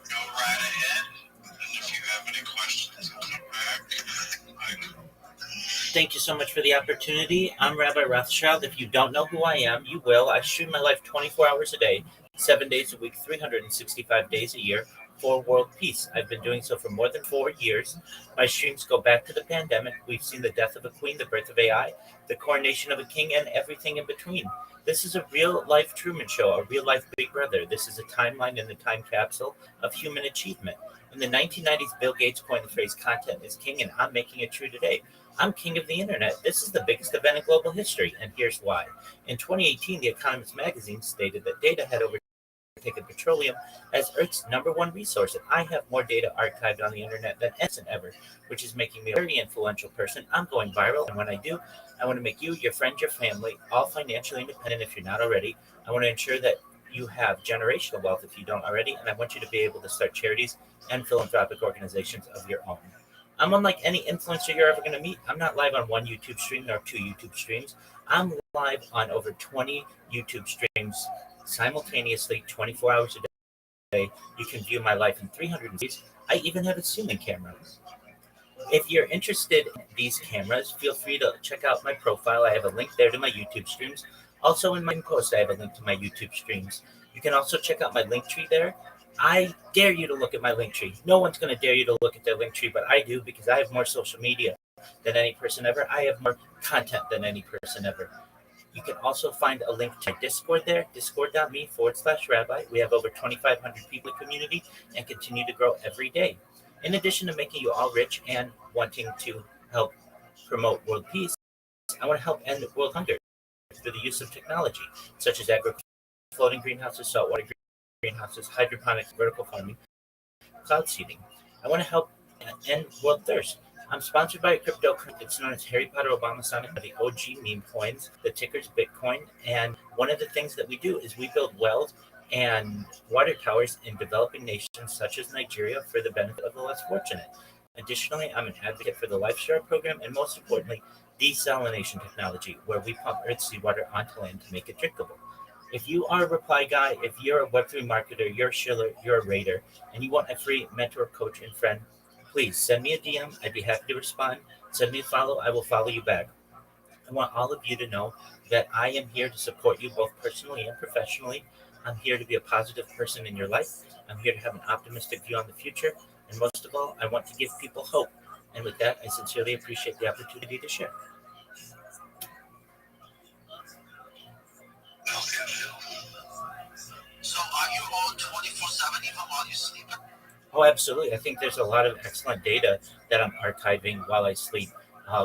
go right ahead, and if you have any questions, come back. Thank you so much for the opportunity. I'm Rabbi Rothschild. If you don't know who I am, you will. I stream my life 24 hours a day, 7 days a week, 365 days a year for world peace. I've been doing so for more than 4 years. My streams go back to the pandemic. We've seen the death of a queen, the birth of AI, the coronation of a king, and everything in between. This is a real life Truman Show, a real life Big Brother. This is a timeline in the time capsule of human achievement. In the 1990s, Bill Gates coined the phrase content is king, and I'm making it true today. I'm king of the internet. This is the biggest event in global history, and here's why. In 2018, The Economist magazine stated that data had overtaken petroleum as Earth's #1 resource, and I have more data archived on the internet than ever, which is making me a very influential person. I'm going viral, and when I do, I want to make you, your friends, your family, all financially independent if you're not already. I want to ensure that you have generational wealth if you don't already, and I want you to be able to start charities and philanthropic organizations of your own. I'm unlike any influencer you're ever going to meet. I'm not live on one YouTube stream or 2 YouTube streams. I'm live on over 20 YouTube streams simultaneously, 24 hours a day. You can view my life in 300 days. I even have a Zooming camera. If you're interested in these cameras, feel free to check out my profile. I have a link there to my YouTube streams. Also in my post, I have a link to my YouTube streams. You can also check out my link tree there. I dare you to look at my link tree. No one's going to dare you to look at their link tree, but I do because I have more social media than any person ever. I have more content than any person ever. You can also find a link to my Discord there, discord.me/rabbi. We have over 2,500 people in the community and continue to grow every day. In addition to making you all rich and wanting to help promote world peace, I want to help end world hunger through the use of technology, such as floating greenhouses, saltwater greenhouses, hydroponics, vertical farming, cloud seeding. I want to help end world thirst. I'm sponsored by a cryptocurrency. It's known as Harry Potter Obama Sonic, the OG meme coins. The ticker's Bitcoin. And one of the things that we do is we build wells and water towers in developing nations such as Nigeria for the benefit of the less fortunate. Additionally, I'm an advocate for the LifeStar program and, most importantly, desalination technology, where we pump earth seawater onto land to make it drinkable. If you are a reply guy, if you're a Web3 marketer, you're a shiller, you're a raider, and you want a free mentor, coach, and friend, please send me a DM. I'd be happy to respond. Send me a follow. I will follow you back. I want all of you to know that I am here to support you both personally and professionally. I'm here to be a positive person in your life. I'm here to have an optimistic view on the future. And most of all, I want to give people hope. And with that, I sincerely appreciate the opportunity to share. So are you on 24/7 even while you sleep? Oh, absolutely. I think there's a lot of excellent data that I'm archiving while I sleep.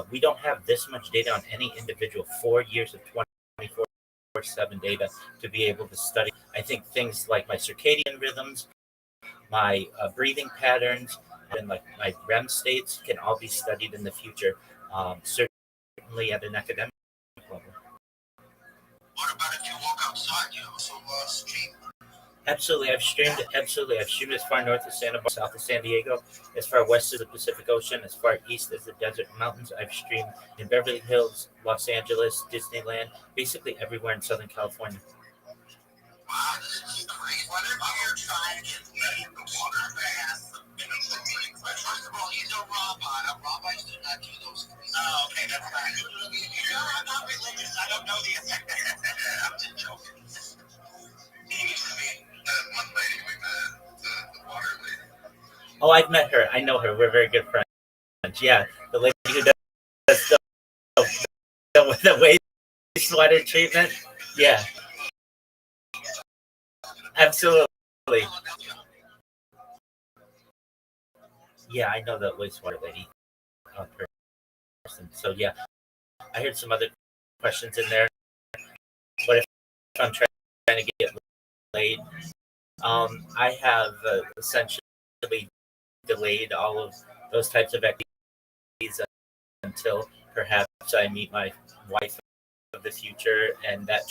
We don't have this much data on any individual. 4 years of 24/7 data to be able to study. I think things like my circadian rhythms, my breathing patterns, and like my REM states can all be studied in the future, certainly at an academic level. What about if you walk outside? You also stream. Absolutely, I've streamed. Absolutely, I've streamed as far north as Santa Barbara, south of San Diego, as far west as the Pacific Ocean, as far east as the desert mountains. I've streamed in Beverly Hills, Los Angeles, Disneyland, basically everywhere in Southern California. Wow, this is crazy. Whenever you're trying to get me the water bath, first of all, he's a rabbi. Rabbis do not do those things. Oh, okay, that's fine. I'm not religious. I don't know the effect. I'm just joking. He used to be one lady we met, the water lady. Oh, I've met her. I know her. We're very good friends. Yeah, the lady who does the wastewater treatment. Yeah, absolutely. Yeah, I know the wastewater lady person. So yeah, I heard some other questions in there. But if I'm trying to get laid, I have essentially delayed all of those types of activities until perhaps I meet my wife of the future and that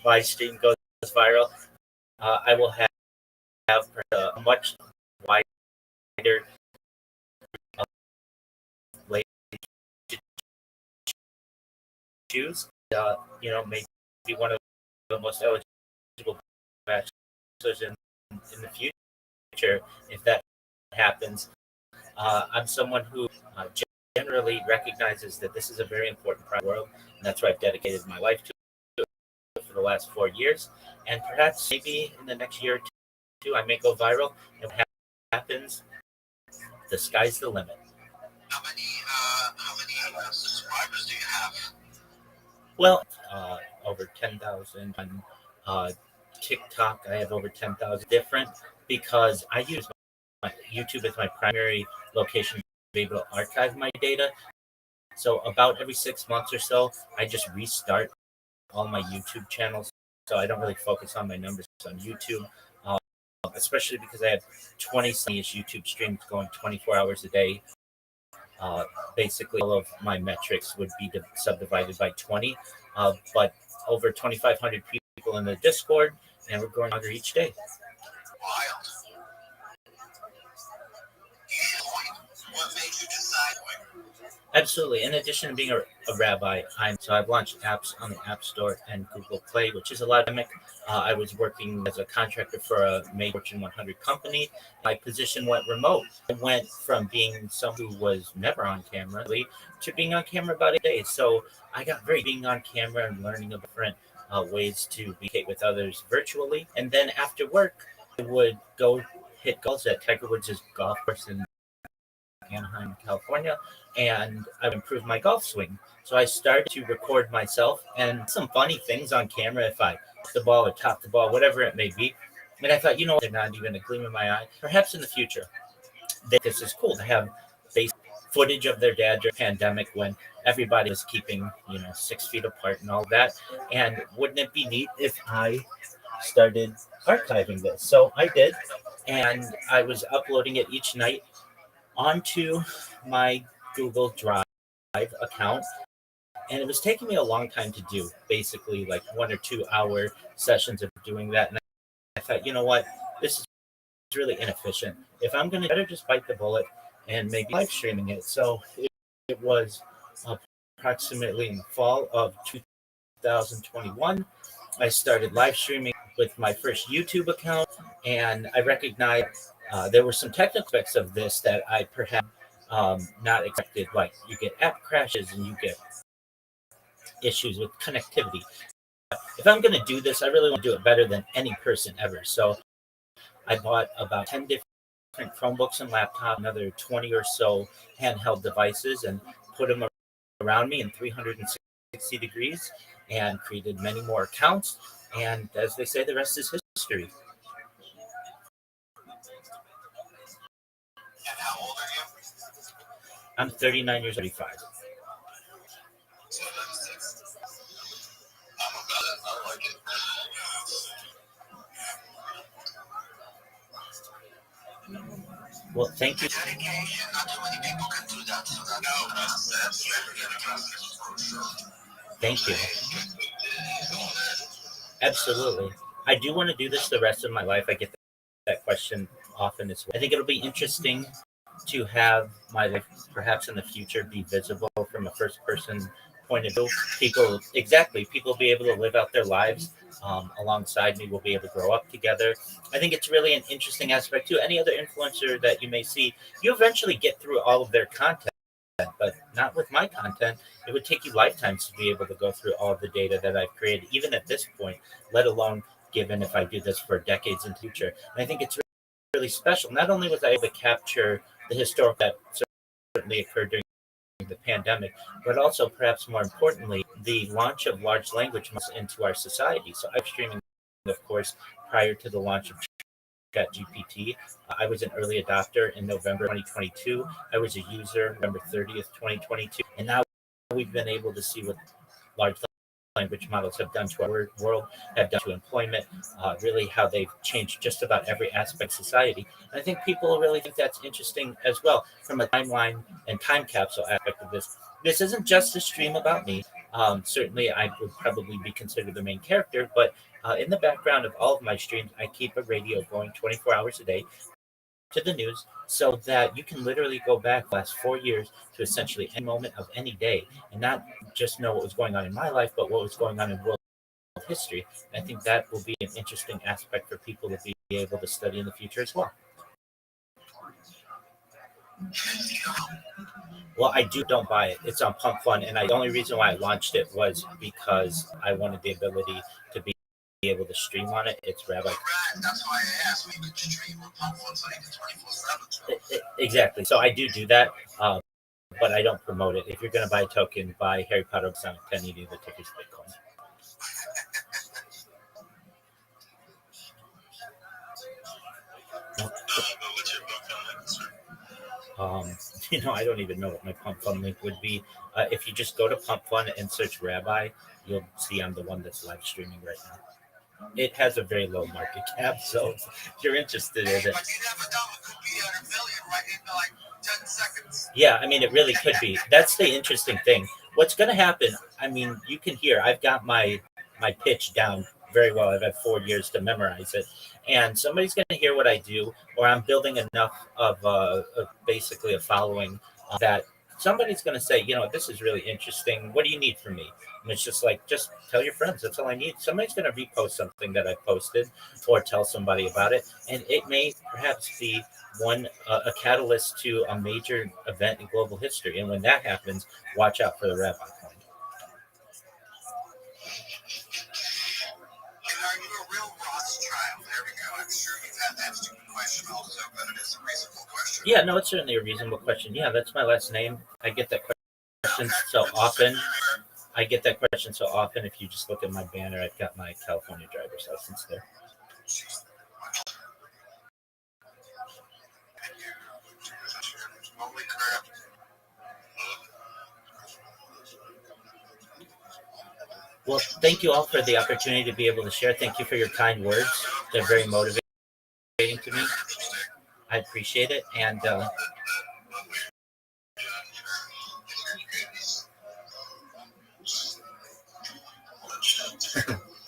live stream goes viral. I will have a much wider late choose. Maybe one of the most eligible bachelors in the future. If that happens, I'm someone who generally recognizes that this is a very important part of the world, and that's why I've dedicated my life to it for the last 4 years. And perhaps maybe in the next year or two, I may go viral. And what happens, the sky's the limit. How many subscribers do you have? Well, over 10,000 on TikTok. I have over 10,000 different because I use my YouTube as my primary location to be able to archive my data. So about every 6 months or so, I just restart all my YouTube channels. So I don't really focus on my numbers on YouTube, especially because I have 20-ish YouTube streams going 24 hours a day. Basically, all of my metrics would be subdivided by 20, but over 2,500 people in the Discord, and we're growing longer each day. Wild. What made you decide? Absolutely. In addition to being a rabbi, I've launched apps on the App Store and Google Play, which is a lot of mimic. I was working as a contractor for a major Fortune 100 company. My position went remote. I went from being someone who was never on camera to being on camera about a day. So I got very being on camera and learning about different ways to communicate with others virtually. And then after work, I would go hit golf at Tiger Woods' golf course in Anaheim, California, and I've improved my golf swing. So I started to record myself and some funny things on camera if I hit the ball or top the ball, whatever it may be. And I thought, they're not even a gleam in my eye. Perhaps in the future, this is cool to have base footage of their dad during the pandemic when everybody was keeping, 6 feet apart and all that. And wouldn't it be neat if I started archiving this? So I did, and I was uploading it each night onto my Google Drive account. And it was taking me a long time to do, basically like 1 or 2 hour sessions of doing that. And I thought, you know what, this is really inefficient. If I'm going to better just bite the bullet and maybe live streaming it. So it was approximately in the fall of 2021. I started live streaming with my first YouTube account, and I recognized there were some technical aspects of this that I perhaps not expected. Like you get app crashes and you get issues with connectivity. If I'm going to do this, I really want to do it better than any person ever. So I bought about 10 different Chromebooks and laptops, another 20 or so handheld devices, and put them around me in 360 degrees and created many more accounts. And as they say, the rest is history. And how old are you? I'm 39 years, 35. So that's I'm about it. I like it. Well, thank you. Dedication. Not too many people can do that. So that's for sure. Thank you. Absolutely. I do want to do this the rest of my life. I get that question often as well. I think it'll be interesting to have my life perhaps in the future be visible from a first person point of view. People be able to live out their lives alongside me. We'll be able to grow up together. I think it's really an interesting aspect too. Any other influencer that you may see, you eventually get through all of their content, but not with my content. It would take you lifetimes to be able to go through all of the data that I've created, even at this point, let alone given if I do this for decades in the future. And I think it's really special. Not only was I able to capture the historical that certainly occurred during the pandemic, but also perhaps more importantly, the launch of large language models into our society. So I'm streaming, of course, prior to the launch of ChatGPT. I was an early adopter in November 2022. I was a user November 30th, 2022. And now we've been able to see what large language models have done to our world, have done to employment, really how they've changed just about every aspect of society. And I think people really think that's interesting as well from a timeline and time capsule aspect of this. This isn't just a stream about me. Certainly, I would probably be considered the main character, but in the background of all of my streams, I keep a radio going 24 hours a day to the news so that you can literally go back the last 4 years to essentially any moment of any day and not just know what was going on in my life, but what was going on in world history. I think that will be an interesting aspect for people to be able to study in the future as well. Well, I don't buy it. It's on Pump Fun, and the only reason why I launched it was because I wanted the ability to be able to stream on it. It's Rabbi. That's why I asked. We could stream on Pump Fun so you can 24/7. Exactly. So I do that, but I don't promote it. If you're going to buy a token, buy Harry Potter Sonic 10. You need the ticker's Bitcoin. I don't even know what my Pump Fun link would be. If you just go to Pump Fun and search Rabbi, you'll see I'm the one that's live streaming right now. It has a very low market cap, so if you're interested in it. But you never know. It could be a million right in like 10 seconds. Yeah, I mean, it really could be. That's the interesting thing. What's going to happen, I mean, you can hear, I've got my pitch down very well. I've had 4 years to memorize it. And somebody's going to hear what I do, or I'm building enough of basically a following that somebody's going to say, this is really interesting. What do you need from me? And it's just like, just tell your friends. That's all I need. Somebody's going to repost something that I posted or tell somebody about it. And it may perhaps be a catalyst to a major event in global history. And when that happens, watch out for the Rabbi coin. Are you a real Rothschild? There we go. I'm sure you've had that stupid question also, but it is a reasonable question. Yeah, no, it's certainly a reasonable question. Yeah, that's my last name. I get that question so often. If you just look at my banner, I've got my California driver's license there. Holy crap. Well, thank you all for the opportunity to be able to share. Thank you for your kind words. They're very motivating to me. I appreciate it. And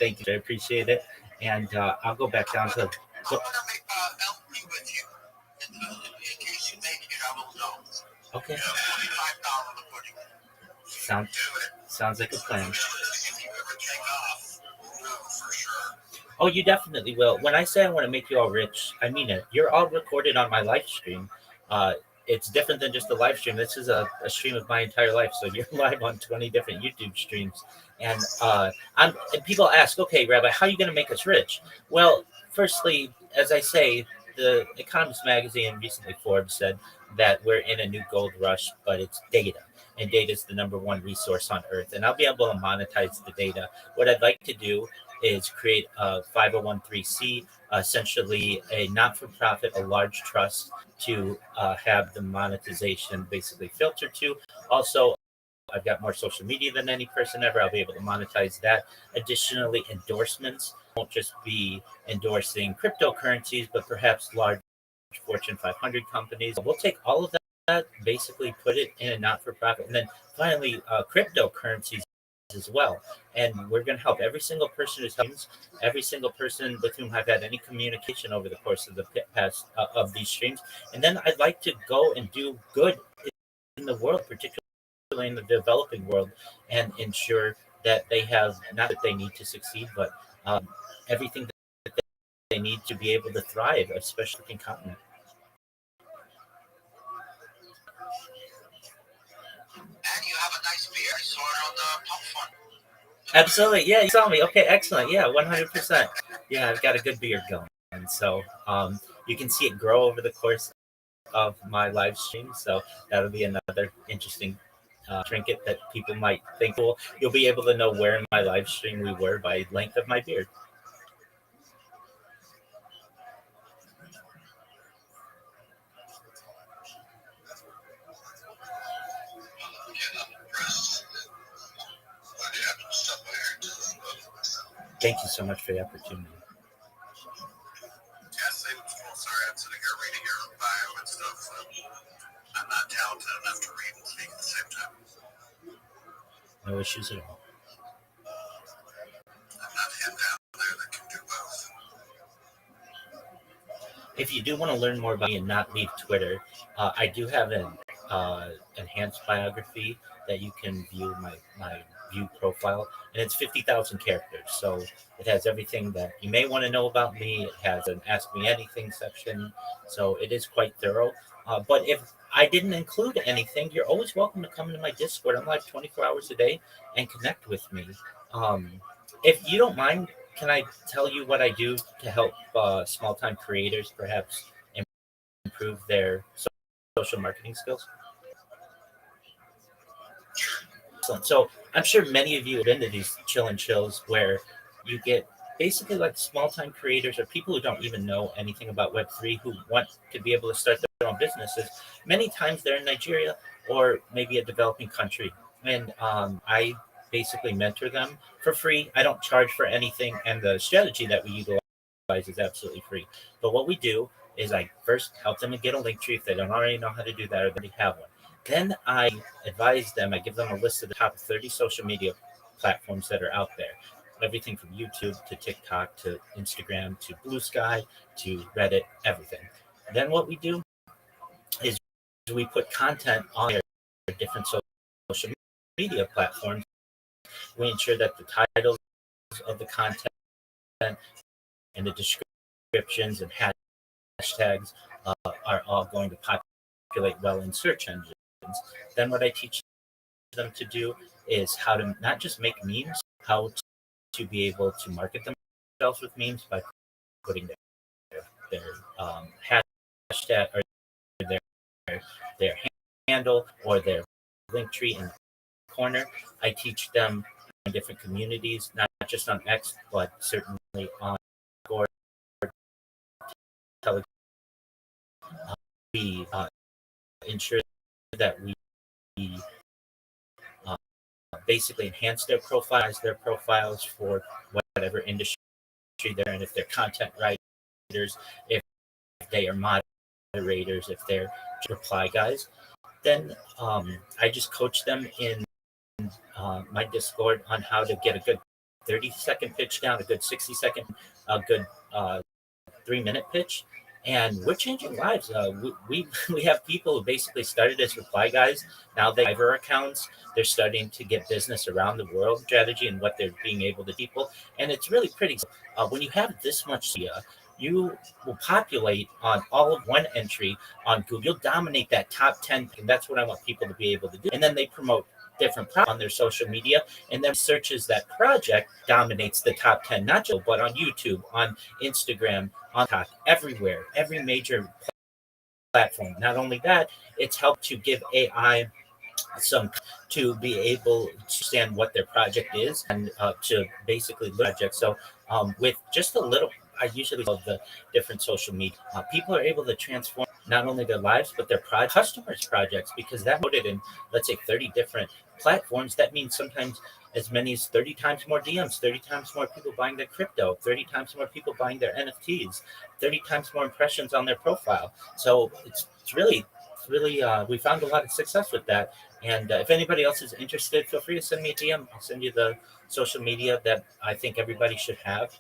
Thank you. I appreciate it. And I'll go back down to. I'm gonna make help me with you. In case you make it, I will know. Okay. $25 for you. Sounds like a plan. If you ever take off, we'll know for sure. Oh, you definitely will. When I say I want to make you all rich, I mean it. You're all recorded on my live stream. Uh, it's different than just a live stream. This is a stream of my entire life. So you're live on 20 different YouTube streams. And and people ask, okay, Rabbi, how are you going to make us rich? Well, firstly, as I say, the Economist magazine, recently Forbes, said that we're in a new gold rush, but it's data. And data is the number one resource on earth. And I'll be able to monetize the data. What I'd like to do is create a 501c, essentially a not-for-profit, a large trust to have the monetization basically filtered to. Also, I've got more social media than any person ever. I'll be able to monetize that. Additionally, endorsements won't just be endorsing cryptocurrencies, but perhaps large Fortune 500 companies. We'll take all of that, basically put it in a not-for-profit, and then finally cryptocurrencies as well. And we're going to help every single person who's helped, every single person with whom I've had any communication over the course of the past of these streams. And then I'd like to go and do good in the world, particularly in the developing world, and ensure that they have not that they need to succeed, but everything that they need to be able to thrive, especially in continent. And you have a nice beer. I saw it on the pump fund. Absolutely. Yeah, you saw me. Okay, excellent. Yeah, 100%. Yeah, I've got a good beard going. And so you can see it grow over the course of my live stream. So that'll be another interesting trinket that people might think cool. You'll be able to know where in my live stream we were by length of my beard. Thank you so much for the opportunity. Yeah, same as well. Sorry, I'm sitting here reading your bio and stuff. I'm not talented enough to read and speak at the same time. No issues at all. I'm not him down there that can do both. If you do want to learn more about me and not leave Twitter, I do have an enhanced biography that you can view my view profile, and it's 50,000 characters. So it has everything that you may want to know about me. It has an Ask Me Anything section, so it is quite thorough. But if I didn't include anything, you're always welcome to come into my Discord. I'm live 24 hours a day and connect with me. If you don't mind, can I tell you what I do to help small-time creators perhaps improve their social marketing skills? Excellent. So I'm sure many of you have been to these chill and chills where you get basically like small-time creators or people who don't even know anything about Web3 who want to be able to start their own businesses. Many times they're in Nigeria or maybe a developing country. And I basically mentor them for free. I don't charge for anything. And the strategy that we utilize is absolutely free. But what we do is I first help them get a link tree if they don't already know how to do that or they have one. Then I advise them, I give them a list of the top 30 social media platforms that are out there. Everything from YouTube to TikTok to Instagram to Blue Sky to Reddit, everything. Then what we do is we put content on their different social media platforms. We ensure that the titles of the content and the descriptions and hashtags are all going to populate well in search engines. Then what I teach them to do is how to not just make memes, how to be able to market themselves with memes by putting their hashtag or their handle or their link tree in the corner. I teach them in different communities, not just on X, but certainly on Discord, Telegram. We ensure that we basically enhance their profiles for whatever industry they're in. If they're content writers, if they are moderators, if they're reply guys, then I just coach them in my Discord on how to get a good 30-second pitch down, a good 60-second, a good 3-minute pitch, and we're changing lives. We have people who basically started as reply guys. Now they have Fiverr accounts. They're starting to get business around the world strategy and what they're being able to people, and it's really pretty. When you have this much data, you will populate on all of one entry on Google. You'll dominate that top 10, and that's what I want people to be able to do. And then they promote different products on their social media, and then searches that project dominates the top 10, not just but on YouTube, on Instagram, on TikTok, everywhere, every major platform. Not only that, it's helped to give AI some to be able to understand what their project is and to basically look at project. So with just a little, I usually love the different social media. People are able to transform not only their lives but their customers' projects, because that loaded in, let's say, 30 different platforms. That means sometimes as many as 30 times more DMs, 30 times more people buying their crypto, 30 times more people buying their NFTs, 30 times more impressions on their profile. So it's really we found a lot of success with that. And if anybody else is interested, feel free to send me a DM. I'll send you the social media that I think everybody should have.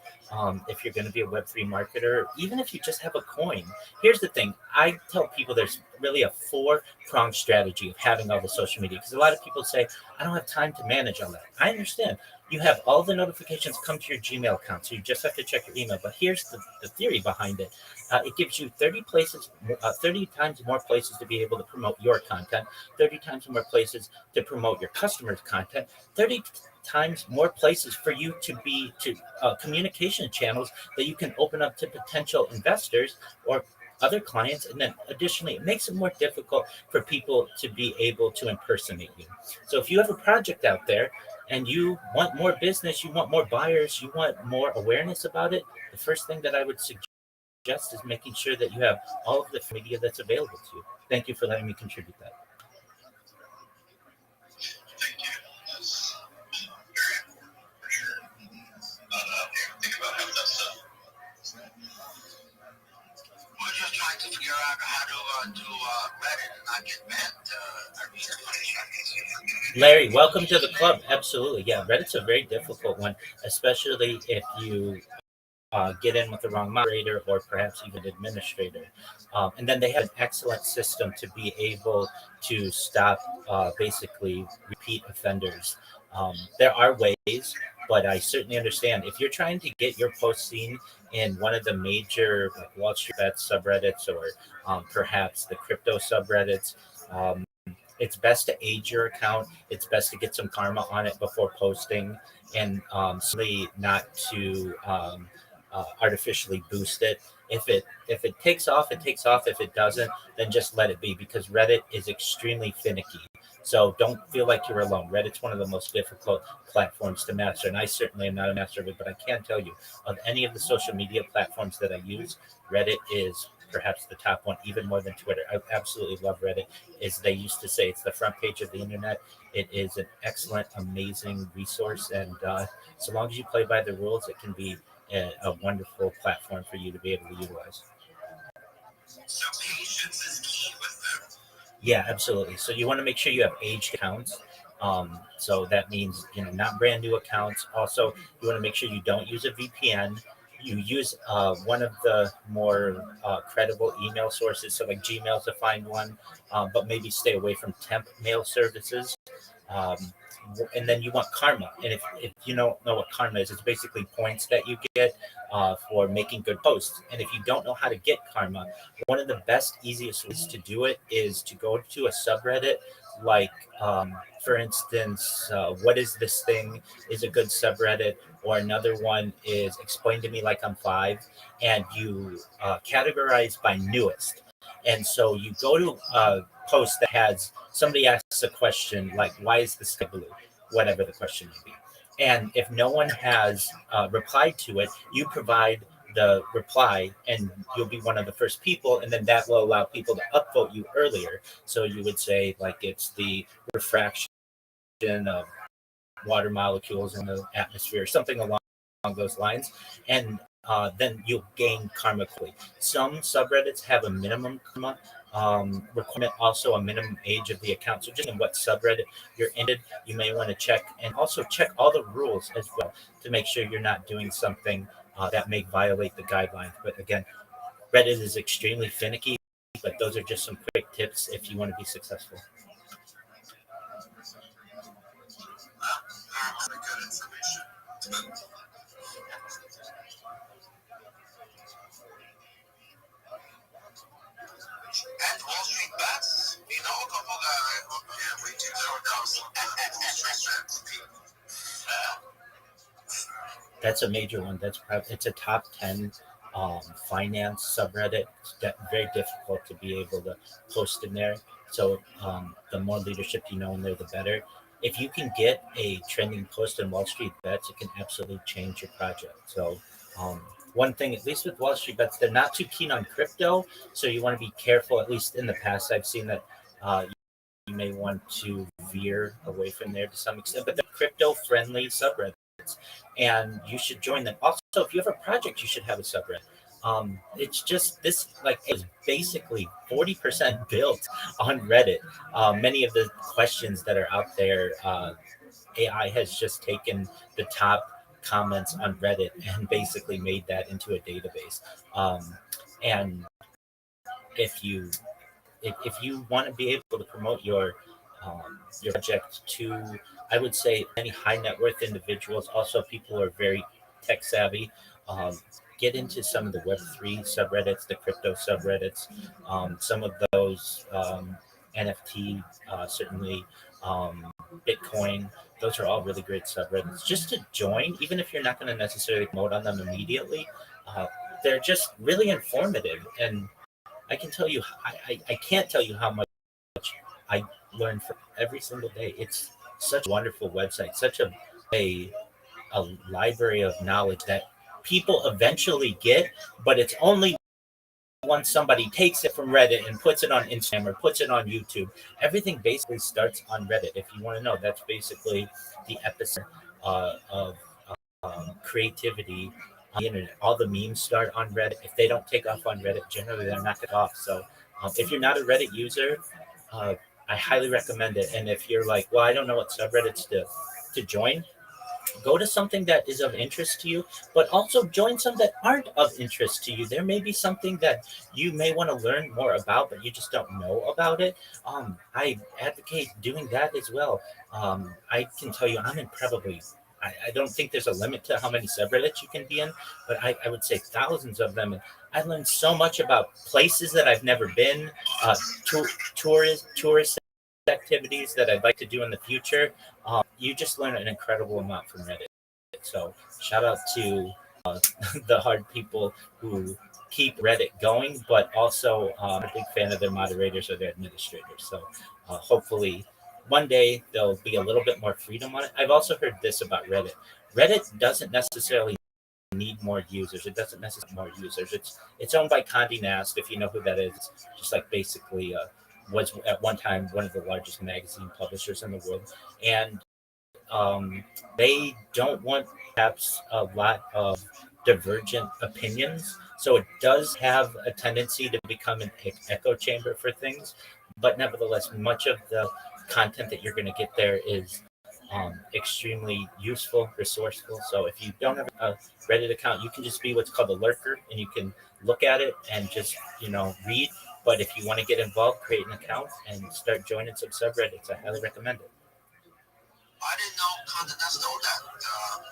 If you're going to be a Web3 marketer, even if you just have a coin. Here's the thing. I tell people there's really a 4-pronged strategy of having all the social media, because a lot of people say, I don't have time to manage all that. I understand. You have all the notifications come to your Gmail account, so you just have to check your email. But here's the theory behind it. It gives you 30 places, 30 times more places to be able to promote your content, 30 times more places to promote your customers' content, 30 times more places for you to be communication channels that you can open up to potential investors or other clients. And then additionally, it makes it more difficult for people to be able to impersonate you. So if you have a project out there and you want more business, you want more buyers, you want more awareness about it, the first thing that I would suggest is making sure that you have all of the media that's available to you. Thank you for letting me contribute that. Thank you. That's very important for sure. Think about how that stuff. We're just trying to figure out how to do Reddit and not get banned. Larry, welcome to the club. Absolutely. Yeah, Reddit's a very difficult one, especially if you get in with the wrong moderator or perhaps even administrator. And then they have an excellent system to be able to stop basically repeat offenders. There are ways, but I certainly understand if you're trying to get your post seen in one of the major like Wall Street Bets subreddits or perhaps the crypto subreddits. It's best to age your account. It's best to get some karma on it before posting, and certainly not to artificially boost it. If it takes off, it takes off. If it doesn't, then just let it be, because Reddit is extremely finicky. So don't feel like you're alone. Reddit's one of the most difficult platforms to master, and I certainly am not a master of it. But I can tell you, of any of the social media platforms that I use, Reddit is perhaps the top one, even more than Twitter. I absolutely love Reddit. As they used to say, it's the front page of the internet. It is an excellent, amazing resource, and so long as you play by the rules, it can be a wonderful platform for you to be able to utilize. So patience is key with them. Yeah, absolutely. So you want to make sure you have aged accounts. So that means not brand new accounts. Also, you want to make sure you don't use a VPN. You use one of the more credible email sources, so like Gmail to find one, but maybe stay away from temp mail services. Um, and then you want karma. And if you don't know what karma is, it's basically points that you get for making good posts. And if you don't know how to get karma, one of the best, easiest ways to do it is to go to a subreddit like, for instance, what is this thing is a good subreddit, or another one is explain to me like I'm 5, and you categorize by newest. And so you go to a post that has somebody asks a question like, why is the sky blue? Whatever the question may be. And if no one has replied to it, you provide the reply and you'll be one of the first people. And then that will allow people to upvote you earlier. So you would say like it's the refraction of water molecules in the atmosphere, something along those lines. And then you'll gain karma quickly. Some subreddits have a minimum karma requirement also a minimum age of the account. So just in what subreddit you're in, you may want to check and also check all the rules as well to make sure you're not doing something that may violate the guidelines. But again, Reddit is extremely finicky, but those are just some quick tips if you want to be successful. Very good information. And Wall Street bets. You know a couple guys. Yeah, we do know those. That's a major one. It's a top 10 finance subreddit. It's very difficult to be able to post in there. So the more leadership you know in there, the better. If you can get a trending post in Wall Street Bets, it can absolutely change your project. So um, one thing, at least with Wall Street Bets, they're not too keen on crypto. So you want to be careful. At least in the past, I've seen that you may want to veer away from there to some extent. But they're crypto-friendly subreddits and you should join them. Also, if you have a project, you should have a subreddit. It's just this like it was basically 40% built on Reddit. Many of the questions that are out there, AI has just taken the top comments on Reddit and basically made that into a database. And if you if you want to be able to promote your project to, I would say, many high net worth individuals, also people who are very tech savvy, um, get into some of the Web3 subreddits, the crypto subreddits, some of those NFT, certainly um, Bitcoin. Those are all really great subreddits. Just to join, even if you're not going to necessarily promote on them immediately, uh, they're just really informative and I can tell you, I can't tell you how much I learn from every single day. It's such a wonderful website, such a, a library of knowledge that people eventually get, but it's only once somebody takes it from Reddit and puts it on Instagram or puts it on YouTube. Everything basically starts on Reddit. If you want to know, that's basically the epicenter of creativity on the internet. All the memes start on Reddit. If they don't take off on Reddit, generally they're not going off. So if you're not a Reddit user, uh, I highly recommend it. And if you're like, well, I don't know what subreddits to join, go to something that is of interest to you, but also join some that aren't of interest to you. There may be something that you may want to learn more about, but you just don't know about it. I advocate doing that as well. I can tell you, I'm in probably. I don't think there's a limit to how many subreddits you can be in, but I would say thousands of them. And I learned so much about places that I've never been, tourist activities that I'd like to do in the future. You just learn an incredible amount from Reddit. So shout out to the hard people who keep Reddit going, but also I'm a big fan of their moderators or their administrators. So hopefully one day there'll be a little bit more freedom on it. I've also heard this about Reddit. Reddit doesn't necessarily need more users. It doesn't necessarily more users. It's owned by Condé Nast, if you know who that is. Just like basically was at one time one of the largest magazine publishers in the world, and they don't want perhaps a lot of divergent opinions. So it does have a tendency to become an echo chamber for things. But nevertheless, much of the content that you're going to get there is extremely useful, resourceful. So if you don't have a Reddit account, you can just be what's called a lurker and you can look at it and just, read. But if you want to get involved, create an account and start joining some subreddits. I highly recommend it. I didn't know Condé Nast know that.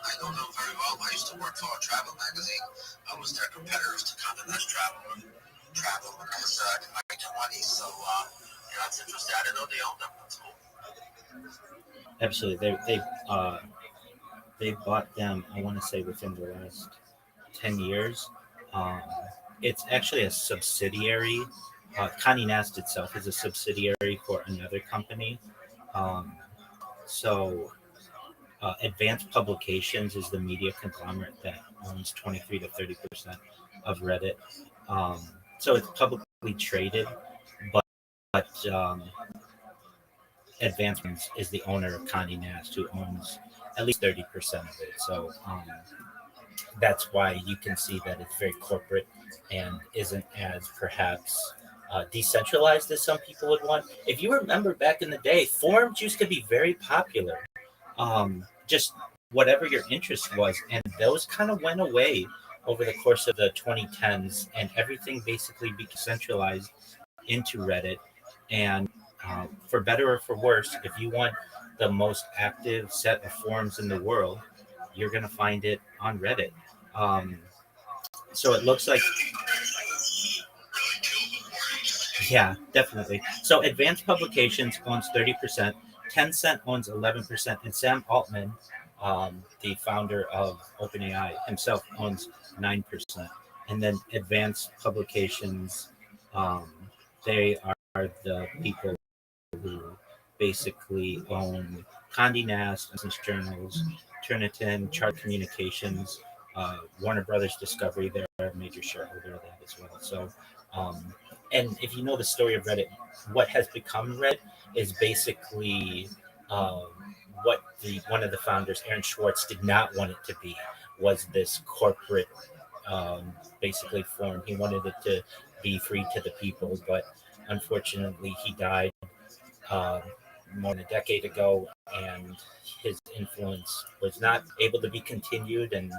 I know them very well. I used to work for a travel magazine. I was their competitors to Condé Nast Travel because in my 20s. So that's interesting. I didn't know they owned them. That's cool. Absolutely, they bought them. I want to say within the last 10 years. Um, it's actually a subsidiary. Condé Nast itself is a subsidiary for another company. Um, so Advanced Publications is the media conglomerate that owns 23 to 30% of Reddit. Um, so it's publicly traded, but Advancements is the owner of Condé Nast, who owns at least 30% of it. So that's why you can see that it's very corporate and isn't as perhaps decentralized as some people would want. If you remember back in the day, forums used to be very popular. Just whatever your interest was, and those kind of went away over the course of the 2010s, and everything basically became centralized into Reddit. And for better or for worse, if you want the most active set of forums in the world, you're going to find it on Reddit. Um, so it looks like, yeah, definitely. So Advanced Publications owns 30%, Tencent owns 11%, and Sam Altman, the founder of OpenAI himself, owns 9%. And then Advanced Publications, um, they are the people who basically own Condé Nast, Business Journals, Turnitin, Chart Communications, Warner Brothers Discovery. They're a major shareholder of that as well. So, and if you know the story of Reddit, what has become Reddit is basically um, what the one of the founders, Aaron Schwartz, did not want it to be. Was this corporate basically form? He wanted it to be free to the people, but unfortunately, he died um, more than a decade ago, and his influence was not able to be continued. And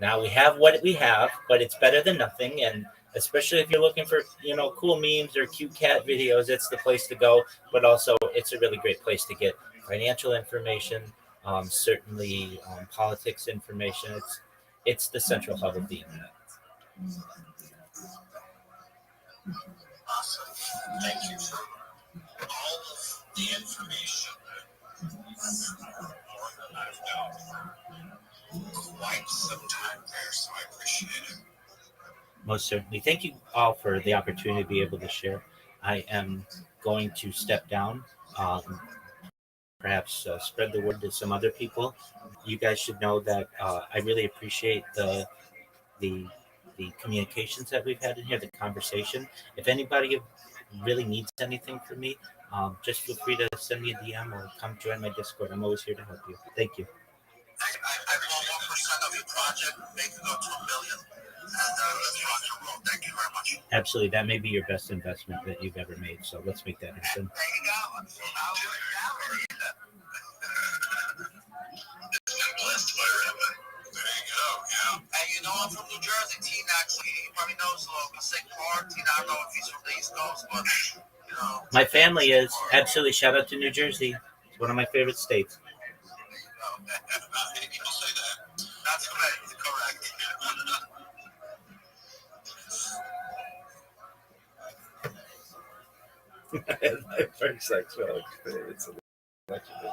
now we have what we have, but it's better than nothing. And especially if you're looking for cool memes or cute cat videos, it's the place to go. But also, it's a really great place to get financial information, certainly politics information. It's the central hub of the internet. Awesome. Thank you for all of the information. More than I've known quite some time there, so I appreciate it. Most certainly. Thank you all for the opportunity to be able to share. I am going to step down, um, perhaps spread the word to some other people. You guys should know that I really appreciate the the communications that we've had in here, the conversation. If anybody really needs anything from me, just feel free to send me a DM or come join my Discord. I'm always here to help you. Thank you. I bought 1% of your project, make it go to $1 million. And let's rock and roll. Thank you very much. Absolutely. That may be your best investment that you've ever made. So let's make that happen. There you go. It's been blessed by Rabbi. There you go. Yeah. And you know I'm from New Jersey. T-Nax, he probably knows St. Clark. I don't know if he's from the East Coast, but my family is. Absolutely. Shout out to New Jersey. It's one of my favorite states. Not many people say that. That's correct. My first sexual experience in the election.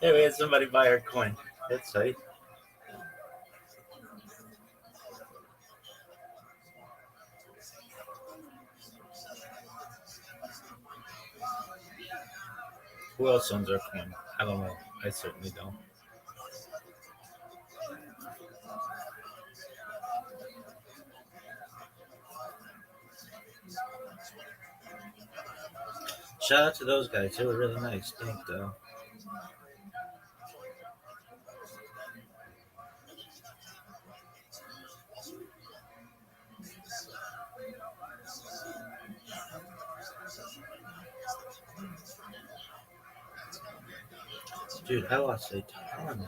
Hey, we had somebody buy our coin. That's tight. Who else owns our coin? I don't know. I certainly don't. Shout out to those guys. They were really nice. Thank though. Dude, I lost a ton.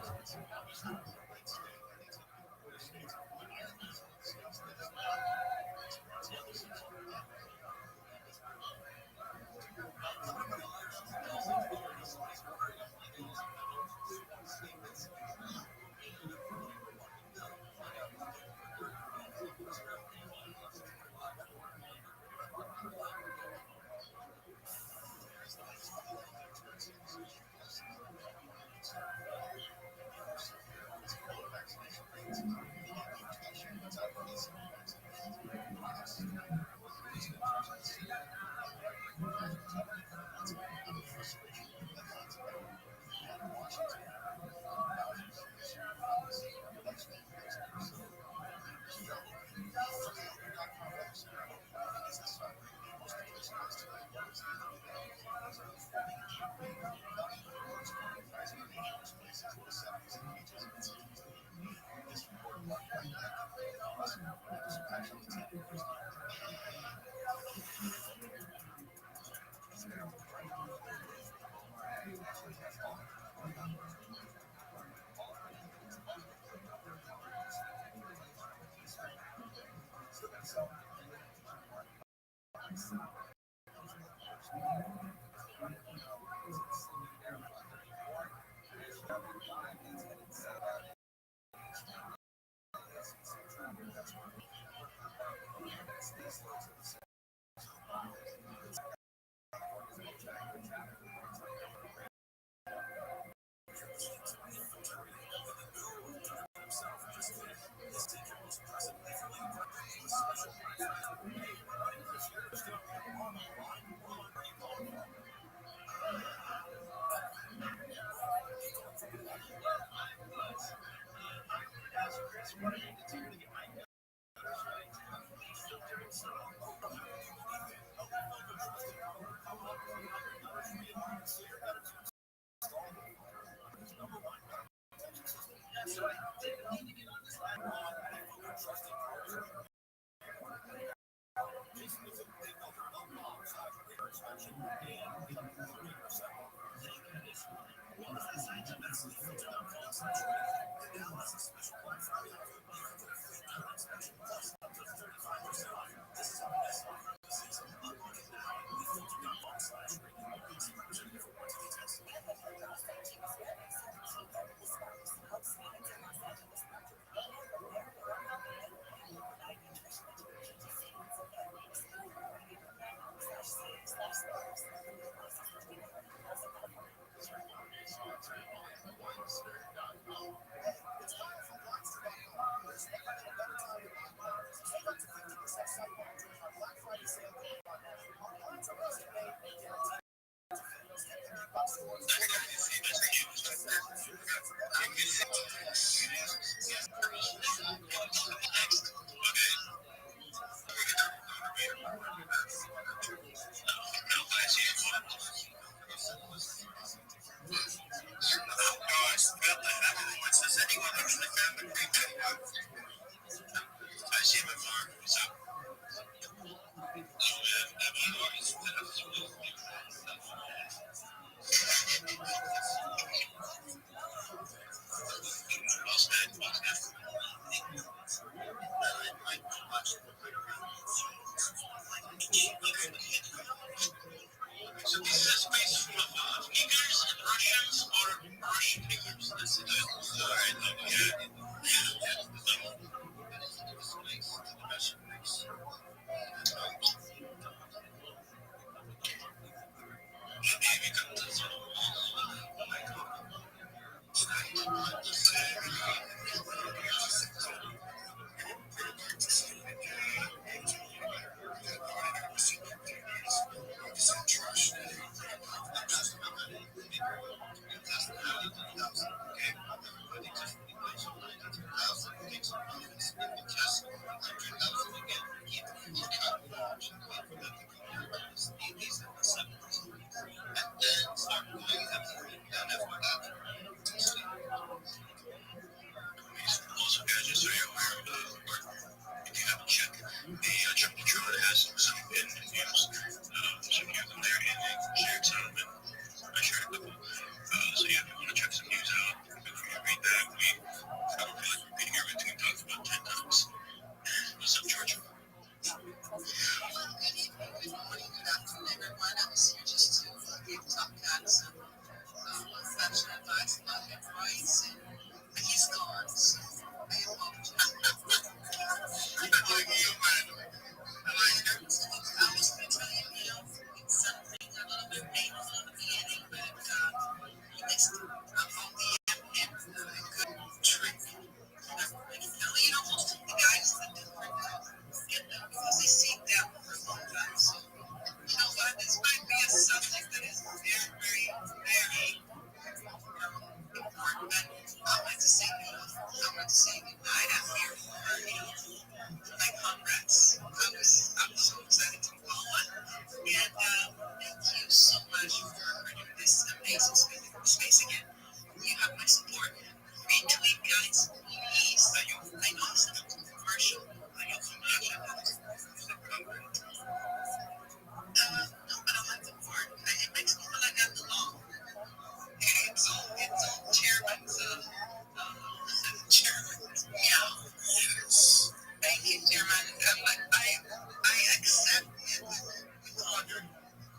man. I accept it with honor.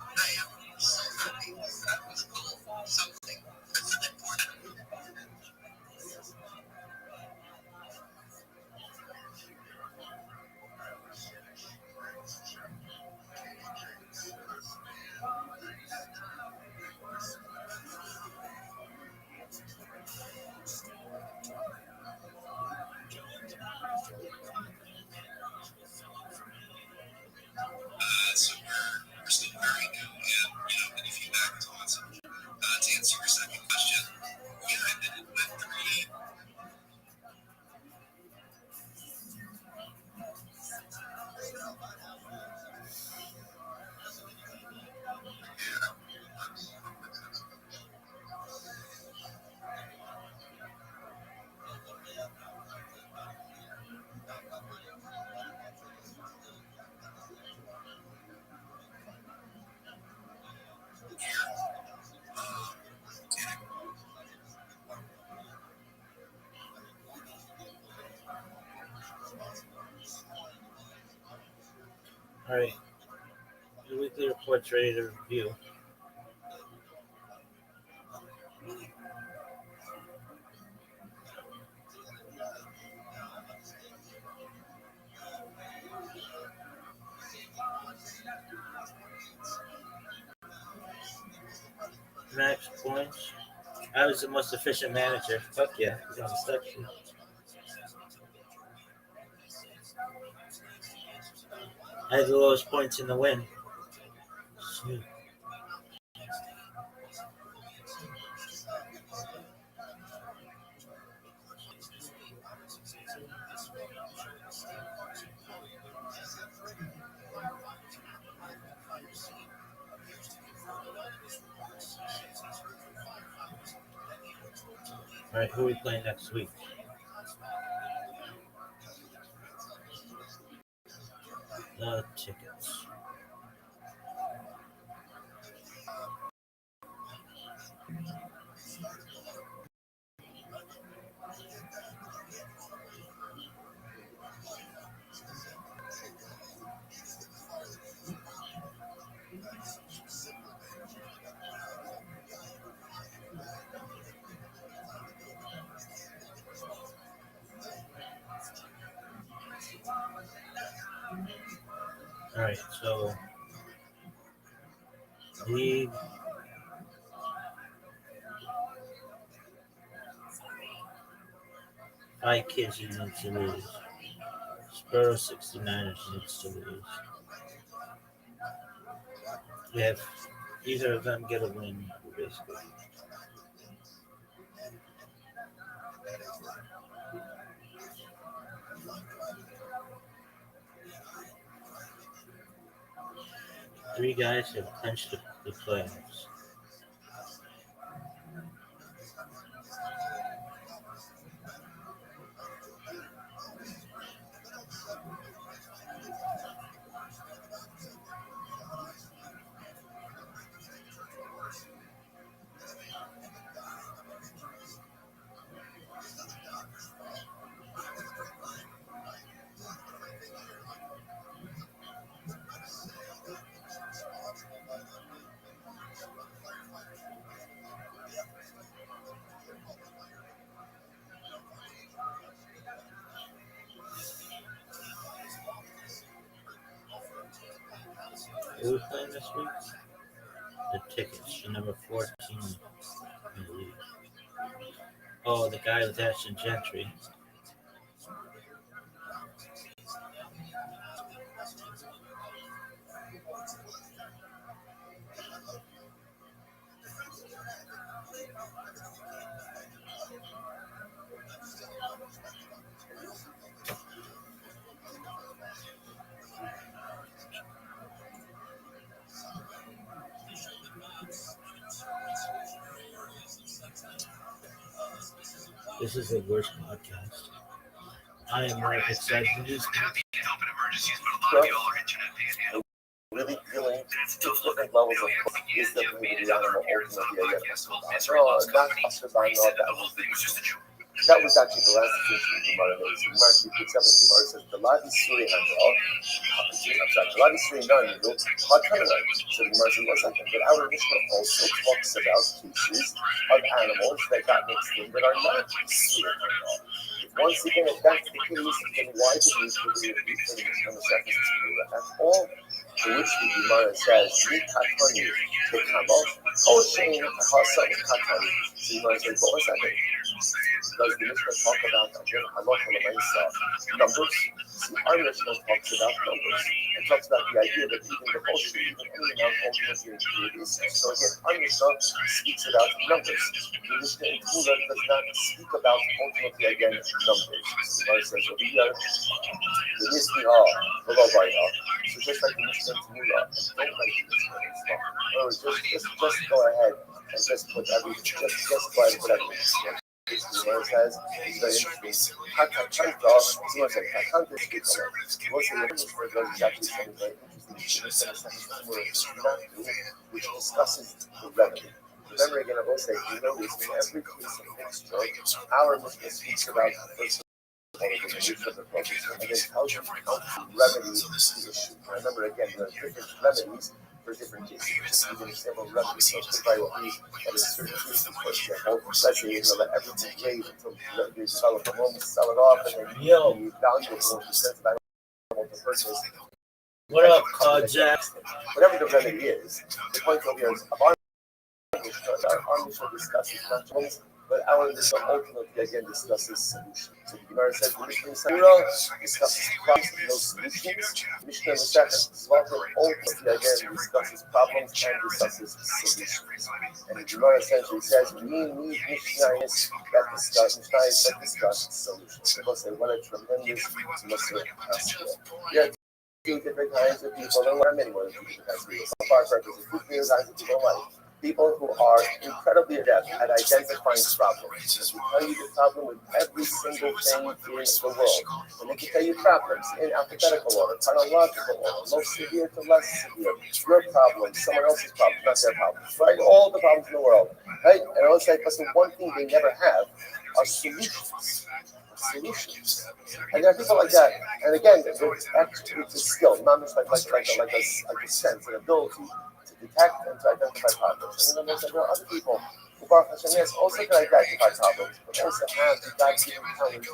I am so happy. That was cool. Something. That's an important. So we're still very new, and any feedback is awesome. To answer your second question, yeah, I did it with 3. All right. The weekly report's ready to review. Max points. I was the most efficient manager. Fuck yeah. He's on the stat sheet. I had the lowest points in the win. Shoot. All right, who are we playing next week? Tickets. All right, so league. Five kids you need to lose. Spurs 69ers needs to lose. If either of them get a win, basically. Three guys have clinched the playoffs. Who are playing this week? The tickets, the number 14 in the league. Oh, the guy with Ashton Gentry. This is the worst podcast. I am more excited than this. Happy to help in emergencies, but a lot of y'all are internet panhandle. Really feeling That's tough. different levels of Is the made movie another on the appearance on a ultimate podcast called yeah. Misery Loves Not Company. us, but I He know said that that. the whole thing was just a joke. That was actually the last definition of Gemara. So Gemara picks up in the Gemara says the Lavi Suri Handel. I'm sorry, the Lavi Suri None. So the Gemara says one second. But our Mishnah also talks about cases of animals that got mixed in that are not Suri Handel. Once again, if that's the case, then why did we put it in the Mishnah on the second at all? To which the Gemara says, "Mikatani tekamo, oshein hasa mikatani." So the Gemara says, "But one second, does the Mishnah talk about halacha l'maisa numbers?" See, our Mishnah talks about numbers. It talks about the idea that even the kosher, even any amount ultimately is. So again, our Mishnah speaks about numbers. The Mishnah in Tmula does not speak about ultimately again numbers. The Gemara says, "Over here, the Mishnah below Vayah." So just like the Mishnah in Tmula, and don't like the Mishnah in Tmula. Or just go ahead and just put everything. Just go ahead and put everything. The Gemara says it's very interesting. Someone said, which discusses the remedy. Remember again, I will say, you notice in every case of mixture, our Mishnah speaks about the first and then tells you how to remedy the issue. Remember again, there are different remedies for different cases. Even several remedies. So it could be that in certain cases, for example, let's say let everything wait until you develop a home, sell it off, and then you value it more percent about the purchase. What up, Jack? Whatever the remedy is, the point over here is our Mishnah discusses not just, but our Mishnah ultimately again discusses solutions. So the Gemara says the Mishnah Sarah discusses problems and no solutions. Mishnah Masechet Zvatim ultimately again discusses problems and discusses solutions. And the Gemara essentially says we need Mishnayos that discuss solutions. Because they want a tremendous Muslim aspect. There are two different kinds of people, and there are many more different kinds of people. So far, there's two different kinds of people in life. People who are incredibly adept at identifying problems. They can tell you the problem with every single thing in the world. And they can tell you problems in alphabetical order, chronological order, most severe to less severe. Your problem, someone else's problem, not their problem. Right? All the problems in the world. Right? And I always say, but the one thing they never have are solutions. And there are people like that. And again, it's a skill, not just like a sense, an ability detect and to identify problems. And then there are other people who, Baruch Hashem, yes, also can identify problems, but also have the God-given talent to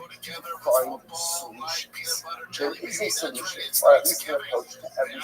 find solutions. There is a solution, or at least an approach to every